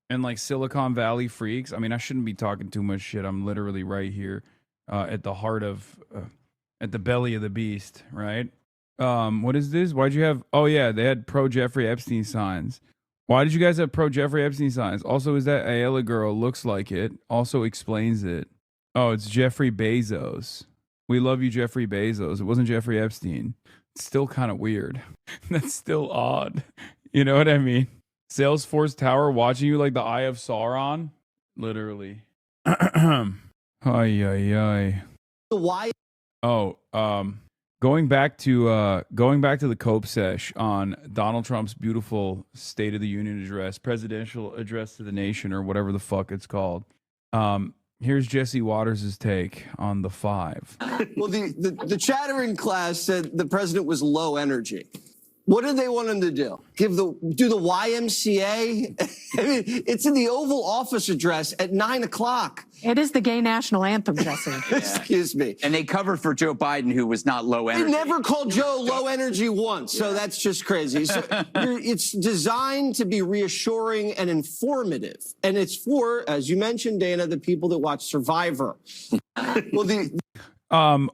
Speaker 7: and like Silicon Valley freaks? I mean, I shouldn't be talking too much shit. I'm literally right here at the heart of at the belly of the beast, right? What is this? Why'd you have? Oh yeah, they had pro Jeffrey Epstein signs. Why did you guys have pro Jeffrey Epstein signs? Also, is that Ayala girl looks like it? Also explains it. Oh, it's Jeffrey Bezos. We love you, Jeffrey Bezos. It wasn't Jeffrey Epstein. It's still kind of weird. That's still odd. You know what I mean? Salesforce Tower watching you like the Eye of Sauron. Literally. Ay, ay, ay.
Speaker 15: Why?
Speaker 7: Oh, going back to the Cope sesh on Donald Trump's beautiful State of the Union address, presidential address to the nation, or whatever the fuck it's called. Here's Jesse Waters' take on the 5.
Speaker 15: Well, the chattering class said the president was low energy. What did they want him to do? Do the YMCA? I mean, it's in the Oval Office address at 9 o'clock.
Speaker 16: It is the gay national anthem, Jesse.
Speaker 15: Excuse me.
Speaker 18: And they covered for Joe Biden, who was not low energy.
Speaker 15: They never called Joe low energy once, so that's just crazy. So it's designed to be reassuring and informative. And it's for, as you mentioned, Dana, the people that watch Survivor. Well,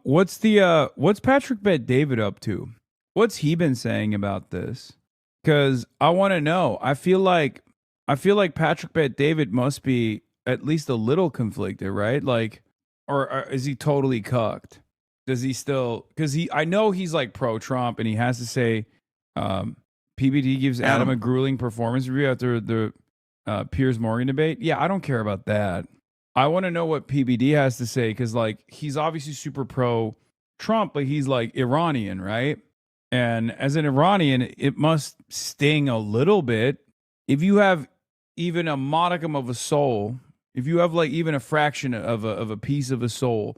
Speaker 7: what's Patrick Bet-David up to? What's he been saying about this? Because I want to know. I feel like Patrick Bet-David must be at least a little conflicted, right? Like, or is he totally cucked? Does he still? Because I know he's like pro-Trump, and he has to say, PBD gives Adam a grueling performance review after the Piers Morgan debate. Yeah, I don't care about that. I want to know what PBD has to say, because like he's obviously super pro-Trump, but he's like Iranian, right? And as an Iranian, it must sting a little bit if you have even a modicum of a soul. If you have like even a fraction of a piece of a soul,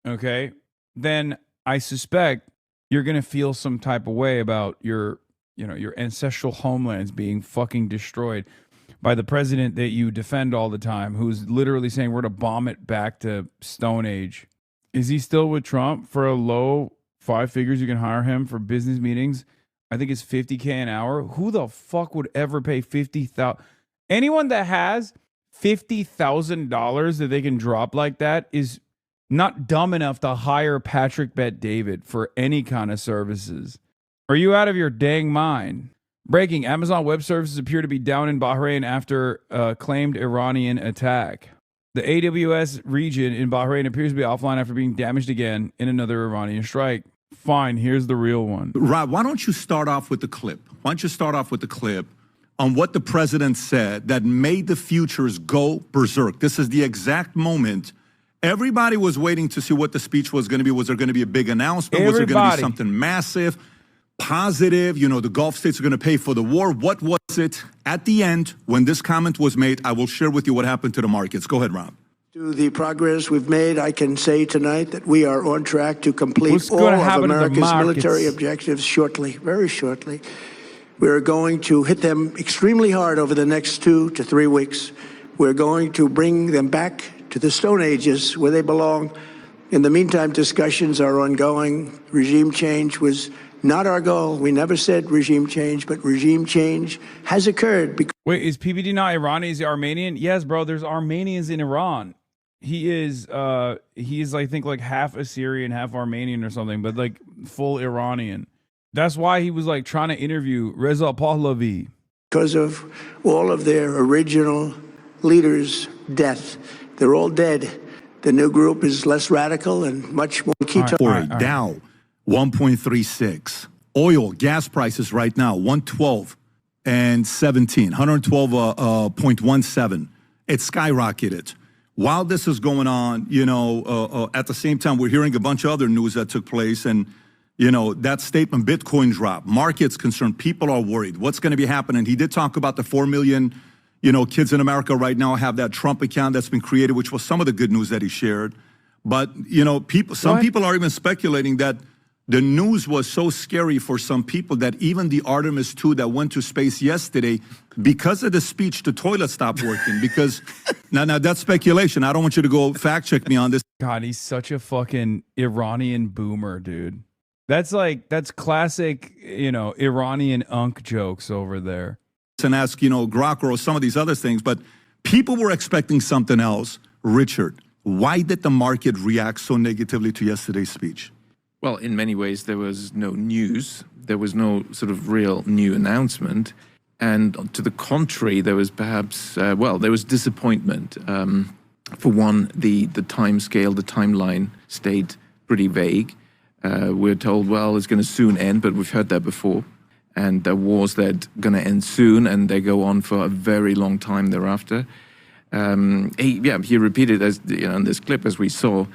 Speaker 7: okay, then I suspect you're gonna feel some type of way about your ancestral homelands being fucking destroyed by the president that you defend all the time, who's literally saying we're gonna bomb it back to Stone Age. Is he still with Trump for a low 5 figures? You can hire him for business meetings. I think it's $50K an hour. Who the fuck would ever pay $50,000? Anyone that has $50,000 that they can drop like that is not dumb enough to hire Patrick Bet-David for any kind of services. Are you out of your dang mind? Breaking: Amazon Web Services appear to be down in Bahrain after a claimed Iranian attack. The AWS region in Bahrain appears to be offline after being damaged again in another Iranian strike. Fine, here's the real one.
Speaker 20: Rob, why don't you start off with the clip? Why don't you start off with the clip on what the president said that made the futures go berserk? This is the exact moment. Everybody was waiting to see what the speech was going to be. Was there going to be a big announcement? Was there going to be something massive, positive? You know, the Gulf states are going to pay for the war. What was it? At the end, when this comment was made, I will share with you what happened to the markets. Go ahead, Rob.
Speaker 21: To the progress we've made, I can say tonight that we are on track to complete all of America's military objectives shortly, very shortly. We're going to hit them extremely hard over the next 2 to 3 weeks. We're going to bring them back to the Stone Ages where they belong. In the meantime, discussions are ongoing. Regime change was not our goal. We never said regime change, but regime change has occurred.
Speaker 7: Wait, is PBD not Iranian? Is he Armenian? Yes, bro, there's Armenians in Iran. He is, I think, like half Assyrian, half Armenian or something, but like full Iranian. That's why he was like trying to interview Reza Pahlavi.
Speaker 21: Because of all of their original leaders' death. They're all dead. The new group is less radical and much more ketone.
Speaker 20: Dow, 1.36. Oil, gas prices right now, 112 and 17, 112.17. It skyrocketed. While this is going on, at the same time, we're hearing a bunch of other news that took place. And, that statement, Bitcoin drop, markets concerned, people are worried. What's going to be happening? He did talk about the 4 million, kids in America right now have that Trump account that's been created, which was some of the good news that he shared. But, some people are even speculating that The news was so scary for some people that even the Artemis 2 that went to space yesterday, because of the speech, the toilet stopped working. Because now that's speculation. I don't want you to go fact check me on this.
Speaker 7: God, he's such a fucking Iranian boomer, dude. That's classic, Iranian unk jokes over there.
Speaker 20: And ask, Grok or some of these other things, but people were expecting something else. Richard, why did the market react so negatively to yesterday's speech?
Speaker 14: Well, in many ways, there was no news. There was no sort of real new announcement. And to the contrary, there was perhaps, there was disappointment. For one, the time scale, the timeline stayed pretty vague. We're told, well, it's going to soon end, but we've heard that before. And there are wars that are going to end soon, and they go on for a very long time thereafter. He repeated, as in this clip, as we saw,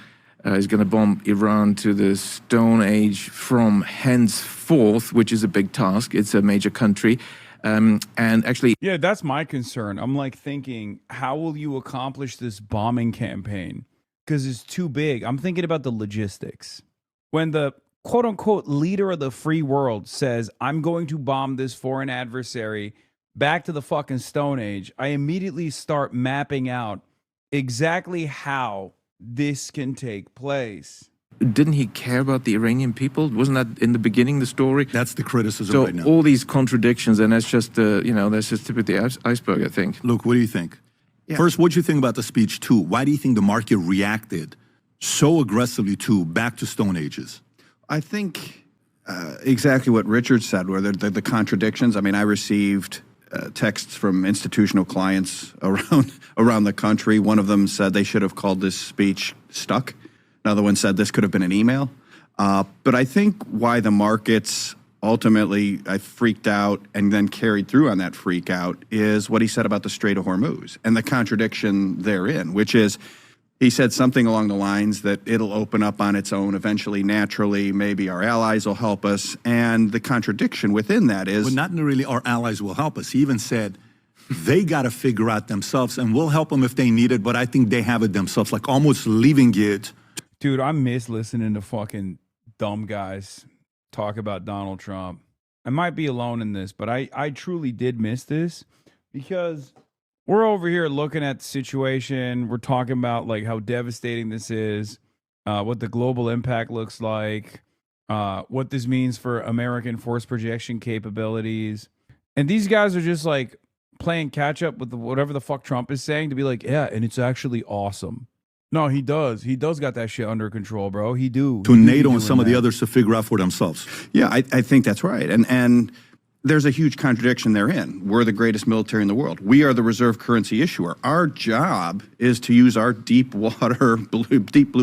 Speaker 14: is going to bomb Iran to the Stone Age from henceforth, which is a big task. It's a major country. And actually...
Speaker 7: Yeah, that's my concern. I'm like thinking, how will you accomplish this bombing campaign? Because it's too big. I'm thinking about the logistics. When the quote-unquote leader of the free world says, I'm going to bomb this foreign adversary back to the fucking Stone Age, I immediately start mapping out exactly how this can take place.
Speaker 14: Didn't he care about the Iranian people? Wasn't that in the beginning the story?
Speaker 20: That's the criticism right now.
Speaker 14: So all these contradictions, and that's just that's just tip of the iceberg, I think.
Speaker 20: Luke, what do you think? Yeah. First, what do you think about the speech too? Why do you think the market reacted so aggressively to back to Stone Ages?
Speaker 17: I think exactly what Richard said, where the contradictions. I mean, I received texts from institutional clients around the country. One of them said they should have called this speech stuck. Another one said this could have been an email. But I think why the markets ultimately freaked out and then carried through on that freak out is what he said about the Strait of Hormuz and the contradiction therein, which is he said something along the lines that it'll open up on its own eventually, naturally, maybe our allies will help us. And the contradiction within that is...
Speaker 20: But not really our allies will help us. He even said they got to figure out themselves and we'll help them if they need it, but I think they have it themselves, like almost leaving it.
Speaker 7: Dude, I miss listening to fucking dumb guys talk about Donald Trump. I might be alone in this, but I truly did miss this because... we're over here looking at the situation. We're talking about like how devastating this is, what the global impact looks like, what this means for American force projection capabilities. And these guys are just like playing catch up with whatever the fuck Trump is saying to be like, yeah, and it's actually awesome. No, he does. He does got that shit under control, bro. He do.
Speaker 20: To NATO and some of the others to figure out for themselves.
Speaker 17: Yeah, I think that's right. And there's a huge contradiction therein. We're the greatest military in the world. We are the reserve currency issuer. Our job is to use our deep blue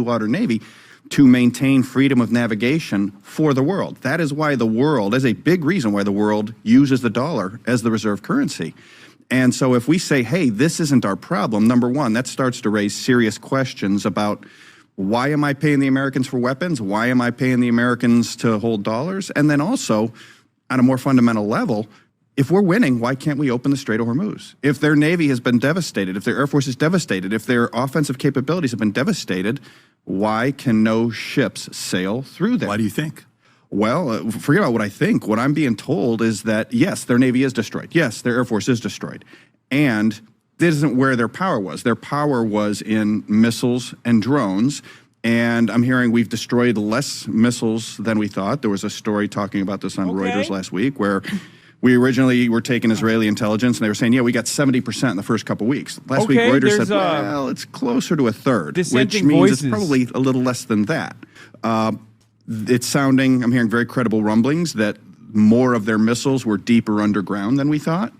Speaker 17: water Navy to maintain freedom of navigation for the world. That is why the world, is a big reason why the world uses the dollar as the reserve currency. And so if we say, hey, this isn't our problem, number one, that starts to raise serious questions about why am I paying the Americans for weapons? Why am I paying the Americans to hold dollars? And then also, on a more fundamental level, if we're winning, why can't we open the Strait of Hormuz? If their Navy has been devastated, if their Air Force is devastated, if their offensive capabilities have been devastated, why can no ships sail through there?
Speaker 20: Why do you think?
Speaker 17: Well, forget about what I think. What I'm being told is that, yes, their Navy is destroyed. Yes, their Air Force is destroyed. And this isn't where their power was. Their power was in missiles and drones. And I'm hearing we've destroyed less missiles than we thought. There was a story talking about this on Reuters last week where we originally were taking Israeli intelligence and they were saying, yeah, we got 70% in the first couple weeks. Last week, Reuters said, well, it's closer to a third, which means it's probably a little less than that. It's sounding, I'm hearing very credible rumblings that more of their missiles were deeper underground than we thought.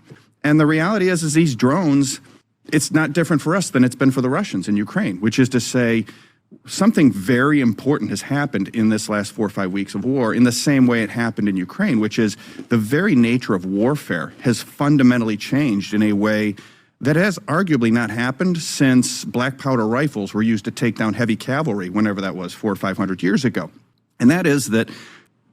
Speaker 17: And the reality is these drones, it's not different for us than it's been for the Russians in Ukraine, which is to say, something very important has happened in this last 4 or 5 weeks of war in the same way it happened in Ukraine, which is the very nature of warfare has fundamentally changed in a way that has arguably not happened since black powder rifles were used to take down heavy cavalry, whenever that was, 400 or 500 years ago. And that is that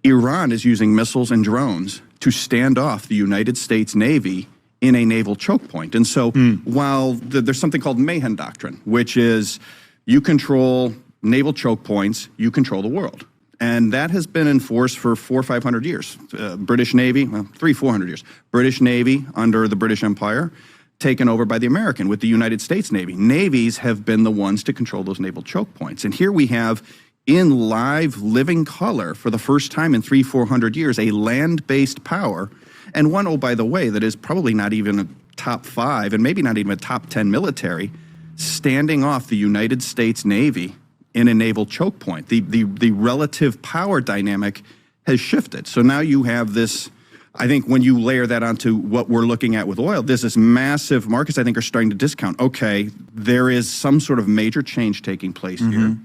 Speaker 17: Iran is using missiles and drones to stand off the United States Navy in a naval choke point. And so while there's something called Mahan Doctrine, which is you control naval choke points, you control the world. And that has been in force for 400 or 500 years. British Navy, well, 300-400 years. British Navy under the British Empire, taken over by the American with the United States Navy. Navies have been the ones to control those naval choke points. And here we have, in live, living color, for the first time in 300-400 years, a land-based power, and one, oh, by the way, that is probably not even a top 5 and maybe not even a top 10 military, standing off the United States Navy in a naval choke point. The relative power dynamic has shifted. So now you have this, I think when you layer that onto what we're looking at with oil, there's this massive, markets I think are starting to discount, okay, there is some sort of major change taking place here.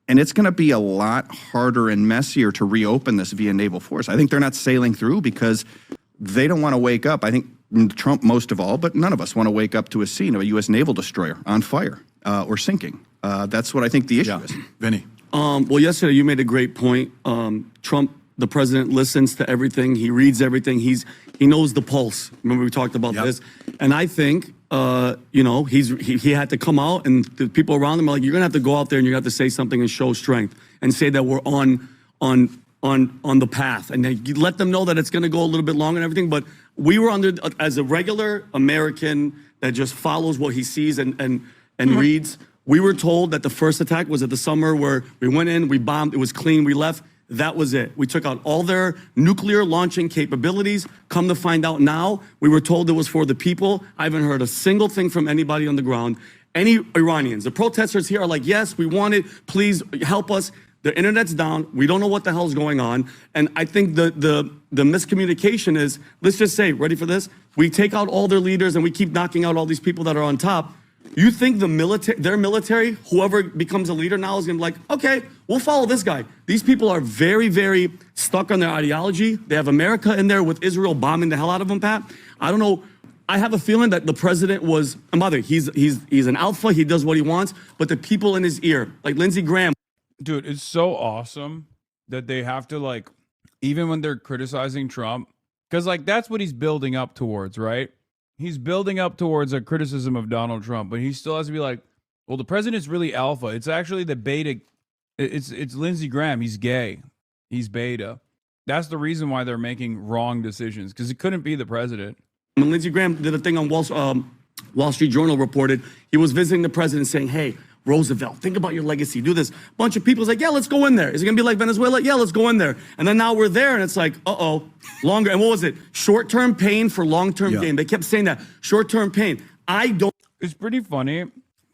Speaker 17: And it's going to be a lot harder and messier to reopen this via naval force. I think they're not sailing through because they don't want to wake up. I think Trump most of all, but none of us want to wake up to a scene of a U.S. naval destroyer on fire or sinking. That's what I think the issue is.
Speaker 20: Vinny.
Speaker 2: Well, yesterday you made a great point. Trump, the president, listens to everything. He reads everything. He knows the pulse. Remember we talked about this. And I think, you know, he had to come out, and the people around him are like, you're gonna have to go out there and you're gonna have to say something and show strength and say that we're on the path, and then you let them know that it's gonna go a little bit longer and everything. But we were under, as a regular American that just follows what he sees and reads. We were told that the first attack was at the summer where we went in, we bombed, it was clean, we left. That was it. We took out all their nuclear launching capabilities. Come to find out now, we were told it was for the people. I haven't heard a single thing from anybody on the ground. Any Iranians, the protesters here are like, yes, we want it, please help us. The internet's down, we don't know what the hell's going on. And I think the miscommunication is, let's just say, ready for this? We take out all their leaders and we keep knocking out all these people that are on top. You think their military, whoever becomes a leader now, is gonna be like, okay, we'll follow this guy. These people are very, very stuck on their ideology. They have America in there with Israel bombing the hell out of them, Pat. I don't know. I have a feeling that the president was a mother. He's an alpha. He does what he wants. But the people in his ear, like Lindsey Graham.
Speaker 7: Dude, it's so awesome that they have to, like, even when they're criticizing Trump, because, like, that's what he's building up towards, right? He's building up towards a criticism of Donald Trump, but he still has to be like, well, the president's really alpha. It's actually the beta. It's Lindsey Graham. He's gay. He's beta. That's the reason why they're making wrong decisions, because it couldn't be the president.
Speaker 2: When Lindsey Graham did a thing on Wall Street Journal reported, he was visiting the president saying, hey, Roosevelt, think about your legacy, do this. Bunch of people's like, yeah, let's go in there. Is it gonna be like Venezuela? Yeah, let's go in there. And then now we're there and it's like, longer. And what was it? Short-term pain for long-term gain. They kept saying that, short-term pain.
Speaker 7: It's pretty funny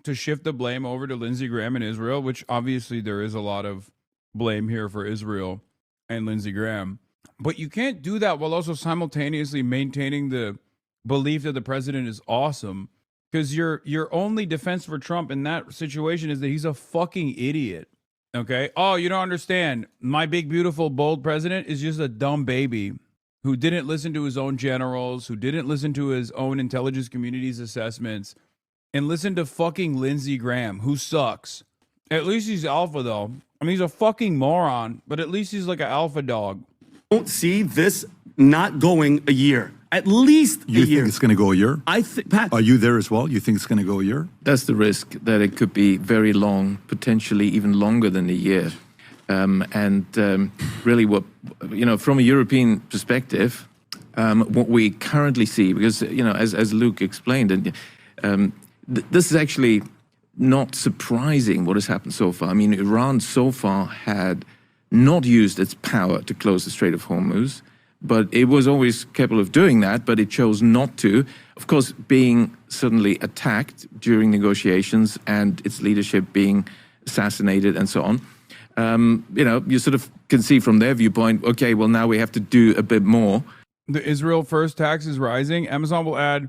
Speaker 7: to shift the blame over to Lindsey Graham and Israel, which obviously there is a lot of blame here for Israel and Lindsey Graham. But you can't do that while also simultaneously maintaining the belief that the president is awesome. Because your only defense for Trump in that situation is that he's a fucking idiot. Okay? Oh, you don't understand. My big, beautiful, bold president is just a dumb baby who didn't listen to his own generals, who didn't listen to his own intelligence community's assessments, and listen to fucking Lindsey Graham, who sucks. At least he's alpha, though. I mean, he's a fucking moron, but at least he's like an alpha dog.
Speaker 2: Don't see this not going a year. At least a year.
Speaker 20: You think it's going to go a year?
Speaker 2: Pat,
Speaker 20: are you there as well? You think it's going to go a year?
Speaker 14: That's the risk, that it could be very long, potentially even longer than a year. Really what, you know, from a European perspective, what we currently see, because, you know, as Luke explained, and this is actually not surprising what has happened so far. I mean, Iran so far had not used its power to close the Strait of Hormuz, but it was always capable of doing that, but it chose not to. Of course, being suddenly attacked during negotiations and its leadership being assassinated and so on. You know, you sort of can see from their viewpoint, okay, well, now we have to do a bit more.
Speaker 7: The Israel first tax is rising. Amazon will add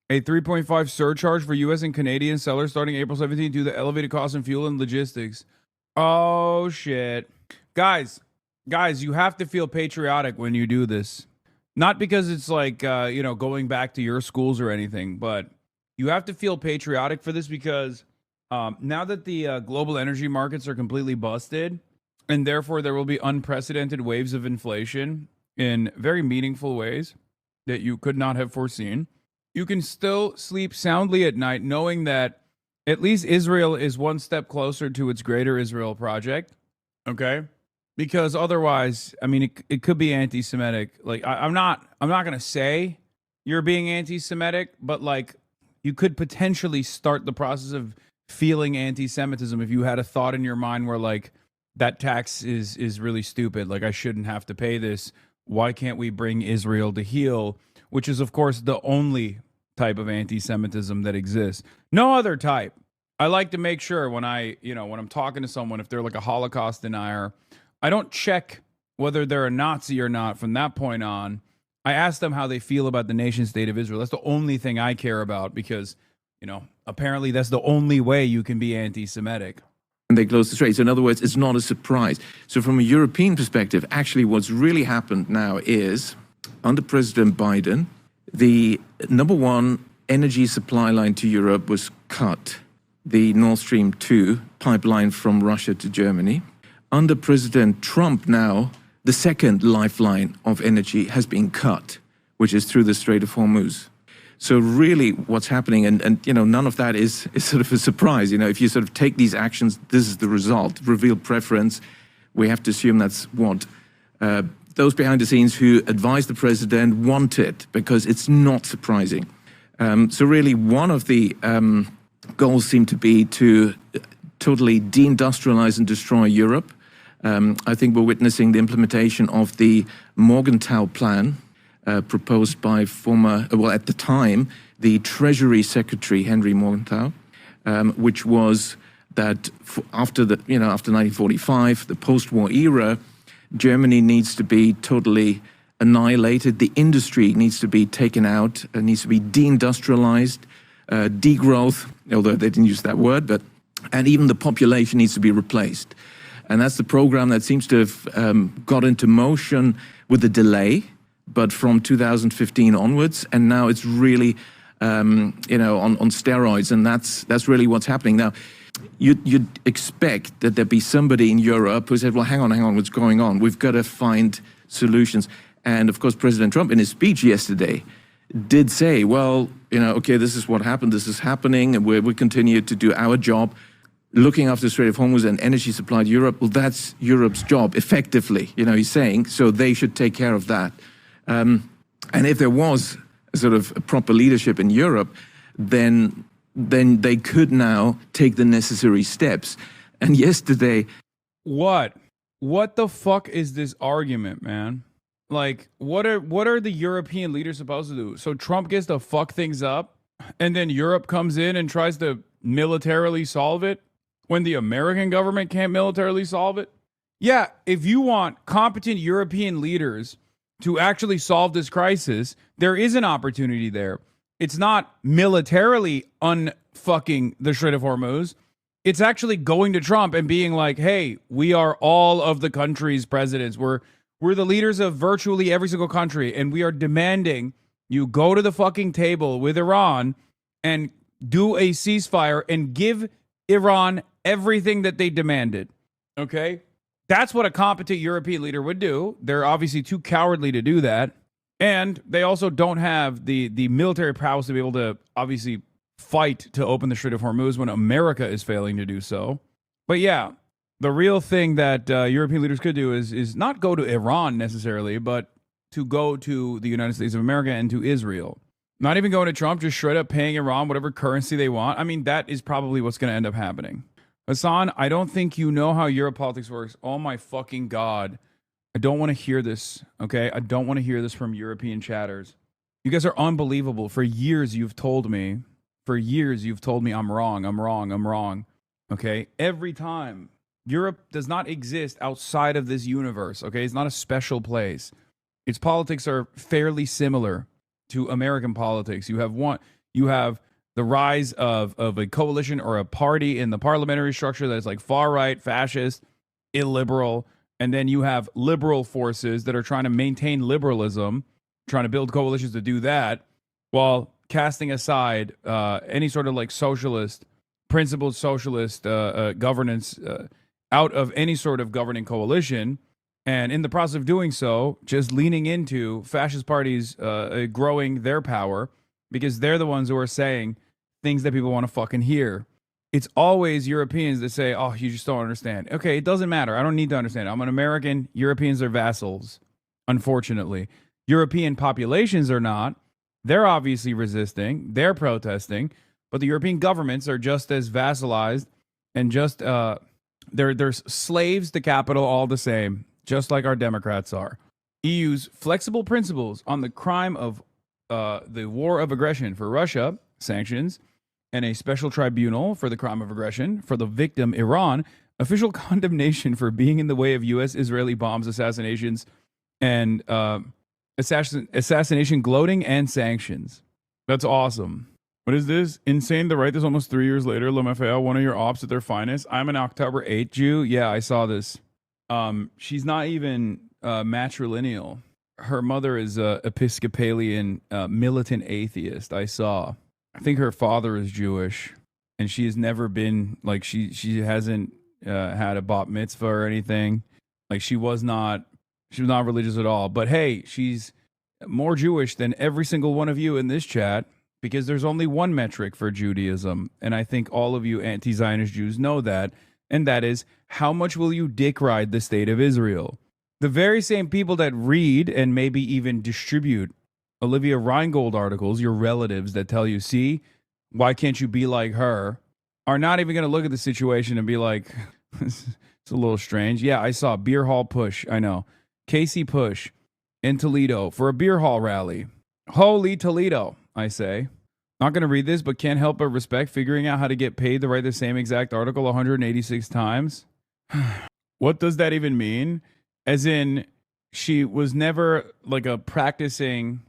Speaker 7: a 3.5 surcharge for U.S. and Canadian sellers starting April 17th due to the elevated cost in fuel and logistics. Oh, shit. Guys, you have to feel patriotic when you do this. Not because it's like, you know, going back to your schools or anything, but you have to feel patriotic for this because now that the global energy markets are completely busted, and therefore there will be unprecedented waves of inflation in very meaningful ways that you could not have foreseen, you can still sleep soundly at night knowing that at least Israel is one step closer to its greater Israel project, okay? because otherwise, I mean, it could be anti-Semitic. Like, I'm not going to say you're being anti-Semitic, but like, you could potentially start the process of feeling anti-Semitism if you had a thought in your mind where like, that tax is really stupid. Like, I shouldn't have to pay this. Why can't we bring Israel to heel? Which is, of course, the only type of anti-Semitism that exists. No other type. I like to make sure when when I'm talking to someone, if they're like a Holocaust denier, I don't check whether they're a Nazi or not from that point on. I ask them how they feel about the nation state of Israel. That's the only thing I care about because, apparently that's the only way you can be anti-Semitic.
Speaker 14: And they closed the strait. So in other words, it's not a surprise. So from a European perspective, actually what's really happened now is, under President Biden, the number one energy supply line to Europe was cut. The Nord Stream 2 pipeline from Russia to Germany. Under President Trump now, the second lifeline of energy has been cut, which is through the Strait of Hormuz. So really what's happening, and none of that is sort of a surprise. If you sort of take these actions, this is the result. Revealed preference, we have to assume that's what those behind the scenes who advised the president wanted, because it's not surprising. So really one of the goals seem to be to totally deindustrialize and destroy Europe. I think we're witnessing the implementation of the Morgenthau Plan, proposed by at the time, the Treasury Secretary, Henry Morgenthau, which was that after 1945, the post-war era, Germany needs to be totally annihilated. The industry needs to be taken out, needs to be deindustrialized, degrowth, although they didn't use that word, and even the population needs to be replaced. And that's the program that seems to have got into motion with a delay, but from 2015 onwards, and now it's really, on steroids, and that's really what's happening now. You'd expect that there'd be somebody in Europe who said, "Well, hang on, what's going on? We've got to find solutions." And of course, President Trump, in his speech yesterday, did say, "Well, okay, this is what happened. This is happening, and we continue to do our job." Looking after the Strait of Hormuz and energy supply to Europe, well, that's Europe's job, effectively, he's saying, so they should take care of that. And if there was a sort of a proper leadership in Europe, then they could now take the necessary steps. And yesterday...
Speaker 7: What the fuck is this argument, man? Like, what are the European leaders supposed to do? So Trump gets to fuck things up, and then Europe comes in and tries to militarily solve it? When the American government can't militarily solve it? Yeah, if you want competent European leaders to actually solve this crisis, there is an opportunity there. It's not militarily unfucking the Strait of Hormuz. It's actually going to Trump and being like, hey, we are all of the country's presidents. We're the leaders of virtually every single country, and we are demanding you go to the fucking table with Iran and do a ceasefire and give Iran everything that they demanded. Okay? That's what a competent European leader would do. They're obviously too cowardly to do that. And they also don't have the military prowess to be able to obviously fight to open the Strait of Hormuz when America is failing to do so. But yeah, the real thing that European leaders could do is not go to Iran necessarily, but to go to the United States of America and to Israel. Not even going to Trump, just straight up paying Iran whatever currency they want. I mean, that is probably what's going to end up happening. Hasan, I don't think you know how Euro politics works. Oh my fucking God. I don't want to hear this, okay? I don't want to hear this from European chatters. You guys are unbelievable. For years you've told me I'm wrong, okay? Every time. Europe does not exist outside of this universe, okay? It's not a special place. Its politics are fairly similar to American politics. You have the rise of a coalition or a party in the parliamentary structure that is like far right, fascist, illiberal, and then you have liberal forces that are trying to maintain liberalism, trying to build coalitions to do that, while casting aside any sort of like socialist, principled socialist governance out of any sort of governing coalition. And in the process of doing so, just leaning into fascist parties growing their power because they're the ones who are saying things that people want to fucking hear. it's always Europeans that say, oh, you just don't understand. Okay, it doesn't matter. I don't need to understand. I'm an American. Europeans are vassals, unfortunately. European populations are not. They're obviously resisting. They're protesting. But the European governments are just as vassalized and just, they're slaves to capital all the same, just like our Democrats are. EU's flexible principles on the crime of the war of aggression for Russia, sanctions, and a special tribunal for the crime of aggression for the victim, Iran, official condemnation for being in the way of U.S.-Israeli bombs, assassinations, and assassination gloating and sanctions. That's awesome. What is this? Insane to write this almost 3 years later. LaMafia, one of your ops at their finest. I'm an October 8th Jew. Yeah, I saw this. She's not even matrilineal. Her mother is a Episcopalian militant atheist. I saw. I think her father is Jewish, and she has never been like she hasn't had a bat mitzvah or anything. Like she was not religious at all. But hey, she's more Jewish than every single one of you in this chat, because there's only one metric for Judaism, and I think all of you anti-Zionist Jews know that, and that is, how much will you dick ride the state of Israel? The very same people that read and maybe even distribute Olivia Reingold articles, your relatives that tell you, see, why can't you be like her, are not even going to look at the situation and be like, it's a little strange. Yeah, I saw beer hall push. I know. Casey push in Toledo for a beer hall rally. Holy Toledo, I say. Not going to read this, but can't help but respect figuring out how to get paid to write the same exact article 186 times. What does that even mean? As in, she was never like a practicing...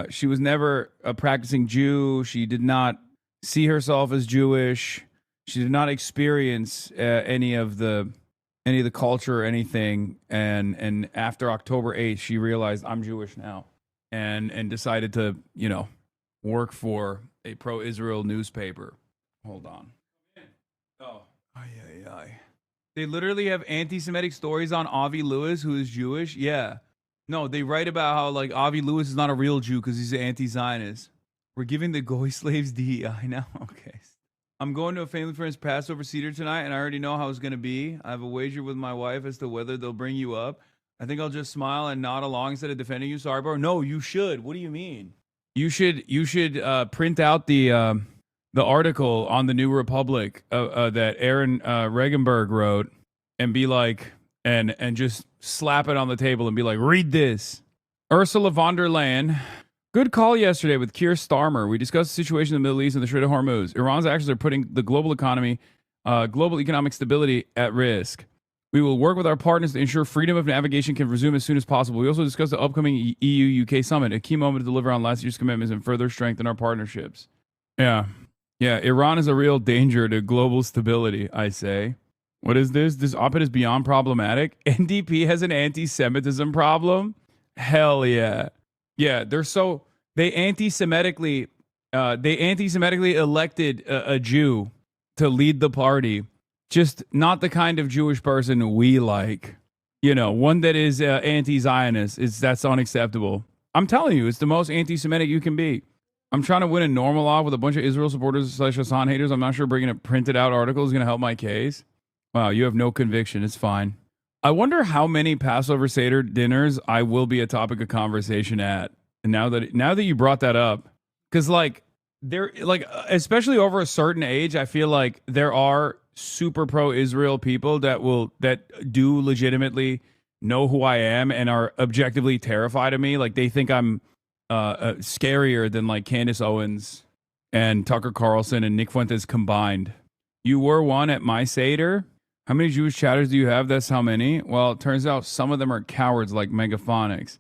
Speaker 7: she was never a practicing Jew. She did not see herself as Jewish. She did not experience any of the culture or anything. And after October 8th, she realized, I'm Jewish now, and decided to, work for a pro-Israel newspaper. Hold on. Oh, ay. They literally have anti-Semitic stories on Avi Lewis, who is Jewish. Yeah. No, they write about how, like, Avi Lewis is not a real Jew because he's an anti-Zionist. We're giving the Goy slaves DEI now? Okay. I'm going to a family friend's Passover Seder tonight, and I already know how it's going to be. I have a wager with my wife as to whether they'll bring you up. I think I'll just smile and nod along instead of defending you. Sorry, bro. No, you should. What do you mean? You should print out the article on the New Republic that Aaron Regenberg wrote and be like, and just slap it on the table and be like, read this. Ursula von der Leyen. Good call yesterday with Keir Starmer. We discussed the situation in the Middle East and the Strait of Hormuz. Iran's actions are putting the global economy, global economic stability at risk. We will work with our partners to ensure freedom of navigation can resume as soon as possible. We also discussed the upcoming EU-UK summit, a key moment to deliver on last year's commitments and further strengthen our partnerships. Yeah, Iran is a real danger to global stability, I say. What is this? This op-ed is beyond problematic. NDP has an anti-Semitism problem? Hell yeah. Yeah, they anti-Semitically elected a Jew to lead the party. Just not the kind of Jewish person we like. One that is anti-Zionist. That's unacceptable. I'm telling you, it's the most anti-Semitic you can be. I'm trying to win a normal off with a bunch of Israel supporters / Hassan haters. I'm not sure bringing a printed out article is going to help my case. Wow, you have no conviction. It's fine. I wonder how many Passover Seder dinners I will be a topic of conversation at. And now that you brought that up, because especially over a certain age, I feel like there are super pro-Israel people that do legitimately know who I am and are objectively terrified of me. Like they think I'm scarier than like Candace Owens and Tucker Carlson and Nick Fuentes combined. You were one at my Seder. How many Jewish chatters do you have? That's how many. Well, it turns out some of them are cowards like Megaphonics.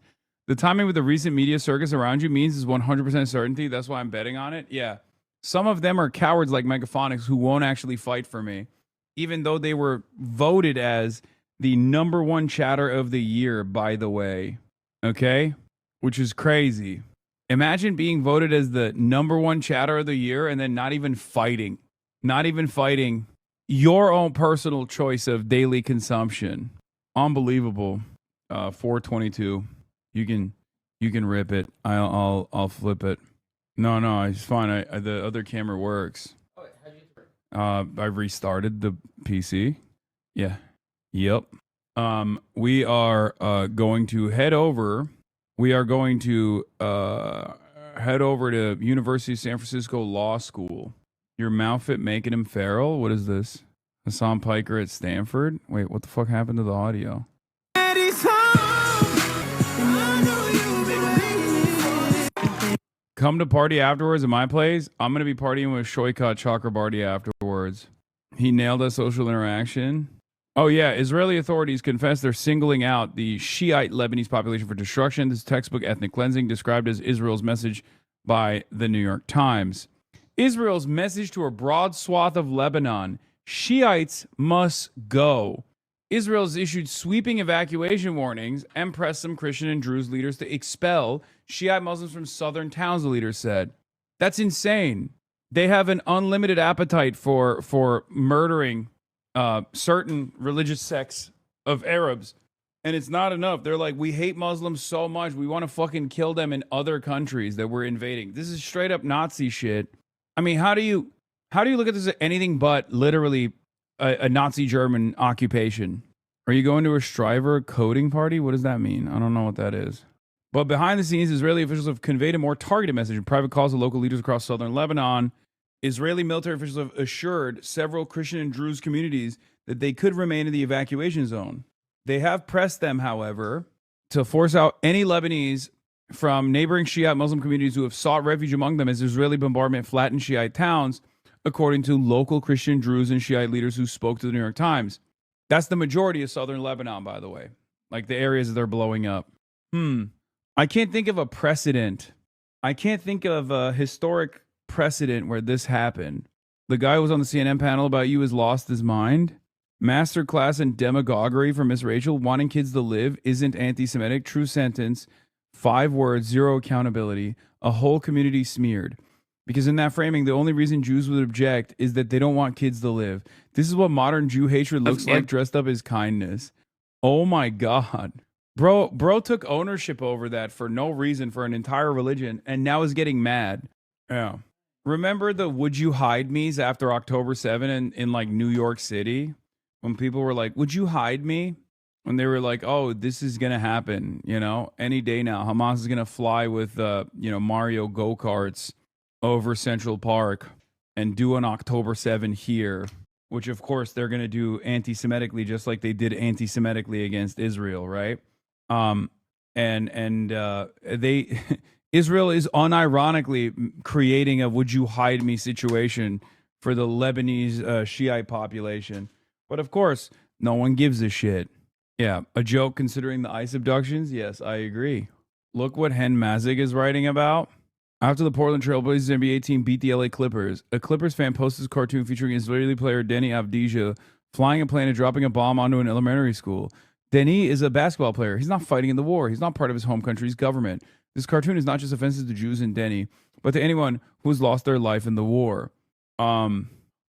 Speaker 7: The timing with the recent media circus around you means is 100% certainty. That's why I'm betting on it. Yeah. Some of them are cowards like Megaphonics who won't actually fight for me, even though they were voted as the #1 chatter of the year, by the way. Okay? Which is crazy. Imagine being voted as the #1 chatter of the year and then not even fighting your own personal choice of daily consumption. Unbelievable. 422. You can rip it. I'll flip it. No, it's fine. The other camera works. I restarted the PC. Yeah. Yep. We are going to head over. We are going to head over to University of San Francisco Law School. Your mouth fit making him feral? What is this? Hassan Piker at Stanford? Wait, what the fuck happened to the audio? Come to party afterwards at my place. I'm going to be partying with Shoikat Chakrabarti afterwards. He nailed a social interaction. Oh, yeah. Israeli authorities confess they're singling out the Shiite Lebanese population for destruction. This textbook ethnic cleansing described as Israel's message by the New York Times. Israel's message to a broad swath of Lebanon. Shiites must go. Israel has issued sweeping evacuation warnings and pressed some Christian and Druze leaders to expel Shiite Muslims from southern towns, the leader said. That's insane. They have an unlimited appetite for murdering certain religious sects of Arabs, and it's not enough. They're like, we hate Muslims so much, we want to fucking kill them in other countries that we're invading. This is straight up Nazi shit. I mean, how do you look at this as anything but literally a Nazi German occupation? Are you going to a Shriver coding party? What does that mean? I don't know what that is. But behind the scenes, Israeli officials have conveyed a more targeted message in private calls to local leaders across southern Lebanon. Israeli military officials have assured several Christian and Druze communities that they could remain in the evacuation zone. They have pressed them, however, to force out any Lebanese from neighboring Shiite Muslim communities who have sought refuge among them as Israeli bombardment flattened Shiite towns, according to local Christian, Druze, and Shiite leaders who spoke to the New York Times. That's the majority of southern Lebanon, by the way. Like the areas that they're blowing up. I can't think of a precedent. I can't think of a historic precedent where this happened. The guy who was on the CNN panel about you has lost his mind. Masterclass in demagoguery from Miss Rachel. Wanting kids to live isn't anti-Semitic. True sentence. 5 words, 0 accountability. A whole community smeared. Because in that framing, the only reason Jews would object is that they don't want kids to live. This is what modern Jew hatred looks like dressed up as kindness. Oh my God. Bro took ownership over that for no reason for an entire religion and now is getting mad. Yeah. Remember the would you hide me's after October 7 in like New York City? When people were like, would you hide me? When they were like, oh, this is going to happen, you know, any day now. Hamas is going to fly with, Mario go-karts over Central Park and do an October 7 here, which of course they're going to do anti-Semitically, just like they did anti-Semitically against Israel, right? Israel is unironically creating a would you hide me situation for the Lebanese Shiite population. But of course, no one gives a shit. Yeah, a joke considering the ICE abductions? Yes, I agree. Look what Hen Mazik is writing about. After the Portland Trailblazers NBA team beat the LA Clippers, a Clippers fan posted a cartoon featuring Israeli player Denny Avdija flying a plane and dropping a bomb onto an elementary school. Denny is a basketball player. He's not fighting in the war. He's not part of his home country's government. This cartoon is not just offensive to Jews and Denny, but to anyone who's lost their life in the war.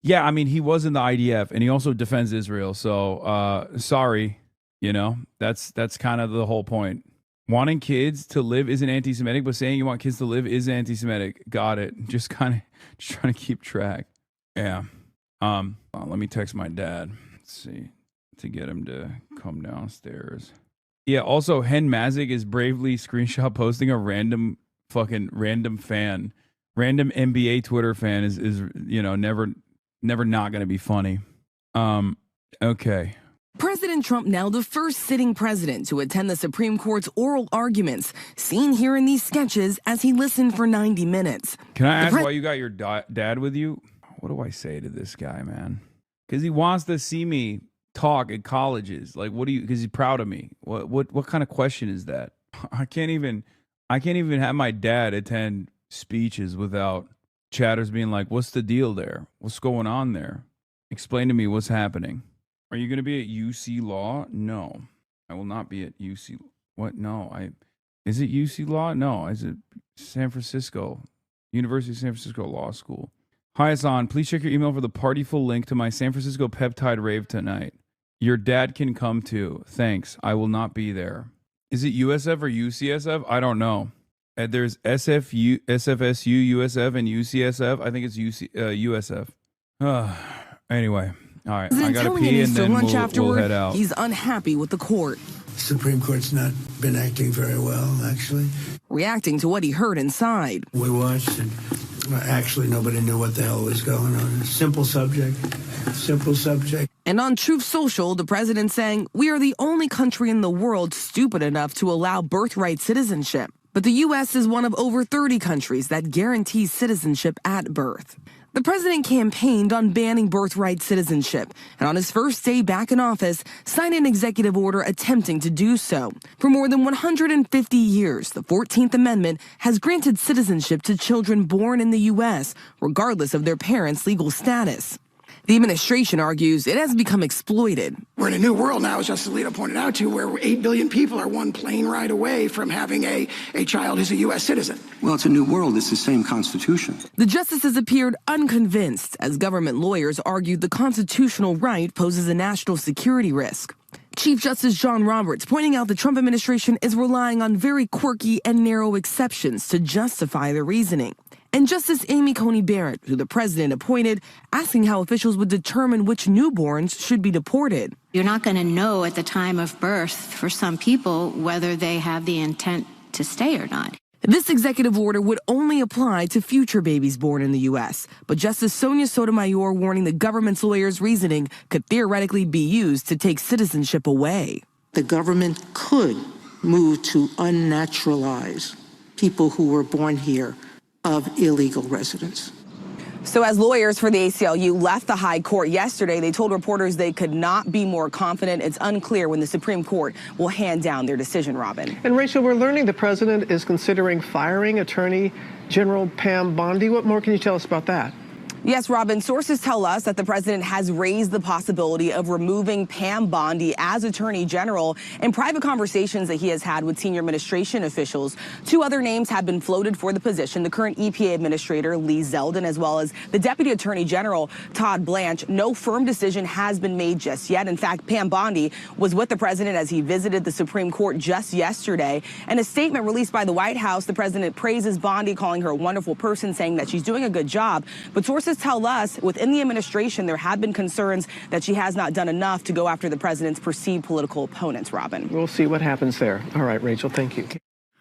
Speaker 7: Yeah, I mean, he was in the IDF, and he also defends Israel. So, sorry, that's kind of the whole point. Wanting kids to live isn't anti-Semitic, but saying you want kids to live is anti-Semitic. Got it. Just trying to keep track. Yeah. Let me text my dad. Let's see, to get him to come downstairs. Yeah. Also, Hen Mazik is bravely screenshot posting a random fan, random NBA Twitter fan is never not going to be funny. Okay.
Speaker 3: President Trump now the first sitting president to attend the Supreme Court's oral arguments, seen here in these sketches as he listened for 90 minutes.
Speaker 7: Can I ask why you got your dad with you? What do I say to this guy, man? Because he wants to see me talk at colleges. Like, because he's proud of me. What kind of question is that? I can't even have my dad attend speeches without chatters being like, what's the deal there? What's going on there? Explain to me what's happening. Are you going to be at UC Law? No, I will not be at UC. What? No, is it UC Law? No, is it San Francisco, University of San Francisco Law School? Hi, Hassan. Please check your email for the party full link to my San Francisco peptide rave tonight. Your dad can come too. Thanks. I will not be there. Is it USF or UCSF? I don't know. There's SFU, SFSU, USF, and UCSF. I think it's USF. Anyway, all right. I
Speaker 3: President
Speaker 7: got to
Speaker 3: telling a
Speaker 7: pee
Speaker 3: news
Speaker 7: and
Speaker 3: to
Speaker 7: then
Speaker 3: lunch
Speaker 7: we'll
Speaker 3: afterward,
Speaker 7: head out.
Speaker 3: he's unhappy with the court.
Speaker 4: Supreme Court's not been acting very well, actually.
Speaker 3: Reacting to what he heard inside.
Speaker 4: We watched and actually nobody knew what the hell was going on. Simple subject. Simple subject.
Speaker 3: And on Truth Social, the president saying, we are the only country in the world stupid enough to allow birthright citizenship. But the U.S. is one of over 30 countries that guarantees citizenship at birth. The president campaigned on banning birthright citizenship, and on his first day back in office, signed an executive order attempting to do so. For more than 150 years, the 14th Amendment has granted citizenship to children born in the U.S., regardless of their parents' legal status. The administration argues it has become exploited.
Speaker 22: We're in a new world now, as Justice Alito pointed out to, where 8 billion people are one plane ride away from having a child who's a U.S. citizen.
Speaker 23: Well, it's a new world. It's the same Constitution.
Speaker 3: The justices appeared unconvinced as government lawyers argued the constitutional right poses a national security risk. Chief Justice John Roberts pointing out the Trump administration is relying on very quirky and narrow exceptions to justify their reasoning. And Justice Amy Coney Barrett, who the president appointed, asking how officials would determine which newborns should be deported.
Speaker 24: You're not going to know at the time of birth for some people whether they have the intent to stay or not.
Speaker 3: This executive order would only apply to future babies born in the U.S., but Justice Sonia Sotomayor warning the government's lawyers' reasoning could theoretically be used to take citizenship away.
Speaker 25: The government could move to unnaturalize people who were born here of illegal residents.
Speaker 26: So as lawyers for the ACLU left the high court yesterday, they told reporters they could not be more confident. It's unclear when the Supreme Court will hand down their decision, Robin.
Speaker 27: And Rachel, we're learning the president is considering firing Attorney General Pam Bondi. What more can you tell us about that?
Speaker 26: Yes, Robin, sources tell us that the president has raised the possibility of removing Pam Bondi as Attorney General in private conversations that he has had with senior administration officials. Two other names have been floated for the position, the current EPA Administrator Lee Zeldin, as well as the Deputy Attorney General Todd Blanche. No firm decision has been made just yet. In fact, Pam Bondi was with the president as he visited the Supreme Court just yesterday. In a statement released by the White House, the president praises Bondi, calling her a wonderful person, saying that she's doing a good job. But sources tell us within the administration there have been concerns that she has not done enough to go after the president's perceived political opponents, Robin.
Speaker 27: We'll see what happens there. All right, Rachel, thank you.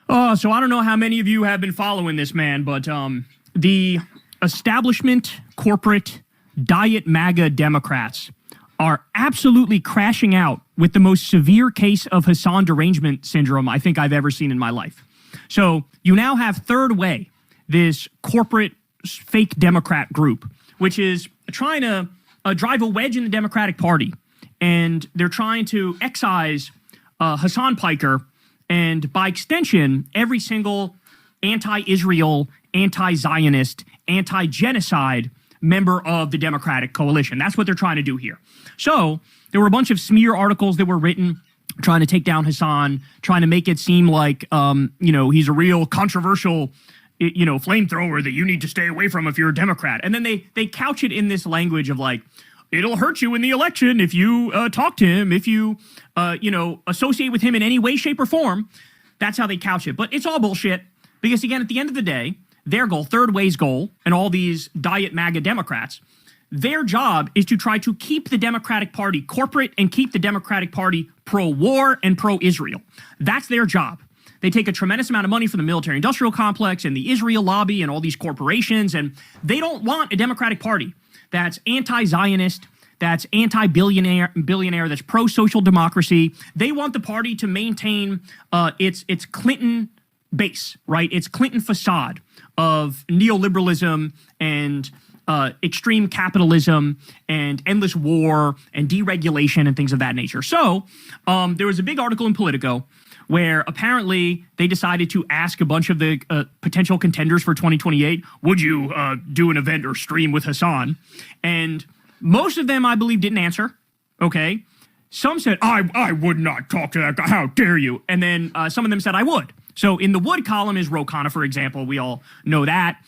Speaker 28: So I don't know how many of you have been following this man, but the establishment, corporate, diet MAGA Democrats are absolutely crashing out with the most severe case of Hassan derangement syndrome I think I've ever seen in my life. So you now have Third Way, this corporate fake Democrat group, which is trying to drive a wedge in the Democratic Party. And they're trying to excise Hassan Piker and, by extension, every single anti-Israel, anti-Zionist, anti-genocide member of the Democratic coalition. That's what they're trying to do here. So there were a bunch of smear articles that were written trying to take down Hassan, trying to make it seem like, he's a real controversial flamethrower that you need to stay away from if you're a Democrat. And then they couch it in this language of like, it'll hurt you in the election if you talk to him, if you, associate with him in any way, shape, or form. That's how they couch it. But it's all bullshit because, again, at the end of the day, their goal, Third Way's goal, and all these diet MAGA Democrats, their job is to try to keep the Democratic Party corporate and keep the Democratic Party pro-war and pro-Israel. That's their job. They take a tremendous amount of money from the military-industrial complex and the Israel lobby and all these corporations, and they don't want a Democratic Party that's anti-Zionist, that's anti-billionaire, that's pro-social democracy. They want the party to maintain its Clinton base, right? Its Clinton facade of neoliberalism and extreme capitalism and endless war and deregulation and things of that nature. So there was a big article in Politico where apparently they decided to ask a bunch of the potential contenders for 2028, would you do an event or stream with Hassan? And most of them, I believe, didn't answer, okay? Some said, I would not talk to that guy, how dare you? And then some of them said, I would. So in the would column is Ro Khanna, for example. We all know that.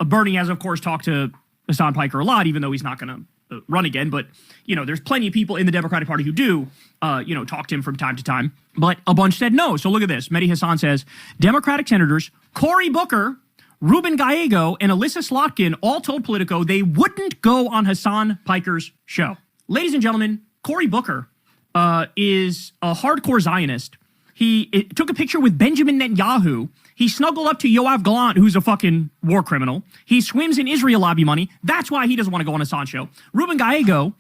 Speaker 28: Bernie has, of course, talked to Hassan Piker a lot, even though he's not going to run again. But, there's plenty of people in the Democratic Party who do, talk to him from time to time. But a bunch said no. So look at this. Mehdi Hassan says, Democratic Senators Cory Booker, Ruben Gallego and Alyssa Slotkin all told Politico they wouldn't go on Hasan Piker's show. Ladies and gentlemen, Cory Booker is a hardcore Zionist. He took a picture with Benjamin Netanyahu. He snuggled up to Yoav Gallant, who's a fucking war criminal. He swims in Israel lobby money. That's why he doesn't want to go on Hasan's show. Ruben Gallego,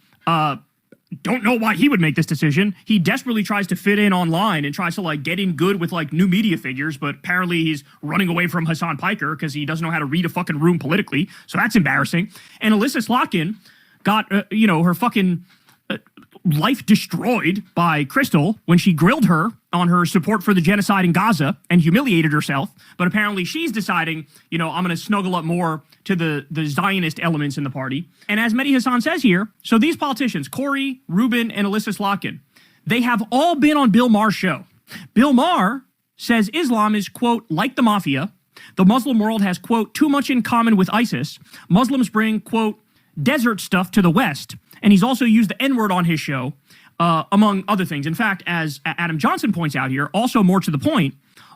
Speaker 28: don't know why he would make this decision. He desperately tries to fit in online and tries to like get in good with like new media figures, but apparently he's running away from Hasan Piker because he doesn't know how to read a fucking room politically. So that's embarrassing. And Alyssa Slotkin got, her fucking life destroyed by Crystal when she grilled her on her support for the genocide in Gaza and humiliated herself. But apparently she's deciding, I'm going to snuggle up more to the Zionist elements in the party. And as Mehdi Hasan says here, so these politicians, Cory, Ruben, and Alyssa Slotkin, they have all been on Bill Maher's show. Bill Maher says Islam is, quote, like the mafia. The Muslim world has, quote, too much in common with ISIS. Muslims bring, quote, desert stuff to the West. And he's also used the N-word on his show, among other things. In fact, as Adam Johnson points out here, also more to the point,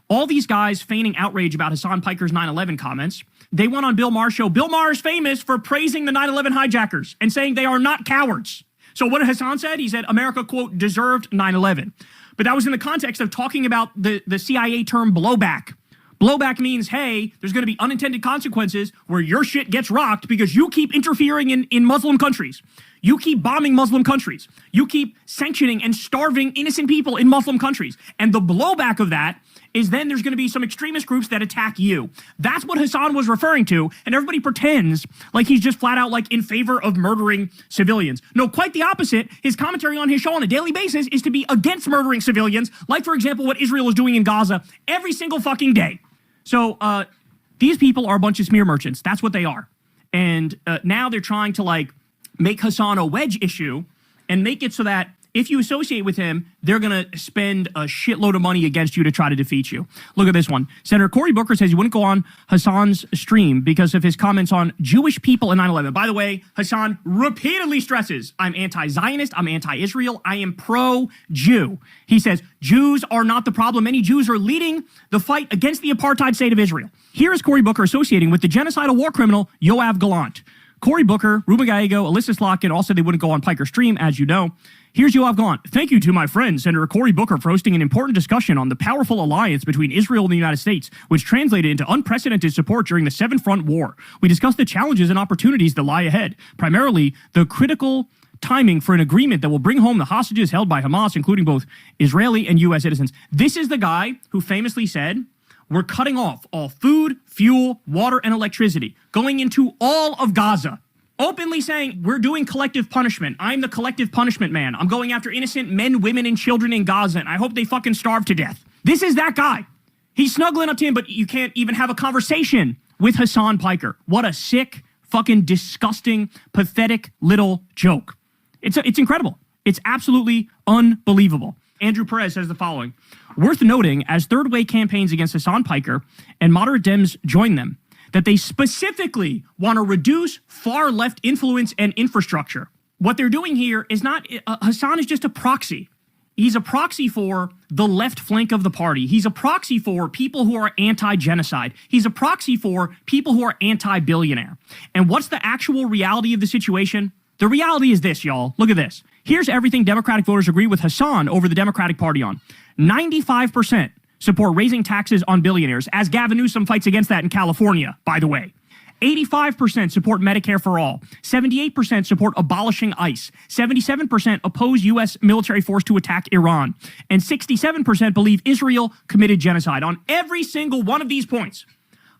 Speaker 28: all these guys feigning outrage about Hasan Piker's 9/11 comments, they went on Bill Maher's show. Bill Maher is famous for praising the 9/11 hijackers and saying they are not cowards. So what Hasan said? He said America, quote, deserved 9/11. But that was in the context of talking about the CIA term blowback. Blowback means, hey, there's going to be unintended consequences where your shit gets rocked because you keep interfering in Muslim countries. You keep bombing Muslim countries. You keep sanctioning and starving innocent people in Muslim countries. And the blowback of that is then there's going to be some extremist groups that attack you. That's what Hasan was referring to. And everybody pretends like he's just flat out like in favor of murdering civilians. No, quite the opposite. His commentary on his show on a daily basis is to be against murdering civilians, like, for example, what Israel is doing in Gaza every single fucking day. So these people are a bunch of smear merchants. That's what they are. And now they're trying to like make Hasan a wedge issue and make it so that if you associate with him, they're going to spend a shitload of money against you to try to defeat you. Look at this one. Senator Cory Booker says he wouldn't go on Hasan's stream because of his comments on Jewish people in 9/11. By the way, Hasan repeatedly stresses, I'm anti-Zionist, I'm anti-Israel, I am pro-Jew. He says, Jews are not the problem. Many Jews are leading the fight against the apartheid state of Israel. Here is Cory Booker associating with the genocidal war criminal Yoav Gallant. Cory Booker, Ruben Gallego, Alyssa Slotkin all said they wouldn't go on Piker's stream, as you know. Here's Yoav Gallant. Thank you to my friend, Senator Cory Booker, for hosting an important discussion on the powerful alliance between Israel and the United States, which translated into unprecedented support during the Seven Front War. We discussed the challenges and opportunities that lie ahead, primarily the critical timing for an agreement that will bring home the hostages held by Hamas, including both Israeli and U.S. citizens. This is the guy who famously said, we're cutting off all food, fuel, water, and electricity, going into all of Gaza. Openly saying, we're doing collective punishment. I'm the collective punishment man. I'm going after innocent men, women, and children in Gaza, and I hope they fucking starve to death. This is that guy. He's snuggling up to him, but you can't even have a conversation with Hasan Piker. What a sick, fucking disgusting, pathetic little joke. It's incredible. It's absolutely unbelievable. Andrew Perez says the following. Worth noting, as third-way campaigns against Hasan Piker and moderate Dems join them, that they specifically want to reduce far-left influence and infrastructure. What they're doing here is not... Hasan is just a proxy. He's a proxy for the left flank of the party. He's a proxy for people who are anti-genocide. He's a proxy for people who are anti-billionaire. And what's the actual reality of the situation? The reality is this, y'all. Look at this. Here's everything Democratic voters agree with Hasan over the Democratic Party on. 95% support raising taxes on billionaires, as Gavin Newsom fights against that in California, by the way. 85% support Medicare for all. 78% support abolishing ICE. 77% oppose U.S. military force to attack Iran. And 67% believe Israel committed genocide. On every single one of these points,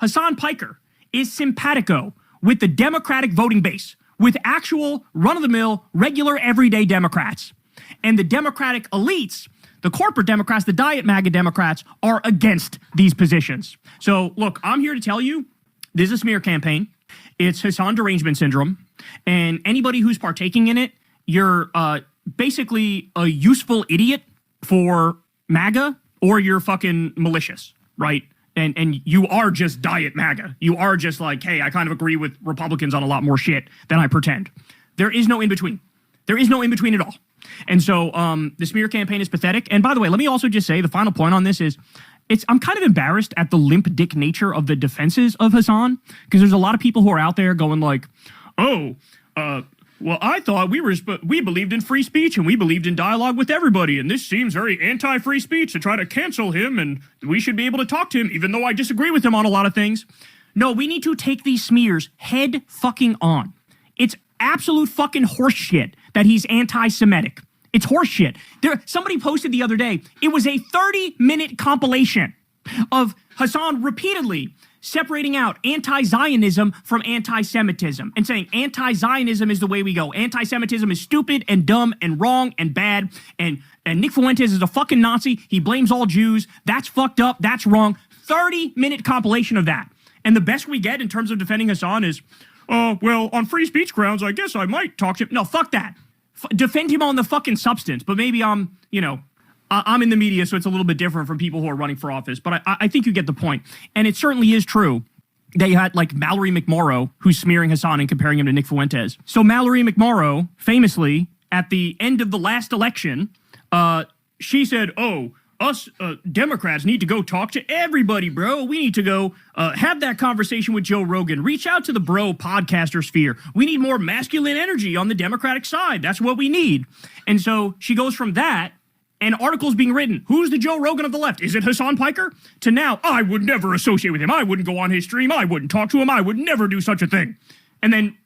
Speaker 28: Hasan Piker is simpatico with the Democratic voting base, with actual run-of-the-mill, regular, everyday Democrats. And the Democratic elites, the corporate Democrats, the diet MAGA Democrats, are against these positions. So, look, I'm here to tell you, this is a smear campaign. It's Hasan derangement syndrome. And anybody who's partaking in it, you're basically a useful idiot for MAGA, or you're fucking malicious, right? And you are just diet MAGA. You are just like, hey, I kind of agree with Republicans on a lot more shit than I pretend. There is no in-between. There is no in-between at all. And so the smear campaign is pathetic. And by the way, let me also just say the final point on this is I'm kind of embarrassed at the limp dick nature of the defenses of Hasan, because there's a lot of people who are out there going like, oh, well, I thought we believed in free speech and we believed in dialogue with everybody, and this seems very anti-free speech to try to cancel him, and we should be able to talk to him even though I disagree with him on a lot of things. No, we need to take these smears head fucking on. It's absolute fucking horseshit that he's anti-Semitic. It's horseshit. Somebody posted the other day, it was a 30-minute compilation of Hasan repeatedly separating out anti-Zionism from anti-Semitism and saying anti-Zionism is the way we go. Anti-Semitism is stupid and dumb and wrong and bad. And Nick Fuentes is a fucking Nazi. He blames all Jews. That's fucked up. That's wrong. 30-minute compilation of that. And the best we get in terms of defending Hasan is, oh, well, on free speech grounds, I guess I might talk to him. No, fuck that. Defend him on the fucking substance. But maybe I'm in the media, so it's a little bit different from people who are running for office. But I think you get the point. And it certainly is true that you had like Mallory McMorrow, who's smearing Hasan and comparing him to Nick Fuentes. So Mallory McMorrow, famously, at the end of the last election, she said, oh, us Democrats need to go talk to everybody, bro. We need to go have that conversation with Joe Rogan. Reach out to the bro podcaster sphere. We need more masculine energy on the Democratic side. That's what we need. And so she goes from that, and articles being written, who's the Joe Rogan of the left? Is it Hasan Piker? To now, I would never associate with him. I wouldn't go on his stream. I wouldn't talk to him. I would never do such a thing. And then,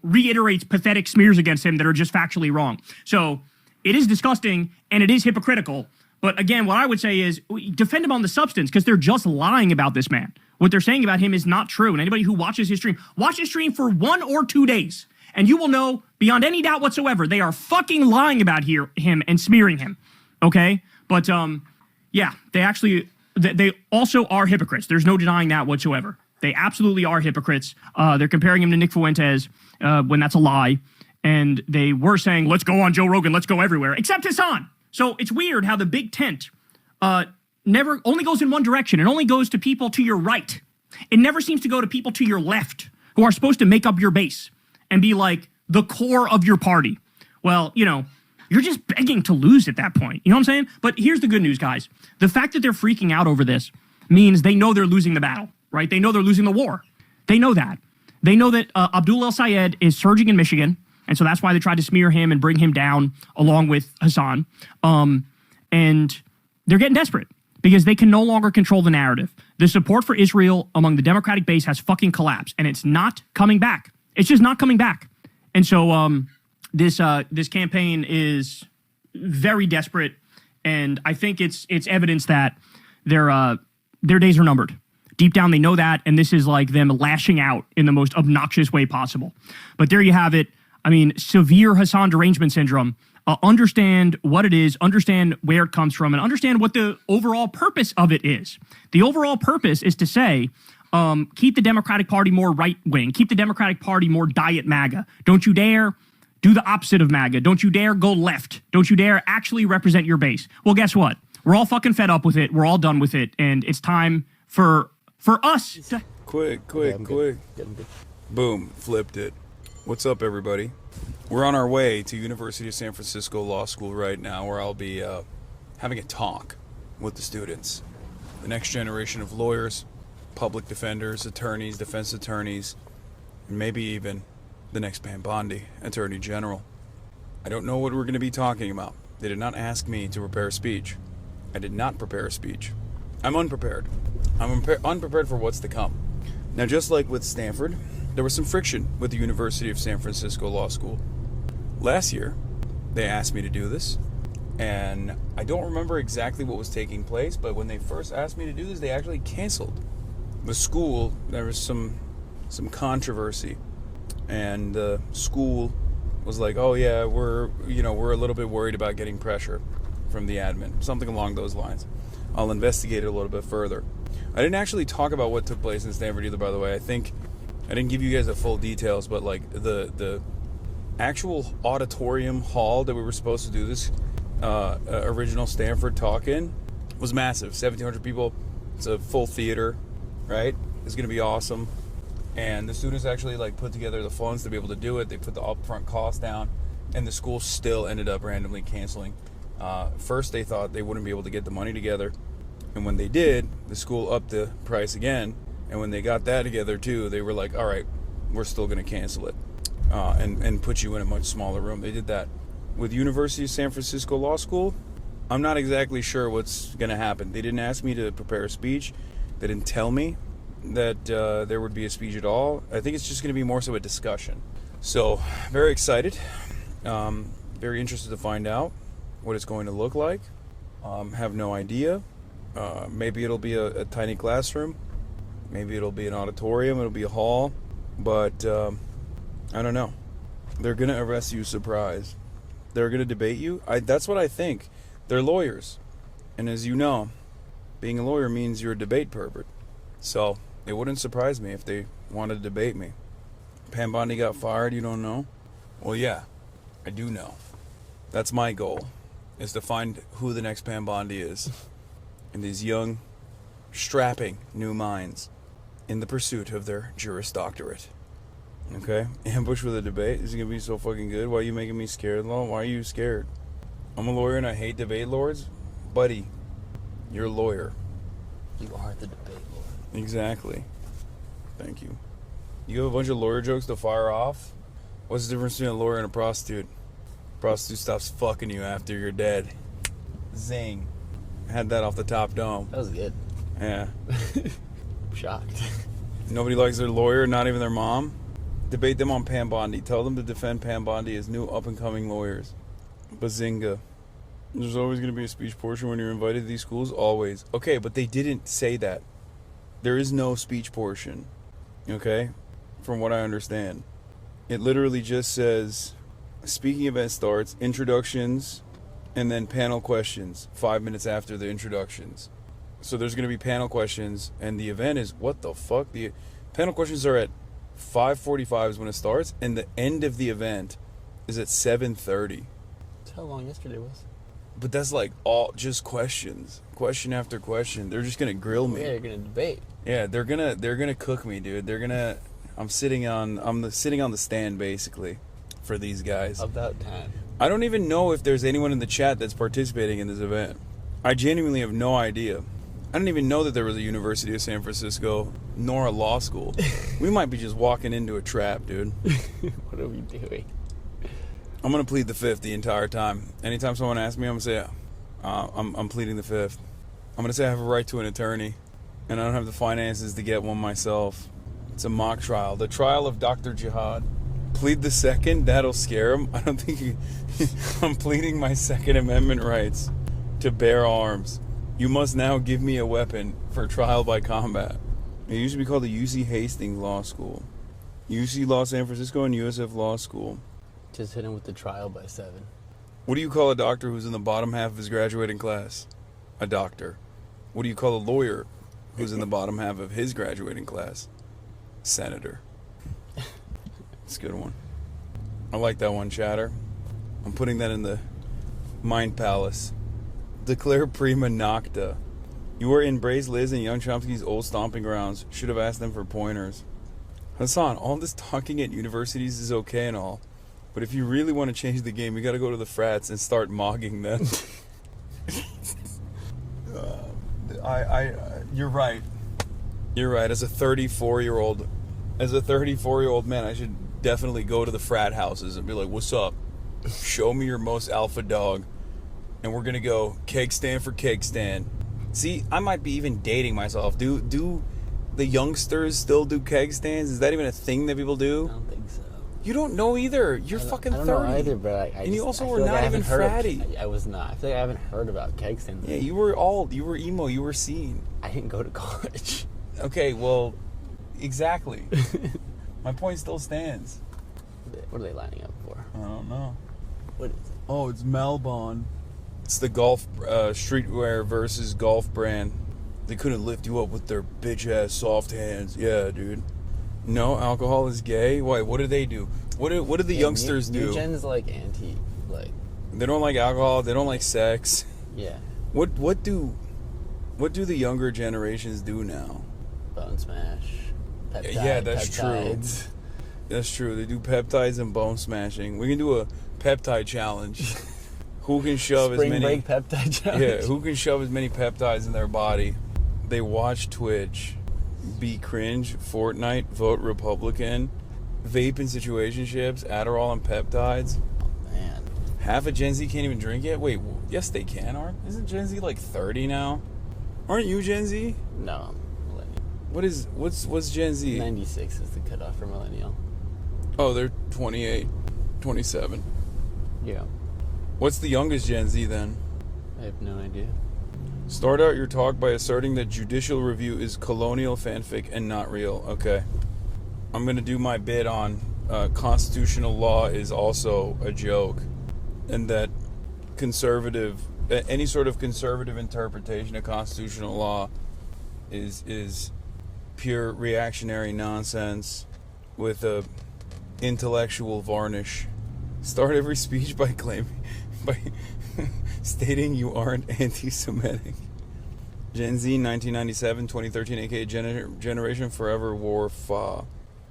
Speaker 28: reiterates pathetic smears against him that are just factually wrong. So it is disgusting and it is hypocritical. But again, what I would say is defend him on the substance, because they're just lying about this man. What they're saying about him is not true. And anybody who watches his stream, watch his stream for 1 or 2 days, and you will know beyond any doubt whatsoever, they are fucking lying about him and smearing him. Okay? But yeah, they also are hypocrites. There's no denying that whatsoever. They absolutely are hypocrites. They're comparing him to Nick Fuentes when that's a lie. And they were saying, let's go on Joe Rogan, let's go everywhere, except Hasan. So it's weird how the big tent never only goes in one direction. It only goes to people to your right. It never seems to go to people to your left, who are supposed to make up your base and be like the core of your party. Well, you're just begging to lose at that point. You know what I'm saying? But here's the good news, guys. The fact that they're freaking out over this means they know they're losing the battle, right? They know they're losing the war. They know that. They know that Abdul El-Sayed is surging in Michigan, and so that's why they tried to smear him and bring him down along with Hasan. And they're getting desperate because they can no longer control the narrative. The support for Israel among the Democratic base has fucking collapsed, and it's not coming back. It's just not coming back. And so this campaign is very desperate, and I think it's evidence that their days are numbered. Deep down, they know that, and this is like them lashing out in the most obnoxious way possible. But there you have it. I mean, severe Hasan derangement syndrome. Understand what it is, understand where it comes from, and understand what the overall purpose of it is. The overall purpose is to say, keep the Democratic Party more right-wing. Keep the Democratic Party more diet MAGA. Don't you dare do the opposite of MAGA. Don't you dare go left. Don't you dare actually represent your base. Well, guess what? We're all fucking fed up with it. We're all done with it. And it's time for us to...
Speaker 7: Quick. Boom. Flipped it. What's up, everybody? We're on our way to University of San Francisco Law School right now, where I'll be having a talk with the students. The next generation of lawyers, public defenders, attorneys, defense attorneys, and maybe even the next PAM BONDI, Attorney General. I don't know what we're going to be talking about. They did not ask me to prepare a speech. I did not prepare a speech. I'm unprepared. I'm unprepared for what's to come. Now, just like with Stanford, there was some friction with the University of San Francisco Law School. Last year, they asked me to do this, and I don't remember exactly what was taking place, but when they first asked me to do this, they actually canceled the school. There was some controversy, and the school was like, oh yeah, we're a little bit worried about getting pressure from the admin, something along those lines. I'll investigate it a little bit further. I didn't actually talk about what took place in Stanford either, by the way. I think I didn't give you guys the full details, but like the actual auditorium hall that we were supposed to do this original Stanford talk in was massive. 1,700 people. It's a full theater, right? It's going to be awesome. And the students actually like put together the funds to be able to do it. They put the upfront cost down, and the school still ended up randomly canceling. First, they thought they wouldn't be able to get the money together. And when they did, the school upped the price again. And when they got that together too, they were like, all right, we're still going to cancel it and put you in a much smaller room. They did that. With University of San Francisco Law School, I'm not exactly sure what's going to happen. They didn't ask me to prepare a speech. They didn't tell me that there would be a speech at all. I think it's just going to be more so a discussion. So, very excited. Very interested to find out what it's going to look like. Have no idea. Maybe it'll be a tiny classroom. Maybe it'll be an auditorium. It'll be a hall. But I don't know. They're going to arrest you surprise. They're going to debate you. That's what I think. They're lawyers. And as you know, being a lawyer means you're a debate pervert. So it wouldn't surprise me if they wanted to debate me. Pam Bondi got fired, you don't know? Well, yeah, I do know. That's my goal, is to find who the next Pam Bondi is. And these young, strapping new minds in the pursuit of their Juris Doctorate. Okay? Ambush with a debate? Is it going to be so fucking good? Why are you making me scared, Law? Why are you scared? I'm a lawyer and I hate debate lords? Buddy, you're a lawyer.
Speaker 1: You are the debate lord.
Speaker 7: Exactly. Thank you. You have a bunch of lawyer jokes to fire off? What's the difference between a lawyer and a prostitute? Prostitute stops fucking you after you're dead. Zing. Had that off the top dome.
Speaker 1: That was good.
Speaker 7: Yeah.
Speaker 1: I'm shocked.
Speaker 7: Nobody likes their lawyer, not even their mom? Debate them on Pam Bondi. Tell them to defend Pam Bondi as new up-and-coming lawyers. Bazinga. There's always going to be a speech portion when you're invited to these schools? Always. Okay, but they didn't say that. There is no speech portion. Okay? From what I understand. It literally just says, speaking event starts, introductions, and then panel questions 5 minutes after the introductions. So there's going to be panel questions, and the event is, what the fuck? The panel questions are at 5:45 is when it starts, and the end of the event is at 7:30.
Speaker 1: That's how long yesterday was.
Speaker 7: But that's like all just questions, question after question. They're just gonna grill me.
Speaker 1: Yeah, you're gonna debate.
Speaker 7: Yeah, they're gonna cook me, dude. I'm sitting on the stand basically for these guys.
Speaker 1: About time.
Speaker 7: I don't even know if there's anyone in the chat that's participating in this event. I genuinely have no idea. I didn't even know that there was a University of San Francisco nor a law school. We might be just walking into a trap, dude.
Speaker 1: What are we doing?
Speaker 7: I'm gonna plead the fifth the entire time. Anytime someone asks me, I'm gonna say, I'm pleading the fifth. I'm gonna say I have a right to an attorney, and I don't have the finances to get one myself. It's a mock trial, the trial of Dr. Jihad. Plead the second, that'll scare him. I don't think I'm pleading my Second Amendment rights to bear arms. You must now give me a weapon for trial by combat. It used to be called the UC Hastings Law School. UC Law San Francisco and USF Law School.
Speaker 1: Just hit him with the trial by 7.
Speaker 7: What do you call a doctor who's in the bottom half of his graduating class? A doctor. What do you call a lawyer who's in the bottom half of his graduating class? Senator. It's a good one. I like that one, Chatter. I'm putting that in the Mind Palace. Declare prima nocta. You were in Bray's, Liz, and Young Chomsky's old stomping grounds. Should have asked them for pointers. Hasan, all this talking at universities is okay and all, but if you really want to change the game, you got to go to the frats and start mogging them. You're right. You're right. As a 34-year-old man, I should definitely go to the frat houses and be like, "What's up? Show me your most alpha dog." And we're gonna go keg stand for keg stand. See, I might be even dating myself. Do the youngsters still do keg stands? Is that even a thing that people do?
Speaker 1: I don't think so.
Speaker 7: You don't know either. You're fucking 30.
Speaker 1: I don't know either, but
Speaker 7: and you also were not even fratty.
Speaker 1: I was not. I feel like I haven't heard about keg stands.
Speaker 7: Yeah, you were emo. You were seen.
Speaker 1: I didn't go to college.
Speaker 7: Okay, well, exactly. My point still stands.
Speaker 1: What are they lining up for?
Speaker 7: I don't know.
Speaker 1: What is it?
Speaker 7: Oh, it's Melbon. It's the golf streetwear versus golf brand. They couldn't lift you up with their bitch ass soft hands. Yeah, dude. No, alcohol is gay. Why? What do they do? What do the youngsters do?
Speaker 1: New gen's like anti, like.
Speaker 7: They don't like alcohol. They don't like sex.
Speaker 1: Yeah.
Speaker 7: What do the younger generations do now?
Speaker 1: Bone smash.
Speaker 7: Yeah, that's
Speaker 1: peptides.
Speaker 7: true. That's true. They do peptides and bone smashing. We can do a peptide challenge. Who can shove
Speaker 1: Spring
Speaker 7: as many
Speaker 1: break peptide challenge.
Speaker 7: Yeah, who can shove as many peptides in their body? They watch Twitch, be cringe, Fortnite, vote Republican, vape in situationships, Adderall and peptides.
Speaker 1: Oh, man.
Speaker 7: Half of Gen Z can't even drink yet? Wait, yes they can, isn't Gen Z like 30 now? Aren't you Gen Z?
Speaker 1: No, I'm millennial.
Speaker 7: What's Gen Z?
Speaker 1: 96 is the cutoff for millennial.
Speaker 7: Oh, they're 28, 27.
Speaker 1: Yeah.
Speaker 7: What's the youngest Gen Z then?
Speaker 1: I have no idea.
Speaker 7: Start out your talk by asserting that judicial review is colonial fanfic and not real. Okay. I'm going to do my bit on constitutional law is also a joke, and that any sort of conservative interpretation of constitutional law is pure reactionary nonsense with a intellectual varnish. Start every speech by stating you aren't anti-Semitic. Gen Z 1997 2013 aka Generation Forever War Fa.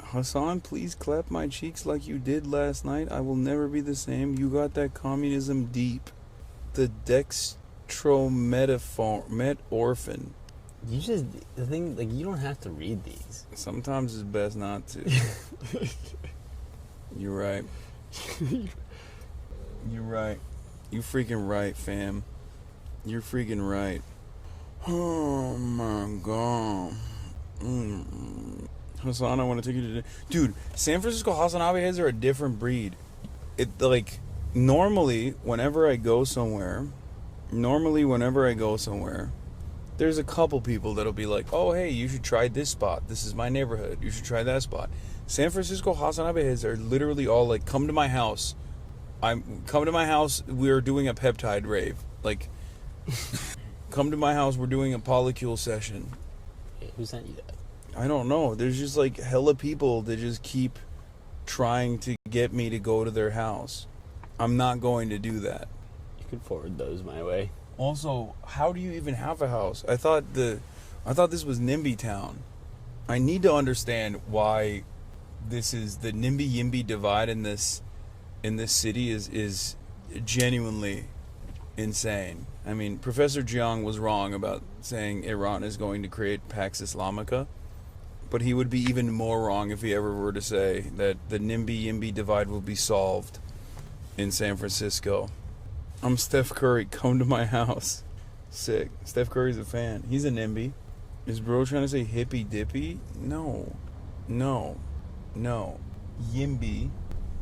Speaker 7: Hasan, please clap my cheeks like you did last night. I will never be the same. You got that communism deep. The dextrometorphan.
Speaker 1: The thing, like, you don't have to read these.
Speaker 7: Sometimes it's best not to. You're right. You're right. You freaking right, fam. You're freaking right. Oh my god. Hasan, I want to take you to... Dude, San Francisco HasanAbi heads are a different breed. Normally, whenever I go somewhere, there's a couple people that'll be like, oh, hey, you should try this spot. This is my neighborhood. You should try that spot. San Francisco HasanAbi heads are literally all like, come to my house. We're doing a peptide rave. Like, come to my house, we're doing a polycule session.
Speaker 1: Hey, who sent you that?
Speaker 7: I don't know. There's just like hella people that just keep trying to get me to go to their house. I'm not going to do that.
Speaker 1: You could forward those my way.
Speaker 7: Also, how do you even have a house? I thought this was NIMBY town. I need to understand why this is the NIMBY YIMBY divide in this city is genuinely insane. I mean, Professor Jiang was wrong about saying Iran is going to create Pax Islamica, but he would be even more wrong if he ever were to say that the NIMBY YIMBY divide will be solved in San Francisco. I'm Steph Curry, come to my house. Sick. Steph Curry's a fan. He's a NIMBY. Is bro trying to say hippy dippy? No. YIMBY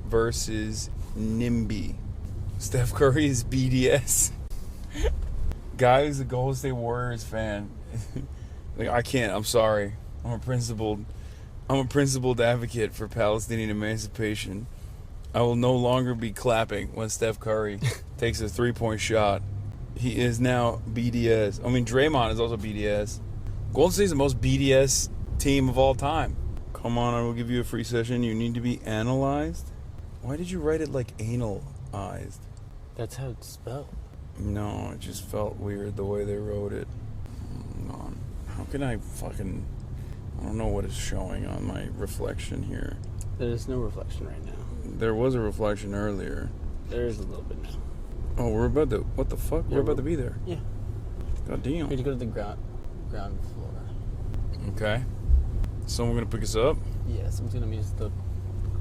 Speaker 7: versus NIMBY. Steph Curry is BDS. Guy who's a Golden State Warriors fan. Like, I can't. I'm sorry. I'm a principled advocate for Palestinian emancipation. I will no longer be clapping when Steph Curry takes a 3-point shot. He is now BDS. I mean, Draymond is also BDS. Golden State is the most BDS team of all time. Come on, I will give you a free session. You need to be analyzed. Why did you write it like analyzed?
Speaker 1: That's how it's spelled.
Speaker 7: No, it just felt weird the way they wrote it. How can I fucking... I don't know what is showing on my reflection here.
Speaker 1: There's no reflection right now.
Speaker 7: There was a reflection earlier.
Speaker 1: There is a little bit now.
Speaker 7: Oh, we're about to... What the fuck?
Speaker 1: Yeah,
Speaker 7: we're about to be there.
Speaker 1: Yeah.
Speaker 7: God damn.
Speaker 1: We need to go to the ground floor.
Speaker 7: Okay. Someone gonna pick us up?
Speaker 1: Yeah, someone's gonna meet us at the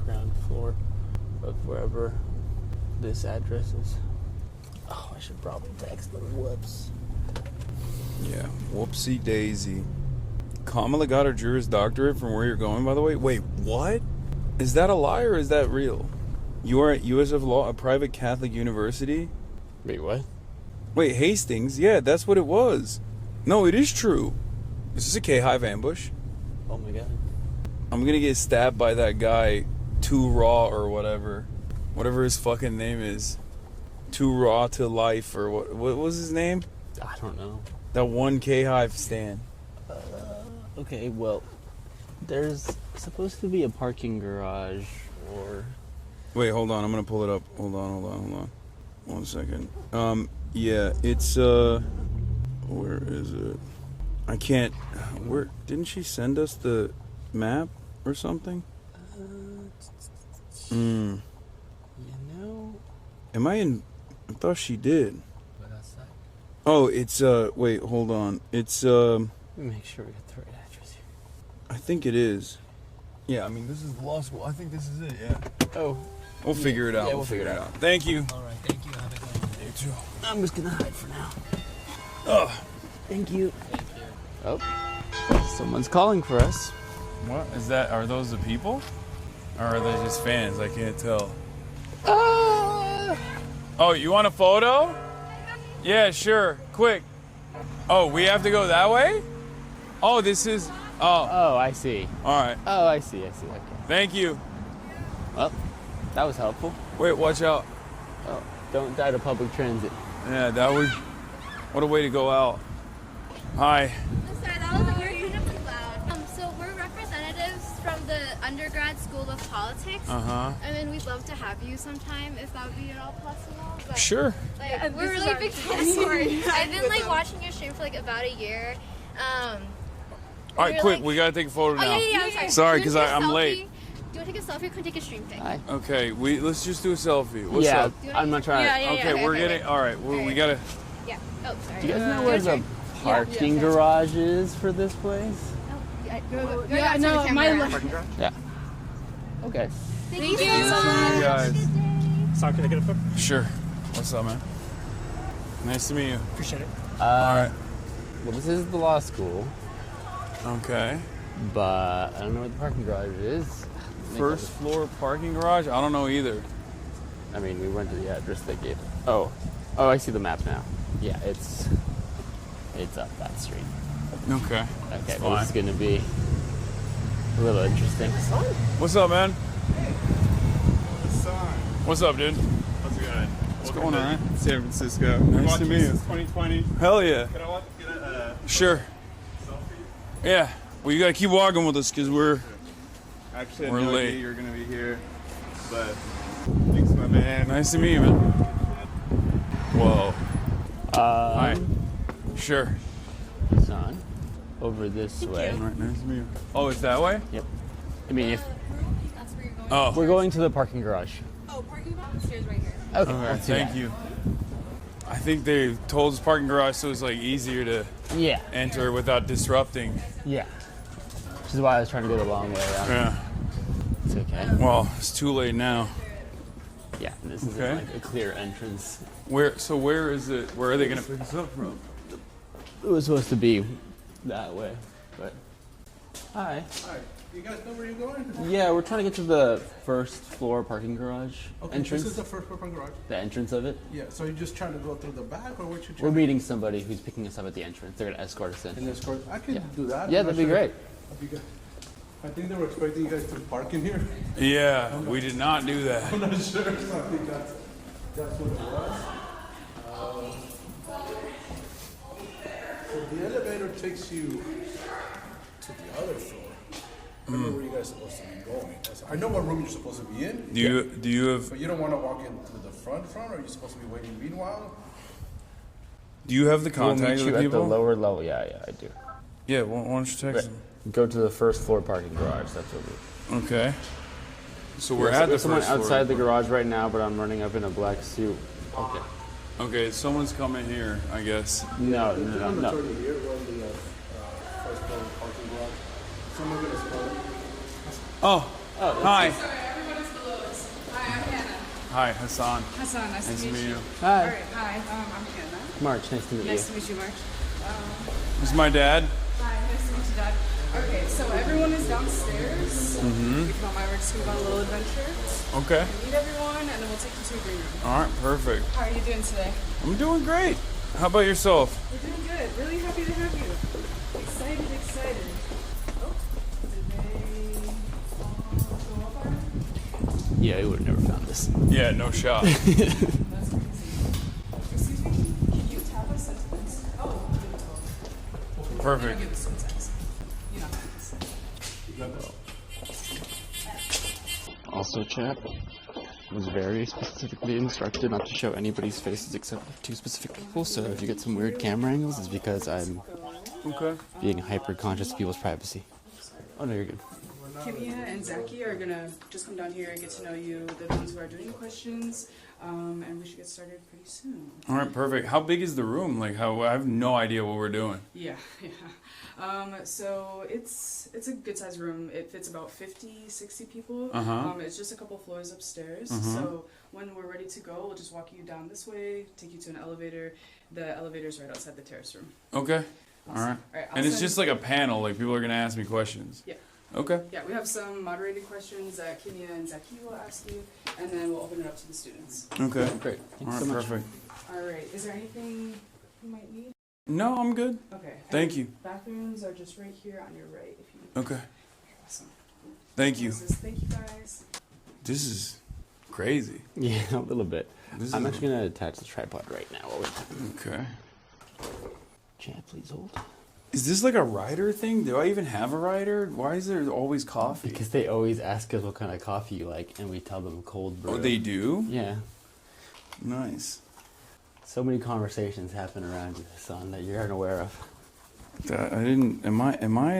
Speaker 1: ground floor of wherever this address is. Oh, I should probably text them. Whoops.
Speaker 7: Yeah, whoopsie daisy. Kamala got her Juris Doctorate from where you're going, by the way? Wait, what? Is that a lie or is that real? You are at USF Law, a private Catholic university?
Speaker 1: Wait, what?
Speaker 7: Wait, Hastings? Yeah, that's what it was. No, it is true. Is this a K-Hive ambush?
Speaker 1: Oh my god.
Speaker 7: I'm gonna get stabbed by that guy, Too Raw or whatever. Whatever his fucking name is. Too Raw to Life or what was his name?
Speaker 1: I don't know.
Speaker 7: That one K-Hive stand.
Speaker 1: Okay, well, there's supposed to be a parking garage or...
Speaker 7: Wait, hold on. I'm gonna pull it up. Hold on. 1 second. Yeah, it's, where is it? I can't... Where... Didn't she send us the map or something?
Speaker 1: You know...
Speaker 7: Am I in I thought she did. Oh, it's wait, hold on. It's
Speaker 1: Let me make sure we got the right address here.
Speaker 7: I think it is. Yeah, I mean this is the law school. I think this is it. Yeah. Oh, we'll figure it out.
Speaker 1: Yeah,
Speaker 7: we'll figure it out. Thank you.
Speaker 1: All right, thank you. Have a good one.
Speaker 7: You too.
Speaker 1: I'm just gonna hide for now.
Speaker 7: Oh,
Speaker 1: thank you. Oh, someone's calling for us.
Speaker 7: what is that? Are those the people, or are they just fans? I can't tell. Oh, you want a photo? Yeah, sure. Quick. Oh, we have to go that way? Oh, this is.
Speaker 1: Oh, I see.
Speaker 7: All right.
Speaker 1: Oh, I see. Okay.
Speaker 7: Thank you.
Speaker 1: Well, that was helpful.
Speaker 7: Wait, watch out.
Speaker 1: Oh, don't die to public transit.
Speaker 7: Yeah, that would. What a way to go out. Hi.
Speaker 5: I'm sorry, that was weird. Kind of loud. So we're representatives from the undergrad school of politics. And then we'd love to have you sometime if that would be at all possible. But,
Speaker 7: Sure.
Speaker 5: Like, we're really big fans. Sorry. I've been like watching your stream for like about a year.
Speaker 7: All right, quick. We gotta take a photo now.
Speaker 5: Yeah, I'm sorry.
Speaker 7: Sorry, because I'm
Speaker 5: selfie?
Speaker 7: late.
Speaker 5: Do you want to take a selfie or can we take a stream thing?
Speaker 7: Okay, let's just do a selfie. What's
Speaker 1: yeah,
Speaker 7: up?
Speaker 1: I'm not trying.
Speaker 7: Okay, we're getting. All right, we gotta.
Speaker 5: Yeah. Oh, sorry.
Speaker 1: Do you guys know where the parking garage is for this place?
Speaker 5: Yeah, no, my
Speaker 1: Yeah. Okay.
Speaker 5: Thank you.
Speaker 7: Guys.
Speaker 5: Sorry,
Speaker 7: can I get a photo? Sure. What's up, man? Nice to meet you.
Speaker 5: Appreciate it.
Speaker 1: All right. Well, this is the law school.
Speaker 7: Okay.
Speaker 1: But I don't know where the parking garage is.
Speaker 7: First floor parking garage? I don't know either.
Speaker 1: I mean, we went to the address they gave. Oh, I see the map now. Yeah, it's up that street.
Speaker 7: Okay.
Speaker 1: Okay, well, this is gonna be a little interesting.
Speaker 7: What's up, man?
Speaker 6: Hassan.
Speaker 7: What's up, dude?
Speaker 6: How's it going?
Speaker 7: What's going on?
Speaker 6: San Francisco.
Speaker 7: Nice to meet you.
Speaker 6: 2020.
Speaker 7: Hell yeah.
Speaker 6: Can I get a
Speaker 7: Sure.
Speaker 6: selfie?
Speaker 7: Yeah. Well, you gotta keep walking with us because we're
Speaker 6: Actually, I
Speaker 7: We're
Speaker 6: had no
Speaker 7: late.
Speaker 6: idea you were gonna be here, but thanks, my man.
Speaker 7: Nice to meet you, man. Whoa. Hi. Sure.
Speaker 1: Son, over this way.
Speaker 7: All right, nice to meet you. Oh, it's that way?
Speaker 1: Yep. I mean, if
Speaker 5: That's where you're going.
Speaker 7: Oh.
Speaker 1: we're going to the parking garage.
Speaker 5: Oh, parking lot upstairs right here.
Speaker 1: Okay.
Speaker 7: All right,
Speaker 1: let's do
Speaker 7: thank
Speaker 1: that.
Speaker 7: you. I think they told us parking garage so it's like easier to enter without disrupting.
Speaker 1: Yeah. Which is why I was trying to go the long way around.
Speaker 7: Yeah.
Speaker 1: It's okay.
Speaker 7: Well, it's too late now.
Speaker 1: Yeah, this is
Speaker 7: Okay.
Speaker 1: like a clear entrance.
Speaker 7: Where is it? Where are they gonna pick us up from?
Speaker 1: It was supposed to be that way, but hi.
Speaker 6: Hi. You guys know where you're going?
Speaker 1: Yeah, we're trying to get to the first floor parking garage entrance.
Speaker 6: This is the first floor parking garage.
Speaker 1: The entrance of it.
Speaker 6: Yeah. So you're just trying to go through the back, or what you?
Speaker 1: We're meeting somebody who's picking us up at the entrance. They're gonna escort us in.
Speaker 6: And escort. I can
Speaker 1: Yeah.
Speaker 6: do that.
Speaker 1: Yeah,
Speaker 6: I'm not
Speaker 1: that'd be
Speaker 6: sure.
Speaker 1: great.
Speaker 6: That'd be good. I think they were expecting you guys to park in here.
Speaker 7: Yeah, we did not do that.
Speaker 6: I'm not sure. So I think that's what it was. So the elevator takes you to the other floor. I don't know where you guys are supposed to be going. I know what room you're supposed to be in.
Speaker 7: Do you have
Speaker 6: But you don't want to walk in through the front, or are you supposed to be waiting meanwhile?
Speaker 7: the
Speaker 1: We'll
Speaker 7: contact
Speaker 1: meet
Speaker 7: of
Speaker 1: you
Speaker 7: the
Speaker 1: at the
Speaker 7: people?
Speaker 1: lower level. Yeah, I do.
Speaker 7: Yeah. Why don't you text them?
Speaker 1: Go to the first floor parking garage. That's what we.
Speaker 7: Okay. So we're
Speaker 1: There's
Speaker 7: at the
Speaker 1: someone
Speaker 7: first floor.
Speaker 1: outside the garage right now, but I'm running up in a black suit. Okay.
Speaker 7: Okay, someone's coming here, I guess.
Speaker 1: No.
Speaker 6: Here, we're on the first floor parking garage. Someone's gonna start.
Speaker 7: Oh, hi.
Speaker 8: Sorry, everybody's below us. Hi, I'm Hannah.
Speaker 7: Hi, Hassan.
Speaker 8: Hassan, nice to meet you.
Speaker 1: Hi.
Speaker 8: All right, hi, I'm Hannah.
Speaker 1: March, nice to meet
Speaker 8: Nice
Speaker 1: you.
Speaker 8: to meet you, March.
Speaker 7: This is my dad.
Speaker 8: Hi, nice to meet you, Dad. Okay, so everyone is downstairs.
Speaker 7: Mhm.
Speaker 8: If you don't mind, we're just gonna go on a little adventure.
Speaker 7: Okay.
Speaker 8: Meet everyone, and then we'll take you to a green room.
Speaker 7: All right, perfect.
Speaker 8: How are you doing today?
Speaker 7: I'm doing great. How about yourself?
Speaker 8: We're doing good. Really happy to have you. Excited. Oh, did they go up already?
Speaker 1: Yeah, we would have never found this.
Speaker 7: Yeah, no shot.
Speaker 8: That's crazy. Excuse me, can you tap us into this? Oh,
Speaker 7: Perfect.
Speaker 8: give us some sex. You know.
Speaker 1: Also, chat was very specifically instructed not to show anybody's faces except two specific people. So if you get some weird camera angles, it's because I'm
Speaker 7: Okay.
Speaker 1: being hyper conscious of people's privacy. Oh no, you're good.
Speaker 6: We're
Speaker 8: Kimia and Zaki are gonna just come down here and get to know you. They're the ones who are doing the questions, and we should get started pretty soon.
Speaker 7: All right, perfect. How big is the room? Like, I have no idea what we're doing.
Speaker 8: Yeah. So it's a good sized room. It fits about 50, 60 people. It's just a couple floors upstairs. So when we're ready to go, we'll just walk you down this way, take you to an elevator. The elevator's right outside the terrace room.
Speaker 7: Okay.
Speaker 8: Awesome.
Speaker 7: All right.
Speaker 8: All right,
Speaker 7: And it's just like a panel. Like, people are going to ask me questions.
Speaker 8: Yeah.
Speaker 7: Okay.
Speaker 8: Yeah, we have some moderated questions that Kimia and Zaki will ask you, and then we'll open it up to the students.
Speaker 7: Okay.
Speaker 1: Great.
Speaker 7: All right, perfect.
Speaker 8: All right. Is there anything you might need?
Speaker 7: No, I'm good.
Speaker 8: Okay.
Speaker 7: Thank you.
Speaker 8: Bathrooms are just right here on your right. If you.
Speaker 7: Okay.
Speaker 8: Awesome.
Speaker 7: Thank you.
Speaker 8: Thank you, guys.
Speaker 7: This is crazy.
Speaker 1: Yeah, a little bit.
Speaker 7: This
Speaker 1: I'm
Speaker 7: is
Speaker 1: actually going to attach the tripod right now while we're talking.
Speaker 7: Okay.
Speaker 1: Chad, please hold.
Speaker 7: Is this like a rider thing? Do I even have a rider? Why is there always coffee?
Speaker 1: Because they always ask us what kind of coffee you like, and we tell them cold brew.
Speaker 7: Oh, they do?
Speaker 1: Yeah.
Speaker 7: Nice.
Speaker 1: So many conversations happen around you, son, that you're unaware of.
Speaker 7: I didn't. Am I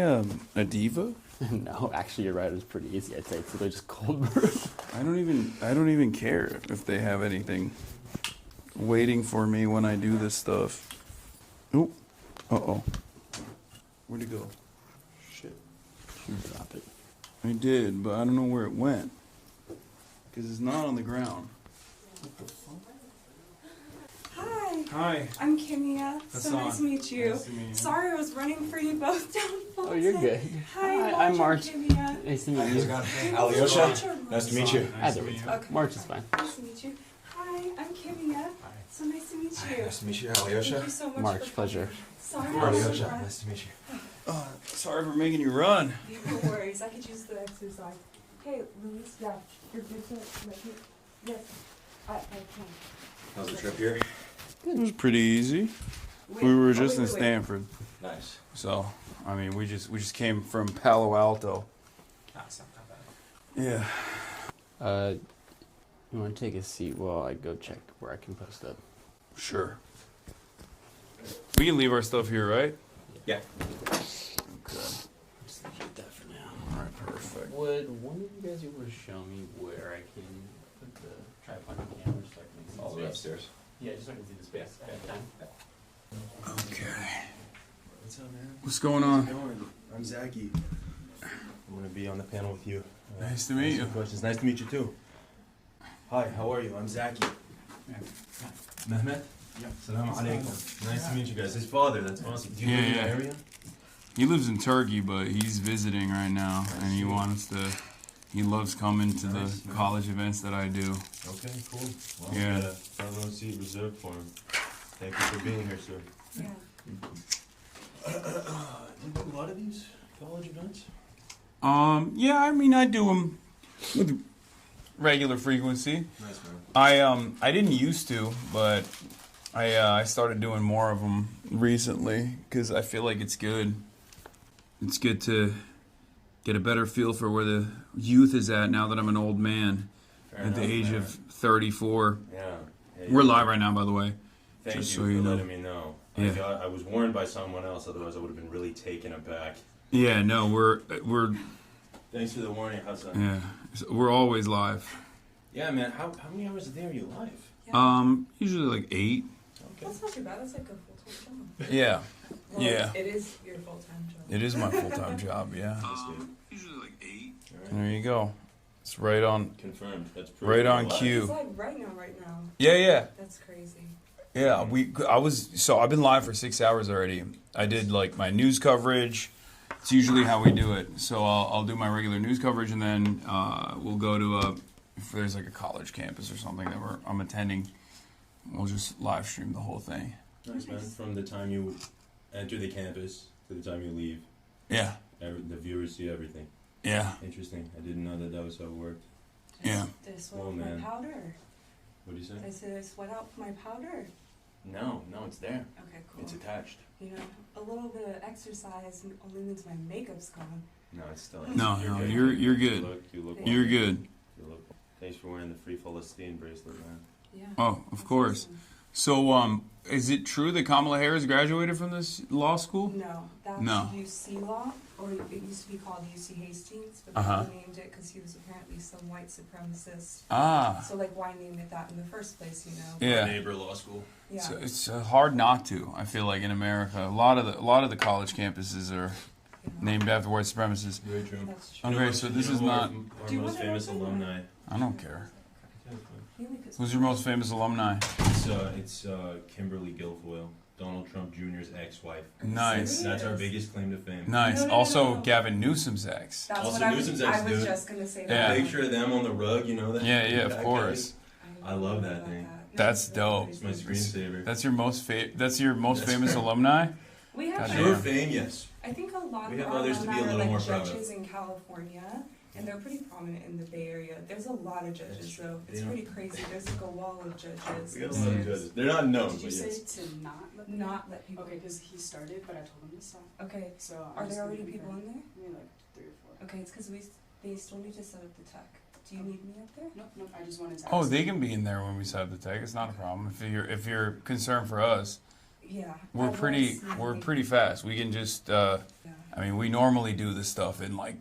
Speaker 7: a diva?
Speaker 1: No, actually, your rider's pretty easy. I'd say it's literally just cold brew.
Speaker 7: I don't even care if they have anything waiting for me when I do this stuff. Oh. Uh-oh. Where'd it go? Shit.
Speaker 1: You drop it.
Speaker 7: I did, but I don't know where it went. Because it's not on the ground.
Speaker 9: Hi.
Speaker 7: Hi.
Speaker 9: I'm Kimia. So
Speaker 7: Hassan.
Speaker 9: nice to meet you.
Speaker 7: Nice to meet you.
Speaker 9: Sorry I was running for you both down
Speaker 1: Oh, you're good.
Speaker 9: Hi,
Speaker 1: I'm March.
Speaker 9: Kimia.
Speaker 1: Nice to meet you.
Speaker 9: Alyosha.
Speaker 6: Nice to meet you.
Speaker 1: Either way.
Speaker 9: Okay.
Speaker 1: March is fine.
Speaker 9: Nice to meet you. Hi, I'm Kimia. So nice to meet you.
Speaker 6: Nice to meet you,
Speaker 9: Thank
Speaker 6: Alyosha.
Speaker 9: you so much
Speaker 1: March,
Speaker 9: for
Speaker 1: pleasure.
Speaker 9: Sorry,
Speaker 6: Alyosha, nice to meet you.
Speaker 7: Sorry for making you run.
Speaker 9: No worries. I could use the exercise. Hey, Luis. Yeah, you're good to make me. Yes, I can.
Speaker 6: How's the trip here?
Speaker 7: It was pretty easy.
Speaker 9: Wait,
Speaker 7: We were just in
Speaker 9: wait.
Speaker 7: Stanford.
Speaker 6: Nice.
Speaker 7: So, I mean, we just came from Palo Alto.
Speaker 6: That's not that bad.
Speaker 7: Yeah.
Speaker 1: You want to take a seat while I go check where I can post up?
Speaker 7: Sure. We can leave our stuff here, right?
Speaker 6: Yeah.
Speaker 7: Okay.
Speaker 1: Just keep that for now.
Speaker 7: All right, perfect.
Speaker 1: Would one of you guys be able to show me where I can put the tripod and camera so I can see
Speaker 6: All the way
Speaker 1: space?
Speaker 6: upstairs.
Speaker 1: Yeah, just so I can see the space. Okay.
Speaker 7: Okay.
Speaker 10: What's up, man?
Speaker 7: What's going on?
Speaker 10: How's it going? I'm Zaki. I'm gonna be on the panel with you.
Speaker 7: Nice to meet you.
Speaker 10: Questions. Nice to meet you too. Hi, how are you? I'm Zaki. Mehmet? Yeah. Salam alaikum. Nice to meet you guys. His father, that's awesome. Do you live in the area?
Speaker 7: He lives in Turkey, but he's visiting right now, and he wants to. He loves coming to the college events that I do.
Speaker 10: Okay, cool. Well,
Speaker 7: Yeah.
Speaker 10: we got a front row seat reserved for him. Thank you for being here, sir.
Speaker 9: Yeah.
Speaker 10: Do you do a lot of these college events?
Speaker 7: Yeah, I mean, I do them with regular frequency.
Speaker 10: Nice, man.
Speaker 7: I didn't used to, but I started doing more of them recently because I feel like it's good. It's good to get a better feel for where the youth is at now that I'm an old man at the age of 34.
Speaker 10: Yeah.
Speaker 7: We're live right now, by the way.
Speaker 10: Thank
Speaker 7: just
Speaker 10: you
Speaker 7: so
Speaker 10: for
Speaker 7: you know.
Speaker 10: letting me know.
Speaker 7: Yeah.
Speaker 10: I was warned by someone else, otherwise I would have been really taken aback.
Speaker 7: Yeah, no, we're
Speaker 10: Thanks for the warning, Hassan.
Speaker 7: yeah, we're always live.
Speaker 10: Yeah, man. How many hours a day are you live?
Speaker 7: Usually like 8.
Speaker 10: Okay.
Speaker 9: That's not too bad. That's like a full-time job.
Speaker 7: Yeah.
Speaker 9: Well,
Speaker 7: Yeah.
Speaker 9: It is your full-time job.
Speaker 7: It is my full-time job, yeah.
Speaker 10: Usually like 8.
Speaker 7: There you go. It's right on.
Speaker 10: Confirmed. That's
Speaker 7: right on
Speaker 9: It's
Speaker 7: cue.
Speaker 9: like right now.
Speaker 7: Yeah.
Speaker 9: That's crazy.
Speaker 7: Yeah, I've been live for 6 hours already. I did like my news coverage. It's usually how we do it. So I'll do my regular news coverage, and then we'll go to if there's like a college campus or something that I'm attending, we'll just live stream the whole thing.
Speaker 10: Nice, man. From the time you enter the campus to the time you leave.
Speaker 7: Yeah.
Speaker 10: The viewers see everything.
Speaker 7: Yeah.
Speaker 10: Interesting. I didn't know that was how it worked.
Speaker 7: Yeah.
Speaker 9: Did I sweat
Speaker 10: Oh,
Speaker 9: out my
Speaker 10: man.
Speaker 9: powder?
Speaker 10: What do you say?
Speaker 9: I said I sweat out my powder.
Speaker 10: No, it's there.
Speaker 9: Okay, cool.
Speaker 10: It's attached.
Speaker 9: You know, a little bit of exercise only means my makeup's gone.
Speaker 10: No, it's still.
Speaker 7: No, you're good.
Speaker 10: You look.
Speaker 7: You're good.
Speaker 10: You look. Thanks for wearing the Free Palestine bracelet, man.
Speaker 9: Yeah.
Speaker 7: Oh, of course. So, is it true that Kamala Harris graduated from this law school?
Speaker 9: No, that's
Speaker 7: No.
Speaker 9: UC Law, or it used to be called UC Hastings, but they named it because he was apparently some white supremacist.
Speaker 7: Ah.
Speaker 9: So, like, why name it that in the first place, you know?
Speaker 7: Yeah.
Speaker 10: Neighbor law school.
Speaker 9: Yeah.
Speaker 7: So it's hard not to. I feel like in America, a lot of the college campuses are named after white supremacists.
Speaker 10: Very true.
Speaker 7: Okay, so this is not.
Speaker 10: Our most famous alumni.
Speaker 7: I don't care. Who's your most famous alumni?
Speaker 10: It's Kimberly Guilfoyle, Donald Trump Jr.'s ex-wife.
Speaker 7: Nice.
Speaker 10: That's our biggest claim to fame.
Speaker 7: Nice. Also, Gavin Newsom's ex.
Speaker 9: That's
Speaker 10: also,
Speaker 9: what I
Speaker 10: Newsom's
Speaker 9: was,
Speaker 10: ex,
Speaker 9: I was
Speaker 10: dude.
Speaker 9: just going to say
Speaker 7: Yeah.
Speaker 9: that.
Speaker 10: Picture of them on the rug, you know that?
Speaker 7: Yeah, yeah, of
Speaker 10: That
Speaker 7: course.
Speaker 10: guy. I love that thing.
Speaker 7: That's dope.
Speaker 10: It's my screensaver.
Speaker 7: That's your most famous alumni.
Speaker 9: We have
Speaker 10: Pure fame, yes.
Speaker 9: I think a lot
Speaker 10: We
Speaker 9: of
Speaker 10: have
Speaker 9: our
Speaker 10: others to be a
Speaker 9: alumni are
Speaker 10: little
Speaker 9: like
Speaker 10: more proud of.
Speaker 9: judges in California, and they're pretty prominent in the Bay Area. There's a lot of judges, though. It's pretty crazy. There's like a wall of judges.
Speaker 10: We got a lot of judges. They're not known,
Speaker 8: Did you
Speaker 10: but
Speaker 8: say
Speaker 10: yes.
Speaker 8: to not let people? Okay, because he started, but I told him to stop.
Speaker 9: Okay,
Speaker 8: So
Speaker 9: are there already people in there?
Speaker 8: Maybe like 3 or 4.
Speaker 9: Okay, it's because they still need to set up the tech. Do you need me up there?
Speaker 8: Nope, I just wanted to
Speaker 7: Oh,
Speaker 8: ask.
Speaker 7: they can be in there when we set up the tech. It's not a problem. If you're concerned for us,
Speaker 9: Yeah.
Speaker 7: we're pretty fast. We can just. I mean, we normally do this stuff in like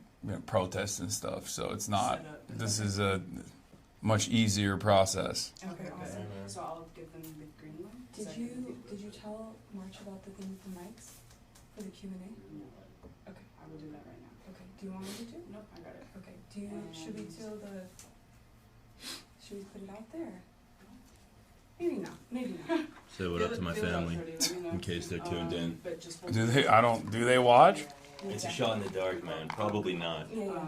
Speaker 7: protests and stuff, so it's not. This is a much easier process.
Speaker 9: Okay, awesome.
Speaker 8: So I'll give them the green one.
Speaker 9: Did you tell March about the thing with the mics for the Q&A?
Speaker 8: No.
Speaker 9: Okay.
Speaker 8: I will do that right now.
Speaker 9: Okay. Do you want me to?
Speaker 8: Nope, I got it.
Speaker 9: Okay. Should we put it out there? Maybe not. Maybe not.
Speaker 10: Say what up to my family, in case they're tuned in.
Speaker 7: Do they? Do they watch?
Speaker 10: It's a shot in the dark, man. Probably not.
Speaker 9: Yeah.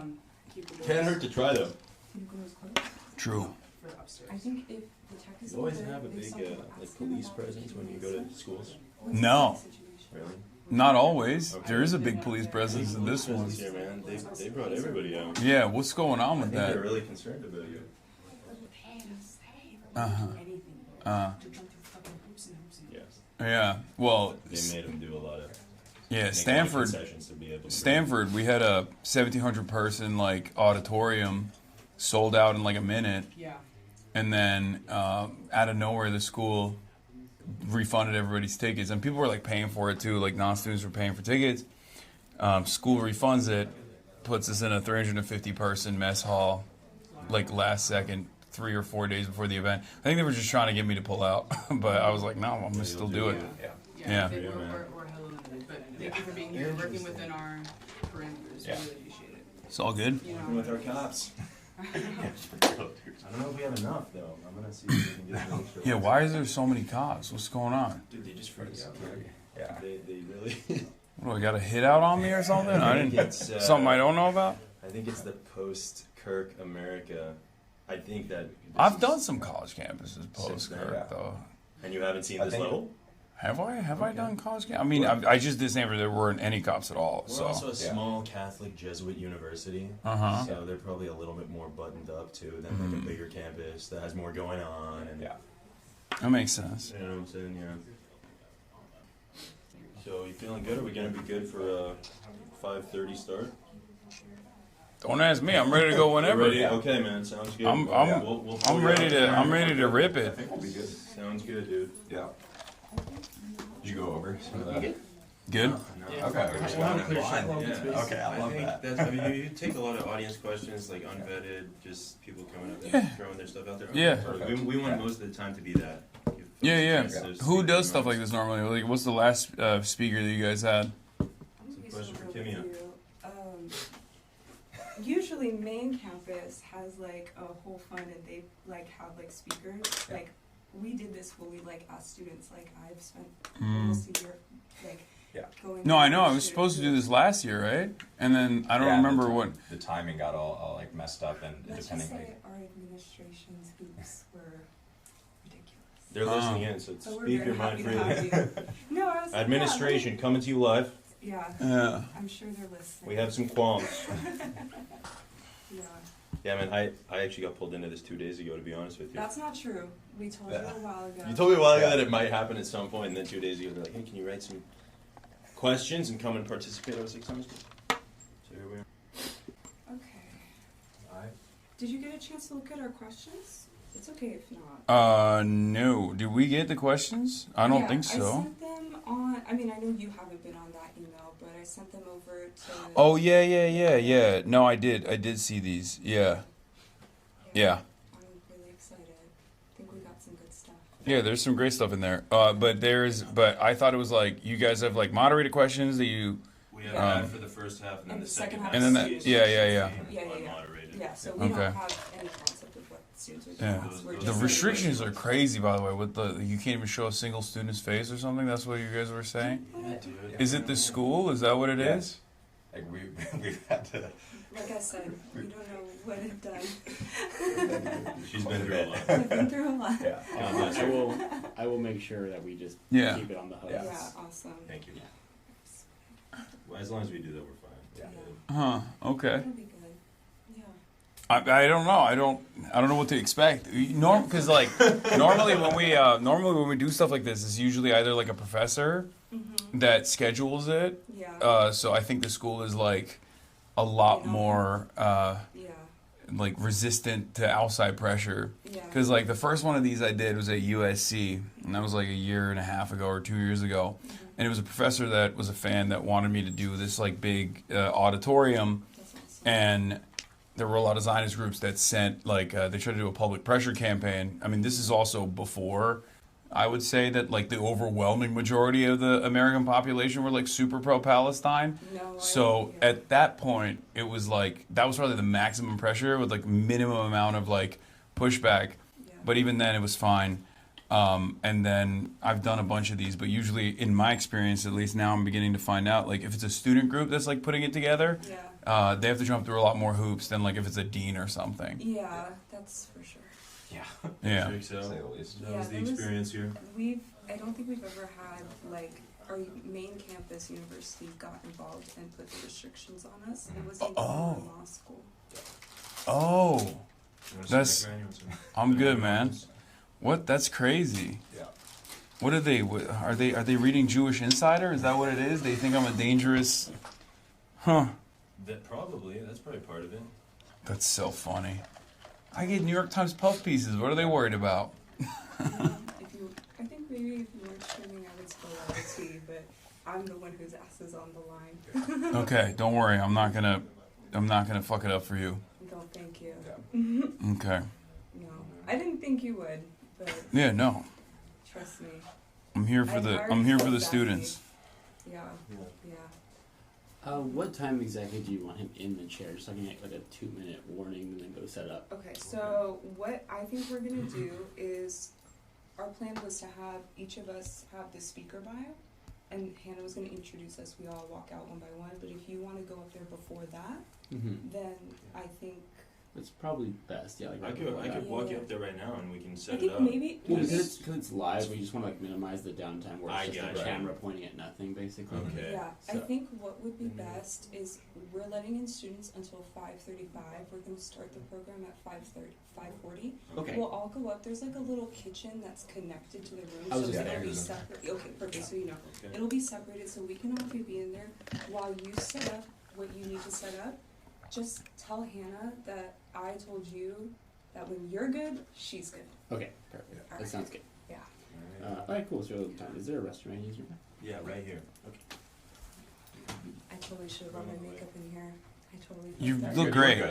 Speaker 10: Can't hurt to try, though.
Speaker 7: True.
Speaker 9: I think if the tech is
Speaker 10: You always
Speaker 9: good,
Speaker 10: have a
Speaker 9: if
Speaker 10: big
Speaker 9: something
Speaker 10: like police presence when you go to schools.
Speaker 7: No.
Speaker 10: Really?
Speaker 7: Not always. There is a big police presence in this one.
Speaker 10: Here, man. They brought everybody out.
Speaker 7: Yeah, what's going on with
Speaker 10: I think
Speaker 7: that?
Speaker 10: they're really concerned about you. Yes.
Speaker 7: Yeah. Well,
Speaker 10: They made them do a lot of.
Speaker 7: yeah,
Speaker 10: make
Speaker 7: Stanford.
Speaker 10: concessions to be able to
Speaker 7: Stanford, we had a 1,700 person like auditorium sold out in like a minute.
Speaker 8: Yeah.
Speaker 7: And then out of nowhere, the school refunded everybody's tickets, and people were like paying for it too. Like non-students were paying for tickets. School refunds it, puts us in a 350 person mess hall, like last second, 3 or 4 days before the event. I think they were just trying to get me to pull out, but I was like, no, I'm gonna still do it. Yeah.
Speaker 8: We're hella limited, but thank you for being here, working within our parameters.
Speaker 7: Yeah.
Speaker 8: We really appreciate it.
Speaker 7: It's all good.
Speaker 8: You know,
Speaker 10: Working with our cops. I don't know if we have enough though. I'm gonna see if we can get an extra.
Speaker 7: Yeah, why is there so many cops? What's going on?
Speaker 10: Dude, they just freaked out. Yeah. They really.
Speaker 7: What, do I got a hit out on me or something? I
Speaker 10: think
Speaker 7: didn't.
Speaker 10: it's,
Speaker 7: Something I don't know about?
Speaker 10: I think it's the post-Kirk America. I think that.
Speaker 7: I've done some college campuses post
Speaker 10: then,
Speaker 7: Kirk though.
Speaker 10: And you haven't seen this level?
Speaker 7: Have I? Have I done college camp? I mean, I just did Stanford. There weren't any cops at all.
Speaker 10: We're
Speaker 7: So
Speaker 10: also a small Catholic Jesuit university, so they're probably a little bit more buttoned up too than like a bigger campus that has more going on. And
Speaker 7: that makes sense.
Speaker 10: You know what I'm saying? Yeah. So you feeling good? Are we gonna be good for a 5:30 start?
Speaker 7: Don't ask me. I'm ready to go whenever.
Speaker 10: Ready? Okay, man. Sounds good.
Speaker 7: I'm ready to. I'm ready to rip it.
Speaker 10: I think we'll be good. Sounds good, dude.
Speaker 11: Yeah. Did you go over some of that?
Speaker 7: Good.
Speaker 11: Okay.
Speaker 10: I just wanted to clear shit.
Speaker 11: Yeah. Okay, I love
Speaker 10: think
Speaker 11: that.
Speaker 10: That's, I mean, you take a lot of audience questions, like unvetted, just people coming up and
Speaker 7: Yeah.
Speaker 10: throwing their stuff out there.
Speaker 7: Yeah.
Speaker 10: We want most of the time to be that. Give folks a
Speaker 7: Yeah.
Speaker 10: chance to
Speaker 7: Who
Speaker 10: speak
Speaker 7: does
Speaker 10: their
Speaker 7: stuff like
Speaker 10: minds.
Speaker 7: this normally? Like, what's the last speaker that you guys had?
Speaker 10: That's a question for Kimia.
Speaker 9: Usually main campus has like a whole fund and they like have like speakers. Like we did this where we like asked students, like I've spent almost a year like going.
Speaker 7: No, I know. I was supposed to do this last year, right? And then I don't remember what.
Speaker 11: The timing got all like messed up, and
Speaker 9: Let's
Speaker 11: depending.
Speaker 9: just say our administration's hoops were ridiculous.
Speaker 10: They're listening in, so
Speaker 9: we're
Speaker 10: speak
Speaker 9: very
Speaker 10: your mind
Speaker 9: happy to have
Speaker 10: freely.
Speaker 9: you. No, I was
Speaker 10: Administration coming to you live.
Speaker 9: Yeah.
Speaker 7: Yeah.
Speaker 9: I'm sure they're listening.
Speaker 10: We have some qualms.
Speaker 9: Yeah.
Speaker 10: Yeah, man. I actually got pulled into this 2 days ago. To be honest with you.
Speaker 9: That's not true. We told you a while ago.
Speaker 10: You told me a while ago that it might happen at some point, and then 2 days ago they're like, "Hey, can you write some questions and come and participate?" I was like, "Sounds good." So here we are.
Speaker 9: Okay. Did you get a chance to look at our questions?
Speaker 8: It's okay if not.
Speaker 7: No. Did we get the questions? I don't think so.
Speaker 8: I sent them on, I mean, I know you haven't been on that email, but I sent them over to...
Speaker 7: Oh, yeah. No, I did see these. Yeah.
Speaker 8: I'm really excited. I think we got some good stuff.
Speaker 7: Yeah, there's some great stuff in there. But I thought it was like, you guys have like moderated questions that you...
Speaker 10: We have that for the first half, and then the second half.
Speaker 7: And then that, yeah.
Speaker 8: Yeah, so we don't have any concept of what students are doing.
Speaker 7: Yeah.
Speaker 8: We're
Speaker 7: The restrictions are crazy, by the way. With you can't even show a single student's face or something. That's what you guys were saying.
Speaker 10: Yeah, dude.
Speaker 7: Is it the school? Is that what it is?
Speaker 10: Like we've had to.
Speaker 8: Like I said, we don't know what I've done.
Speaker 10: She's been through a lot.
Speaker 8: I've been through a lot.
Speaker 10: Yeah.
Speaker 1: I will make sure that we just
Speaker 7: Yeah.
Speaker 1: keep it on the hook.
Speaker 8: Yeah, awesome.
Speaker 10: Thank you. Well, as long as we do that, we're fine. Yeah.
Speaker 7: Huh. Okay.
Speaker 8: It'll be good. Yeah.
Speaker 7: I don't know. I don't know what to expect. Because like normally when we do stuff like this, it's usually either like a professor that schedules it.
Speaker 8: Yeah.
Speaker 7: So I think the school is like a lot more like resistant to outside pressure.
Speaker 8: Yeah.
Speaker 7: Because like the first one of these I did was at USC, and that was like a year and a half ago or 2 years ago. And it was a professor that was a fan that wanted me to do this like big auditorium, and there were a lot of Zionist groups that sent like they tried to do a public pressure campaign. I mean, this is also before I would say that like the overwhelming majority of the American population were like super pro-Palestine. So at that point, it was like that was probably the maximum pressure with like minimum amount of like pushback. But even then, it was fine. And then I've done a bunch of these, but usually in my experience, at least now I'm beginning to find out, like if it's a student group that's like putting it together, they have to jump through a lot more hoops than like if it's a dean or something.
Speaker 8: Yeah, that's for sure.
Speaker 7: Yeah.
Speaker 10: So that was the experience here.
Speaker 8: I don't think we've ever had like our main campus university got involved and put the restrictions on us. It was in law school.
Speaker 7: Oh, I'm good, man. What? That's crazy.
Speaker 10: Yeah.
Speaker 7: What are they? Are they reading Jewish Insider? Is that what it is? They think I'm a dangerous. Huh.
Speaker 10: That's probably part of it.
Speaker 7: That's so funny. I get New York Times puff pieces. What are they worried about?
Speaker 8: I think maybe if you weren't streaming, I would spill out the tea, but I'm the one whose ass is on the line.
Speaker 7: Okay, don't worry. I'm not gonna fuck it up for you.
Speaker 8: Don't thank you.
Speaker 7: Okay.
Speaker 8: No, I didn't think you would, but
Speaker 7: Yeah, no.
Speaker 8: trust me.
Speaker 7: I'm here for the students.
Speaker 8: Yeah.
Speaker 1: What time exactly do you want him in the chair? Just so I can get like a 2-minute warning and then go set up.
Speaker 8: Okay, so what I think we're gonna do is, our plan was to have each of us have the speaker bio, and Hannah was gonna introduce us. We all walk out one by one. But if you want to go up there before that, then I think
Speaker 1: it's probably best. Yeah, like
Speaker 10: I could walk you up there right now and we can set
Speaker 8: I think
Speaker 10: it up.
Speaker 8: maybe
Speaker 1: because it's live. We just want to like minimize the downtime where it's just
Speaker 10: got
Speaker 1: a
Speaker 10: you.
Speaker 1: camera pointing at nothing, basically.
Speaker 10: Okay.
Speaker 8: Yeah,
Speaker 1: So-
Speaker 8: I think what would be best is we're letting in students until 5:35. We're going to start the program at 5:40.
Speaker 1: Okay.
Speaker 8: We'll all go up. There's like a little kitchen that's connected to the room,
Speaker 1: I was
Speaker 8: so
Speaker 1: just
Speaker 8: it'll
Speaker 1: there.
Speaker 8: be separate. Okay, perfect. So you know, it'll be separated, so we can all be in there while you set up what you need to set up. Just tell Hannah that I told you that when you're good, she's good.
Speaker 1: Okay, perfect. That sounds good.
Speaker 8: Yeah.
Speaker 1: All right, cool. So is there a restroom I can use?
Speaker 10: Yeah, right here.
Speaker 1: Okay.
Speaker 8: I totally should have brought my makeup in here. I totally.
Speaker 7: You
Speaker 8: that.
Speaker 7: look great.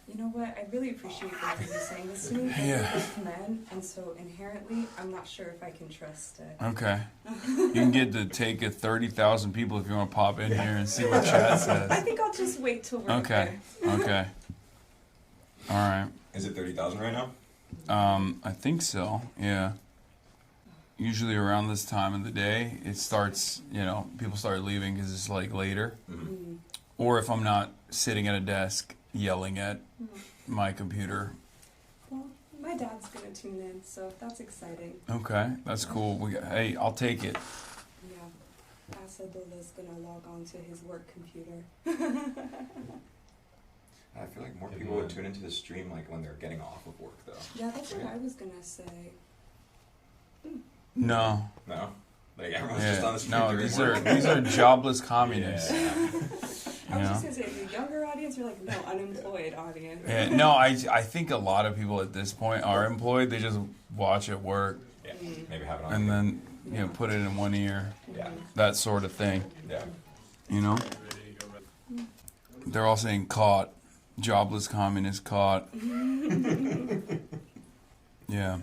Speaker 8: You know what? I really appreciate both of you saying this to me.
Speaker 7: Yeah.
Speaker 8: We're both men, and so inherently, I'm not sure if I can trust it.
Speaker 7: Okay. You can get to take 30,000 people if you want to pop in here and see what chat says.
Speaker 8: I think I'll just wait till we're
Speaker 7: Okay. Okay. All right.
Speaker 11: Is it 30,000 right now?
Speaker 7: I think so. Yeah. Usually around this time of the day, it starts. People start leaving because it's like later, or if I'm not sitting at a desk yelling at my computer.
Speaker 8: Well, my dad's gonna tune in, so that's exciting.
Speaker 7: Okay, that's cool. Hey, I'll take it.
Speaker 8: Yeah. Asadola's gonna log on to his work computer.
Speaker 11: I feel like more people would tune into the stream like when they're getting off of work, though.
Speaker 8: Yeah, that's what I was gonna say.
Speaker 7: No.
Speaker 11: No? Like everyone's just on the stream
Speaker 7: no,
Speaker 11: during
Speaker 7: these
Speaker 11: work.
Speaker 7: are jobless communists.
Speaker 11: Yeah.
Speaker 8: I was just gonna say, the younger audience, you're like, no, unemployed audience.
Speaker 7: Yeah, no, I think a lot of people at this point are employed. They just watch at work.
Speaker 11: Yeah, maybe have it on.
Speaker 7: And then, you know, put it in one ear.
Speaker 11: Yeah.
Speaker 7: That sort of thing.
Speaker 11: Yeah.
Speaker 7: You know? They're all saying caught. Jobless communist caught. Yeah.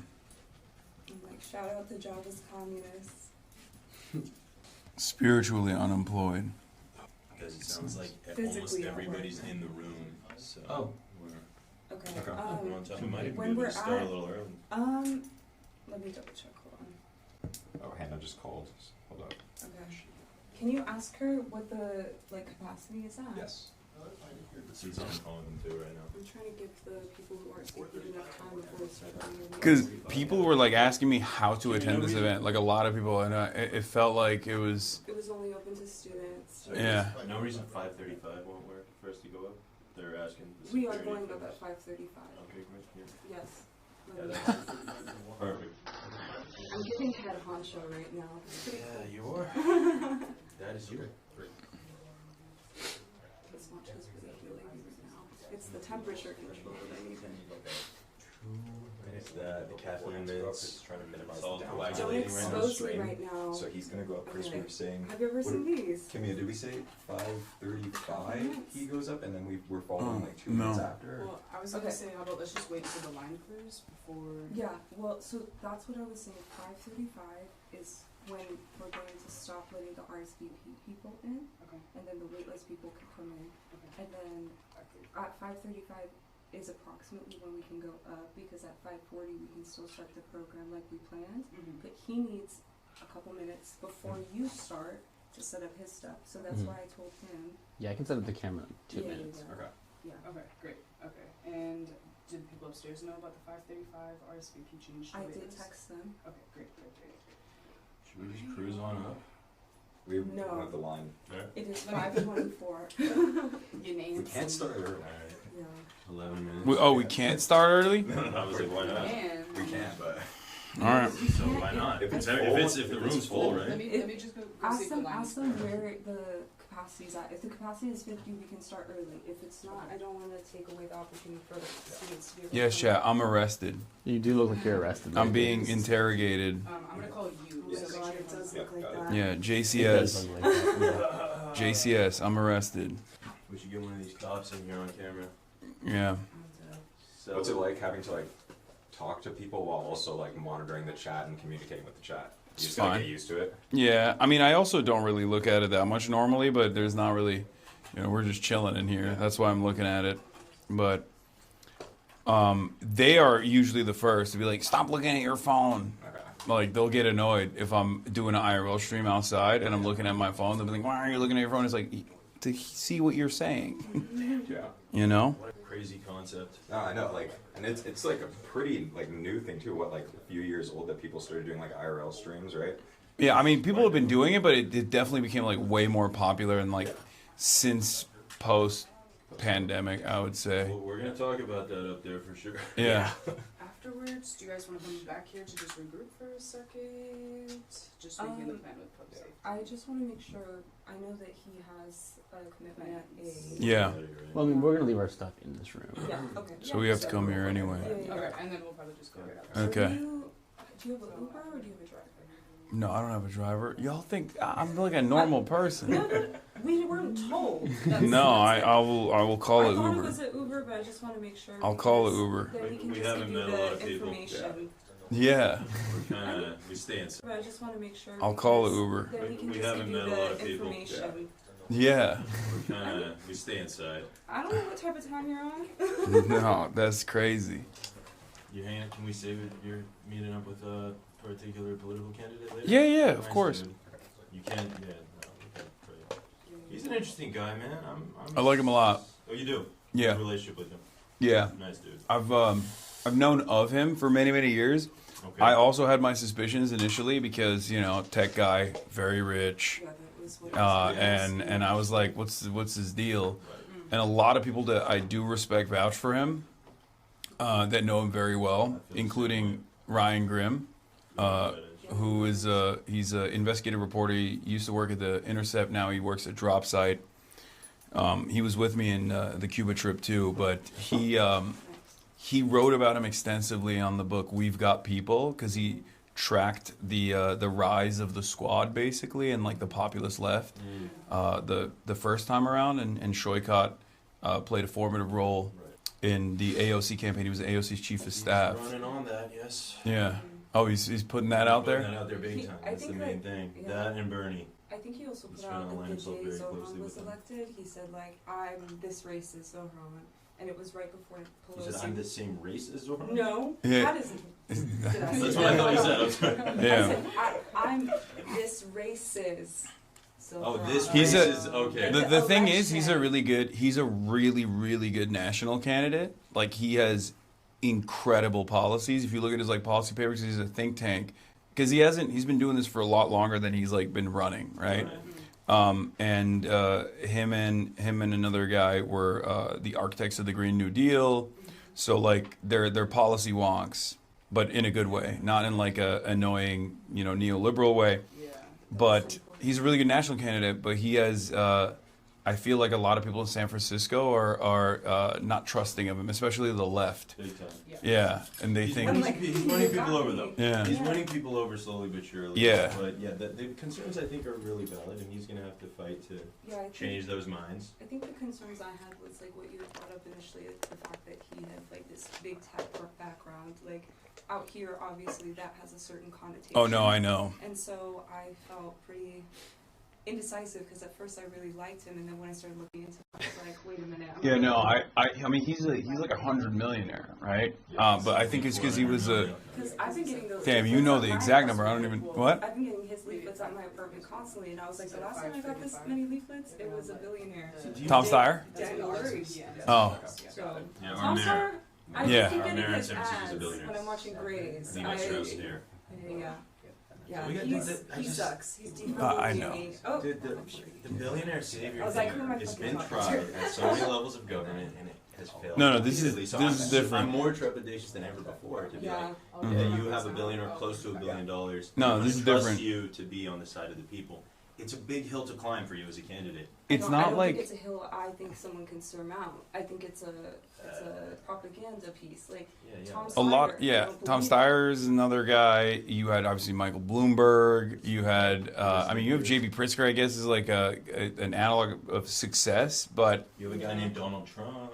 Speaker 8: Like, shout out to jobless communists.
Speaker 7: Spiritually unemployed.
Speaker 10: Because it sounds like
Speaker 8: Physically
Speaker 10: almost
Speaker 8: at
Speaker 10: everybody's in the room. So
Speaker 8: Okay.
Speaker 10: we might even be
Speaker 8: When
Speaker 10: able
Speaker 8: we're
Speaker 10: to start
Speaker 8: at,
Speaker 10: a little early.
Speaker 8: let me double check. Hold on.
Speaker 11: Oh, Hannah just called. Hold up.
Speaker 8: Okay. Can you ask her what the capacity is at?
Speaker 11: Yes.
Speaker 10: She's on the phone with them too right now.
Speaker 8: I'm trying to give the people who aren't speaking enough time before we start the interview.
Speaker 7: Because people were like asking me how to attend this event, like a lot of people, and it felt like it was.
Speaker 8: It was only open to students.
Speaker 7: Yeah.
Speaker 10: No reason 5:35 won't work for us to go up. They're asking.
Speaker 8: We are going up at 5:35.
Speaker 10: Okay, great. Yeah.
Speaker 8: Yes.
Speaker 10: Perfect.
Speaker 8: I'm giving head honcho right now. It's pretty cool.
Speaker 10: You are. That is you.
Speaker 8: This watch is really healing me right now. It's the temperature control that I need.
Speaker 10: It's the caffeine mints.
Speaker 11: Trying to minimize
Speaker 10: It's all
Speaker 11: the
Speaker 10: coagulating
Speaker 8: Don't
Speaker 10: right now.
Speaker 8: expose me right now.
Speaker 11: So he's gonna go up first. We were saying.
Speaker 8: Have you ever seen these?
Speaker 11: Kimia, did we say 5:35? He goes up, and then we're following like 2 minutes after.
Speaker 8: Well, I was gonna say, how about let's just wait till the line clears before. Yeah. Well, so that's what I was saying. 5:35 is when we're going to stop letting the RSVP people in. Okay. And then the waitlist people can come in. Okay. And then at 5:35 is approximately when we can go up, because at 5:40 we can still start the program like we planned. But he needs a couple minutes before you start to set up his stuff. So that's why I told him.
Speaker 1: Yeah, I can set up the camera in 2
Speaker 8: Yeah,
Speaker 1: minutes.
Speaker 8: yeah.
Speaker 11: Okay.
Speaker 8: Yeah. Okay, great. Okay. And did people upstairs know about the 5:35 RSVP change? I did text them. Okay, great.
Speaker 10: Should we just cruise on up?
Speaker 11: We
Speaker 8: No.
Speaker 11: have the line.
Speaker 8: It is 5:24. Your name.
Speaker 11: We can't start early.
Speaker 8: Yeah.
Speaker 10: 11 minutes.
Speaker 7: We can't start early?
Speaker 10: No, I was like, why not?
Speaker 11: We can, but.
Speaker 7: All right.
Speaker 10: So why not? If the room's full, right?
Speaker 8: Let me just go ask them where the capacity is at. If the capacity is 50, we can start early. If it's not, I don't want to take away the opportunity for the students to be able to.
Speaker 7: Yes, chat. I'm arrested.
Speaker 1: You do look like you're arrested.
Speaker 7: I'm being interrogated.
Speaker 8: I'm gonna call you. Oh my god, it does look like that.
Speaker 7: Yeah, JCS. JCS. I'm arrested.
Speaker 10: We should get one of these cops in here on camera.
Speaker 7: Yeah.
Speaker 10: So
Speaker 11: What's it like having to talk to people while also monitoring the chat and communicating with the chat? You just gotta get used to it.
Speaker 7: Yeah, I mean, I also don't really look at it that much normally, but there's not really, we're just chilling in here. That's why I'm looking at it. But they are usually the first to be like, stop looking at your phone.
Speaker 11: Okay.
Speaker 7: Like, they'll get annoyed if I'm doing an IRL stream outside and I'm looking at my phone. They'll be like, why are you looking at your phone? It's like, to see what you're saying.
Speaker 11: Yeah.
Speaker 7: You know?
Speaker 10: What a crazy concept.
Speaker 11: No, I know, and it's a pretty new thing too. What, a few years old that people started doing IRL streams, right?
Speaker 7: Yeah, I mean, people have been doing it, but it definitely became way more popular and since post-pandemic, I would say.
Speaker 10: Well, we're gonna talk about that up there for sure.
Speaker 7: Yeah.
Speaker 8: Afterwards, do you guys want to come back here to just regroup for a second? Just review the plan with Pub Safe. I just want to make sure. I know that he has a commitment at 8.
Speaker 7: Yeah.
Speaker 1: Well, I mean, we're gonna leave our stuff in this room.
Speaker 8: Yeah. Okay.
Speaker 7: So we have to come here anyway.
Speaker 8: Okay, and then we'll probably just go right out.
Speaker 7: Okay.
Speaker 8: Do you have an Uber or do you have a driver?
Speaker 7: No, I don't have a driver. Y'all think I'm like a normal person.
Speaker 8: We weren't told.
Speaker 7: No, I will call it
Speaker 8: I thought
Speaker 7: Uber.
Speaker 8: it was an Uber, but I just want to make sure.
Speaker 7: I'll call it Uber.
Speaker 8: Then we can
Speaker 10: We
Speaker 8: just
Speaker 10: haven't
Speaker 8: give you
Speaker 10: met a lot of
Speaker 8: the
Speaker 10: people.
Speaker 8: information.
Speaker 7: Yeah.
Speaker 10: We stay inside.
Speaker 8: But I just want to make sure.
Speaker 7: I'll call it Uber.
Speaker 8: Then we can
Speaker 10: We
Speaker 8: just
Speaker 10: haven't
Speaker 8: give you
Speaker 10: met a lot
Speaker 8: the
Speaker 10: of people.
Speaker 8: information.
Speaker 7: Yeah.
Speaker 10: We stay inside.
Speaker 8: I don't know what type of time you're on.
Speaker 7: No, that's crazy.
Speaker 10: Can we save it? You're meeting up with a particular political candidate later?
Speaker 7: Yeah, of
Speaker 10: Nice,
Speaker 7: course.
Speaker 10: dude. You can't. Yeah, no, we can't pray. He's an interesting guy, man.
Speaker 7: I like him a lot.
Speaker 10: Oh, you do?
Speaker 7: Yeah.
Speaker 10: You have a relationship with him.
Speaker 7: Yeah.
Speaker 10: Nice dude.
Speaker 7: I've known of him for many, many years.
Speaker 10: Okay.
Speaker 7: I also had my suspicions initially because, tech guy, very rich. And I was like, what's his deal? And a lot of people that I do respect vouch for him, that know him very well, including Ryan Grimm, who is he's an investigative reporter. He used to work at the Intercept. Now he works at Drop Site. He was with me in the Cuba trip too, but he wrote about him extensively on the book We've Got People, because he tracked the rise of the squad basically and like the populist left the first time around, and Shoykot played a formative role in the AOC campaign. He was the AOC's chief of staff.
Speaker 10: Running on that, yes.
Speaker 7: Yeah. Oh, he's putting that out there?
Speaker 10: Putting that out there big time. That's the main thing.
Speaker 9: Yeah.
Speaker 10: That and Bernie.
Speaker 9: I think he also put out that the day ZOHRAN was elected, he said like, I'm this racist ZOHRAN, and it was right before Pelosi.
Speaker 10: He said, I'm the same race as ZOHRAN?
Speaker 9: No,
Speaker 7: Yeah.
Speaker 9: that isn't.
Speaker 10: That's what I thought you said. I'm sorry.
Speaker 7: Yeah.
Speaker 9: I said, I'm this racist.
Speaker 10: Oh, this
Speaker 7: he's
Speaker 10: race is okay.
Speaker 7: The thing is, he's a really good national candidate. Like, he has incredible policies. If you look at his like policy papers, he's a think tank. Because he's been doing this for a lot longer than he's like been running, right? And him and another guy were the architects of the Green New Deal. So like they're policy wonks, but in a good way, not in like a annoying, neoliberal way. But he's a really good national candidate. But he has, I feel like a lot of people in San Francisco are not trusting of him, especially the left.
Speaker 10: Big time.
Speaker 7: Yeah, and they think
Speaker 10: He's winning people over, though.
Speaker 7: Yeah.
Speaker 10: He's winning people over slowly but surely.
Speaker 7: Yeah.
Speaker 10: But yeah, the concerns I think are really valid, and he's going to have to fight to change those minds.
Speaker 9: I think the concerns I had was like what you had brought up initially, the fact that he had like this big tech background. Like out here, obviously, that has a certain connotation.
Speaker 7: Oh, no, I know.
Speaker 9: And so I felt pretty indecisive because at first I really liked him, and then when I started looking into it, I was like, wait a minute.
Speaker 7: Yeah, no, I mean, he's like $100 millionaire, right? But I think it's because he was a.
Speaker 9: Because I've been getting those.
Speaker 7: Damn, you know the exact number. I don't even. What?
Speaker 9: I've been getting his leaflets at my apartment constantly, and I was like, the last time I got this many leaflets, it was a billionaire.
Speaker 7: Tom Steyer?
Speaker 9: Daniel Lurie.
Speaker 7: Oh.
Speaker 9: So,
Speaker 10: Yeah,
Speaker 9: Tom Steyer, I
Speaker 7: Yeah.
Speaker 9: keep
Speaker 10: Our
Speaker 9: getting
Speaker 10: mayor in
Speaker 9: his
Speaker 10: San Francisco is a
Speaker 9: ads
Speaker 10: billionaire.
Speaker 9: when I'm watching Grays.
Speaker 10: The Metro's here.
Speaker 9: Yeah. Yeah,
Speaker 10: We got-
Speaker 9: he sucks. He's deep.
Speaker 7: I know.
Speaker 9: Oh,
Speaker 10: Dude, the billionaire savior
Speaker 9: I was like,
Speaker 10: thing
Speaker 9: who am I
Speaker 10: has
Speaker 9: fucking
Speaker 10: been
Speaker 9: talking
Speaker 10: tried
Speaker 9: to?
Speaker 10: at so many levels of government, and it has failed.
Speaker 7: No, this is-
Speaker 10: completely. So
Speaker 7: this is different.
Speaker 10: I'm more trepidatious than ever before to be like, you have $1 billion or close to $1 billion.
Speaker 7: No,
Speaker 10: I'm
Speaker 7: this
Speaker 10: gonna
Speaker 7: is
Speaker 10: trust
Speaker 7: different.
Speaker 10: you to be on the side of the people. It's a big hill to climb for you as a candidate.
Speaker 7: It's
Speaker 9: I
Speaker 7: not
Speaker 9: don't
Speaker 7: like.
Speaker 9: think it's a hill I think someone can surmount. I think it's a propaganda piece. Like Tom Steyer.
Speaker 7: A lot,
Speaker 9: I
Speaker 7: yeah.
Speaker 9: don't
Speaker 7: Tom
Speaker 9: believe
Speaker 7: Steyer is another guy. You had obviously Michael Bloomberg. You had, you have J.B. Pritzker, I guess, is like an analog of success, but
Speaker 10: You have a guy named Donald Trump.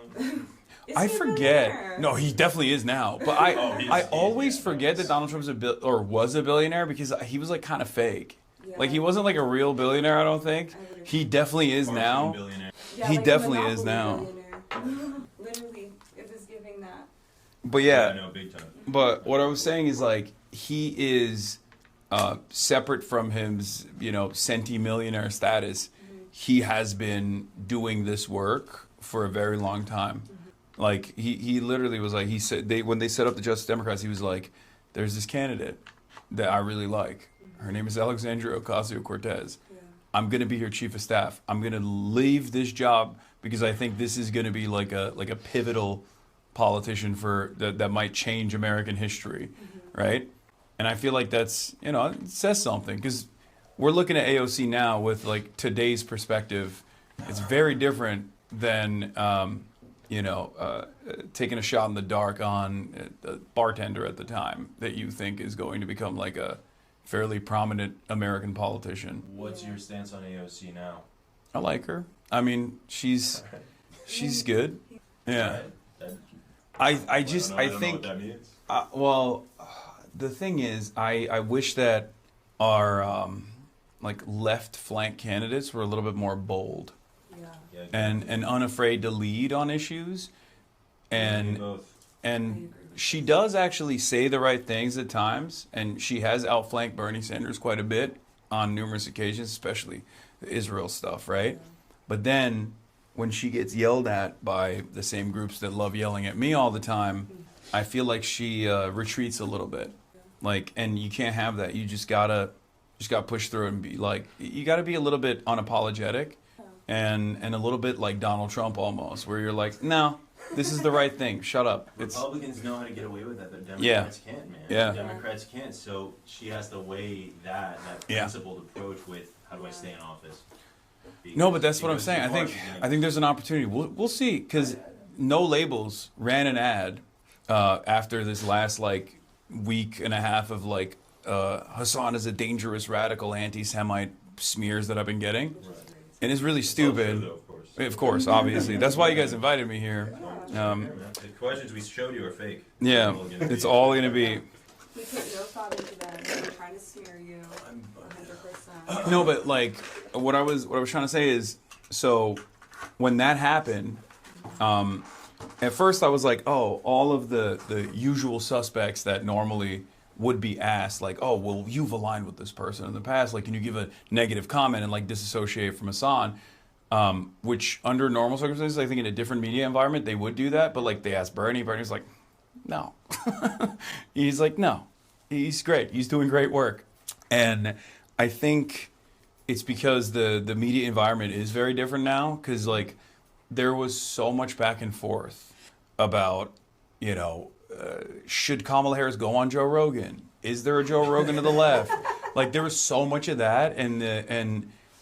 Speaker 7: I forget. No, he definitely is now. But I
Speaker 10: he's
Speaker 7: always forget that Donald Trump's was a billionaire because he was like kind of fake. Like he wasn't like a real billionaire. I don't think he definitely is now.
Speaker 9: Yeah,
Speaker 7: He
Speaker 9: like a
Speaker 7: definitely is
Speaker 9: monopoly
Speaker 7: now.
Speaker 9: billionaire. Literally, it was giving that.
Speaker 7: But yeah,
Speaker 10: no, big time.
Speaker 7: But what I was saying is like he is separate from his centimillionaire status. He has been doing this work for a very long time. Like he literally was like, he said when they set up the Justice Democrats, he was like, there's this candidate that I really like. Her name is Alexandria Ocasio-Cortez. I'm gonna be her chief of staff. I'm gonna leave this job because I think this is gonna be like a pivotal politician that might change American history, right? And I feel like that's it says something because we're looking at AOC now with like today's perspective. It's very different than taking a shot in the dark on a bartender at the time that you think is going to become like a fairly prominent American politician.
Speaker 10: What's your stance on AOC now?
Speaker 7: I like her. I mean, she's good. Yeah. I think. Well, the thing is, I wish that our like left flank candidates were a little bit more bold. And unafraid to lead on issues, and she does actually say the right things at times, and she has outflanked Bernie Sanders quite a bit on numerous occasions, especially the Israel stuff, right? But then when she gets yelled at by the same groups that love yelling at me all the time, I feel like she retreats a little bit, like, and you can't have that. You just gotta push through and be like, you gotta be a little bit unapologetic. And a little bit like Donald Trump almost, where you're like, no, this is the right thing. Shut up.
Speaker 10: Republicans know how to get away with that, but Democrats can't, man.
Speaker 7: Yeah.
Speaker 10: Democrats can't, so she has to weigh that principled approach with how do I stay in office.
Speaker 7: No, but that's what I'm saying. I think there's an opportunity. We'll see, because No Labels ran an ad after this last like week and a half of like Hasan is a dangerous radical anti-Semite smears that I've been getting, and it's really stupid. Of course, obviously. That's why you guys invited me here.
Speaker 10: The questions we showed you are fake.
Speaker 7: Yeah, it's all gonna be.
Speaker 9: We put no thought into them. We're trying to smear you 100%.
Speaker 7: No, but like what I was trying to say is, so when that happened, at first I was like, oh, all of the usual suspects that normally would be asked, like, oh, well, you've aligned with this person in the past, like, can you give a negative comment and like disassociate from Hasan? Which under normal circumstances, I think in a different media environment they would do that, but like they asked Bernie was like, no. He's like, no, he's great, he's doing great work. And I think it's because the media environment is very different now, because like there was so much back and forth about, you know, should Kamala Harris go on Joe Rogan? Is there a Joe Rogan to the left? Like there was so much of that, and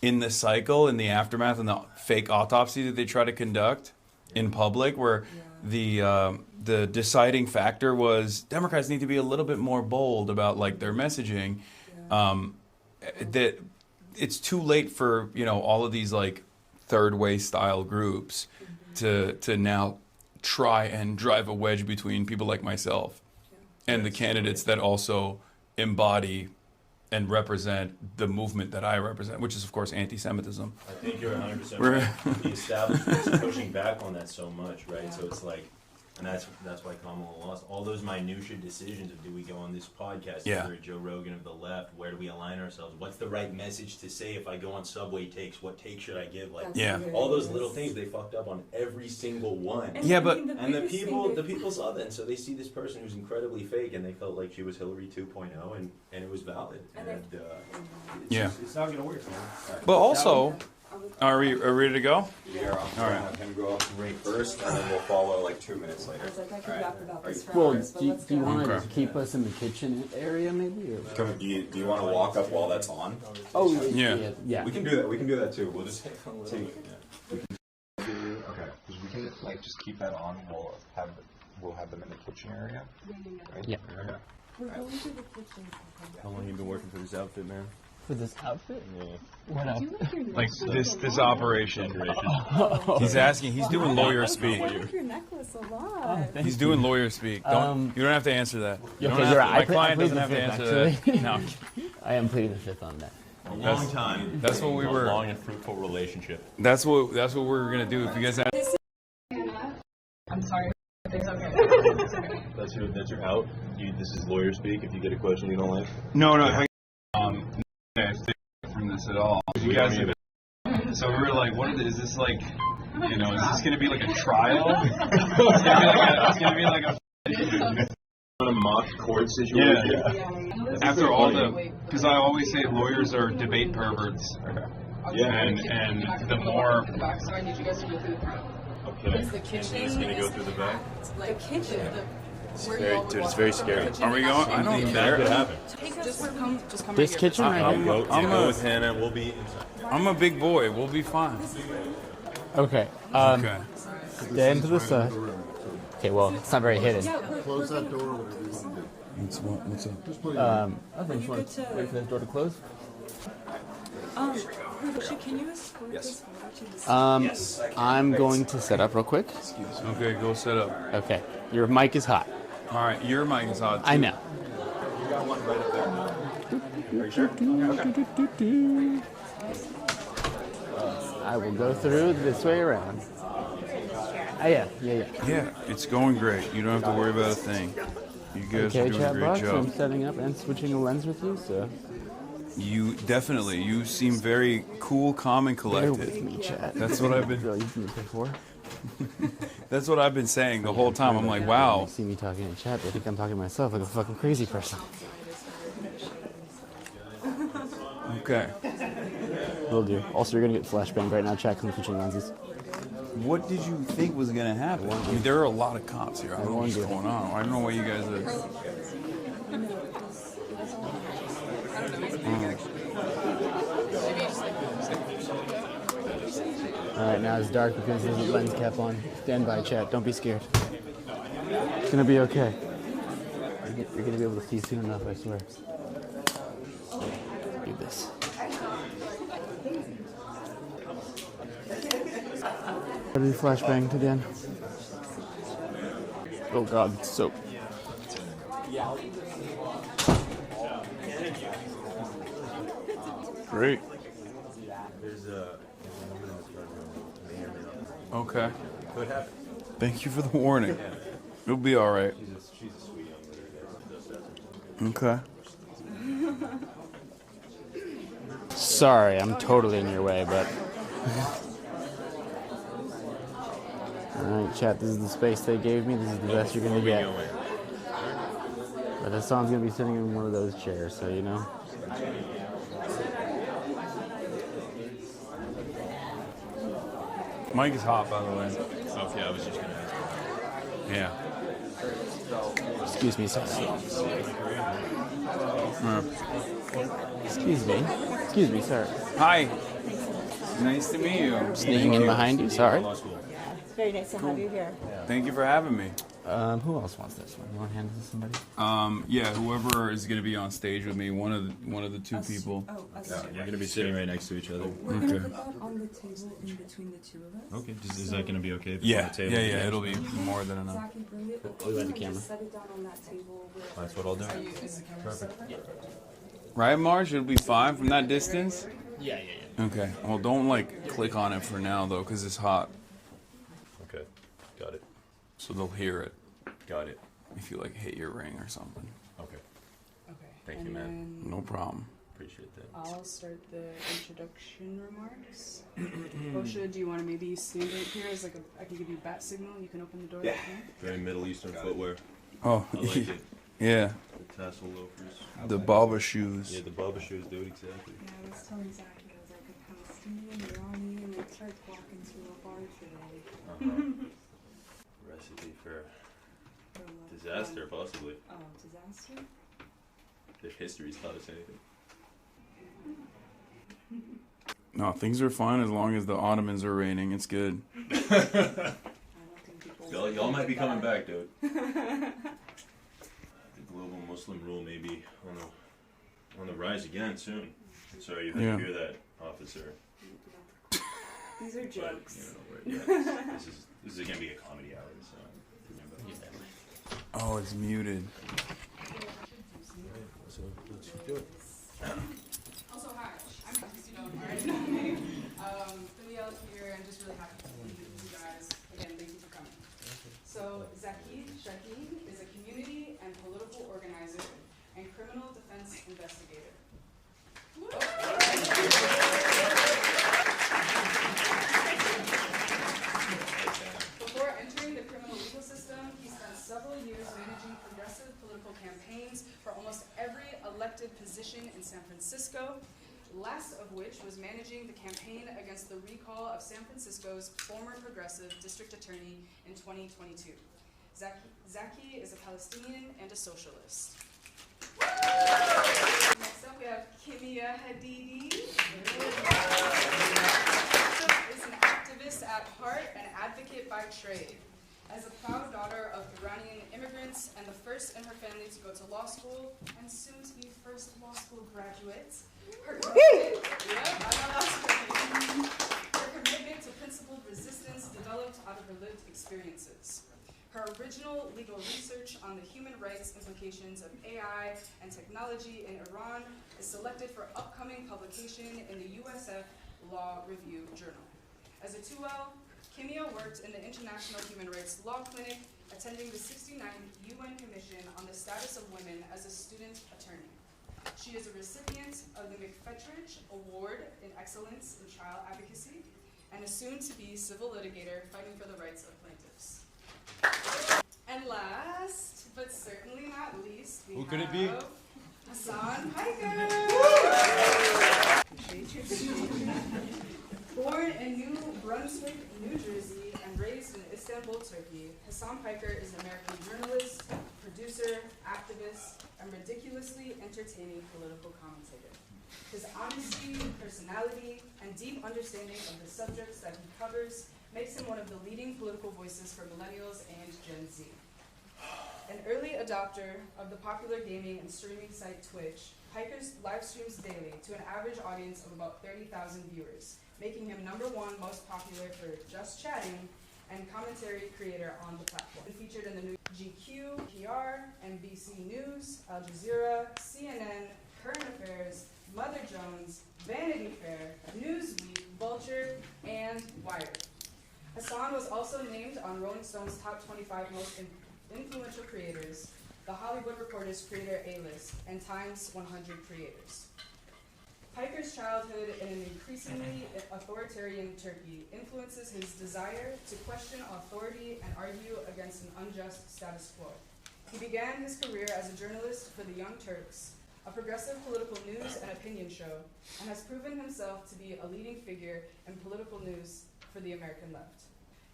Speaker 7: in the cycle, in the aftermath, and the fake autopsy that they try to conduct in public, where the deciding factor was Democrats need to be a little bit more bold about like their messaging. That it's too late for, you know, all of these like third way style groups to now try and drive a wedge between people like myself and the candidates that also embody and represent the movement that I represent, which is, of course, anti-Semitism.
Speaker 10: I think you're 100% right. The establishment's pushing back on that so much, right? So it's like, and that's why Kamala lost. All those minutiae decisions of do we go on this podcast, is there a Joe Rogan of the left, where do we align ourselves, what's the right message to say if I go on Subway Takes, what take should I give? Like, all those little things, they fucked up on every single one.
Speaker 7: And
Speaker 10: and the people saw that, and so they see this person who's incredibly fake, and they felt like she was Hillary 2.0, and it was valid. And it's not gonna work, man.
Speaker 7: But also, are we ready to go?
Speaker 11: Yeah, I'll have him go up and read first, and then we'll follow like 2 minutes later.
Speaker 1: Well, do you want to just keep us in the kitchen area, maybe? Or?
Speaker 11: Do you want to walk up while that's on?
Speaker 1: Oh,
Speaker 11: yeah. We can do that. We can do that too. We'll just take. Okay, because we can like just keep that on. We'll have them in the kitchen area. Right?
Speaker 1: Yeah.
Speaker 11: Okay.
Speaker 9: We're going to the kitchen.
Speaker 10: How long have you been working for this outfit, man?
Speaker 1: For this outfit?
Speaker 10: Yeah.
Speaker 1: What outfit?
Speaker 7: Like this operation. He's asking. He's doing lawyer speak.
Speaker 9: I like your necklace a lot.
Speaker 7: He's doing lawyer speak. You don't have to answer that.
Speaker 1: My
Speaker 7: client doesn't have to answer that. No.
Speaker 1: I am pleading the fifth on that.
Speaker 10: A long time.
Speaker 7: That's what we were.
Speaker 10: A long and fruitful relationship.
Speaker 7: That's what we're gonna do. If you guys have.
Speaker 8: I'm sorry. It's okay.
Speaker 10: That's your out. This is lawyer speak. If you get a question you don't like.
Speaker 7: No. From this at all. You guys. So we were like, is this like? You know, is this gonna be like a trial? It's gonna be like a
Speaker 10: mock court situation.
Speaker 7: Yeah. After all because I always say lawyers are debate perverts.
Speaker 10: Okay.
Speaker 7: Yeah. And the more.
Speaker 8: So I need you guys to go through the front.
Speaker 10: Okay.
Speaker 8: The kitchen.
Speaker 10: He's gonna go through the back.
Speaker 8: The kitchen.
Speaker 10: It's very scary.
Speaker 7: Are we going? I don't care.
Speaker 10: Could happen.
Speaker 8: Just come
Speaker 1: This
Speaker 8: right
Speaker 1: kitchen
Speaker 8: here.
Speaker 1: right here?
Speaker 10: I'll go with Hannah. We'll be inside.
Speaker 7: I'm a big boy. We'll be fine.
Speaker 1: Okay. Get into the side. Okay, well, it's not very hidden.
Speaker 6: Close that door.
Speaker 7: What's up?
Speaker 1: I think you want to wait for that door to close.
Speaker 9: Can you escort
Speaker 11: Yes.
Speaker 9: this photo to the
Speaker 1: I'm going to set up real quick.
Speaker 7: Okay, go set up.
Speaker 1: Okay, your mic is hot.
Speaker 7: All right, your mic is hot too.
Speaker 1: I know.
Speaker 11: You got one right up there. Are you sure? Okay.
Speaker 1: I will go through this way around. Yeah,
Speaker 7: it's going great. You don't have to worry about a thing. You guys are doing a great
Speaker 1: box,
Speaker 7: job.
Speaker 1: I'm setting up and switching a lens with you, so.
Speaker 7: You seem very cool, calm, and collected.
Speaker 1: Bear with me, Chad.
Speaker 7: That's what I've been. That's what I've been saying the whole time. I'm like, wow.
Speaker 1: When they see me talking in chat, they think I'm talking to myself like a fucking crazy person.
Speaker 7: Okay.
Speaker 1: Will do. Also, you're gonna get flashbanged right now, chat, because I'm switching lenses.
Speaker 7: What did you think was gonna happen? I mean, there are a lot of cops here. I don't know what's going on. I don't know why you guys are.
Speaker 1: Alright, now it's dark because there's a lens cap on. Stand by, chat. Don't be scared. It's gonna be okay. You're gonna be able to see soon enough, I swear. Do this. What did flashbang again? Oh god, soap. Great.
Speaker 7: Okay.
Speaker 10: Could happen.
Speaker 7: Thank you for the warning. It'll be all right.
Speaker 10: She's a sweet young lady.
Speaker 7: Okay.
Speaker 1: Sorry, I'm totally in your way, but... Alright, chat, this is the space they gave me. This is the best you're gonna get. But Hassan's gonna be sitting in one of those chairs, so you know.
Speaker 7: Mike is hot, by the way.
Speaker 10: Okay, I was just gonna ask.
Speaker 7: Yeah.
Speaker 1: Excuse me, sir. Excuse me. Excuse me, sir.
Speaker 7: Hi. Nice to meet you.
Speaker 1: Sneaking in behind you, sorry.
Speaker 12: It's very nice to have you here.
Speaker 7: Thank you for having me.
Speaker 1: Who else wants this one? You want to hand this to somebody?
Speaker 7: Yeah, whoever is going to be on stage with me, one of the two people.
Speaker 10: You're gonna be sitting right next to each other.
Speaker 9: We're gonna put that on the table in between the two of us.
Speaker 10: Okay, is that gonna be okay? If it's
Speaker 7: Yeah,
Speaker 10: on the table?
Speaker 7: yeah, it'll be more than enough.
Speaker 9: Zaki, bring it.
Speaker 1: Oh, you got the camera?
Speaker 9: Just set it down on that table.
Speaker 10: That's what I'll do.
Speaker 9: Perfect.
Speaker 7: Right, Marge? It'll be fine from that distance?
Speaker 1: Yeah.
Speaker 7: Okay. Well, don't, like, click on it for now, though, because it's hot.
Speaker 10: Okay, got it.
Speaker 7: So they'll hear it.
Speaker 10: Got it.
Speaker 7: If you, like, hit your ring or something.
Speaker 10: Okay.
Speaker 8: Okay.
Speaker 10: Thank you, man.
Speaker 7: No problem.
Speaker 10: Appreciate that.
Speaker 8: I'll start the introduction remarks. Osha, do you want to maybe stand right here as like I can give you a bat signal? You can open the door.
Speaker 10: Yeah. Very Middle Eastern footwear.
Speaker 7: Oh,
Speaker 10: I like it.
Speaker 7: Yeah.
Speaker 10: The tassel loafers.
Speaker 7: The Baba shoes.
Speaker 10: Yeah, the Baba shoes, dude, exactly.
Speaker 9: Yeah, I was telling Zaki, I was like a Palestinian, Iranian, and started walking through a bar today.
Speaker 10: Recipe for disaster, possibly.
Speaker 9: Oh, disaster?
Speaker 10: If history's taught us anything.
Speaker 7: No, things are fine as long as the Ottomans are reigning. It's good.
Speaker 10: Y'all might be coming back, dude. The global Muslim rule may be on the rise again soon. Sorry you had to hear that, officer.
Speaker 9: These are jokes.
Speaker 10: But, yeah, this is gonna be a comedy hour, so.
Speaker 7: Oh, it's muted.
Speaker 10: So let's do it.
Speaker 8: Also, hi. I'm Christy Dolan. Filial here, and just really happy to be with you guys. Again, thank you for coming. So, Zaki Shaheen is a community and political organizer and criminal defense investigator. Before entering the criminal legal system, he spent several years managing progressive political campaigns for almost every elected position in San Francisco, last of which was managing the campaign against the recall of San Francisco's former progressive district attorney in 2022. Zaki is a Palestinian and a socialist. Next up, we have Kimia Hadidi. Is an activist at heart and advocate by trade. As a proud daughter of Iranian immigrants and the first in her family to go to law school, and soon to be first law school graduate, her commitment to principled resistance developed out of her lived experiences. Her original legal research on the human rights implications of AI and technology in Iran is selected for upcoming publication in the USF Law Review Journal. As a 2L, Kimia worked in the International Human Rights Law Clinic, attending the 69th UN Commission on the Status of Women as a student attorney. She is a recipient of the McFetridge Award in Excellence in Child Advocacy and a soon-to-be civil litigator fighting for the rights of plaintiffs. And last, but certainly not least, we
Speaker 10: Who could it be?
Speaker 8: Hasan Piker. Born in New Brunswick, New Jersey, and raised in Istanbul, Turkey, Hasan Piker is an American journalist, producer, activist, and ridiculously entertaining political commentator. His honesty, personality, and deep understanding of the subjects that he covers makes him one of the leading political voices for millennials and Gen Z. An early adopter of the popular gaming and streaming site Twitch, Piker's live streams daily to an average audience of about 30,000 viewers, making him #1 most popular for just chatting and commentary creator on the platform. Featured in the new GQ, PR, NBC News, Al Jazeera, CNN, Current Affairs, Mother Jones, Vanity Fair, Newsweek, Vulture, and Wired. Hasan was also named on Rolling Stone's top 25 most influential creators, the Hollywood Reporter's Creator A-List, and Time's 100 Creators. Piker's childhood in an increasingly authoritarian Turkey influences his desire to question authority and argue against an unjust status quo. He began his career as a journalist for the Young Turks, a progressive political news and opinion show, and has proven himself to be a leading figure in political news for the American left.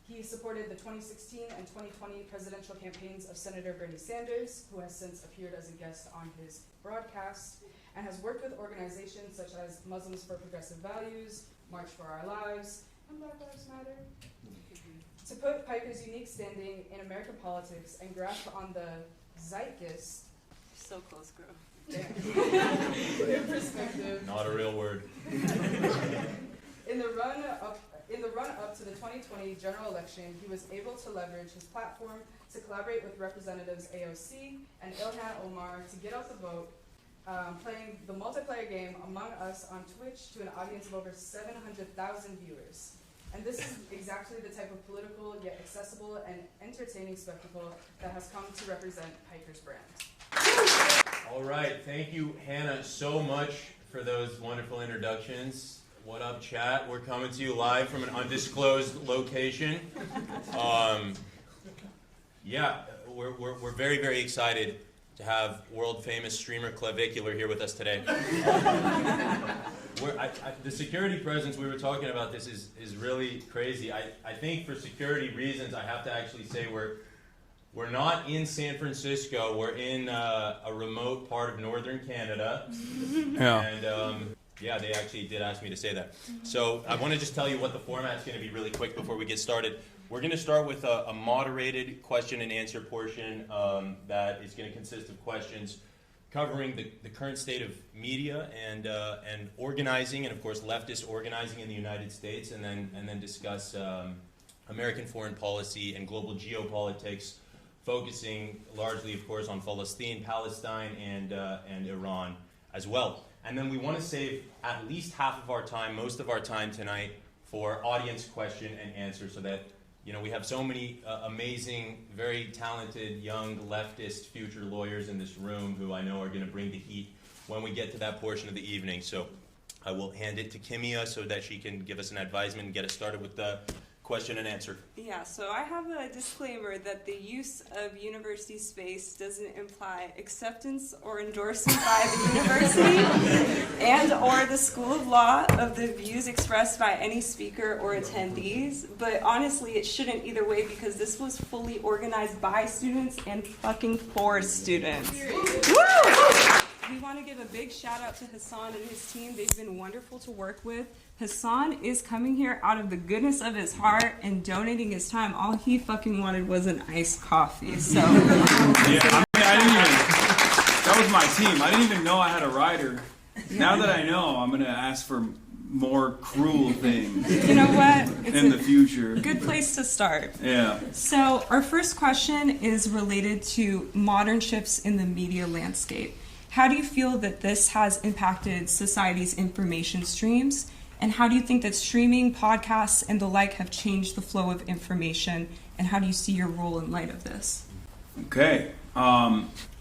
Speaker 8: He supported the 2016 and 2020 presidential campaigns of Senator Bernie Sanders, who has since appeared as a guest on his broadcast, and has worked with organizations such as Muslims for Progressive Values, March for Our Lives, and Black Lives Matter. To put Piker's unique standing in American politics and grasp on the zeitgeist,
Speaker 2: so close, girl.
Speaker 8: In perspective.
Speaker 10: Not a real word.
Speaker 8: In the run-up to the 2020 general election, he was able to leverage his platform to collaborate with Representatives AOC and Ilhan Omar to get out the vote, playing the multiplayer game Among Us on Twitch to an audience of over 700,000 viewers. And this is exactly the type of political yet accessible and entertaining spectacle that has come to represent Piker's brand.
Speaker 10: All right, thank you, Hannah, so much for those wonderful introductions. What up, chat? We're coming to you live from an undisclosed location. We're very, very excited to have world-famous streamer Clavicular here with us today. The security presence, we were talking about this, is really crazy. I think for security reasons, I have to actually say we're not in San Francisco. We're in a remote part of northern Canada.
Speaker 7: Yeah.
Speaker 10: And they actually did ask me to say that. So I want to just tell you what the format's going to be really quick before we get started. We're going to start with a moderated question and answer portion that is going to consist of questions covering the current state of media and organizing, and of course leftist organizing in the United States, and then discuss American foreign policy and global geopolitics, focusing largely, of course, on Palestine, and Iran as well. And then we want to save at least half of our time, most of our time tonight, for audience question and answer, so that we have so many amazing, very talented, young leftist future lawyers in this room who I know are going to bring the heat when we get to that portion of the evening. So I will hand it to Kimia so that she can give us an advisement and get us started with the question and answer.
Speaker 2: Yeah, so I have a disclaimer that the use of university space doesn't imply acceptance or endorsement by the university and or the School of Law of the views expressed by any speaker or attendees. But honestly, it shouldn't either way, because this was fully organized by students and fucking for students. Woo! We want to give a big shout out to Hasan and his team. They've been wonderful to work with. Hasan is coming here out of the goodness of his heart and donating his time. All he fucking wanted was an iced coffee. So
Speaker 7: that was my team. I didn't even know I had a rider. Now that I know, I'm going to ask for more cruel things.
Speaker 2: You know what? It's
Speaker 7: in the future.
Speaker 2: Good place to start.
Speaker 7: Yeah.
Speaker 2: So our first question is related to modern shifts in the media landscape. How do you feel that this has impacted society's information streams? And how do you think that streaming, podcasts, and the like have changed the flow of information? And how do you see your role in light of this?
Speaker 7: Okay.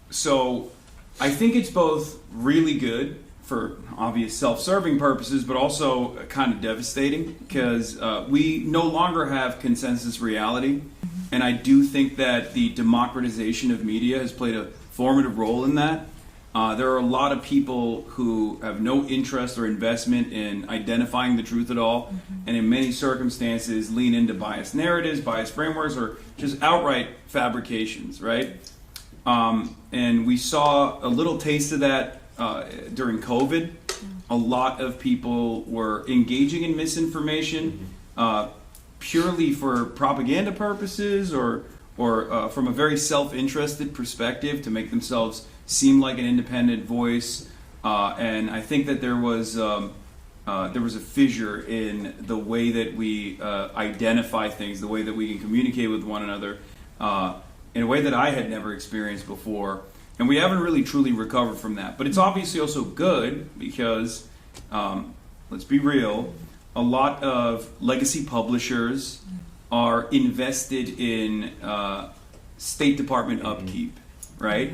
Speaker 7: So I think it's both really good for obvious self-serving purposes, but also kind of devastating, because we no longer have consensus reality. And I do think that the democratization of media has played a formative role in that. There are a lot of people who have no interest or investment in identifying the truth at all, and in many circumstances lean into biased narratives, biased frameworks, or just outright fabrications, right? And we saw a little taste of that during COVID. A lot of people were engaging in misinformation purely for propaganda purposes or from a very self-interested perspective to make themselves seem like an independent voice. And I think that there was a fissure in the way that we identify things, the way that we can communicate with one another in a way that I had never experienced before. And we haven't really truly recovered from that. But it's obviously also good because, let's be real, a lot of legacy publishers are invested in State Department upkeep, right?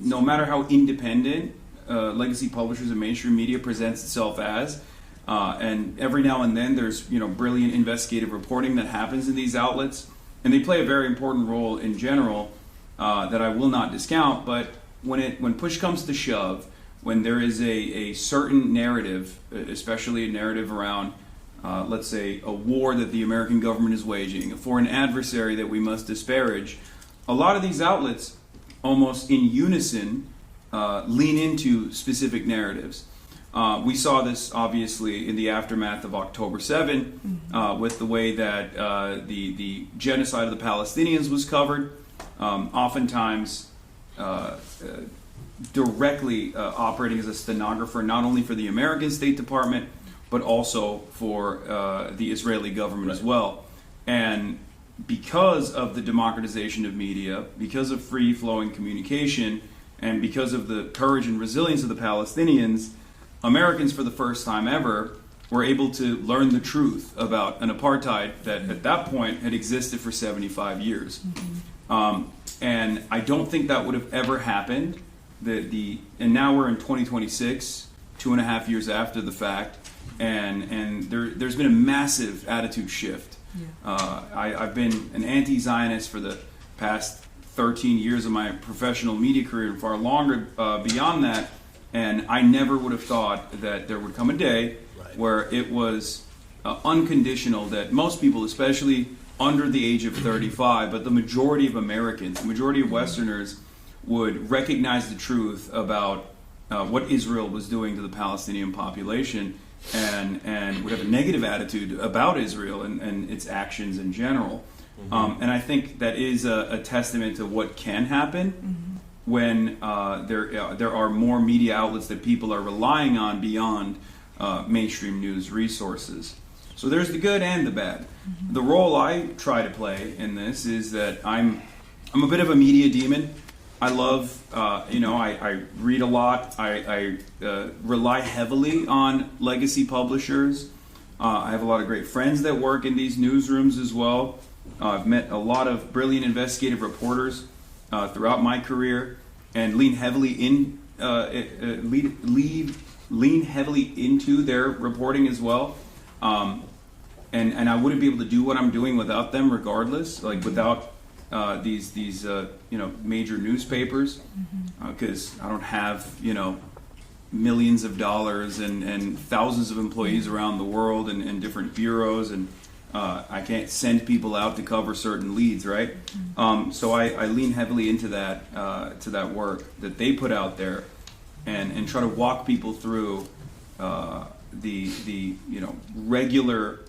Speaker 7: No matter how independent legacy publishers and mainstream media presents itself as, and every now and then there's brilliant investigative reporting that happens in these outlets, and they play a very important role in general that I will not discount. But when push comes to shove, when there is a certain narrative, especially a narrative around let's say a war that the American government is waging for an adversary that we must disparage, a lot of these outlets almost in unison lean into specific narratives. We saw this obviously in the aftermath of October 7 with the way that the genocide of the Palestinians was covered, oftentimes directly operating as a stenographer not only for the American State Department but also for the Israeli government as well. And because of the democratization of media, because of free-flowing communication, and because of the courage and resilience of the Palestinians, Americans for the first time ever were able to learn the truth about an apartheid that at that point had existed for 75 years. And I don't think that would have ever happened. And now we're in 2026, 2.5 years after the fact, and there's been a massive attitude shift. I've been an anti-Zionist for the past 13 years of my professional media career and far longer beyond that, and I never would have thought that there would come a day where it was unconditional, that most people, especially under the age of 35, but the majority of Americans, the majority of Westerners, would recognize the truth about what Israel was doing to the Palestinian population, and would have a negative attitude about Israel and its actions in general. And I think that is a testament to what can happen when there are more media outlets that people are relying on beyond mainstream news resources. So there's the good and the bad. The role I try to play in this is that I'm a bit of a media demon. I love, I read a lot. I rely heavily on legacy publishers. I have a lot of great friends that work in these newsrooms as well. I've met a lot of brilliant investigative reporters throughout my career, and lean heavily into their reporting as well. And I wouldn't be able to do what I'm doing without them, regardless. Like without these major newspapers, because I don't have millions of dollars and thousands of employees around the world and different bureaus, and I can't send people out to cover certain leads, right? So I lean heavily into that to that work that they put out there, and try to walk people through the regular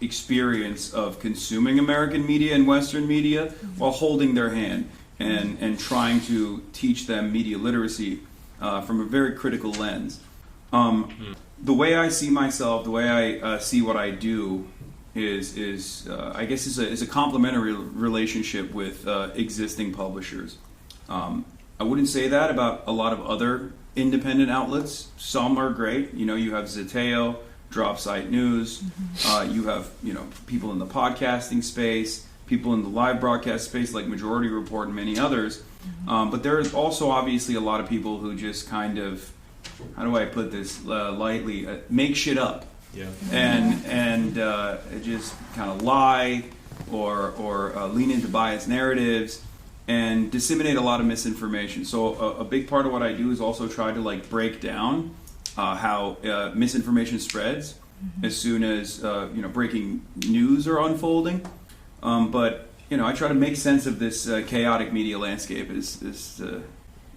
Speaker 7: experience of consuming American media and Western media while holding their hand and trying to teach them media literacy from a very critical lens. The way I see myself, the way I see what I do is I guess is a complementary relationship with existing publishers. I wouldn't say that about a lot of other independent outlets. Some are great. You have Zeteo, Drop Site News. You have people in the podcasting space, people in the live broadcast space like Majority Report and many others. But there is also obviously a lot of people who just kind of, how do I put this lightly, make shit up. Yeah. And just kind of lie or lean into biased narratives and disseminate a lot of misinformation. So a big part of what I do is also try to break down how misinformation spreads as soon as breaking news are unfolding. But I try to make sense of this chaotic media landscape.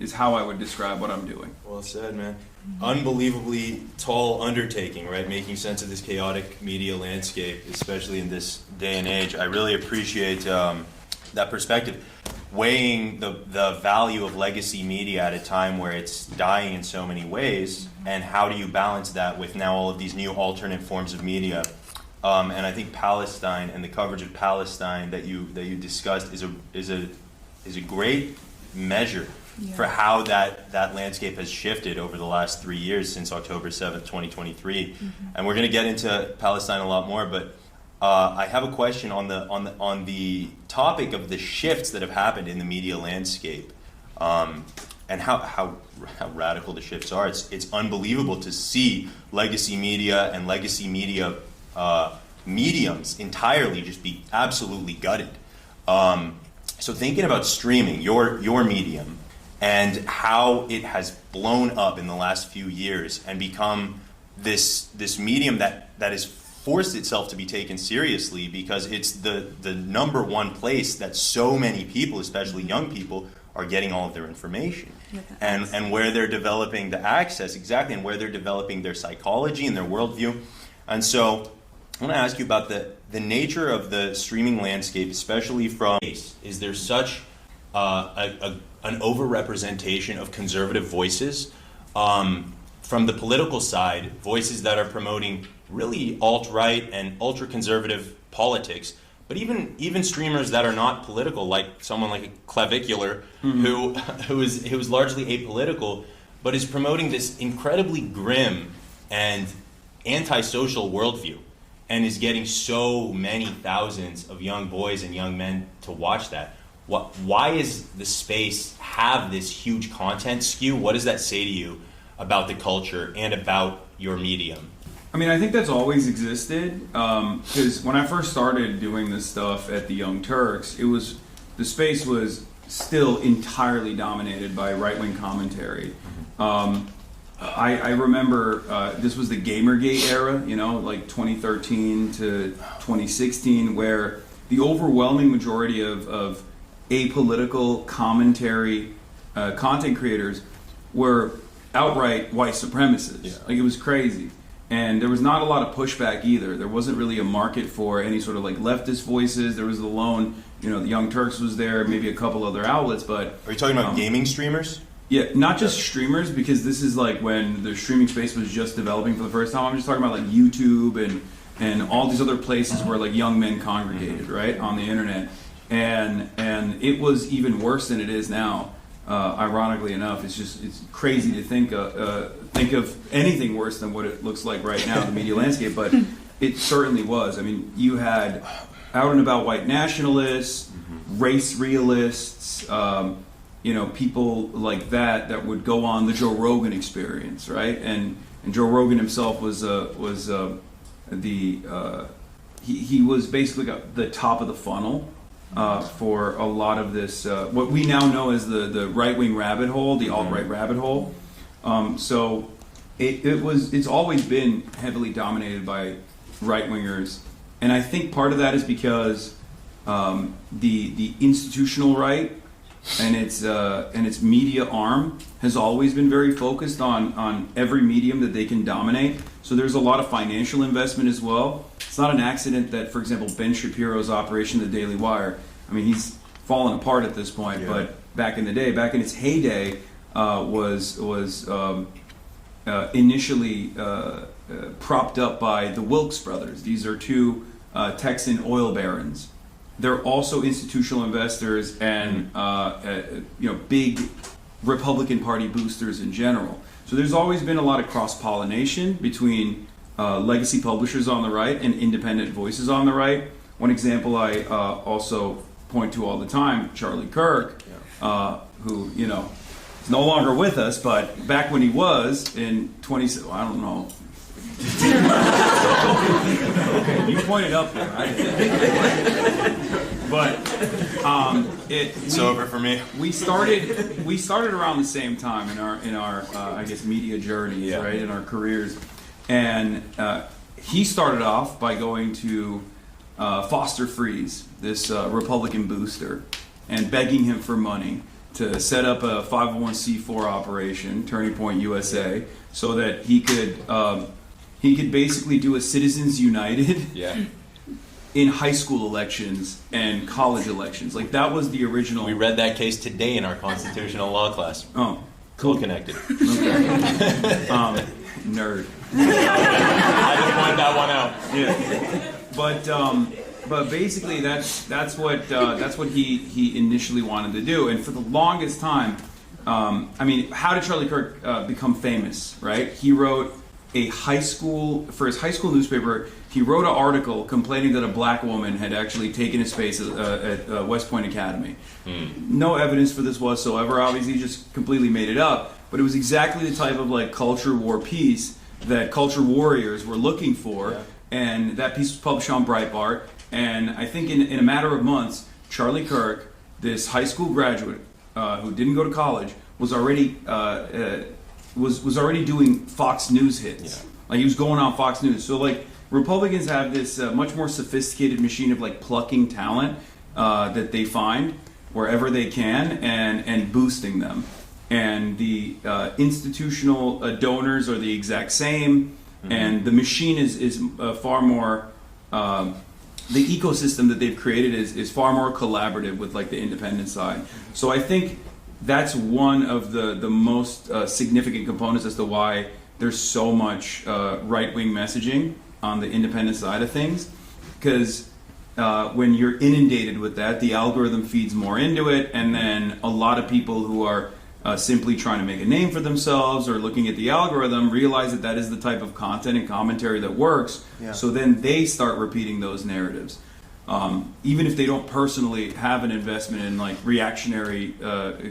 Speaker 7: Is how I would describe what I'm doing.
Speaker 10: Well said, man. Unbelievably tall undertaking, right? Making sense of this chaotic media landscape, especially in this day and age. I really appreciate that perspective. Weighing the value of legacy media at a time where it's dying in so many ways, and how do you balance that with now all of these new alternate forms of media? And I think Palestine and the coverage of Palestine that you discussed is a great measure for how that landscape has shifted over the last 3 years since October 7th, 2023. And we're going to get into Palestine a lot more, but I have a question on the topic of the shifts that have happened in the media landscape, and how radical the shifts are. It's unbelievable to see legacy media and legacy media mediums entirely just be absolutely gutted. So thinking about streaming, your medium, and how it has blown up in the last few years and become this medium that has forced itself to be taken seriously, because it's the number one place that so many people, especially young people, are getting all of their information, and where they're developing the access, exactly, and where they're developing their psychology and their worldview. And so I want to ask you about the nature of the streaming landscape, especially from, is there such an overrepresentation of conservative voices from the political side, voices that are promoting really alt-right and ultra-conservative politics, but even streamers that are not political, like someone like a Clavicular, who is largely apolitical, but is promoting this incredibly grim and antisocial worldview, and is getting so many thousands of young boys and young men to watch that. Why is the space have this huge content skew? What does that say to you about the culture and about your medium?
Speaker 7: I mean, I think that's always existed, because when I first started doing this stuff at the Young Turks, the space was still entirely dominated by right-wing commentary. I remember this was the Gamergate era, like 2013 to 2016, where the overwhelming majority of apolitical commentary content creators were outright white supremacists. Yeah. Like, it was crazy. And there was not a lot of pushback either. There wasn't really a market for any sort of like leftist voices. There was the lone, the Young Turks was there, maybe a couple other outlets, but...
Speaker 10: Are you talking about gaming streamers?
Speaker 7: Yeah, not just streamers, because this is like when the streaming space was just developing for the first time. I'm just talking about like YouTube and all these other places where like young men congregated, right, on the internet. And it was even worse than it is now. Ironically enough, it's crazy to think of anything worse than what it looks like right now in the media landscape, but it certainly was. I mean, you had out and about white nationalists, race realists, people like that would go on the Joe Rogan Experience, right? And Joe Rogan himself was he was basically the top of the funnel for a lot of this, what we now know as the right-wing rabbit hole, the alt-right rabbit hole. So it's always been heavily dominated by right-wingers, and I think part of that is because the institutional right and its media arm has always been very focused on every medium that they can dominate. So there's a lot of financial investment as well. It's not an accident that, for example, Ben Shapiro's operation, The Daily Wire, I mean, he's fallen apart at this point, but back in the day, back in its heyday, was initially propped up by the Wilkes brothers. These are two Texan oil barons. They're also institutional investors and big Republican Party boosters in general. So there's always been a lot of cross-pollination between legacy publishers on the right and independent voices on the right. One example I also point to all the time, Charlie Kirk, who is no longer with us, but back when he was in I don't know. Okay, you pointed up there. But it's
Speaker 10: over for me.
Speaker 7: We started around the same time in our I guess media journeys, right, in our careers, and he started off by going to Foster Freeze, this Republican booster, and begging him for money to set up a 501c4 operation, Turning Point USA, so that he could basically do a Citizens United in high school elections and college elections. Like, that was the original.
Speaker 10: We read that case today in our constitutional law class.
Speaker 7: Oh,
Speaker 10: cool. Connected.
Speaker 7: Nerd.
Speaker 10: I just point that one out.
Speaker 7: Yeah. But basically, that's what he initially wanted to do, and for the longest time, I mean, how did Charlie Kirk become famous? Right? He wrote for his high school newspaper. He wrote an article complaining that a black woman had actually taken his space at West Point Academy. No evidence for this whatsoever. Obviously, he just completely made it up. But it was exactly the type of like culture war piece that culture warriors were looking for, and that piece was published on Breitbart. And I think in a matter of months, Charlie Kirk, this high school graduate who didn't go to college, was already was already doing Fox News hits. Like, he was going on Fox News. So like, Republicans have this much more sophisticated machine of like plucking talent that they find wherever they can and boosting them. And the institutional donors are the exact same, and the machine is far more. The ecosystem that they've created is far more collaborative with like the independent side. So I think that's one of the most significant components as to why there's so much right-wing messaging on the independent side of things, because when you're inundated with that, the algorithm feeds more into it, and then a lot of people who are simply trying to make a name for themselves or looking at the algorithm realize that that is the type of content and commentary that works. So then they start repeating those narratives, even if they don't personally have an investment in like reactionary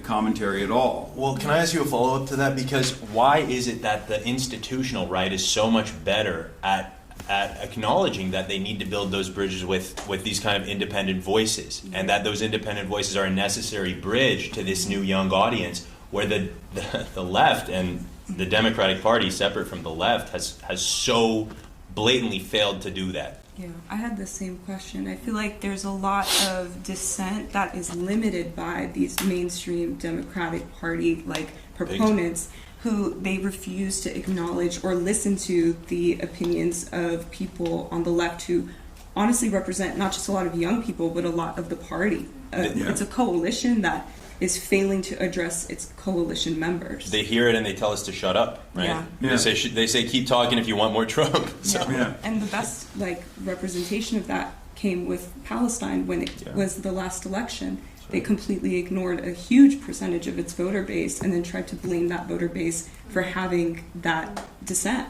Speaker 7: commentary at all.
Speaker 10: Well, can I ask you a follow-up to that? Because why is it that the institutional right is so much better at acknowledging that they need to build those bridges with these kind of independent voices, and that those independent voices are a necessary bridge to this new young audience, where the left and the Democratic Party, separate from the left, has so blatantly failed to do that?
Speaker 9: Yeah, I had the same question. I feel like there's a lot of dissent that is limited by these mainstream Democratic Party like proponents who they refuse to acknowledge or listen to the opinions of people on the left who honestly represent not just a lot of young people, but a lot of the party. It's a coalition that is failing to address its coalition members.
Speaker 10: They hear it and they tell us to shut up, right?
Speaker 9: Yeah.
Speaker 10: They say keep talking if you want more Trump. So.
Speaker 9: And the best like representation of that came with Palestine when it was the last election. They completely ignored a huge percentage of its voter base and then tried to blame that voter base for having that dissent.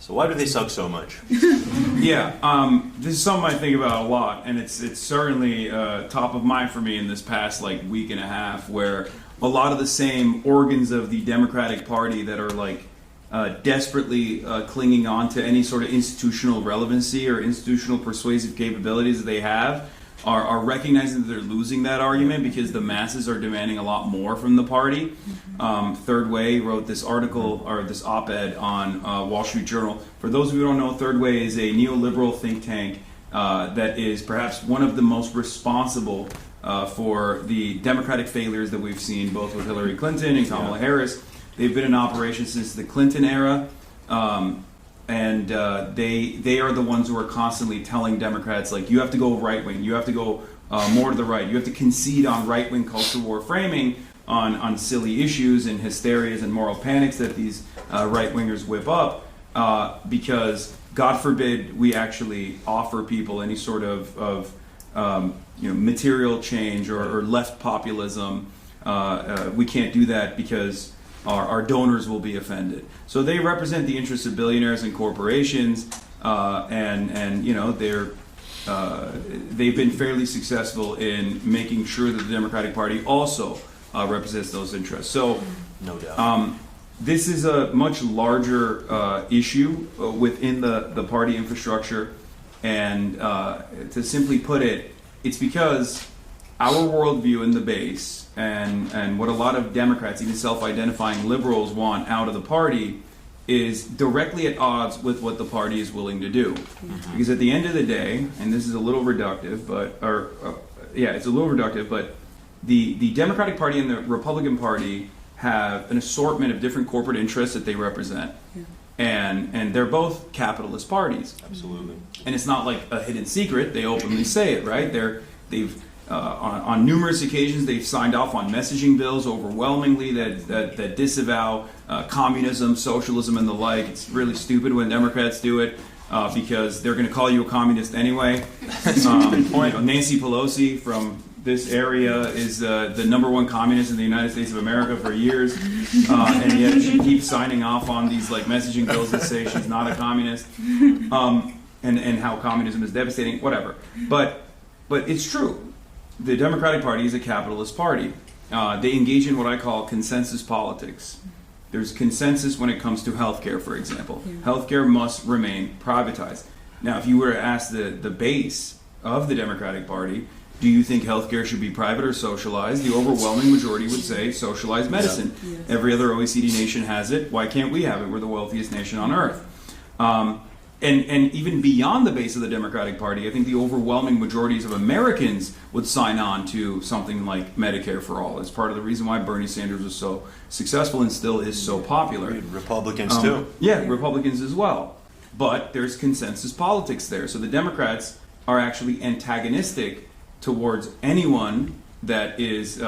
Speaker 10: So why do they suck so much?
Speaker 7: This is something I think about a lot, and it's certainly top of mind for me in this past like week and a half, where a lot of the same organs of the Democratic Party that are like desperately clinging on to any sort of institutional relevancy or institutional persuasive capabilities that they have are recognizing that they're losing that argument because the masses are demanding a lot more from the party. Third Way wrote this article or this op-ed on Wall Street Journal. For those of you who don't know, Third Way is a neoliberal think tank that is perhaps one of the most responsible for the Democratic failures that we've seen, both with Hillary Clinton and Kamala Harris. They've been in operation since the Clinton era. And they are the ones who are constantly telling Democrats, like, you have to go right-wing, you have to go more to the right, you have to concede on right-wing culture war framing on silly issues and hysterias and moral panics that these right-wingers whip up, because, God forbid, we actually offer people any sort of material change or left populism. We can't do that because our donors will be offended. So they represent the interests of billionaires and corporations, and they've been fairly successful in making sure that the Democratic Party also represents those interests. So,
Speaker 10: no doubt.
Speaker 7: This is a much larger issue within the party infrastructure, and to simply put it, it's because our worldview in the base and what a lot of Democrats, even self-identifying liberals, want out of the party is directly at odds with what the party is willing to do. Because at the end of the day, and this is a little reductive, but it's a little reductive, but the Democratic Party and the Republican Party have an assortment of different corporate interests that they represent. And they're both capitalist parties.
Speaker 10: Absolutely.
Speaker 7: And it's not like a hidden secret. They openly say it, right? They've on numerous occasions they've signed off on messaging bills overwhelmingly that disavow communism, socialism, and the like. It's really stupid when Democrats do it because they're going to call you a communist anyway. Nancy Pelosi from this area is the #1 communist in the United States of America for years, and yet she keeps signing off on these like messaging bills that say she's not a communist, and how communism is devastating. Whatever, but it's true. The Democratic Party is a capitalist party. They engage in what I call consensus politics. There's consensus when it comes to healthcare, for example. Healthcare must remain privatized. Now, if you were to ask the base of the Democratic Party, do you think healthcare should be private or socialized? The overwhelming majority would say socialized medicine. Every other OECD nation has it. Why can't we have it? We're the wealthiest nation on earth. And even beyond the base of the Democratic Party, I think the overwhelming majorities of Americans would sign on to something like Medicare for all. It's part of the reason why Bernie Sanders was so successful and still is so popular.
Speaker 10: Republicans too.
Speaker 7: Yeah, Republicans as well. But there's consensus politics there. So the Democrats are actually antagonistic towards anyone that is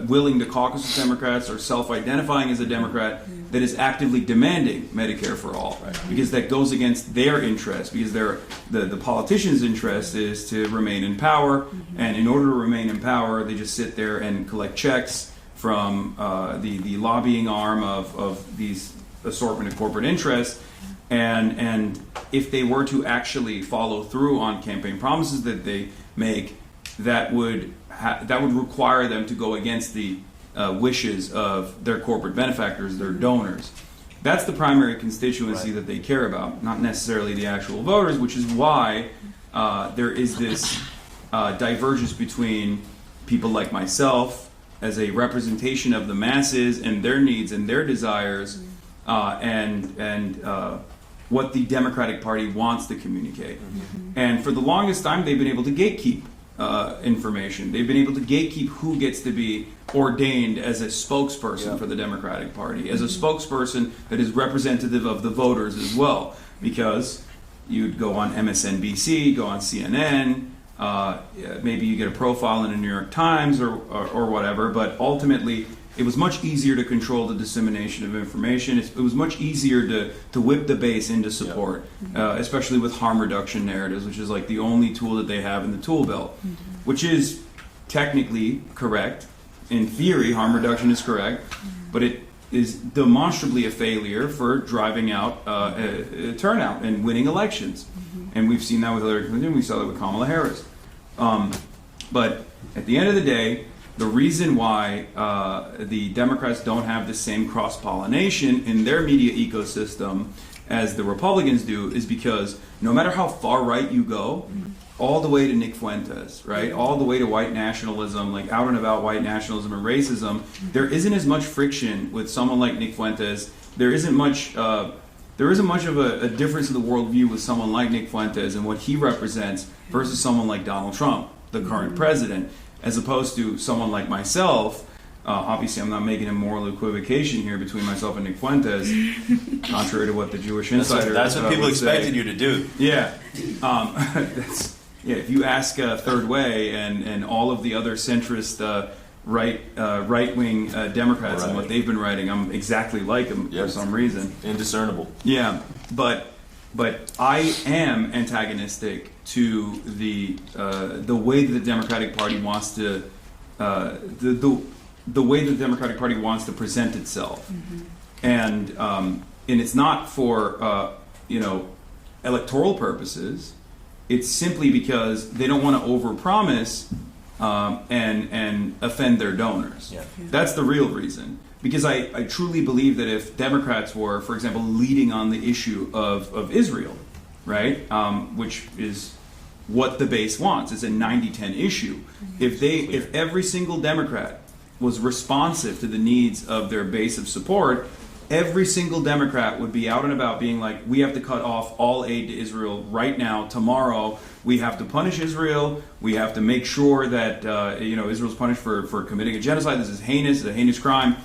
Speaker 7: willing to caucus with Democrats or self-identifying as a Democrat that is actively demanding Medicare for all, because that goes against their interest, because the politicians' interest is to remain in power, and in order to remain in power, they just sit there and collect checks from the lobbying arm of these assortment of corporate interests, and if they were to actually follow through on campaign promises that they make, that would require them to go against the wishes of their corporate benefactors, their donors. That's the primary constituency that they care about, not necessarily the actual voters, which is why there is this divergence between people like myself as a representation of the masses and their needs and their desires, and what the Democratic Party wants to communicate. And for the longest time, they've been able to gatekeep information. They've been able to gatekeep who gets to be ordained as a spokesperson for the Democratic Party, as a spokesperson that is representative of the voters as well, because you'd go on MSNBC, go on CNN, maybe you get a profile in the New York Times or whatever, but ultimately it was much easier to control the dissemination of information. It was much easier to whip the base into support, especially with harm reduction narratives, which is like the only tool that they have in the tool belt, which is technically correct. In theory, harm reduction is correct, but it is demonstrably a failure for driving out turnout and winning elections. And we've seen that with Hillary Clinton, we saw that with Kamala Harris. But at the end of the day, the reason why the Democrats don't have the same cross-pollination in their media ecosystem as the Republicans do is because no matter how far right you go, all the way to Nick Fuentes, right, all the way to white nationalism, like out and about white nationalism and racism, there isn't as much friction with someone like Nick Fuentes. There isn't much of a difference in the worldview with someone like Nick Fuentes and what he represents versus someone like Donald Trump, the current president. As opposed to someone like myself, obviously I'm not making a moral equivocation here between myself and Nick Fuentes, contrary to what the Jewish Insider
Speaker 10: That's what people expected you to do.
Speaker 7: Yeah. If you ask Third Way and all of the other centrist right-wing Democrats and what they've been writing, I'm exactly like them for some reason.
Speaker 10: Indiscernible.
Speaker 7: Yeah, but I am antagonistic to the way that the Democratic Party wants to the way the Democratic Party wants to present itself, and it's not for electoral purposes. It's simply because they don't want to overpromise and offend their donors. That's the real reason. Because I truly believe that if Democrats were, for example, leading on the issue of Israel, right, which is what the base wants, it's a 90-10 issue. If every single Democrat was responsive to the needs of their base of support, every single Democrat would be out and about being like, we have to cut off all aid to Israel right now, tomorrow. We have to punish Israel. We have to make sure that Israel's punished for committing a genocide. This is heinous, it's a heinous crime,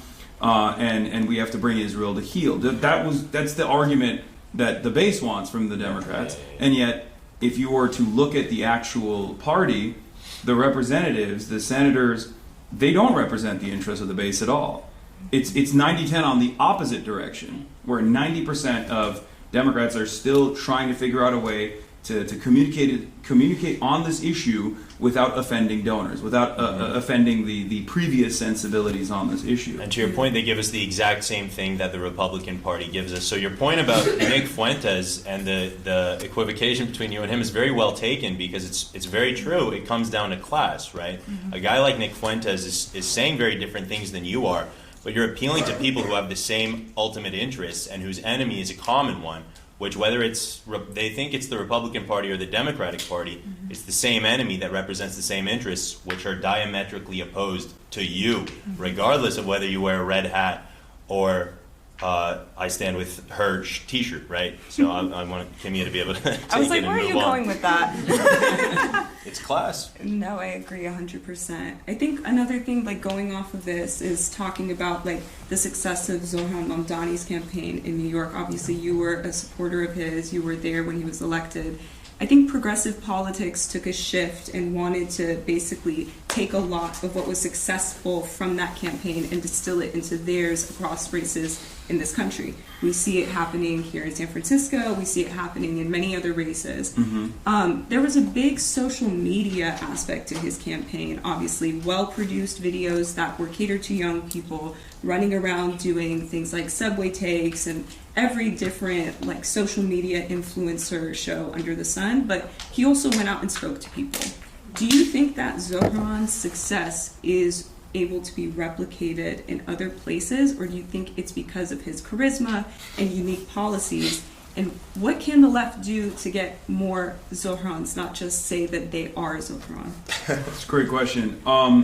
Speaker 7: and we have to bring Israel to heel. That's the argument that the base wants from the Democrats. And yet, if you were to look at the actual party, the representatives, the senators, they don't represent the interests of the base at all. It's 90-10 on the opposite direction, where 90% of Democrats are still trying to figure out a way to communicate on this issue without offending donors, without offending the previous sensibilities on this issue.
Speaker 10: And to your point, they give us the exact same thing that the Republican Party gives us. So your point about Nick Fuentes and the equivocation between you and him is very well taken, because it's very true. It comes down to class, right? A guy like Nick Fuentes is saying very different things than you are, but you're appealing to people who have the same ultimate interests and whose enemy is a common one, which whether they think it's the Republican Party or the Democratic Party, it's the same enemy that represents the same interests, which are diametrically opposed to you, regardless of whether you wear a red hat or I stand with her t-shirt, right? So I want Kimia to be able to take
Speaker 2: I was like,
Speaker 10: it
Speaker 2: where
Speaker 10: and
Speaker 2: are you
Speaker 10: move on.
Speaker 2: going with that?
Speaker 10: It's class.
Speaker 2: No, I agree 100%. I think another thing, like going off of this, is talking about like the success of Zohran Mamdani's campaign in New York. Obviously, you were a supporter of his. You were there when he was elected. I think progressive politics took a shift and wanted to basically take a lot of what was successful from that campaign and distill it into theirs across races in this country. We see it happening here in San Francisco. We see it happening in many other races. There was a big social media aspect to his campaign, obviously. Well-produced videos that were catered to young people, running around doing things like subway takes and every different like social media influencer show under the sun. But he also went out and spoke to people. Do you think that Zohran's success is able to be replicated in other places, or do you think it's because of his charisma and unique policies? And what can the left do to get more Zohrans, not just say that they are Zohran?
Speaker 7: That's a great question. I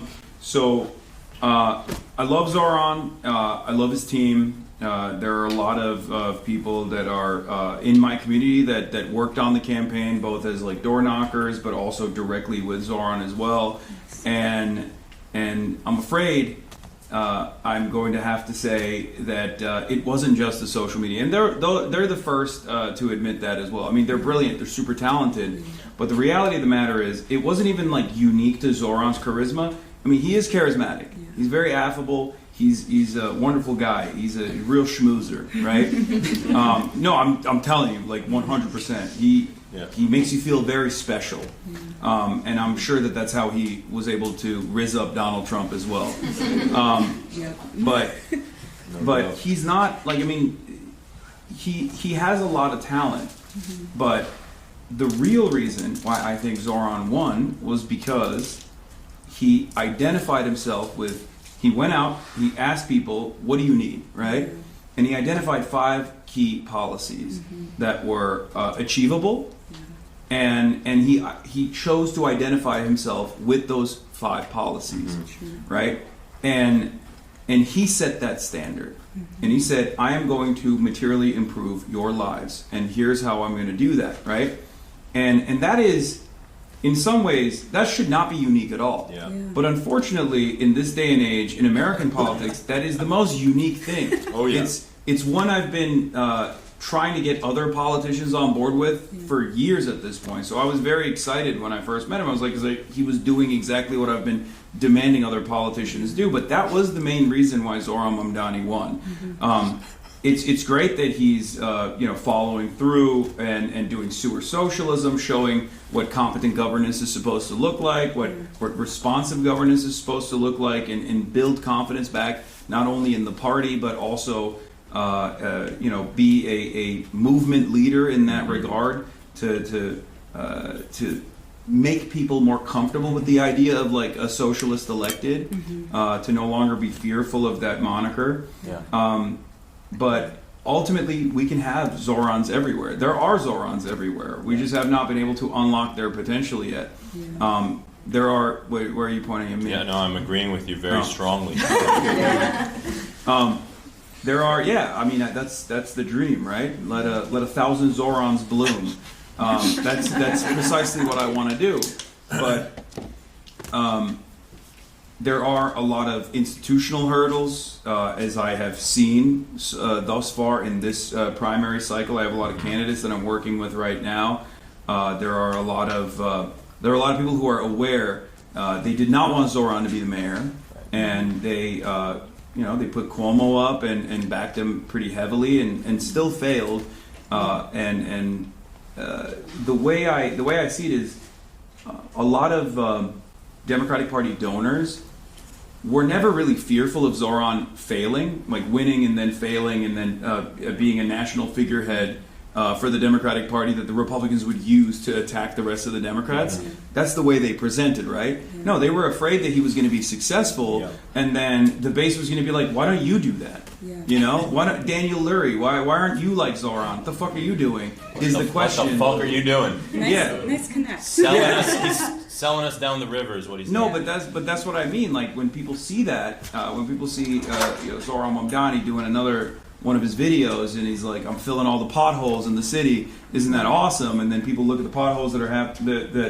Speaker 7: love Zohran. I love his team. There are a lot of people that are in my community that worked on the campaign, both as like door knockers, but also directly with Zohran as well. And I'm afraid I'm going to have to say that it wasn't just the social media. And they're the first to admit that as well. I mean, they're brilliant. They're super talented. But the reality of the matter is, it wasn't even like unique to Zohran's charisma. I mean, he is charismatic. He's very affable. He's a wonderful guy. He's a real schmoozer, right? No, I'm telling you, like 100%. He makes you feel very special, and I'm sure that's how he was able to rizz up Donald Trump as well. But he's not like, I mean, he has a lot of talent, but the real reason why I think Zohran won was because he identified himself with. He went out, he asked people, what do you need, right? And he identified 5 key policies that were achievable, and he chose to identify himself with those 5 policies, right? And he set that standard. And he said, I am going to materially improve your lives, and here's how I'm going to do that, right? And that is, in some ways, that should not be unique at all. But unfortunately, in this day and age, in American politics, that is the most unique thing. It's one I've been trying to get other politicians on board with for years at this point. So I was very excited when I first met him. I was like, he was doing exactly what I've been demanding other politicians do. But that was the main reason why Zohran Mamdani won. It's great that he's following through and doing sewer socialism, showing what competent governance is supposed to look like, what responsive governance is supposed to look like, and build confidence back not only in the party but also be a movement leader in that regard to make people more comfortable with the idea of like a socialist elected, to no longer be fearful of that moniker. But ultimately, we can have Zohrans everywhere. There are Zohrans everywhere. We just have not been able to unlock their potential yet. There are. Where are you pointing at me?
Speaker 10: Yeah, no, I'm agreeing with you very strongly.
Speaker 7: There are, I mean, that's the dream, right? Let 1,000 Zohrans bloom. That's precisely what I want to do. But there are a lot of institutional hurdles, as I have seen thus far in this primary cycle. I have a lot of candidates that I'm working with right now. There are a lot of people who are aware they did not want Zohran to be the mayor, and they they put Cuomo up and backed him pretty heavily, and still failed. The way I see it is a lot of Democratic Party donors were never really fearful of Zohran failing, like winning and then failing and then being a national figurehead for the Democratic Party that the Republicans would use to attack the rest of the Democrats. That's the way they presented, right? No, they were afraid that he was going to be successful, and then the base was going to be like, why don't you do that? You know, why not Daniel Lurie? Why aren't you like Zohran? What the fuck are you doing? Is the question.
Speaker 10: What the fuck are you doing?
Speaker 9: Nice connect.
Speaker 10: Selling us down the river is what he's
Speaker 7: No,
Speaker 10: doing.
Speaker 7: but that's what I mean. Like when people see that, when people see Zohran Mamdani doing another one of his videos, and he's like, "I'm filling all the potholes in the city. Isn't that awesome?" And then people look at the potholes that are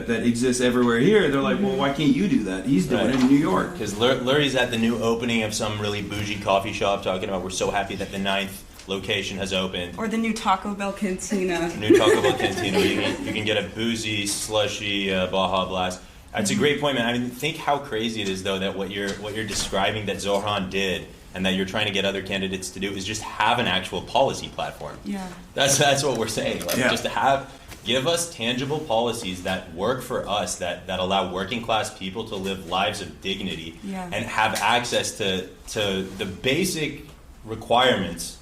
Speaker 7: that exist everywhere here. They're like, "Well, why can't you do that? He's doing it in New York."
Speaker 10: Because Lurie's at the new opening of some really bougie coffee shop, talking about we're so happy that the 9th location has opened.
Speaker 9: Or the new Taco Bell cantina.
Speaker 10: New Taco Bell cantina. You can get a boozy, slushy Baja Blast. That's a great point, man. I mean, think how crazy it is, though, that what you're describing that Zohran did, and that you're trying to get other candidates to do, is just have an actual policy platform.
Speaker 9: Yeah.
Speaker 10: That's what we're saying. Like, just to give us tangible policies that work for us, that allow working class people to live lives of dignity, and have access to the basic requirements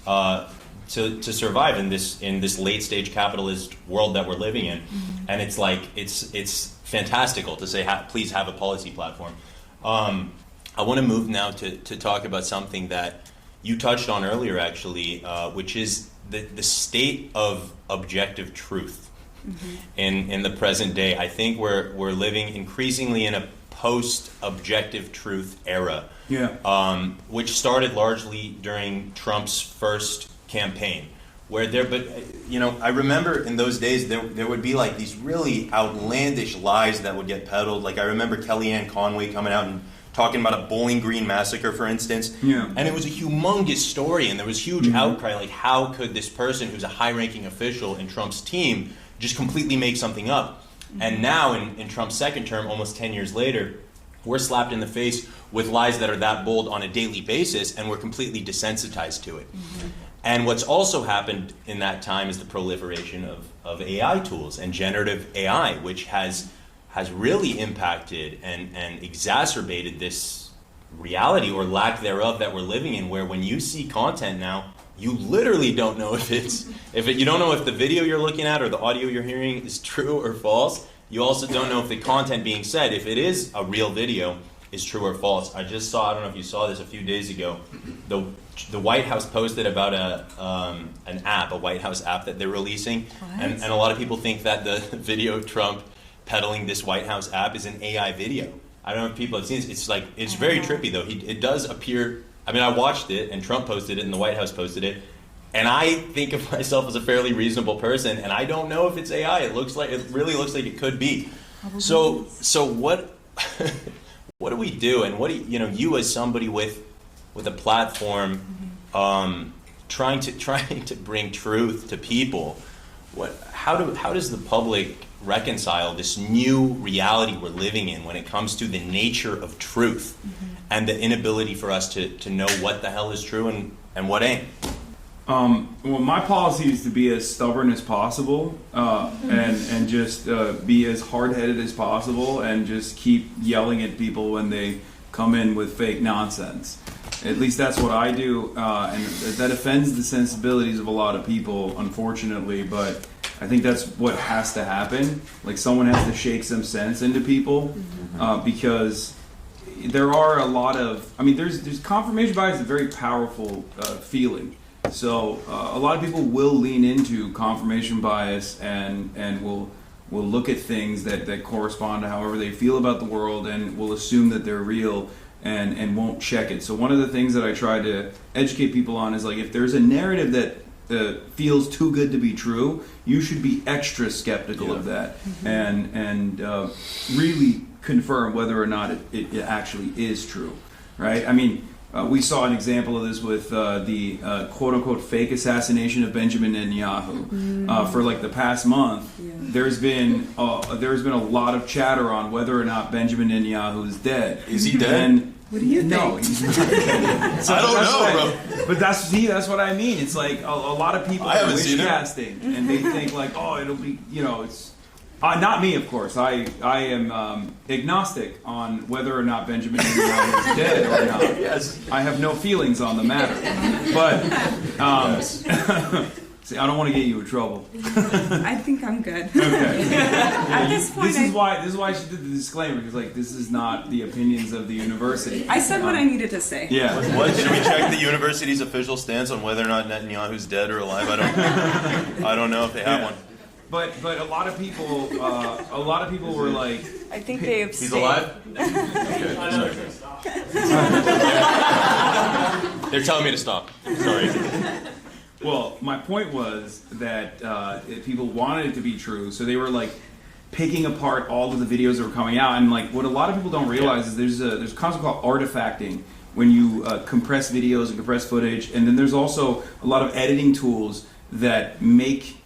Speaker 10: to survive in this late stage capitalist world that we're living in. And it's like it's fantastical to say please have a policy platform. I want to move now to talk about something that you touched on earlier, actually, which is the state of objective truth in the present day. I think we're living increasingly in a post-objective truth era, which started largely during Trump's first campaign. I remember in those days there would be like these really outlandish lies that would get peddled. Like I remember Kellyanne Conway coming out and talking about a Bowling Green massacre, for instance. And it was a humongous story, and there was huge outcry, like how could this person who's a high-ranking official in Trump's team just completely make something up? And now in Trump's second term, almost 10 years later, we're slapped in the face with lies that are that bold on a daily basis, and we're completely desensitized to it. And what's also happened in that time is the proliferation of AI tools and generative AI, which has really impacted and exacerbated this reality or lack thereof that we're living in, where when you see content now, you literally don't know you don't know if the video you're looking at or the audio you're hearing is true or false. You also don't know if the content being said, if it is a real video, is true or false. I don't know if you saw this a few days ago, the White House posted about an app, a White House app that they're releasing, and a lot of people think that the video of Trump peddling this White House app is an AI video. I don't know if people have seen it. It's very trippy though. It does appear. I mean, I watched it, and Trump posted it, and the White House posted it, and I think of myself as a fairly reasonable person, and I don't know if it's AI. It really looks like it could be. So what what do we do, and what do you as somebody with a platform, trying to bring truth to people? How does the public reconcile this new reality we're living in when it comes to the nature of truth and the inability for us to know what the hell is true and what ain't?
Speaker 7: Well, my policy is to be as stubborn as possible, and just be as hard-headed as possible, and just keep yelling at people when they come in with fake nonsense. At least that's what I do, and that offends the sensibilities of a lot of people, unfortunately, but I think that's what has to happen. Like, someone has to shake some sense into people, because there are a lot of, there's confirmation bias is a very powerful feeling. So a lot of people will lean into confirmation bias and will look at things that correspond to however they feel about the world, and will assume that they're real. and won't check it. So one of the things that I try to educate people on is like, if there's a narrative that feels too good to be true, you should be extra skeptical of that, and really confirm whether or not it actually is true, right? I mean, we saw an example of this with the quote-unquote fake assassination of Benjamin Netanyahu. For like the past month, there's been a lot of chatter on whether or not Benjamin Netanyahu is dead.
Speaker 10: Is he dead?
Speaker 7: And
Speaker 10: what do you think?
Speaker 7: No, he's not dead.
Speaker 10: I don't know, bro.
Speaker 7: But that's what I mean. It's like a lot of people are wish casting, and they think like, oh, it'll be, it's. Not me, of course. I am agnostic on whether or not Benjamin Netanyahu is dead or not.
Speaker 10: Yes.
Speaker 7: I have no feelings on the matter. But see, I don't want to get you in trouble.
Speaker 2: I think I'm good.
Speaker 7: Okay.
Speaker 2: At this point,
Speaker 7: this is why she did the disclaimer, because like this is not the opinions of the university.
Speaker 2: I said what I needed to say.
Speaker 7: Yeah.
Speaker 10: What should we check the university's official stance on whether or not Netanyahu's dead or alive? I don't know if they have one.
Speaker 7: But a lot of people were like,
Speaker 2: I think they have.
Speaker 10: He's alive? Okay. They're telling me to stop. Sorry.
Speaker 7: Well, my point was that people wanted it to be true, so they were like picking apart all of the videos that were coming out, and like what a lot of people don't realize is there's a concept called artifacting, when you compress videos and compress footage, and then there's also a lot of editing tools that make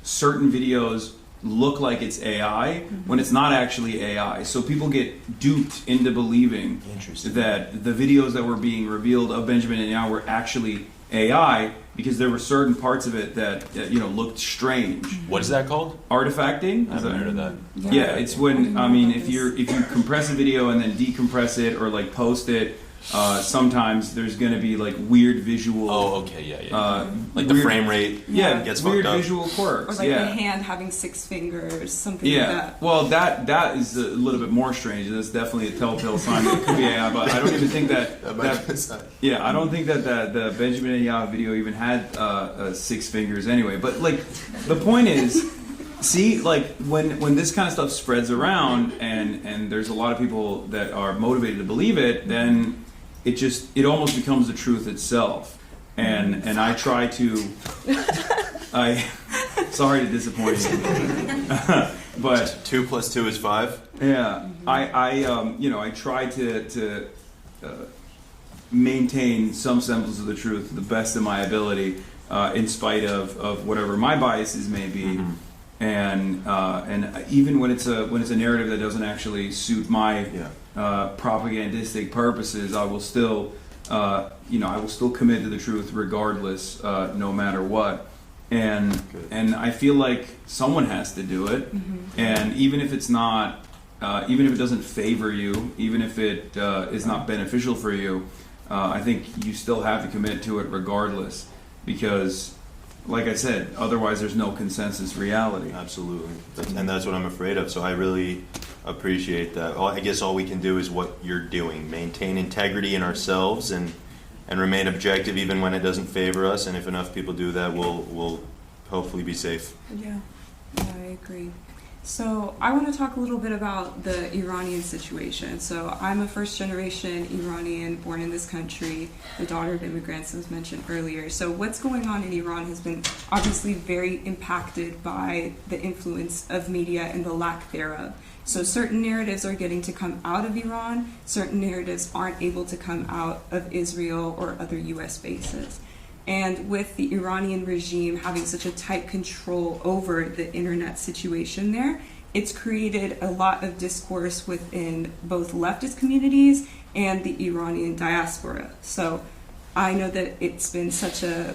Speaker 7: certain videos look like it's AI when it's not actually AI. So people get duped into believing that the videos that were being revealed of Benjamin Netanyahu were actually AI because there were certain parts of it that looked strange.
Speaker 10: What is that called?
Speaker 7: Artifacting.
Speaker 10: I haven't heard of that.
Speaker 7: Yeah, it's when if you compress a video and then decompress it or like post it. Sometimes there's going to be like weird visual.
Speaker 10: Oh, okay, yeah. Like the frame rate. Gets
Speaker 7: weird
Speaker 10: fucked up.
Speaker 7: Visual quirks.
Speaker 2: Or like the hand having 6 fingers, something like that.
Speaker 7: Well, that is a little bit more strange. That's definitely a telltale sign that it could be AI. But I don't even think that. I don't think that the Benjamin Netanyahu video even had 6 fingers anyway. But like, the point is. See, like when this kind of stuff spreads around and there's a lot of people that are motivated to believe it, then it almost becomes the truth itself. And I try to sorry to disappoint you. But
Speaker 10: 2 + 2 is 5.
Speaker 7: Yeah. I try to maintain some semblance of the truth to the best of my ability, in spite of whatever my biases may be. And even when it's a narrative that doesn't actually suit my propagandistic purposes, I will still commit to the truth regardless, no matter what. And I feel like someone has to do it. And even if it's not, even if it doesn't favor you, even if it is not beneficial for you, I think you still have to commit to it regardless, because. Like I said, otherwise there's no consensus reality.
Speaker 10: Absolutely. And that's what I'm afraid of. So I really appreciate that. I guess all we can do is what you're doing. Maintain integrity in ourselves and remain objective even when it doesn't favor us. And if enough people do that, we'll hopefully be safe.
Speaker 2: Yeah, I agree. So I want to talk a little bit about the Iranian situation. So I'm a first-generation Iranian born in this country, the daughter of immigrants, as mentioned earlier. So what's going on in Iran has been obviously very impacted by the influence of media and the lack thereof. So certain narratives are getting to come out of Iran, certain narratives aren't able to come out of Israel or other US bases. And with the Iranian regime having such a tight control over the internet situation there, it's created a lot of discourse within both leftist communities and the Iranian diaspora. So I know that it's been such a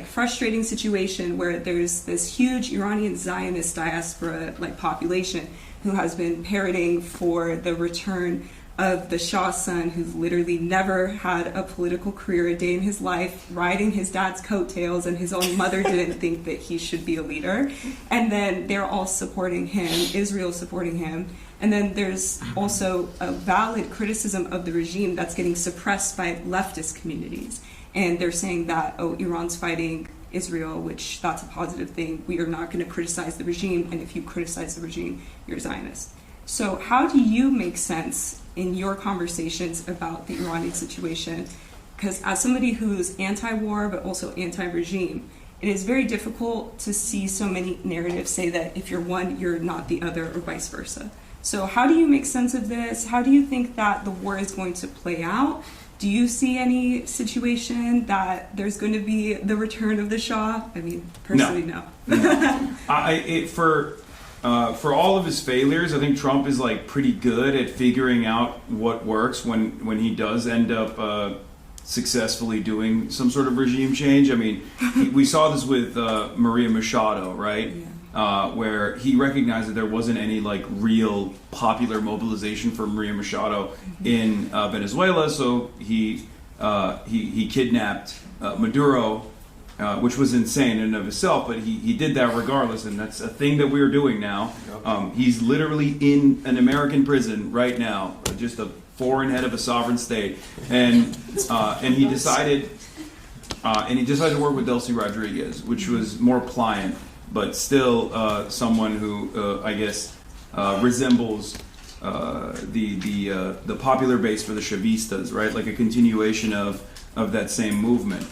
Speaker 2: frustrating situation where there's this huge Iranian Zionist diaspora population who has been parroting for the return of the Shah's son, who's literally never had a political career a day in his life, riding his dad's coattails, and his own mother didn't think that he should be a leader. And then they're all supporting him, Israel supporting him. And then there's also a valid criticism of the regime that's getting suppressed by leftist communities. And they're saying that, Iran's fighting Israel, which that's a positive thing. We are not going to criticize the regime, and if you criticize the regime, you're a Zionist.
Speaker 9: So how do you make sense in your conversations about the Iranian situation? Because as somebody who's anti-war but also anti-regime, it is very difficult to see so many narratives say that if you're one, you're not the other, or vice versa. So how do you make sense of this? How do you think that the war is going to play out? Do you see any situation that there's going to be the return of the Shah? I mean, personally, no.
Speaker 7: For all of his failures, I think Trump is like pretty good at figuring out what works when he does end up successfully doing some sort of regime change. I mean, we saw this with Maria Machado, right? Where he recognized that there wasn't any like real popular mobilization for Maria Machado in Venezuela, so he kidnapped Maduro, which was insane in and of itself, but he did that regardless, and that's a thing that we're doing now. He's literally in an American prison right now, just a foreign head of a sovereign state, and he decided to work with Delcy Rodriguez, which was more pliant, but still someone who I guess resembles the popular base for the Chavistas, right? Like a continuation of that same movement.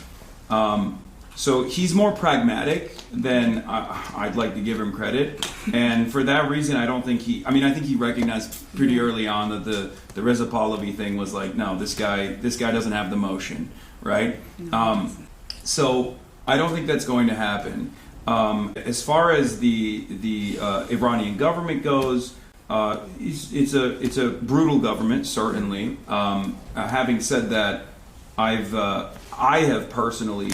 Speaker 7: So he's more pragmatic than I'd like to give him credit, and for that reason, I think he recognized pretty early on that the Reza Pahlavi thing was like, no, this guy doesn't have the motion, right? So I don't think that's going to happen. As far as the Iranian government goes, it's a brutal government, certainly. Having said that, I have personally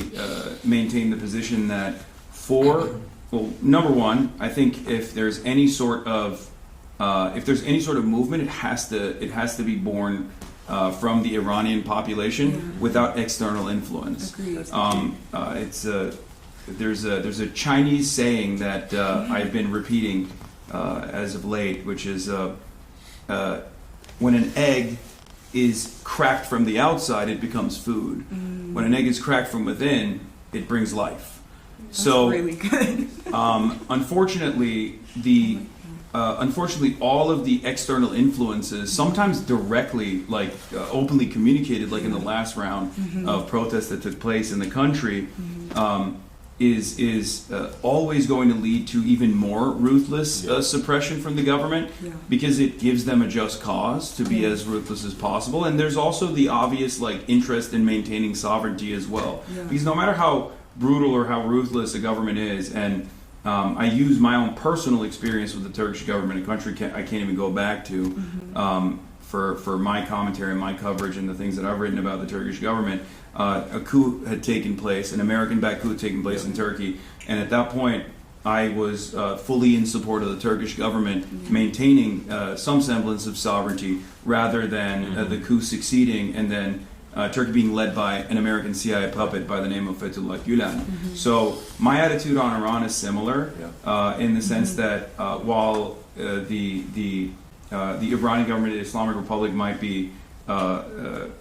Speaker 7: maintained the position that number one, I think if there's any sort of movement, it has to be born from the Iranian population without external influence. There's a Chinese saying that I've been repeating as of late, which is when an egg is cracked from the outside, it becomes food. When an egg is cracked from within, it brings life.
Speaker 9: That's really good.
Speaker 7: Unfortunately, all of the external influences, sometimes directly, like openly communicated, like in the last round of protests that took place in the country, is always going to lead to even more ruthless suppression from the government, because it gives them a just cause to be as ruthless as possible. And there's also the obvious interest in maintaining sovereignty as well, because no matter how brutal or how ruthless a government is, and I use my own personal experience with the Turkish government, a country I can't even go back to for my commentary and my coverage and the things that I've written about the Turkish government. A coup had taken place, an American-backed coup had taken place in Turkey, and at that point I was fully in support of the Turkish government maintaining some semblance of sovereignty rather than the coup succeeding and then Turkey being led by an American CIA puppet by the name of Fethullah Gulen. So my attitude on Iran is similar in the sense that while the Iranian government, the Islamic Republic, might be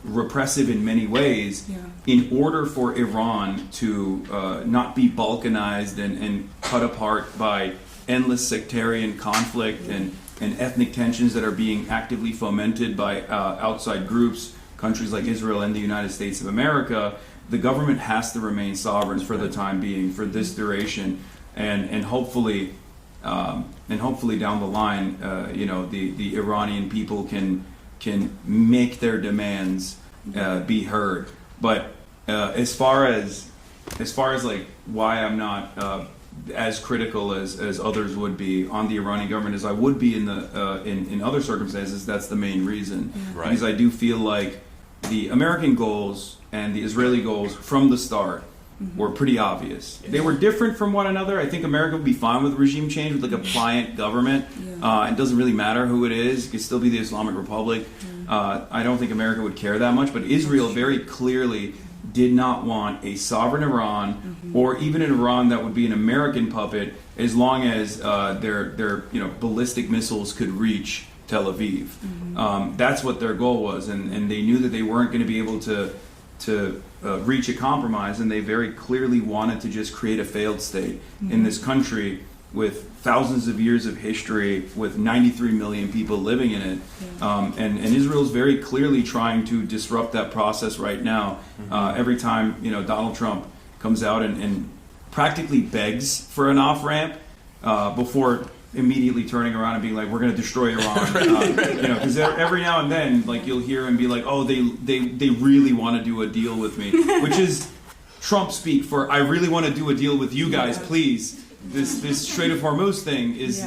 Speaker 7: repressive in many ways, in order for Iran to not be balkanized and cut apart by endless sectarian conflict and ethnic tensions that are being actively fomented by outside groups, countries like Israel and the United States of America, the government has to remain sovereign for the time being, for this duration, and hopefully down the line, the Iranian people can make their demands be heard. But as far as like why I'm not as critical as others would be on the Iranian government as I would be in other circumstances, that's the main reason. Because I do feel like the American goals and the Israeli goals from the start were pretty obvious. They were different from one another. I think America would be fine with regime change, with like a pliant government. It doesn't really matter who it is. It could still be the Islamic Republic. I don't think America would care that much, but Israel very clearly did not want a sovereign Iran or even an Iran that would be an American puppet as long as their ballistic missiles could reach Tel Aviv. That's what their goal was, and they knew that they weren't going to be able to reach a compromise, and they very clearly wanted to just create a failed state in this country with thousands of years of history, with 93 million people living in it. And Israel's very clearly trying to disrupt that process right now. Every time, Donald Trump comes out and practically begs for an off-ramp before immediately turning around and being like, we're going to destroy Iran. Because every now and then, like, you'll hear him be like, oh, they really want to do a deal with me, which is Trump speak for, I really want to do a deal with you guys, please. This Strait of Hormuz thing is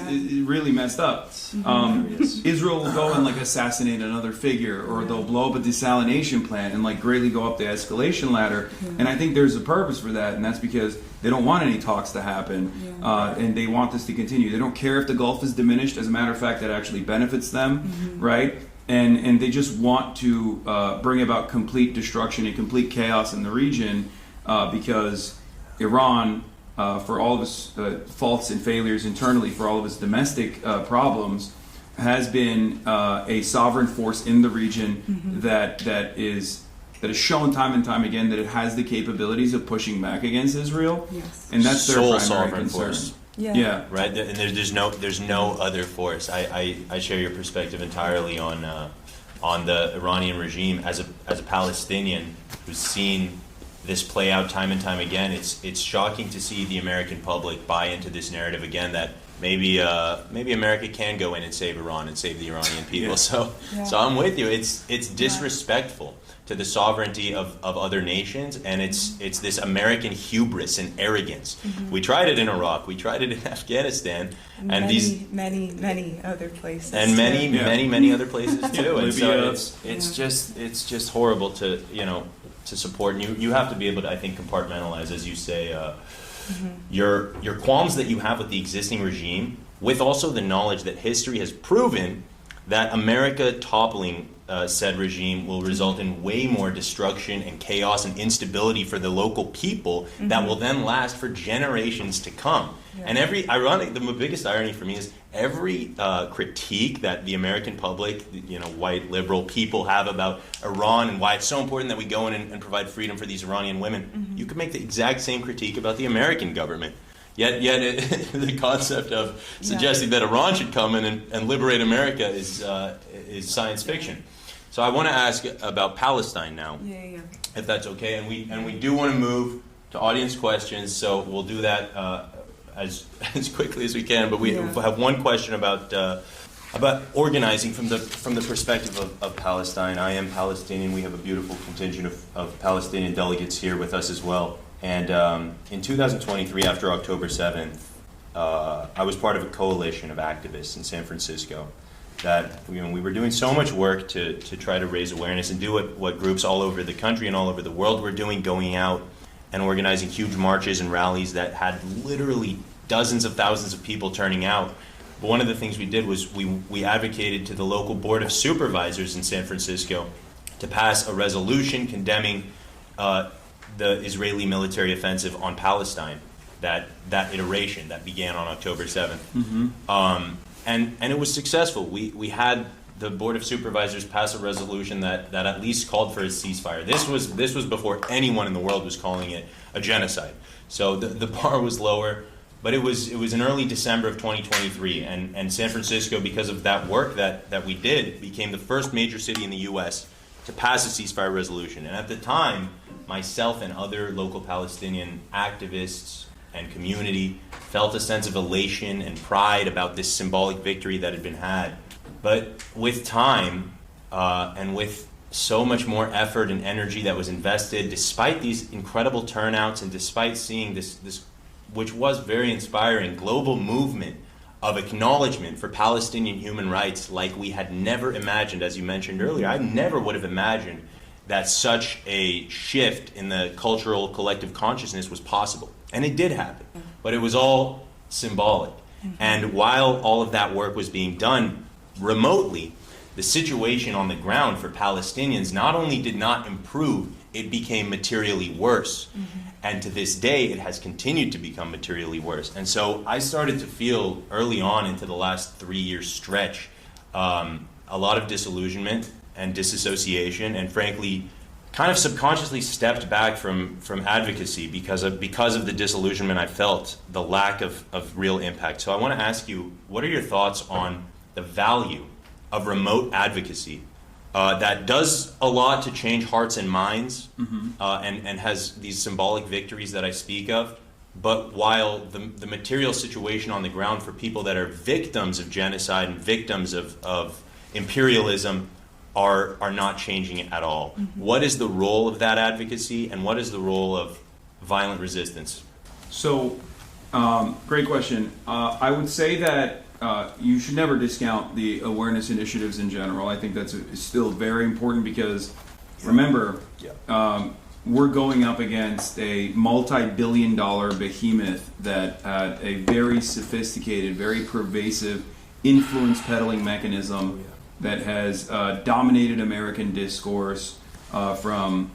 Speaker 7: really messed up. Israel will go and like assassinate another figure, or they'll blow up a desalination plant and like greatly go up the escalation ladder. And I think there's a purpose for that, and that's because they don't want any talks to happen, and they want this to continue. They don't care if the Gulf is diminished. As a matter of fact, that actually benefits them, right? And they just want to bring about complete destruction and complete chaos in the region, because Iran, for all of its faults and failures internally, for all of its domestic problems, has been a sovereign force in the region that is shown time and time again that it has the capabilities of pushing back against Israel, and that's their primary concern. Force.
Speaker 10: Right, and there's no other force. I share your perspective entirely on the Iranian regime. As a Palestinian who's seen this play out time and time again, it's shocking to see the American public buy into this narrative again that maybe America can go in and save Iran and save the Iranian people. So I'm with you. It's disrespectful to the sovereignty of other nations, and it's this American hubris and arrogance. We tried it in Iraq, we tried it in Afghanistan, and
Speaker 9: many other places,
Speaker 10: and many other places too. And so it's just horrible to to support. And you have to be able to, I think, compartmentalize, as you say, your qualms that you have with the existing regime, with also the knowledge that history has proven that America toppling said regime will result in way more destruction and chaos and instability for the local people that will then last for generations to come. And the biggest irony for me is every critique that the American public, white liberal people have about Iran and why it's so important that we go in and provide freedom for these Iranian women, you could make the exact same critique about the American government. Yet the concept of suggesting that Iran should come in and liberate America is science fiction. So I want to ask about Palestine now, if that's okay. And we do want to move to audience questions, so we'll do that as quickly as we can. But we have one question about organizing from the perspective of Palestine. I am Palestinian. We have a beautiful contingent of Palestinian delegates here with us as well. And in 2023, after October 7th, I was part of a coalition of activists in San Francisco that we were doing so much work to try to raise awareness and do what groups all over the country and all over the world were doing, going out and organizing huge marches and rallies that had literally dozens of thousands of people turning out. But one of the things we did was we advocated to the local board of supervisors in San Francisco to pass a resolution condemning the Israeli military offensive on Palestine, that iteration that began on October 7th. And it was successful. We had the Board of Supervisors pass a resolution that at least called for a ceasefire. This was before anyone in the world was calling it a genocide. So the bar was lower, but it was in early December of 2023, and San Francisco, because of that work that we did, became the first major city in the U.S. to pass a ceasefire resolution. And at the time, myself and other local Palestinian activists and community felt a sense of elation and pride about this symbolic victory that had been had. But with time and with so much more effort and energy that was invested, despite these incredible turnouts and despite seeing this which was very inspiring, global movement of acknowledgement for Palestinian human rights like we had never imagined, as you mentioned earlier. I never would have imagined that such a shift in the cultural collective consciousness was possible. And it did happen, but it was all symbolic. And while all of that work was being done remotely, the situation on the ground for Palestinians not only did not improve, it became materially worse. And to this day, it has continued to become materially worse. And so I started to feel early on into the last 3-year stretch a lot of disillusionment and disassociation, and frankly, kind of subconsciously stepped back from advocacy because of the disillusionment I felt, the lack of real impact. So I want to ask you, what are your thoughts on the value of remote advocacy that does a lot to change hearts and minds, and has these symbolic victories that I speak of, but while the material situation on the ground for people that are victims of genocide and victims of imperialism are not changing it at all? What is the role of that advocacy, and what is the role of violent resistance?
Speaker 7: So, great question. I would say that you should never discount the awareness initiatives in general. I think that's still very important because, remember, we're going up against a multi-billion-dollar behemoth that had a very sophisticated, very pervasive influence peddling mechanism that has dominated American discourse from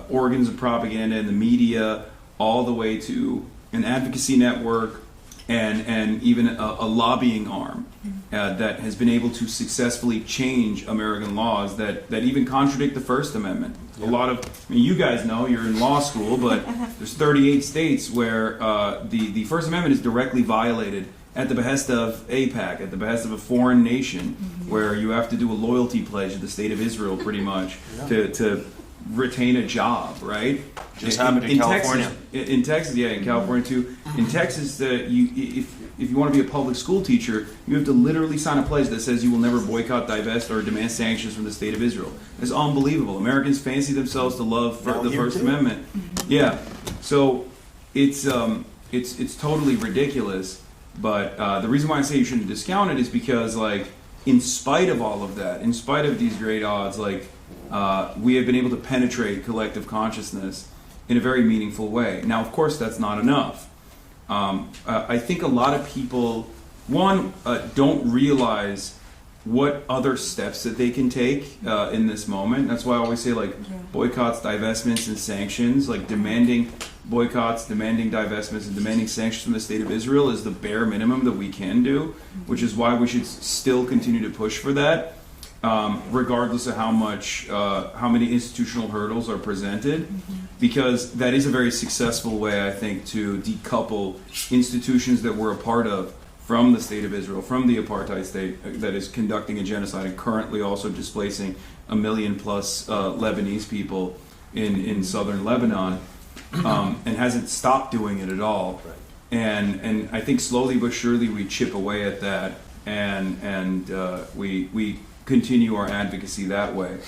Speaker 7: organs of propaganda in the media all the way to an advocacy network and even a lobbying arm that has been able to successfully change American laws that even contradict the First Amendment. A lot of, I mean, you guys know, you're in law school, but there's 38 states where the First Amendment is directly violated at the behest of AIPAC, at the behest of a foreign nation, where you have to do a loyalty pledge to the state of Israel, pretty much, to retain a job, right?
Speaker 10: Just happened in California.
Speaker 7: In Texas, yeah, in California too. In Texas, if you want to be a public school teacher, you have to literally sign a pledge that says you will never boycott, divest, or demand sanctions from the state of Israel. It's unbelievable. Americans fancy themselves to love the First Amendment. Yeah, so it's totally ridiculous. But the reason why I say you shouldn't discount it is because, like, in spite of all of that, in spite of these great odds, like, we have been able to penetrate collective consciousness in a very meaningful way. Now, of course, that's not enough. I think a lot of people, don't realize what other steps that they can take in this moment. That's why I always say, like, boycotts, divestments, and sanctions, like demanding boycotts, demanding divestments, and demanding sanctions from the state of Israel is the bare minimum that we can do, which is why we should still continue to push for that, regardless of how many institutional hurdles are presented, because that is a very successful way, I think, to decouple institutions that we're a part of from the state of Israel, from the apartheid state that is conducting a genocide and currently also displacing 1 million plus Lebanese people in southern Lebanon, and hasn't stopped doing it at all. Right. And I think slowly but surely we chip away at that, and we continue our advocacy that way.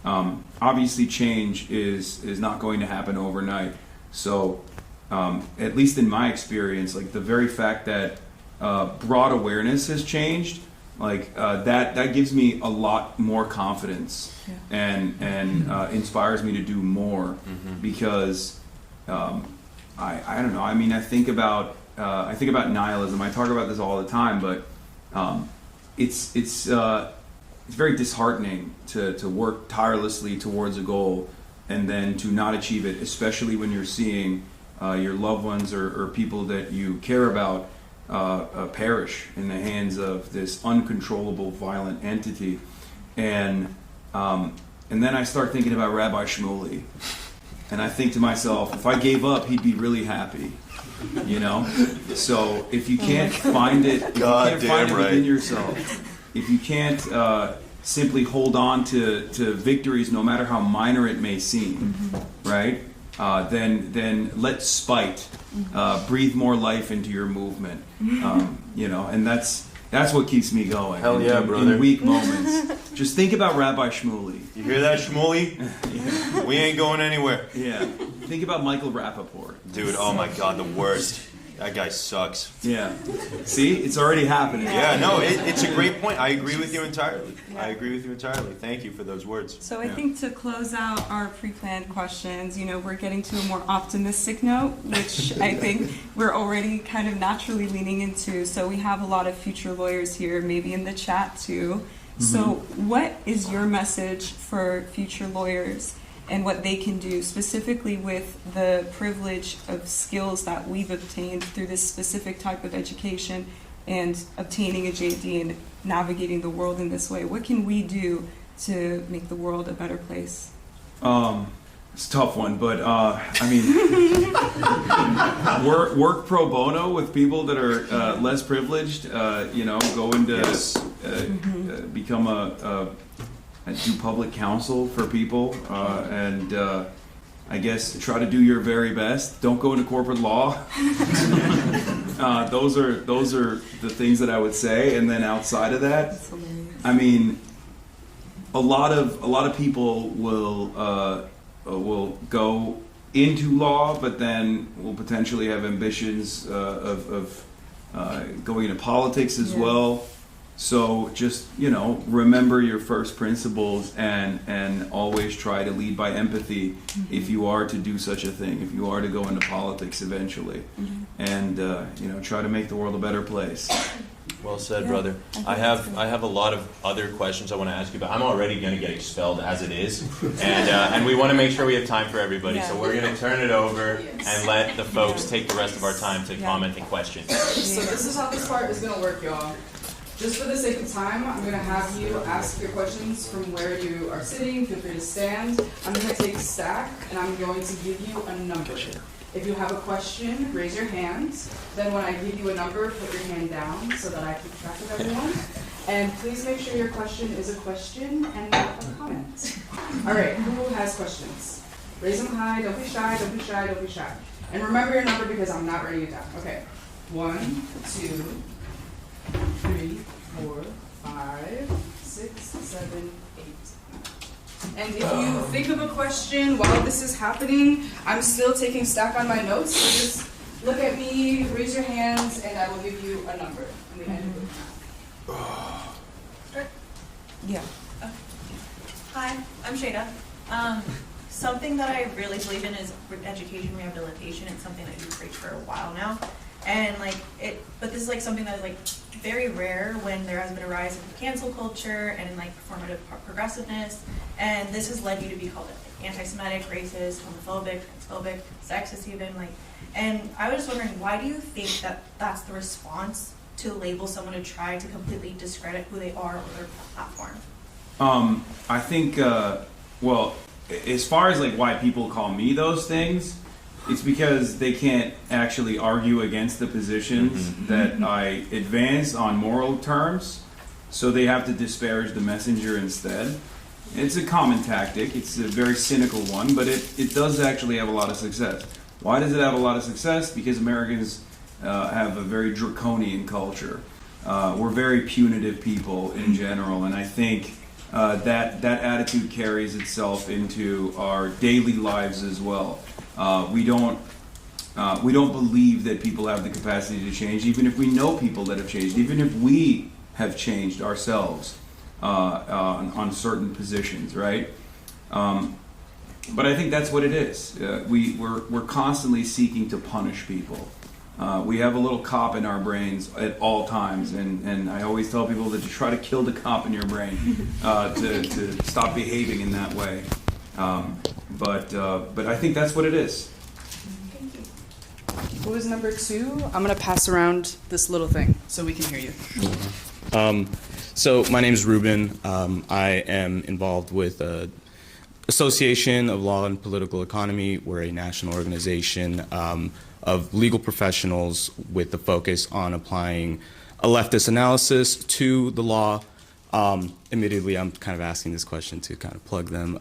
Speaker 7: Obviously, change is not going to happen overnight. So, at least in my experience, like the very fact that broad awareness has changed, like that gives me a lot more confidence, and inspires me to do more, because I don't know. I mean, I think about nihilism. I talk about this all the time, but it's very disheartening to work tirelessly towards a goal and then to not achieve it, especially when you're seeing your loved ones or people that you care about perish in the hands of this uncontrollable violent entity. And then I start thinking about Rabbi Shmuley, and I think to myself, if I gave up, he'd be really happy, you know? So if you can't find it, within yourself, if you can't simply hold on to victories, no matter how minor it may seem, right? Then let spite breathe more life into your movement, you know, and that's what keeps me going.
Speaker 10: Hell yeah, brother.
Speaker 7: In weak moments. Just think about Rabbi Shmuley.
Speaker 10: You hear that, Shmuley? We ain't going anywhere.
Speaker 7: Yeah. Think about Michael Rappaport.
Speaker 10: Dude, oh my God, the worst. That guy sucks.
Speaker 7: Yeah. See, it's already happening.
Speaker 10: Yeah, no, it's a great point. I agree with you entirely. I agree with you entirely. Thank you for those words.
Speaker 2: So I think to close out our pre-planned questions, you know, we're getting to a more optimistic note, which I think we're already kind of naturally leaning into. So we have a lot of future lawyers here, maybe in the chat too. So what is your message for future lawyers and what they can do, specifically with the privilege of skills that we've obtained through this specific type of education and obtaining a JD and navigating the world in this way? What can we do to make the world a better place?
Speaker 7: It's a tough one, but I mean, work pro bono with people that are less privileged. You know, go into become do public counsel for people, and I guess try to do your very best. Don't go into corporate law. Those are the things that I would say. And then outside of that, I mean, a lot of people will go into law, but then will potentially have ambitions of going into politics as well. So just, you know, remember your first principles and always try to lead by empathy if you are to do such a thing, if you are to go into politics eventually. And, you know, try to make the world a better place.
Speaker 10: Well said, brother. I have a lot of other questions I want to ask you, but I'm already going to get expelled as it is, and we want to make sure we have time for everybody. So we're going to turn it over and let the folks take the rest of our time to comment and question.
Speaker 8: So this is how this part is going to work, y'all. Just for the sake of time, I'm going to have you ask your questions from where you are sitting. Feel free to stand. I'm going to take a stack, and I'm going to give you a number. If you have a question, raise your hand. Then when I give you a number, put your hand down so that I keep track of everyone. And please make sure your question is a question and not a comment. All right, who has questions? Raise them high. Don't be shy. Don't be shy. Don't be shy. And remember your number because I'm not writing it down. Okay. 1, 2, 3, 4, 5, 6, 7, 8. And if you think of a question while this is happening, I'm still taking stack on my notes. So just look at me, raise your hands, and I will give you a number. And we end with that.
Speaker 13: Yeah. Hi, I'm Shada. Something that I really believe in is education rehabilitation. It's something that you preach for a while now. And but this is like something that is like very rare when there has been a rise in cancel culture and in like performative progressiveness. And this has led you to be called like anti-Semitic, racist, homophobic, transphobic, sexist even. And I was just wondering, why do you think that that's the response to label someone to try to completely discredit who they are or their platform?
Speaker 7: I think, well, as far as like why people call me those things, it's because they can't actually argue against the positions that I advance on moral terms, so they have to disparage the messenger instead. It's a common tactic. It's a very cynical one, but it does actually have a lot of success. Why does it have a lot of success? Because Americans have a very draconian culture. We're very punitive people in general, and I think that attitude carries itself into our daily lives as well. We don't believe that people have the capacity to change, even if we know people that have changed, even if we have changed ourselves on certain positions, right? But I think that's what it is. We're constantly seeking to punish people. We have a little cop in our brains at all times, and I always tell people that to try to kill the cop in your brain to stop behaving in that way. But I think that's what it is.
Speaker 8: Thank you. Who is number 2? I'm going to pass around this little thing so we can hear you.
Speaker 15: So my name is Ruben. I am involved with Association of Law and Political Economy. We're a national organization of legal professionals with the focus on applying a leftist analysis to the law. Admittedly, I'm kind of asking this question to kind of plug them.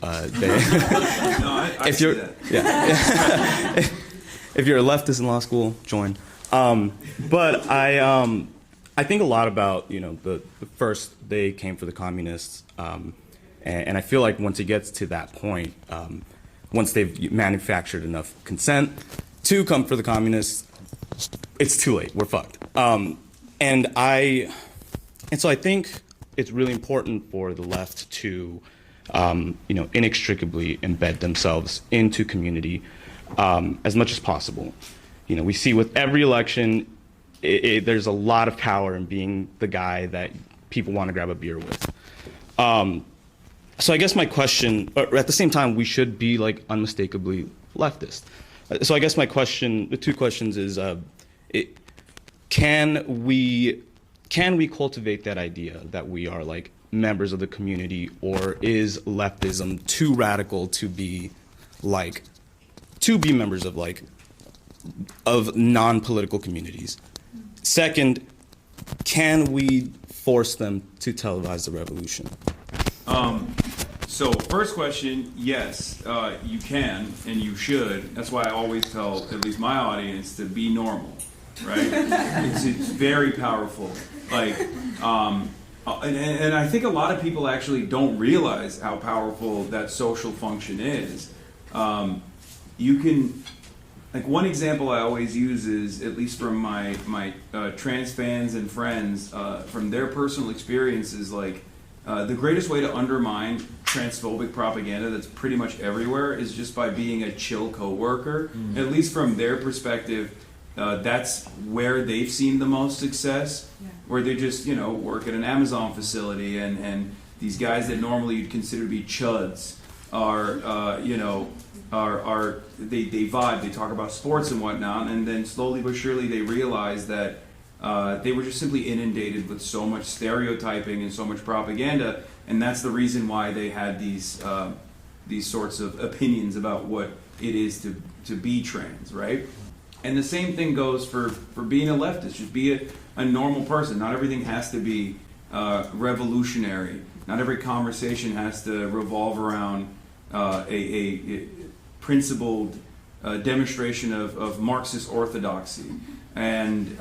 Speaker 15: If you're a leftist in law school, join. But I think a lot about, you know, the first they came for the communists, and I feel like once it gets to that point, once they've manufactured enough consent to come for the communists, it's too late. We're fucked. And so I think it's really important for the left to, you know, inextricably embed themselves into community as much as possible. You know, we see with every election, there's a lot of power in being the guy that people want to grab a beer with. So I guess my question, but at the same time, we should be like unmistakably leftist. So I guess my question, the two questions is, can we can we cultivate that idea that we are like members of the community, or is leftism too radical to be members of non-political communities? Second, can we force them to televise the revolution?
Speaker 7: So first question, yes, you can and you should. That's why I always tell at least my audience to be normal, right? It's very powerful. And I think a lot of people actually don't realize how powerful that social function is. You can, like, one example I always use is, at least from my trans fans and friends, from their personal experiences, the greatest way to undermine transphobic propaganda that's pretty much everywhere is just by being a chill coworker. At least from their perspective, that's where they've seen the most success, where they just, work at an Amazon facility, and these guys that normally you'd consider to be chuds are they vibe, they talk about sports and whatnot, and then slowly but surely they realize that they were just simply inundated with so much stereotyping and so much propaganda, and that's the reason why they had these sorts of opinions about what it is to be trans, right? And the same thing goes for being a leftist. Just be a normal person. Not everything has to be revolutionary. Not every conversation has to revolve around a principled demonstration of Marxist orthodoxy. And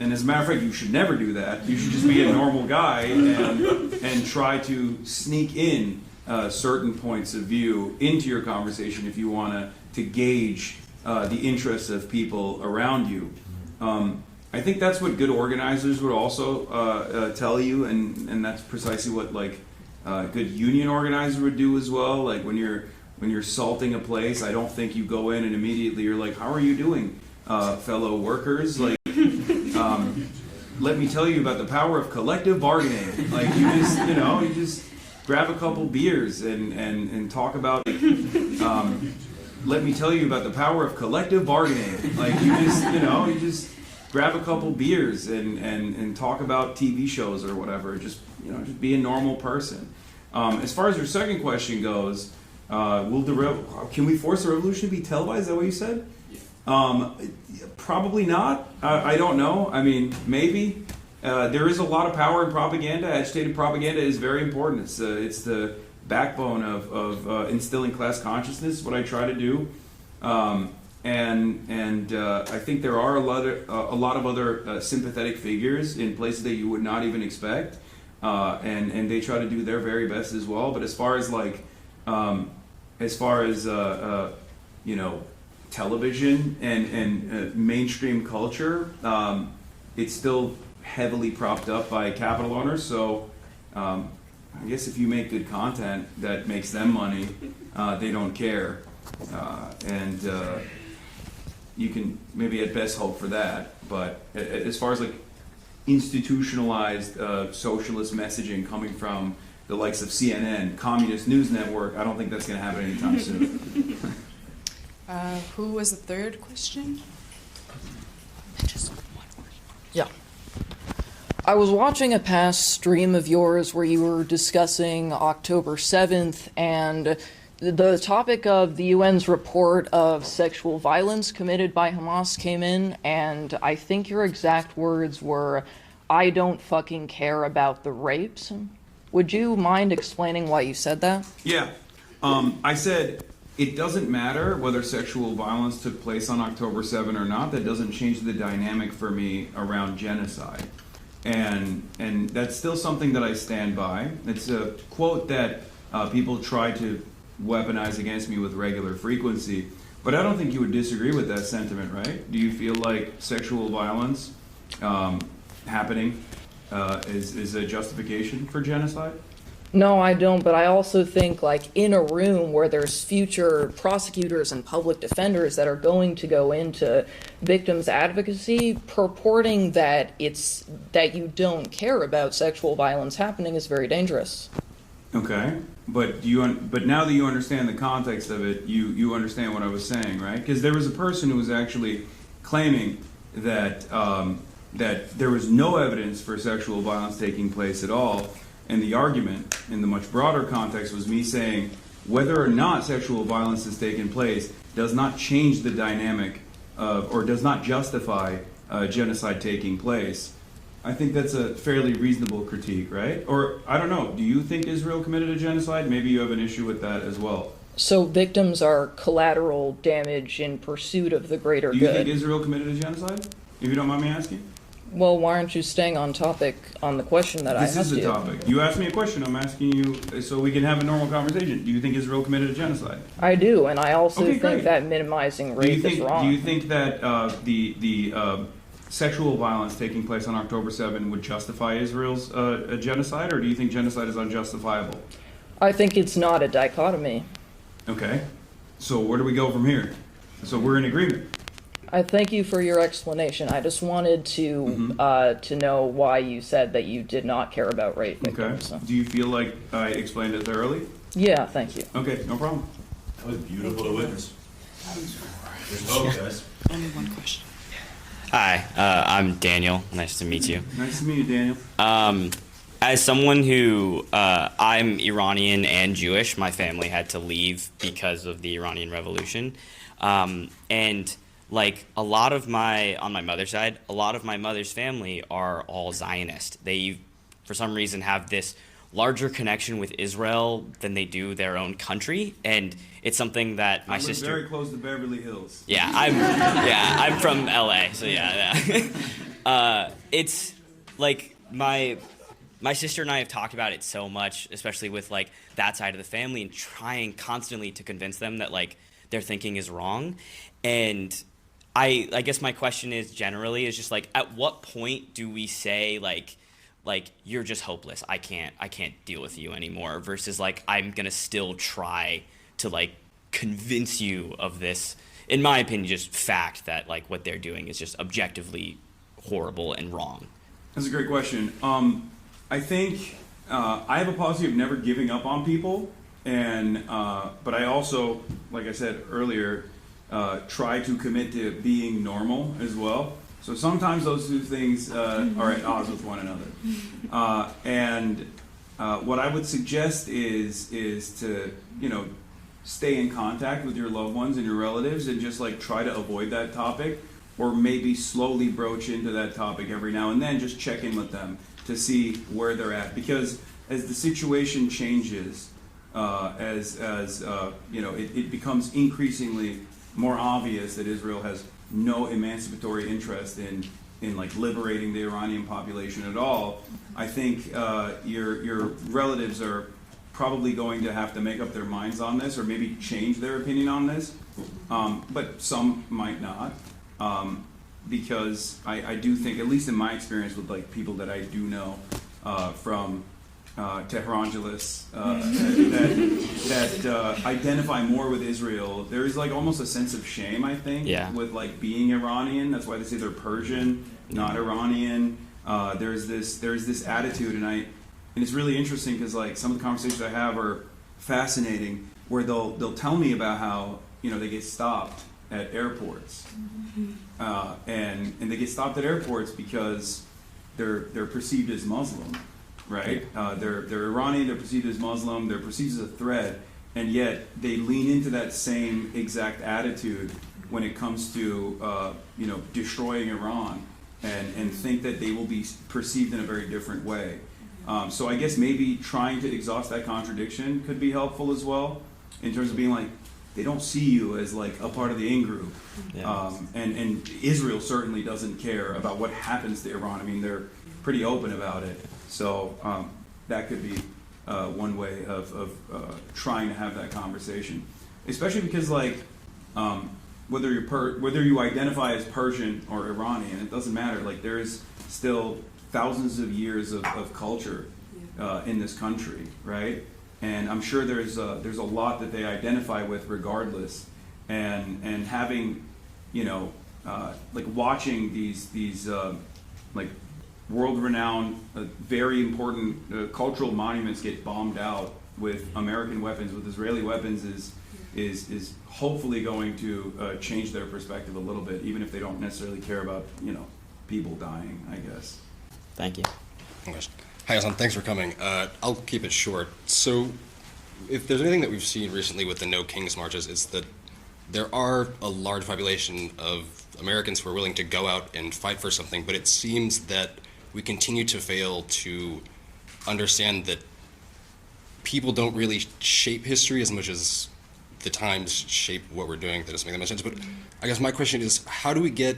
Speaker 7: as a matter of fact, you should never do that. You should just be a normal guy and try to sneak in certain points of view into your conversation if you want to gauge the interests of people around you. I think that's what good organizers would also tell you, and that's precisely what good union organizer would do as well. Like when you're salting a place, I don't think you go in and immediately you're like, "How are you doing, fellow workers?" Let me tell you about the power of collective bargaining. You just grab a couple beers and talk about. Let me tell you about the power of collective bargaining. You just grab a couple beers and talk about TV shows or whatever. Just be a normal person. As far as your second question goes, can we force the revolution to be televised? Is that what you said? Probably not. I don't know. I mean, maybe. There is a lot of power in propaganda. Agitated propaganda is very important. It's the backbone of instilling class consciousness, what I try to do. And I think there are a lot of other sympathetic figures in places that you would not even expect. And they try to do their very best as well. But as far as television and mainstream culture, it's still heavily propped up by capital owners. So I guess if you make good content that makes them money, they don't care. And you can maybe at best hope for that. But as far as institutionalized socialist messaging coming from the likes of CNN, Communist News Network, I don't think that's going to happen anytime soon.
Speaker 4: Who was the third question?
Speaker 14: Yeah. I was watching a past stream of yours where you were discussing October 7th and the topic of the UN's report of sexual violence committed by Hamas came in, and I think your exact words were, "I don't fucking care about the rapes." Would you mind explaining why you said that?
Speaker 7: Yeah. I said, it doesn't matter whether sexual violence took place on October 7 or not. That doesn't change the dynamic for me around genocide. And that's still something that I stand by. It's a quote that people try to weaponize against me with regular frequency. But I don't think you would disagree with that sentiment, right? Do you feel like sexual violence happening is a justification for genocide?
Speaker 14: No, I don't, but I also think in a room where there's future prosecutors and public defenders that are going to go into victims advocacy, purporting that you don't care about sexual violence happening is very dangerous.
Speaker 7: Okay, but now that you understand the context of it, you understand what I was saying, right? Because there was a person who was actually claiming that that there was no evidence for sexual violence taking place at all. And the argument in the much broader context was me saying whether or not sexual violence has taken place does not change the dynamic of, or does not justify genocide taking place. I think that's a fairly reasonable critique, right? Or, I don't know, do you think Israel committed a genocide? Maybe you have an issue with that as well.
Speaker 14: So victims are collateral damage in pursuit of the greater
Speaker 7: Do you
Speaker 14: good.
Speaker 7: think Israel committed a genocide? If you don't mind me asking?
Speaker 14: Well, why aren't you staying on topic on the question that I asked you?
Speaker 7: This is the topic. You asked me a question, I'm asking you so we can have a normal conversation. Do you think Israel committed a genocide?
Speaker 14: I do, and I also
Speaker 7: Okay,
Speaker 14: think
Speaker 7: great.
Speaker 14: that minimizing rape is wrong.
Speaker 7: Do you think that the sexual violence taking place on October 7 would justify Israel's a genocide, or do you think genocide is unjustifiable?
Speaker 14: I think it's not a dichotomy.
Speaker 7: Okay. So where do we go from here? So we're in agreement.
Speaker 14: I thank you for your explanation. I just wanted to know why you said that you did not care about rape victims.
Speaker 7: Okay. Do you feel like I explained it thoroughly?
Speaker 14: Yeah, thank you.
Speaker 7: Okay, no problem.
Speaker 10: That was beautiful to witness. There's hope, guys.
Speaker 4: Only one question.
Speaker 16: Hi, I'm Daniel. Nice to meet you.
Speaker 7: Nice to meet you, Daniel.
Speaker 16: As someone who, I'm Iranian and Jewish, my family had to leave because of the Iranian Revolution. And like a lot of on my mother's side, a lot of my mother's family are all Zionist. They, for some reason, have this larger connection with Israel than they do their own country. And it's something that my sister...
Speaker 7: very close to Beverly Hills.
Speaker 16: Yeah, I'm from LA, so yeah. It's like my sister and I have talked about it so much, especially with like that side of the family, and trying constantly to convince them that like their thinking is wrong. And I guess my question is just like, at what point do we say like you're just hopeless, I can't deal with you anymore, versus like I'm gonna still try to like convince you of this, in my opinion, just fact that like what they're doing is just objectively horrible and wrong?
Speaker 7: That's a great question. I think I have a policy of never giving up on people, and but I also, like I said earlier, try to commit to being normal as well. So sometimes those two things are at odds with one another. And what I would suggest is to, stay in contact with your loved ones and your relatives and just like try to avoid that topic, or maybe slowly broach into that topic every now and then, just check in with them to see where they're at. Because as the situation changes, it becomes increasingly more obvious that Israel has no emancipatory interest in like liberating the Iranian population at all. I think your relatives are probably going to have to make up their minds on this, or maybe change their opinion on this, but some might not, because I do think, at least in my experience with like people that I do know from Tehrangelis that identify more with Israel, there is like almost a sense of shame, I think, with like being Iranian. That's why they say they're Persian, not Iranian. There's this attitude, and it's really interesting because like some of the conversations I have are fascinating, where they'll tell me about how they get stopped at airports, and they get stopped at airports because they're perceived as Muslim. Right, they're Iranian. They're perceived as Muslim. They're perceived as a threat, and yet they lean into that same exact attitude when it comes to destroying Iran, and think that they will be perceived in a very different way. So I guess maybe trying to exhaust that contradiction could be helpful as well, in terms of being like, they don't see you as like a part of the in-group. And Israel certainly doesn't care about what happens to Iran. I mean, they're pretty open about it. So that could be one way of trying to have that conversation, especially because like whether you identify as Persian or Iranian, it doesn't matter. Like there is still thousands of years of culture in this country, right? And I'm sure there's a lot that they identify with regardless, and having like watching these like world-renowned, very important cultural monuments get bombed out with American weapons, with Israeli weapons, is hopefully going to change their perspective a little bit, even if they don't necessarily care about people dying, I guess.
Speaker 16: Thank you.
Speaker 17: Hi, Hasan. Thanks for coming. I'll keep it short. So, if there's anything that we've seen recently with the No Kings marches, it's that there are a large population of Americans who are willing to go out and fight for something, but it seems that we continue to fail to understand that people don't really shape history as much as the times shape what we're doing. That doesn't make that much sense. But I guess my question is, how do we get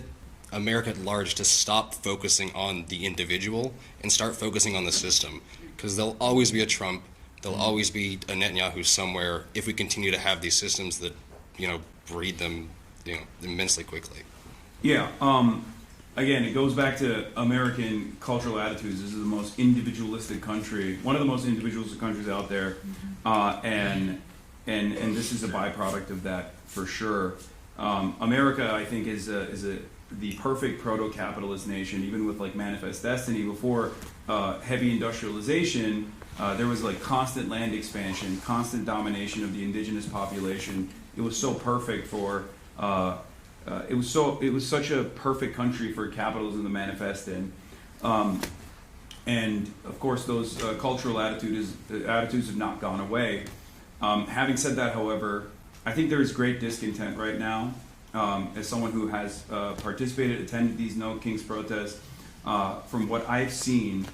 Speaker 17: America at large to stop focusing on the individual and start focusing on the system? Because there'll always be a Trump, there'll always be a Netanyahu somewhere if we continue to have these systems that, breed them, immensely quickly.
Speaker 7: Yeah. Again, it goes back to American cultural attitudes. This is the most individualistic country, one of the most individualistic countries out there, and this is a byproduct of that for sure. America, I think, is the perfect proto-capitalist nation, even with like Manifest Destiny. Before heavy industrialization, there was like constant land expansion, constant domination of the indigenous population. It was so perfect for. It was such a perfect country for capitalism to manifest in, and of course those cultural attitudes have not gone away. Having said that, however, I think there is great discontent right now. As someone who has attended these No Kings protests, from what I've seen,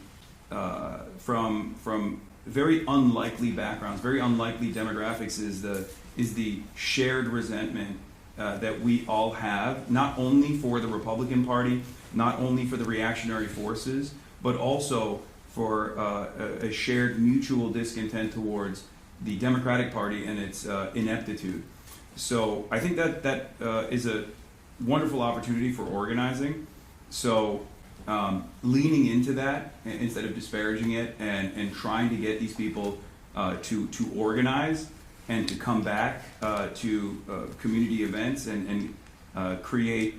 Speaker 7: from very unlikely backgrounds, very unlikely demographics, is the shared resentment that we all have, not only for the Republican Party, not only for the reactionary forces, but also for a shared mutual discontent towards the Democratic Party and its ineptitude. So I think that is a wonderful opportunity for organizing. So leaning into that instead of disparaging it, and trying to get these people to organize and to come back to community events and create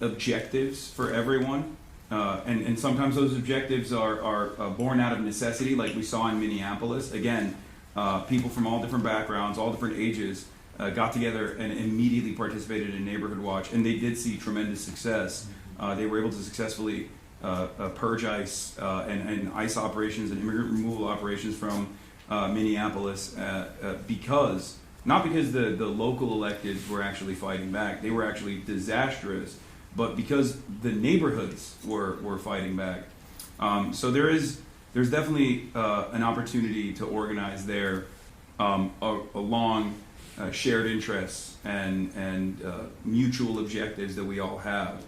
Speaker 7: objectives for everyone. And sometimes those objectives are born out of necessity, like we saw in Minneapolis. Again, people from all different backgrounds, all different ages, got together and immediately participated in Neighborhood Watch, and they did see tremendous success. They were able to successfully purge ICE and ICE operations and immigrant removal operations from Minneapolis, not because the local electeds were actually fighting back. They were actually disastrous, but because the neighborhoods were fighting back. So there's definitely an opportunity to organize there along shared interests and mutual objectives that we all have.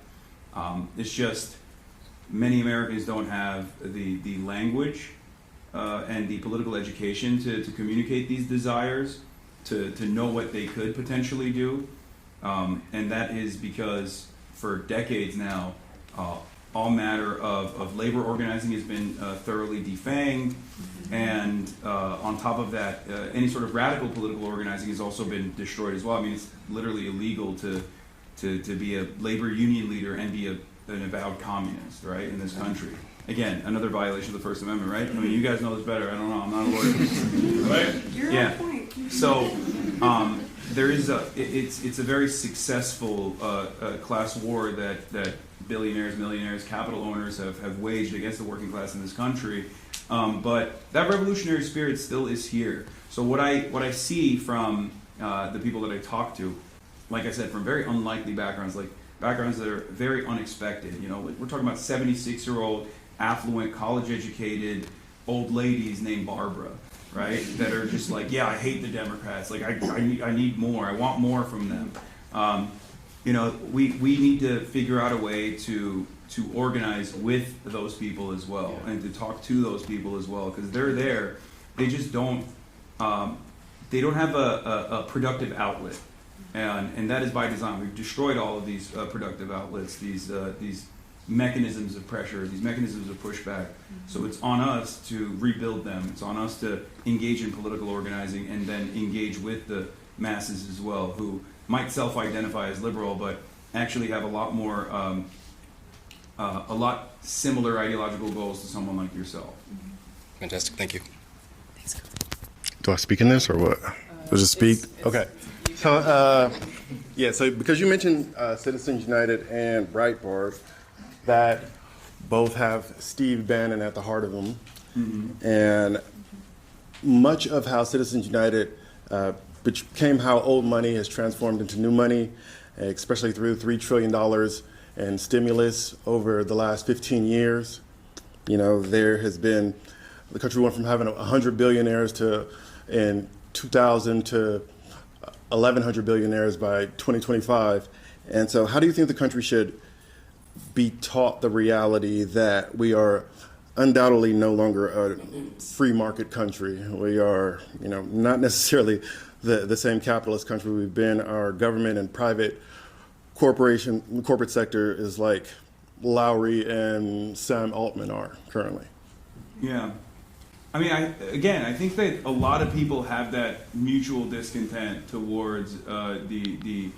Speaker 7: It's just many Americans don't have the language and the political education to communicate these desires, to know what they could potentially do. And that is because for decades now, all matter of labor organizing has been thoroughly defanged. And on top of that, any sort of radical political organizing has also been destroyed as well. I mean, it's literally illegal to be a labor union leader and be an avowed communist, right, in this country. Again, another violation of the First Amendment, right? I mean, you guys know this better. I don't know. I'm not a lawyer. Right?
Speaker 2: You're on point.
Speaker 7: So there is it's a very successful class war that billionaires, millionaires, capital owners have waged against the working class in this country. But that revolutionary spirit still is here. So what I see from the people that I talk to, like I said, from very unlikely backgrounds, like backgrounds that are very unexpected. We're talking about 76-year-old, affluent, college-educated old ladies named Barbara, right? That are just like, yeah, I hate the Democrats. Like, I need more. I want more from them. We need to figure out a way to organize with those people as well, and to talk to those people as well, because they're there. They just don't. They don't have a productive outlet. And that is by design. We've destroyed all of these productive outlets, these mechanisms of pressure, these mechanisms of pushback. So it's on us to rebuild them. It's on us to engage in political organizing and then engage with the masses as well, who might self-identify as liberal, but actually have a lot more, a lot similar ideological goals to someone like yourself.
Speaker 17: Fantastic. Thank you.
Speaker 18: Do I speak in this or what? Does it speak? Okay. So, so because you mentioned Citizens United and Breitbart, that both have Steve Bannon at the heart of them. And much of how Citizens United became how old money has transformed into new money, especially through $3 trillion in stimulus over the last 15 years. You know, there has been, the country went from having 100 billionaires to, in 2000 to 1,100 billionaires by 2025. And so how do you think the country should be taught the reality that we are undoubtedly no longer a free market country? We are, you know, not necessarily the same capitalist country we've been. Our government and private corporate sector is like Lowry and Sam Altman are currently.
Speaker 7: Yeah. I mean, I think that a lot of people have that mutual discontent towards the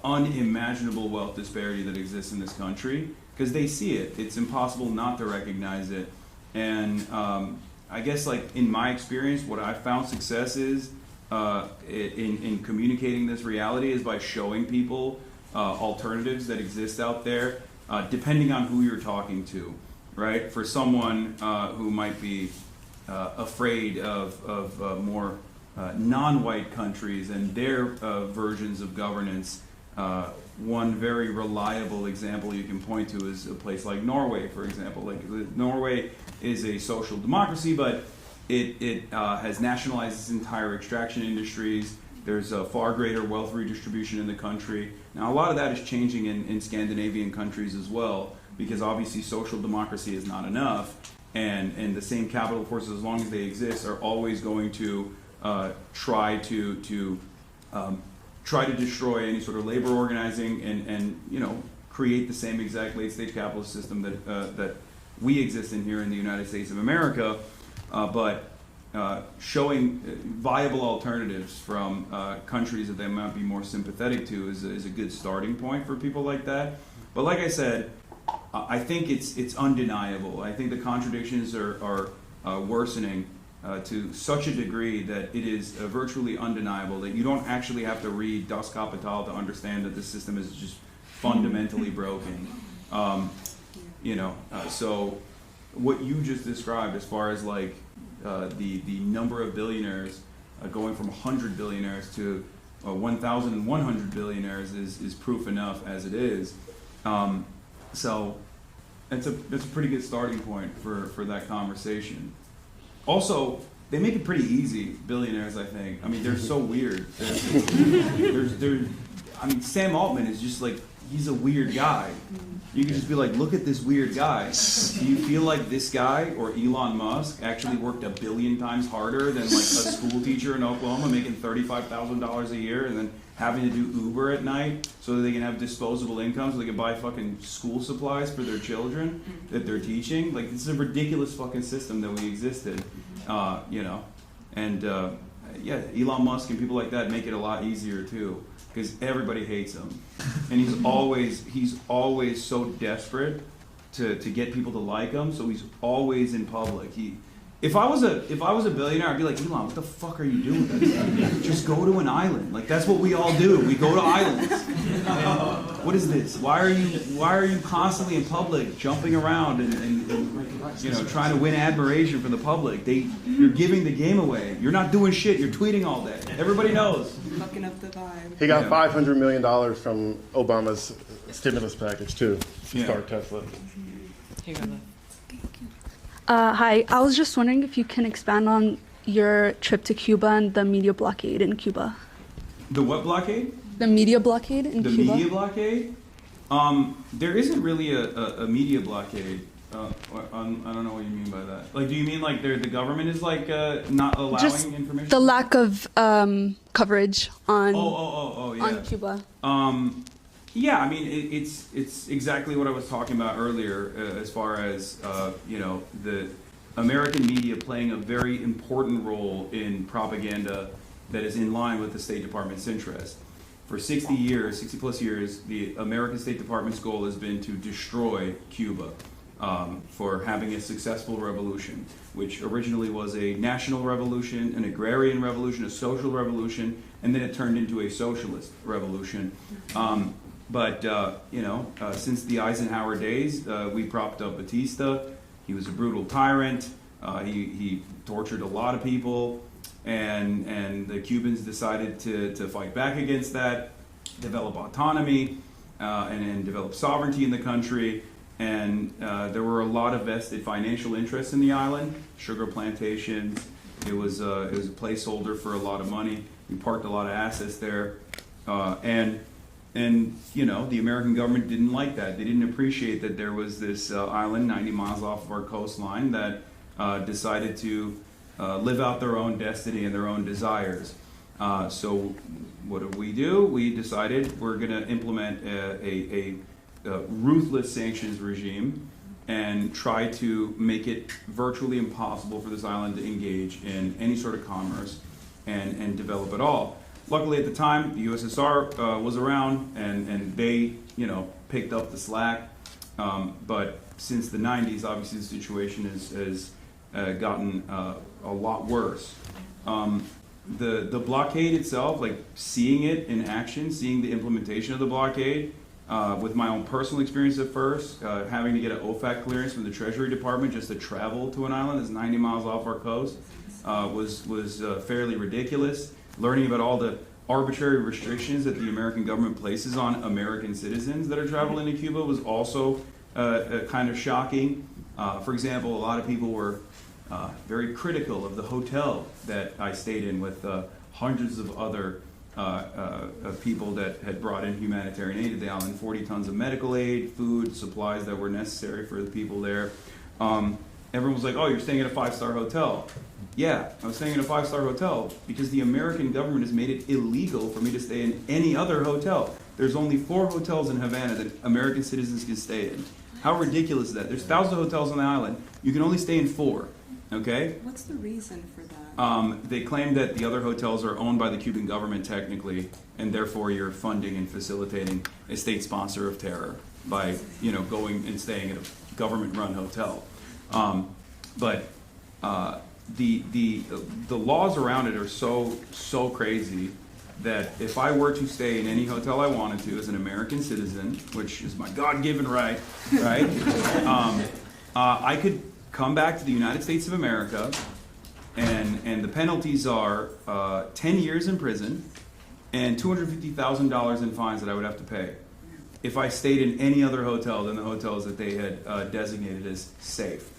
Speaker 7: unimaginable wealth disparity that exists in this country, because they see it. It's impossible not to recognize it. And I guess, like, in my experience, what I found success is in communicating this reality is by showing people alternatives that exist out there, depending on who you're talking to, right? For someone who might be afraid of more non-white countries and their versions of governance, one very reliable example you can point to is a place like Norway, for example. Like, Norway is a social democracy, but it has nationalized its entire extraction industries. There's a far greater wealth redistribution in the country. Now, a lot of that is changing in Scandinavian countries as well, because obviously social democracy is not enough, and the same capital forces, as long as they exist, are always going to try to destroy any sort of labor organizing and you know, create the same exact late-stage capitalist system that we exist in here in the United States of America, but showing viable alternatives from countries that they might be more sympathetic to is a good starting point for people like that. But like I said, I think it's undeniable. I think the contradictions are worsening to such a degree that it is virtually undeniable that you don't actually have to read Das Kapital to understand that the system is just fundamentally broken. You know, so what you just described as far as like the number of billionaires going from 100 billionaires to 1,100 billionaires is proof enough as it is. So that's a pretty good starting point for that conversation. Also, they make it pretty easy, billionaires, I think. I mean, they're so weird. I mean, Sam Altman is just like, he's a weird guy. You can just be like, look at this weird guy. Do you feel like this guy or Elon Musk actually worked 1 billion times harder than like a school teacher in Oklahoma making $35,000 a year and then having to do Uber at night so that they can have disposable income so they can buy fucking school supplies for their children that they're teaching? Like, this is a ridiculous fucking system that we existed, you know. And yeah, Elon Musk and people like that make it a lot easier too, because everybody hates him, and he's always so desperate to get people to like him. So he's always in public. If I was a billionaire, I'd be like, Elon, what the fuck are you doing? Just go to an island. Like, that's what we all do. We go to islands. And what is this? Why are you constantly in public, jumping around and you know, trying to win admiration from the public? You're giving the game away. You're not doing shit. You're tweeting all day. Everybody knows.
Speaker 2: Fucking up the vibe.
Speaker 18: He got $500 million from Obama's stimulus package too to start Tesla.
Speaker 3: Hi, I was just wondering if you can expand on your trip to Cuba and the media blockade in Cuba.
Speaker 7: The what blockade?
Speaker 3: The media blockade in Cuba.
Speaker 7: The media blockade? There isn't really a media blockade. I don't know what you mean by that. Like, do you mean like the government is like not allowing
Speaker 3: Just
Speaker 7: information?
Speaker 3: the lack of coverage on
Speaker 7: yeah.
Speaker 3: on Cuba.
Speaker 7: Yeah, I mean, it's exactly what I was talking about earlier, as far as you know, the American media playing a very important role in propaganda that is in line with the State Department's interest. For 60 plus years, the American State Department's goal has been to destroy Cuba for having a successful revolution, which originally was a national revolution, an agrarian revolution, a social revolution, and then it turned into a socialist revolution. But since the Eisenhower days, we propped up Batista. He was a brutal tyrant. He tortured a lot of people, and the Cubans decided to fight back against that, develop autonomy, and develop sovereignty in the country. And there were a lot of vested financial interests in the island, sugar plantations. It was a placeholder for a lot of money. We parked a lot of assets there, and the American government didn't like that. They didn't appreciate that there was this island 90 miles off of our coastline that decided to live out their own destiny and their own desires. So what did we do? We decided we're going to implement a ruthless sanctions regime and try to make it virtually impossible for this island to engage in any sort of commerce and develop at all. Luckily at the time, the USSR was around and they, picked up the slack. But since the 90s, obviously the situation has gotten a lot worse. The blockade itself, like seeing it in action, seeing the implementation of the blockade, with my own personal experience at first, having to get an OFAC clearance from the Treasury Department just to travel to an island that's 90 miles off our coast was fairly ridiculous. Learning about all the arbitrary restrictions that the American government places on American citizens that are traveling to Cuba was also kind of shocking. For example, a lot of people were very critical of the hotel that I stayed in with hundreds of other people that had brought in humanitarian aid to the island, 40 tons of medical aid, food, supplies that were necessary for the people there. Everyone was like, oh, you're staying at a 5-star hotel. Yeah, I was staying in a 5-star hotel because the American government has made it illegal for me to stay in any other hotel. There's only 4 hotels in Havana that American citizens can stay in. How ridiculous is that? There's thousands of hotels on the island. You can only stay in 4, okay?
Speaker 2: What's the reason for that?
Speaker 7: They claim that the other hotels are owned by the Cuban government technically, and therefore you're funding and facilitating a state sponsor of terror by, going and staying at a government-run hotel. But the laws around it are so crazy that if I were to stay in any hotel I wanted to as an American citizen, which is my God-given right, I could come back to the United States of America, and the penalties are 10 years in prison and $250,000 in fines that I would have to pay if I stayed in any other hotel than the hotels that they had designated as safe.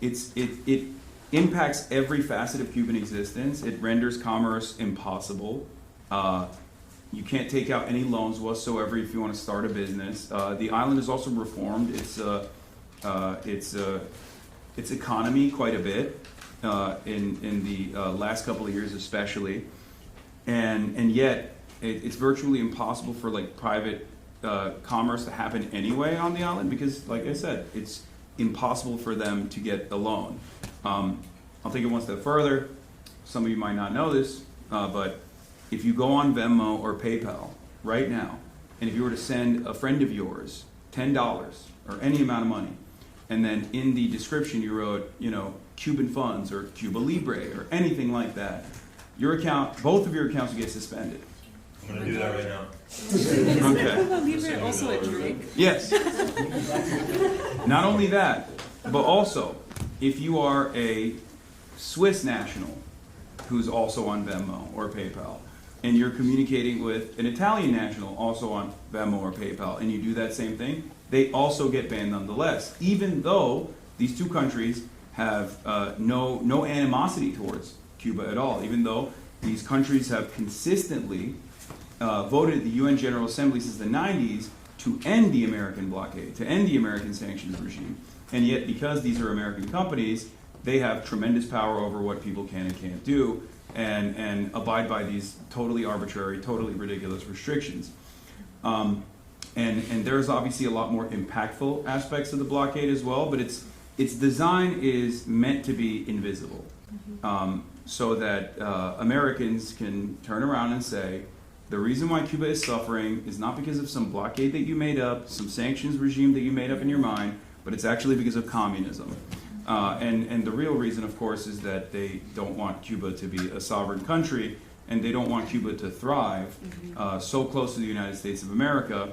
Speaker 7: It impacts every facet of Cuban existence. It renders commerce impossible. You can't take out any loans whatsoever if you want to start a business. The island is also reformed its economy quite a bit in the last couple of years, especially, and yet it's virtually impossible for private commerce to happen anyway on the island because, like I said, it's impossible for them to get the loan. I'll take it one step further. Some of you might not know this, but if you go on Venmo or PayPal right now, and if you were to send a friend of yours $10 or any amount of money, and then in the description you wrote, Cuban funds or Cuba Libre or anything like that, your account, both of your accounts would get suspended.
Speaker 10: I'm going to do that right now.
Speaker 2: Isn't Cuba Libre also a drink?
Speaker 7: Yes. Not only that, but also, if you are a Swiss national who's also on Venmo or PayPal, and you're communicating with an Italian national also on Venmo or PayPal, and you do that same thing, they also get banned nonetheless, even though these two countries have no animosity towards Cuba at all, even though these countries have consistently voted at the UN General Assembly since the 90s to end the American blockade, to end the American sanctions regime. And yet, because these are American companies, they have tremendous power over what people can and can't do and abide by these totally arbitrary, totally ridiculous restrictions. And there's obviously a lot more impactful aspects of the blockade as well, but its design is meant to be invisible, so that Americans can turn around and say, the reason why Cuba is suffering is not because of some blockade that you made up, some sanctions regime that you made up in your mind, but it's actually because of communism. And the real reason, of course, is that they don't want Cuba to be a sovereign country, and they don't want Cuba to thrive so close to the United States of America,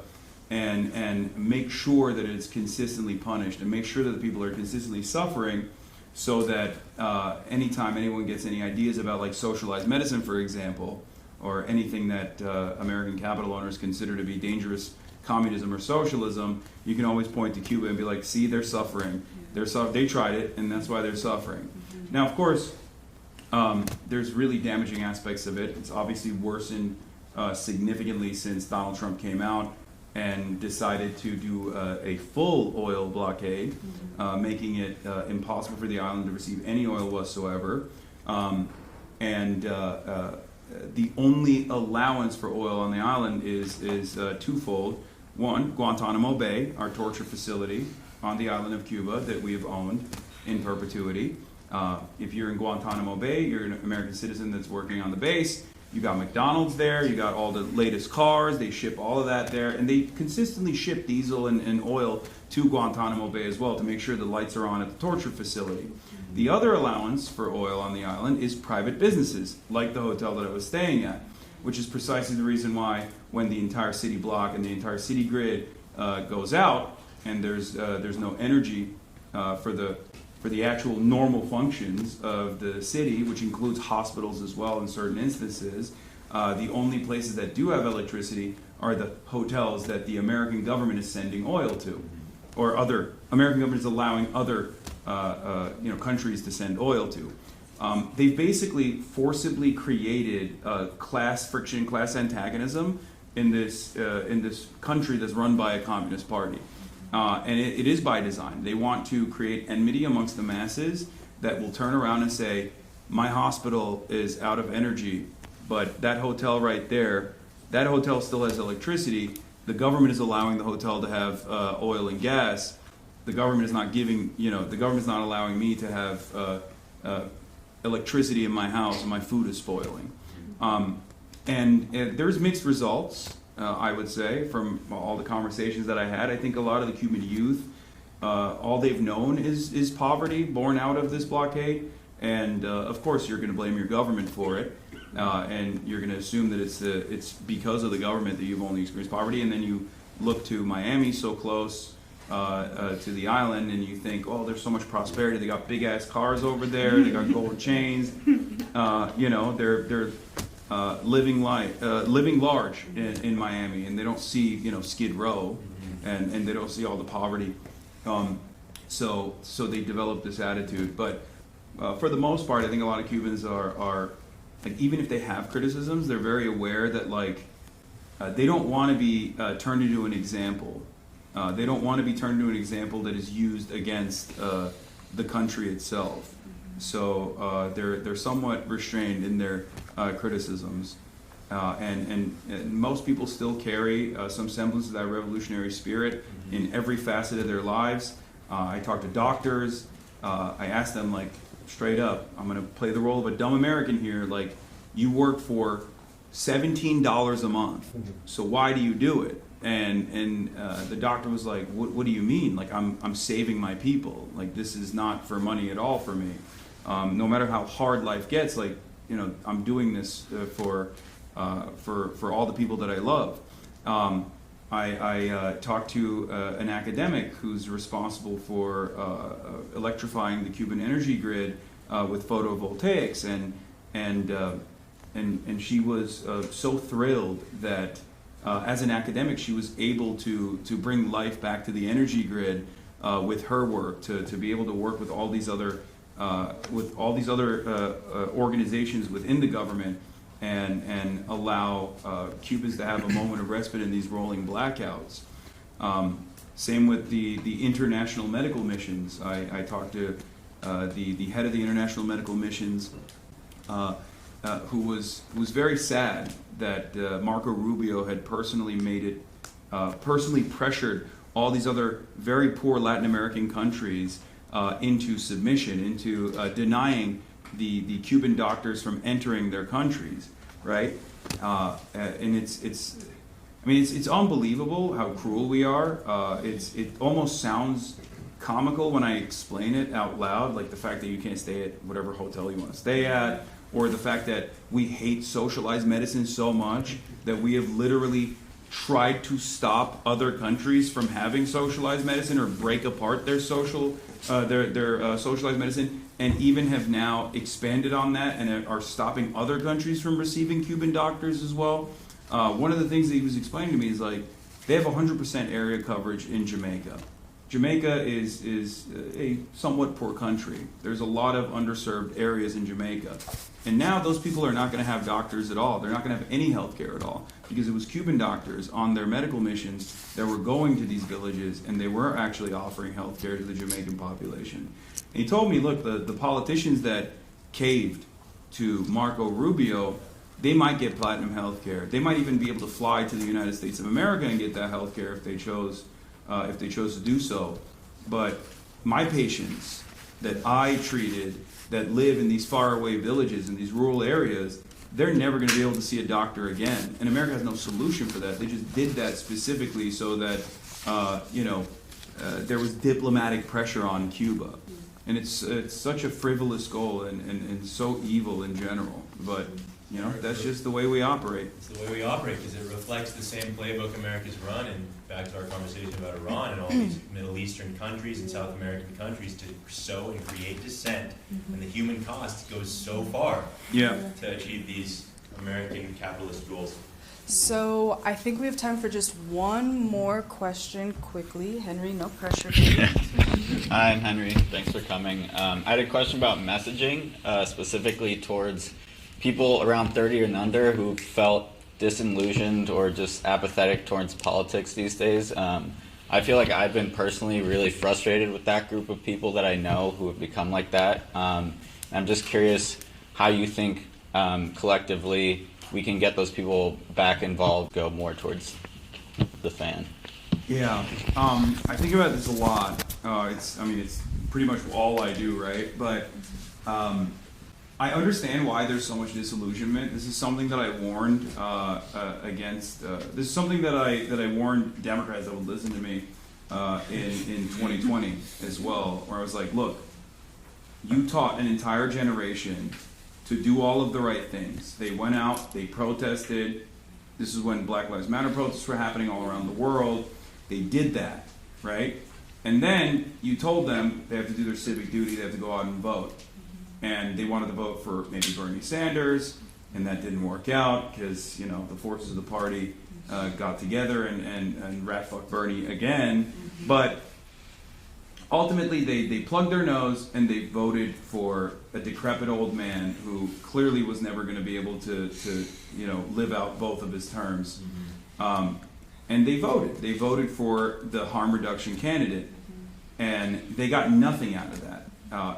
Speaker 7: and make sure that it's consistently punished, and make sure that the people are consistently suffering, so that anytime anyone gets any ideas about like socialized medicine, for example, or anything that American capital owners consider to be dangerous communism or socialism, you can always point to Cuba and be like, see, they're suffering. They tried it, and that's why they're suffering. Now, of course, there's really damaging aspects of it. It's obviously worsened significantly since Donald Trump came out and decided to do a full oil blockade, making it impossible for the island to receive any oil whatsoever. The only allowance for oil on the island is twofold. One, Guantanamo Bay, our torture facility on the island of Cuba that we have owned in perpetuity. If you're in Guantanamo Bay, you're an American citizen that's working on the base. You got McDonald's there, you got all the latest cars, they ship all of that there, and they consistently ship diesel and oil to Guantanamo Bay as well to make sure the lights are on at the torture facility. The other allowance for oil on the island is private businesses, like the hotel that I was staying at, which is precisely the reason why when the entire city block and the entire city grid goes out, and there's no energy for the actual normal functions of the city, which includes hospitals as well in certain instances, the only places that do have electricity are the hotels that the American government is sending oil to, or other American government is allowing other countries to send oil to. They've basically forcibly created class friction, class antagonism in this country that's run by a communist party. And it is by design. They want to create enmity amongst the masses that will turn around and say, my hospital is out of energy, but that hotel right there, that hotel still has electricity. The government is allowing the hotel to have oil and gas. The government is not giving, the government is not allowing me to have electricity in my house, and my food is spoiling. And there's mixed results. I would say, from all the conversations that I had. I think a lot of the Cuban youth, all they've known is poverty born out of this blockade. And of course, you're going to blame your government for it. And you're going to assume that it's because of the government that you've only experienced poverty. And then you look to Miami, so close to the island, and you think, oh, there's so much prosperity. They got big-ass cars over there. They got gold chains. They're living large in Miami, and they don't see Skid Row, and they don't see all the poverty. So they develop this attitude. But for the most part, I think a lot of Cubans are like, even if they have criticisms, they're very aware that they don't want to be turned into an example. They don't want to be turned into an example that is used against the country itself. So they're somewhat restrained in their criticisms, and most people still carry some semblance of that revolutionary spirit in every facet of their lives. I talk to doctors. I ask them, straight up, I'm going to play the role of a dumb American here. You work for $17 a month, so why do you do it? And the doctor was like, what do you mean? I'm saving my people. This is not for money at all for me. No matter how hard life gets, I'm doing this for all the people that I love. I talked to an academic who's responsible for electrifying the Cuban energy grid with photovoltaics, and she was so thrilled that as an academic she was able to bring life back to the energy grid with her work, to be able to work with all these other organizations within the government and allow Cubans to have a moment of respite in these rolling blackouts. Same with the international medical missions. I talked to the head of the international medical missions, who was very sad that Marco Rubio had personally pressured all these other very poor Latin American countries into submission, into denying the Cuban doctors from entering their countries, right? And it's unbelievable how cruel we are. It almost sounds comical when I explain it out loud, like the fact that you can't stay at whatever hotel you want to stay at, or the fact that we hate socialized medicine so much that we have literally tried to stop other countries from having socialized medicine or break apart their socialized medicine, and even have now expanded on that and are stopping other countries from receiving Cuban doctors as well. One of the things that he was explaining to me is like they have 100% area coverage in Jamaica. Jamaica is a somewhat poor country. There's a lot of underserved areas in Jamaica. And now those people are not going to have doctors at all. They're not going to have any health care at all, because it was Cuban doctors on their medical missions that were going to these villages, and they were actually offering health care to the Jamaican population. And he told me, look, the politicians that caved to Marco Rubio, they might get platinum health care. They might even be able to fly to the United States of America and get that health care if they chose to do so. But my patients that I treated that live in these faraway villages, in these rural areas, they're never going to be able to see a doctor again. And America has no solution for that. They just did that specifically so that, there was diplomatic pressure on Cuba. And it's such a frivolous goal and so evil in general. But, that's just the way we operate.
Speaker 10: It's the way we operate because it reflects the same playbook America's run, and back to our conversation about Iran and all these Middle Eastern countries and South American countries, to sow and create dissent, and the human cost goes so far to achieve these American capitalist goals.
Speaker 8: So I think we have time for just one more question quickly. Henry, no pressure.
Speaker 19: Hi, I'm Henry. Thanks for coming. I had a question about messaging, specifically towards people around 30 and under who felt disillusioned or just apathetic towards politics these days. I feel like I've been personally really frustrated with that group of people that I know who have become like that. I'm just curious how you think collectively we can get those people back involved, go more towards the fan.
Speaker 7: Yeah, I think about this a lot. It's pretty much all I do, right? But I understand why there's so much disillusionment. This is something that I warned against. This is something that I warned Democrats that would listen to me in 2020 as well, where I was like, look, you taught an entire generation to do all of the right things. They went out, they protested. This is when Black Lives Matter protests were happening all around the world. They did that, right? And then you told them they have to do their civic duty, they have to go out and vote. And they wanted to vote for maybe Bernie Sanders, and that didn't work out because, the forces of the party got together and rat fuck Bernie again. But ultimately, they plugged their nose and they voted for a decrepit old man who clearly was never going to be able to live out both of his terms. And they voted. They voted for the harm reduction candidate, and they got nothing out of that.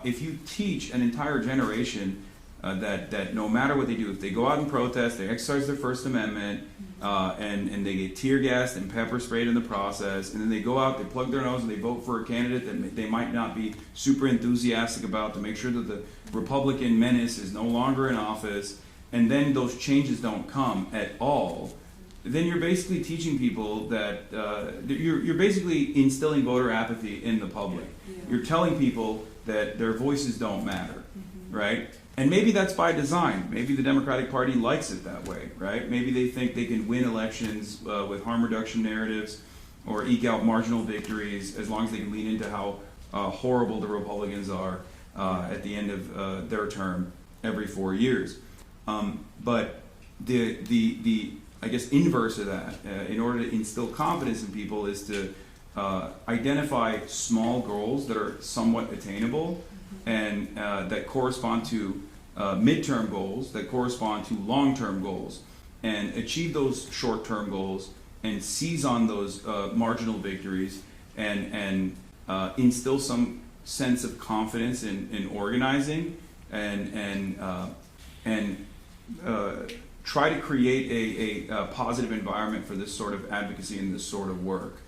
Speaker 7: If you teach an entire generation that no matter what they do, if they go out and protest, they exercise their First Amendment, and they get tear gassed and pepper sprayed in the process, and then they go out, they plug their nose, and they vote for a candidate that they might not be super enthusiastic about to make sure that the Republican menace is no longer in office, and then those changes don't come at all, then you're basically teaching people that you're basically instilling voter apathy in the public. You're telling people that their voices don't matter, right? And maybe that's by design. Maybe the Democratic Party likes it that way, right? Maybe they think they can win elections with harm reduction narratives or eke out marginal victories as long as they can lean into how horrible the Republicans are at the end of their term every 4 years. But the I guess inverse of that, in order to instill confidence in people, is to identify small goals that are somewhat attainable and that correspond to midterm goals, that correspond to long-term goals, and achieve those short-term goals and seize on those marginal victories and instill some sense of confidence in organizing and try to create a positive environment for this sort of advocacy and this sort of work.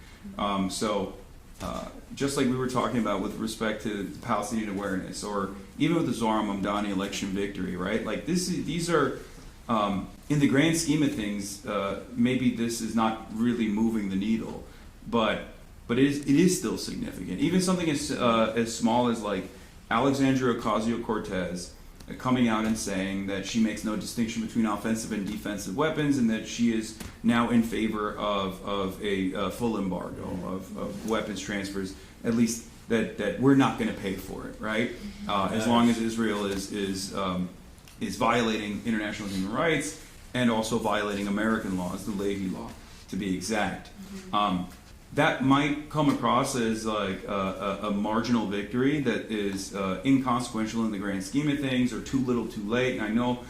Speaker 7: Just like we were talking about with respect to Palestinian awareness, or even with the Zohran Mamdani election victory, right? Like these are, in the grand scheme of things, maybe this is not really moving the needle, but it is still significant. Even something as small as like Alexandria Ocasio-Cortez coming out and saying that she makes no distinction between offensive and defensive weapons, and that she is now in favor of a full embargo of weapons transfers, at least that we're not going to pay for it, right? As long as Israel is violating international human rights and also violating American laws, the Leahy Law, to be exact. That might come across as like a marginal victory that is inconsequential in the grand scheme of things, or too little too late. And I know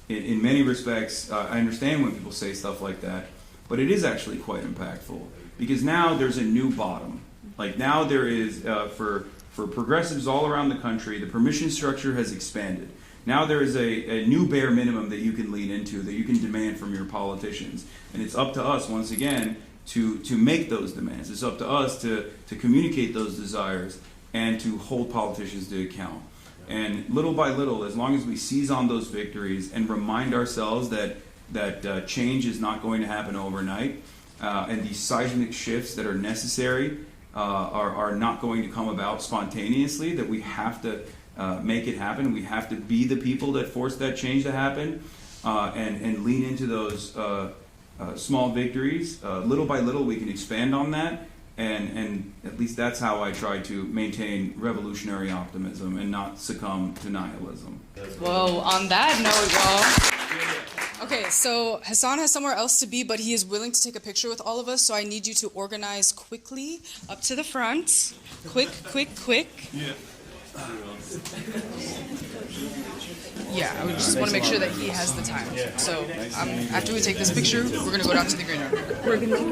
Speaker 7: in many respects, I understand when people say stuff like that, but it is actually quite impactful, because now there's a new bottom. Like now there is, for progressives all around the country, the permission structure has expanded. Now there is a new bare minimum that you can lean into, that you can demand from your politicians. And it's up to us, once again, to make those demands. It's up to us to communicate those desires and to hold politicians to account. And little by little, as long as we seize on those victories and remind ourselves that change is not going to happen overnight, and these seismic shifts that are necessary are not going to come about spontaneously, that we have to make it happen. We have to be the people that force that change to happen, and lean into those small victories. Little by little, we can expand on that, and at least that's how I try to maintain revolutionary optimism and not succumb to nihilism.
Speaker 4: Well, on that note, y'all. Okay, so Hasan has somewhere else to be, but he is willing to take a picture with all of us, so I need you to organize quickly up to the front. Quick.
Speaker 7: Yeah.
Speaker 4: Yeah, I would just want to make sure that he has the time. So after we take this picture, we're going to go down to the green room. We're going to take a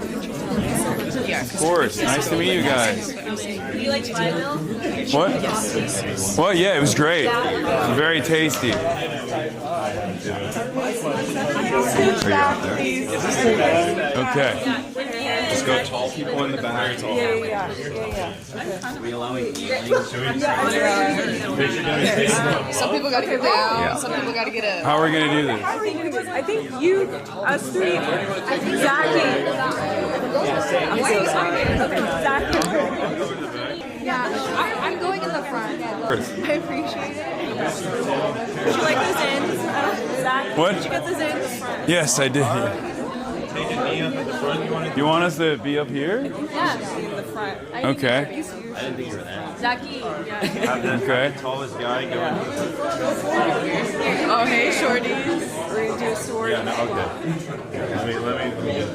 Speaker 4: picture. Yeah.
Speaker 7: Of course. Nice to meet you guys.
Speaker 13: Do you like pie mill?
Speaker 7: What? What? Yeah, it was great. Very tasty. Okay.
Speaker 11: Just go tall people in the back.
Speaker 10: Are we allowing
Speaker 4: Some people got to get down. Some people got to get up.
Speaker 7: How are we going to do this?
Speaker 9: How are we going to do this? I think you, us three, exactly.
Speaker 5: Yeah, I'm going in the front. I appreciate it.
Speaker 9: Would you like those ends? Zach,
Speaker 7: What?
Speaker 9: did you get those ends?
Speaker 7: Yes, I did. You want us to be up here?
Speaker 9: Yeah, in the front.
Speaker 7: Okay.
Speaker 10: I didn't think you were there.
Speaker 9: Zachy, yeah.
Speaker 7: Okay.
Speaker 10: Tallest guy going.
Speaker 9: Oh, hey, shorties. We're going to do a sword.
Speaker 10: Yeah, no, okay. Let me get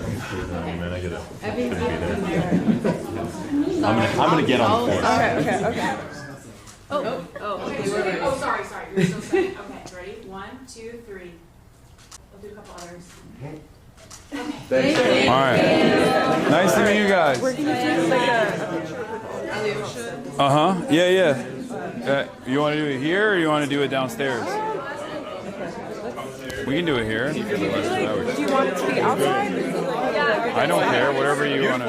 Speaker 10: man, I gotta be there. I'm gonna get on the phone.
Speaker 9: Okay.
Speaker 13: Oh, sorry. You're still saying. Okay, ready? 1, 2, 3. I'll do a couple others.
Speaker 7: All right. Nice to meet you guys.
Speaker 9: We're going to do like a...
Speaker 7: Yeah. You want to do it here, or you want to do it downstairs? We can do it here.
Speaker 9: Do you want it to be outside?
Speaker 7: I don't care. Whatever you want to.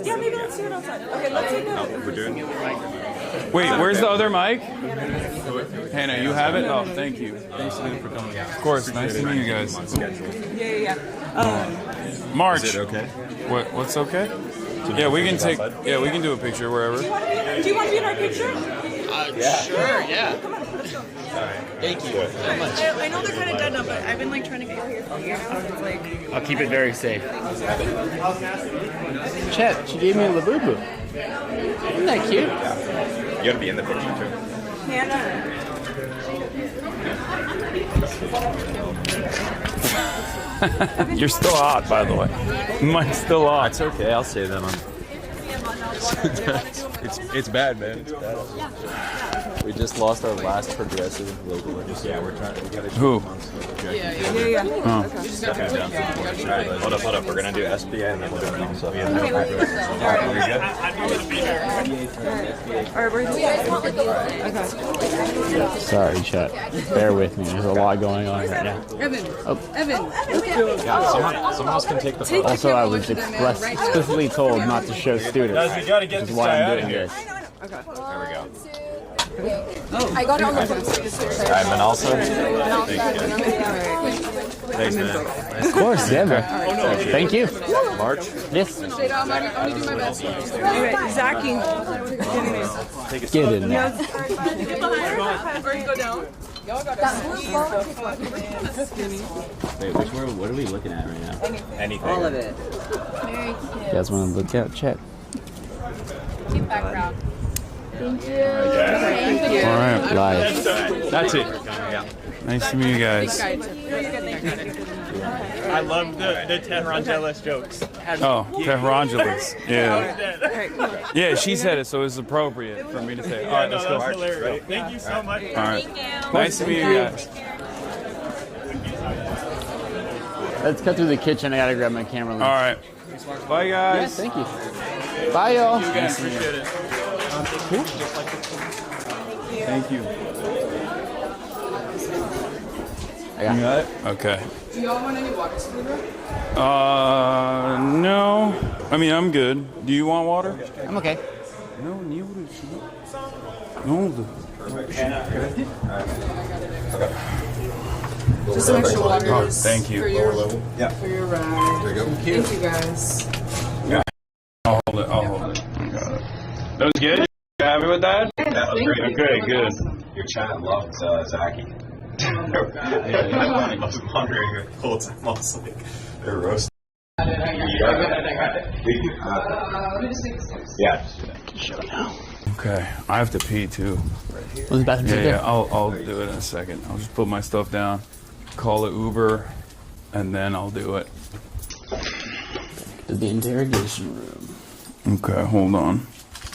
Speaker 9: Yeah, maybe let's do it outside. Okay, let's take it.
Speaker 11: We're doing it.
Speaker 7: Wait, where's the other mic? Hannah, you have it? Oh, thank you. Thanks for coming. Of course. Nice to meet you guys.
Speaker 9: Yeah.
Speaker 7: March.
Speaker 11: Is it okay?
Speaker 7: What's okay? Yeah, we can take. Yeah, we can do a picture wherever.
Speaker 9: Do you want to be in our picture?
Speaker 20: Sure, yeah.
Speaker 9: Come on, let's go.
Speaker 20: Thank you so much.
Speaker 9: I know they're kind of dead now, but I've been like trying to get here for years. It's like...
Speaker 1: I'll keep it very safe. Chet, she gave me a labubu. Isn't that cute?
Speaker 11: You gotta be in the picture too.
Speaker 9: Hannah.
Speaker 7: You're still hot, by the way. Mine's still hot.
Speaker 10: It's okay. I'll save that on. It's bad, man. It's bad. We just lost our last progressive local legislator. Yeah, we're trying. We got
Speaker 7: Who?
Speaker 9: Yeah.
Speaker 7: Oh.
Speaker 11: Hold up. We're gonna do SBA and then we'll do it also.
Speaker 1: Sorry, Chet. Bear with me. There's a lot going on right now.
Speaker 4: Evan.
Speaker 11: Yeah, someone else can take the photo.
Speaker 1: Also, I was explicitly told not to show students.
Speaker 11: Guys, we gotta get
Speaker 1: which is
Speaker 11: this
Speaker 1: why
Speaker 11: guy
Speaker 1: I'm
Speaker 11: out
Speaker 1: doing
Speaker 11: of here.
Speaker 1: this.
Speaker 9: Okay.
Speaker 11: There we go.
Speaker 5: I got it on the phone.
Speaker 11: All right, Manalsa. Thanks, man.
Speaker 1: Of course, Denver. Thank you.
Speaker 11: March.
Speaker 1: Yes.
Speaker 4: Shada, I'm gonna do my best.
Speaker 9: Okay, Zachy.
Speaker 1: Get in there.
Speaker 9: Or you go down.
Speaker 4: Y'all got
Speaker 1: Wait, what are we looking at right now?
Speaker 10: Anything.
Speaker 1: All of it.
Speaker 5: Very cute.
Speaker 1: You guys want to look out? Check.
Speaker 5: Cute background. Thank you.
Speaker 7: Thank you. All right, live. That's it.
Speaker 10: Yeah.
Speaker 7: Nice to meet you guys.
Speaker 20: I love the Tehrangelis jokes.
Speaker 7: Oh, Tehrangelis. Yeah. Yeah, she said it, so it's appropriate for me to say. All right, let's go.
Speaker 20: Hilarious. Thank you so much.
Speaker 7: All right. Nice to meet you guys.
Speaker 1: Let's cut through the kitchen. I gotta grab my camera.
Speaker 7: All right. Bye, guys.
Speaker 1: Yes, thank you. Bye, y'all.
Speaker 20: You guys appreciate it.
Speaker 7: Thank you.
Speaker 1: I got
Speaker 7: it. Okay.
Speaker 4: Do y'all want any water splitter?
Speaker 7: No. I mean, I'm good. Do you want water?
Speaker 1: I'm okay.
Speaker 7: No, no.
Speaker 4: Just some extra water.
Speaker 7: Oh, thank you.
Speaker 4: For your,
Speaker 7: Yeah.
Speaker 4: for your ride.
Speaker 7: There you go.
Speaker 4: Thank you guys.
Speaker 7: Yeah. I'll hold it. I got it. That was good? You happy with that?
Speaker 11: That was great.
Speaker 7: Good.
Speaker 11: Your chat loved Zachy. I was wondering the whole time. I was like, they're roasting. Yeah.
Speaker 7: Okay. I have to pee too.
Speaker 1: What's the bathroom right
Speaker 7: Yeah,
Speaker 1: there?
Speaker 7: I'll do it in a second. I'll just put my stuff down, call it Uber, and then I'll do it.
Speaker 1: The interrogation room.
Speaker 7: Okay, hold on.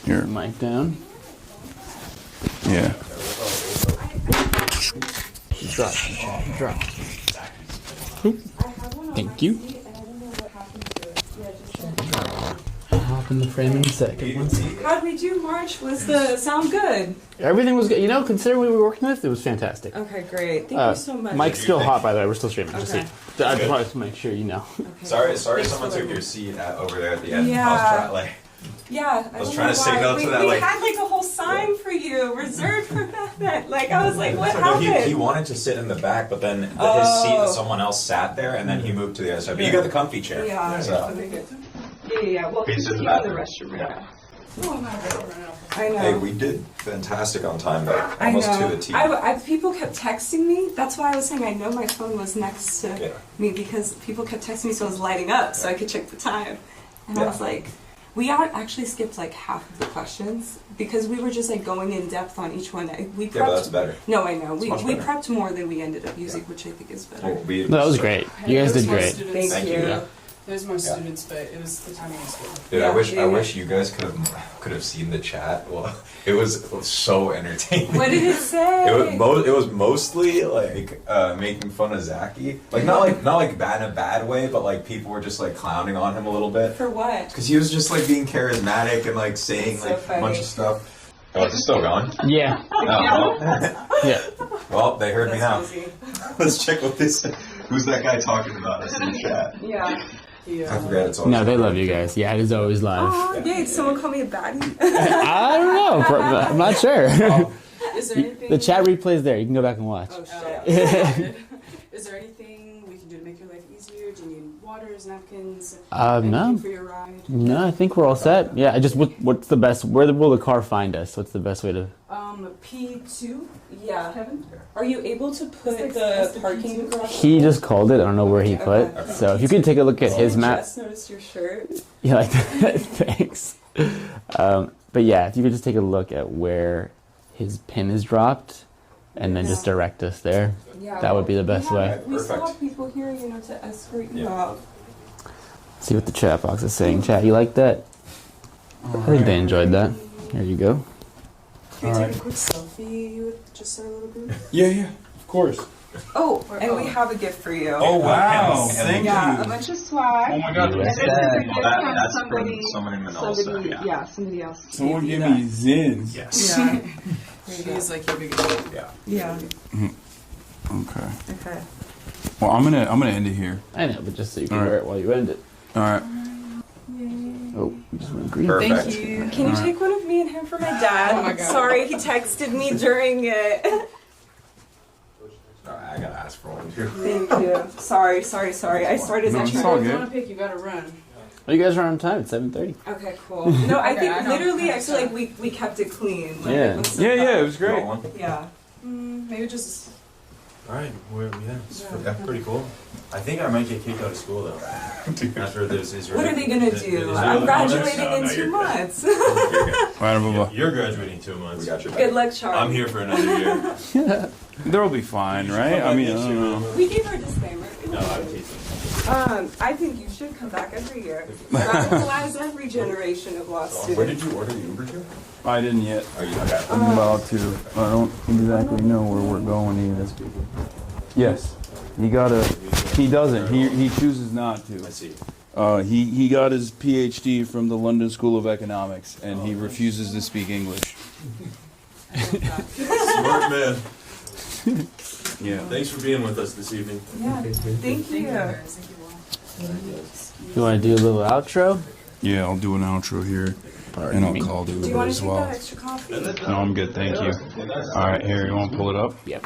Speaker 7: Here.
Speaker 1: Mic down.
Speaker 7: Yeah.
Speaker 1: Drop. Thank you. I'll hop in the frame in a second.
Speaker 2: How'd we do, March? Was the sound good?
Speaker 1: Everything was good. You know, considering what we were working with, it was fantastic.
Speaker 2: Okay, great. Thank you so much.
Speaker 1: Mike's still hot, by the way. We're still streaming. Just
Speaker 2: Okay.
Speaker 1: so I just wanted to make sure you know.
Speaker 11: Sorry, someone took your seat over there at the end.
Speaker 2: Yeah.
Speaker 11: I was trying, like,
Speaker 2: Yeah,
Speaker 11: I was
Speaker 2: don't
Speaker 11: trying
Speaker 2: know
Speaker 11: to
Speaker 2: why.
Speaker 11: signal to that,
Speaker 2: We
Speaker 11: like-
Speaker 2: had like a whole sign for you, reserved for that. Like I was like, what
Speaker 11: So
Speaker 2: happened?
Speaker 11: he wanted to sit in the back, but then his
Speaker 2: Oh.
Speaker 11: seat, someone else sat there, and then he moved to the other side. But you got the comfy chair.
Speaker 2: Yeah.
Speaker 11: So.
Speaker 2: Yeah. Well,
Speaker 11: He's
Speaker 2: just
Speaker 11: in the
Speaker 2: keep in the
Speaker 11: bathroom.
Speaker 2: restroom.
Speaker 11: Yeah.
Speaker 2: Oh my God. I know.
Speaker 11: Hey, we did fantastic on time, though.
Speaker 2: I
Speaker 11: Almost
Speaker 2: know.
Speaker 11: to the T.
Speaker 2: People kept texting me. That's why I was saying I know my phone was next to me because people kept texting me, so it was lighting up so I could check the time. And I was like, we actually skipped like half of the questions because we were just like going in depth on each one. We prepped,
Speaker 11: but that's better.
Speaker 2: No, I know.
Speaker 11: It's
Speaker 2: We
Speaker 11: much better.
Speaker 2: prepped more than we ended up using, which I think is better.
Speaker 11: Well,
Speaker 1: No, that was great. You guys did great.
Speaker 2: Thank you.
Speaker 11: Yeah.
Speaker 4: There's more students, but it was the timing was good.
Speaker 11: Dude, I wish you guys could have seen the chat. Well, it was so entertaining.
Speaker 2: What did it say?
Speaker 11: It was mostly like making fun of Zachy, like not like bad in a bad way, but like people were just like clowning on him a little bit.
Speaker 2: For what?
Speaker 11: Because he was just like being charismatic and like saying
Speaker 2: So
Speaker 11: like
Speaker 2: funny.
Speaker 11: a bunch of stuff. Oh, is it still going?
Speaker 1: Yeah.
Speaker 11: Oh,
Speaker 1: Yeah.
Speaker 11: well, they heard me now.
Speaker 2: That's easy.
Speaker 11: Let's check what this. Who's that guy talking about us in the chat?
Speaker 2: Yeah.
Speaker 11: I forgot it's all.
Speaker 1: No, they love you guys. Yeah, it is always live.
Speaker 2: Oh, yay! Did someone call me a baddie?
Speaker 1: I don't know. I'm not sure.
Speaker 4: Is there anything?
Speaker 1: The chat replay's there. You can go back and watch.
Speaker 4: Oh shit. Is there anything we can do to make your life easier? Do you need waters, napkins?
Speaker 1: No.
Speaker 4: Anything for your ride?
Speaker 1: No, I think we're all set. Yeah, what's the best? Where will the car find us? What's the best way to?
Speaker 4: P2.
Speaker 2: Yeah.
Speaker 4: Kevin.
Speaker 2: Are you able to put the parking garage?
Speaker 1: He just called it. I don't know where he put. So if you could take a look at his map.
Speaker 2: I just noticed your shirt.
Speaker 1: Yeah, like that. Thanks. But yeah, if you could just take a look at where his pin is dropped, and then just direct us there.
Speaker 2: Yeah.
Speaker 1: That would be the best way.
Speaker 2: We still have people here, you know, to escort you out.
Speaker 1: See what the chat box is saying. Chat, you like that? I think they enjoyed that. Here you go.
Speaker 4: Can we take a quick selfie with just our little group?
Speaker 7: Yeah, of course.
Speaker 2: Oh, and we have a gift for you.
Speaker 7: Oh, wow. Thank
Speaker 2: Yeah,
Speaker 7: you.
Speaker 2: a bunch of swag.
Speaker 7: Oh my God,
Speaker 2: And
Speaker 7: what's
Speaker 2: this is
Speaker 7: that?
Speaker 2: a gift
Speaker 11: Well,
Speaker 2: from
Speaker 11: that's
Speaker 2: somebody.
Speaker 11: from someone in Manila.
Speaker 2: Somebody else.
Speaker 7: Someone
Speaker 2: gave
Speaker 7: give
Speaker 2: you
Speaker 7: me zins.
Speaker 11: Yes.
Speaker 2: Yeah.
Speaker 4: He's like your big.
Speaker 2: Yeah.
Speaker 7: Okay.
Speaker 2: Okay.
Speaker 7: Well, I'm gonna end it here.
Speaker 1: I know, but just so you can
Speaker 7: All right.
Speaker 1: wear it while you end it.
Speaker 7: All right.
Speaker 1: Oh, you just went green.
Speaker 11: Perfect.
Speaker 4: Thank you.
Speaker 2: Can you take one of me and him for my dad?
Speaker 4: Oh my God.
Speaker 2: Sorry, he texted me during it.
Speaker 11: All right, I gotta ask for one too.
Speaker 2: Thank you. Sorry. I started
Speaker 7: No,
Speaker 2: to
Speaker 7: it's
Speaker 2: try.
Speaker 7: all
Speaker 4: If you
Speaker 7: good.
Speaker 4: want to pick, you gotta run.
Speaker 1: Oh, you guys are on time. It's 7:30.
Speaker 2: Okay, cool. No, I
Speaker 4: Okay,
Speaker 2: think
Speaker 4: I know.
Speaker 2: literally, I feel like we kept it clean. Like,
Speaker 1: Yeah.
Speaker 2: it was so
Speaker 7: Yeah,
Speaker 2: fun.
Speaker 7: it was great.
Speaker 2: Yeah.
Speaker 4: Maybe just
Speaker 10: All right, yeah, pretty cool. I think I might get kicked out of school though. After those Israeli.
Speaker 2: What are they gonna do? I'm graduating in 2 months.
Speaker 10: You're graduating in 2 months.
Speaker 2: Good luck, Charlie.
Speaker 10: I'm here for another year.
Speaker 7: They'll be fine, right? I mean, I don't know.
Speaker 2: We gave her a disclaimer.
Speaker 10: No, I'm teasing.
Speaker 2: I think you should come back every year. Radicalize every generation of law students.
Speaker 11: Where did you order the Uber to?
Speaker 7: I didn't yet.
Speaker 11: Are you okay?
Speaker 7: I'm about to. I don't exactly know where we're going either. Yes, he doesn't. He chooses not to.
Speaker 10: I see.
Speaker 7: He got his PhD from the London School of Economics, and he refuses to speak English.
Speaker 10: Smart man.
Speaker 7: Yeah.
Speaker 10: Thanks for being with us this evening.
Speaker 2: Yeah, thank you.
Speaker 1: You want to do a little outro?
Speaker 7: Yeah, I'll do an outro here, and I'll call the
Speaker 2: Do you
Speaker 7: Uber
Speaker 2: want to
Speaker 7: as
Speaker 2: take
Speaker 7: well.
Speaker 2: that extra coffee?
Speaker 7: No, I'm good, thank you. All right, here, you want to pull it up?
Speaker 1: Yep.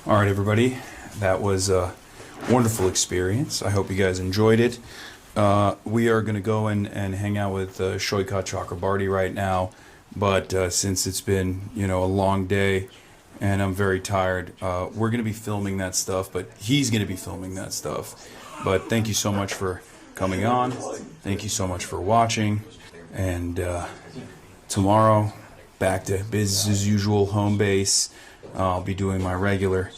Speaker 7: All right, everybody, that was a wonderful experience. I hope you guys enjoyed it. We are going to go and hang out with Shoika Chakrabarty right now, but since it's been, a long day and I'm very tired, we're going to be filming that stuff, but he's going to be filming that stuff. But thank you so much for coming on. Thank you so much for watching. And tomorrow, back to business as usual, home base. I'll be doing my regular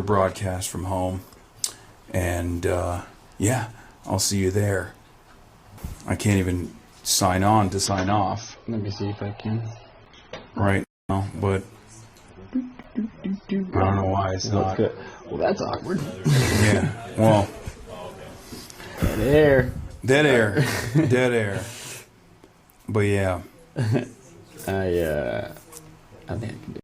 Speaker 7: broadcast from home. And yeah, I'll see you there. I can't even sign on to sign off.
Speaker 1: Let me see if I can.
Speaker 7: Right now, but I don't know why it's not.
Speaker 1: Good. Well, that's awkward.
Speaker 7: Yeah, well.
Speaker 1: Dead air.
Speaker 7: Dead air. Dead air. But yeah.
Speaker 1: I think I can do it.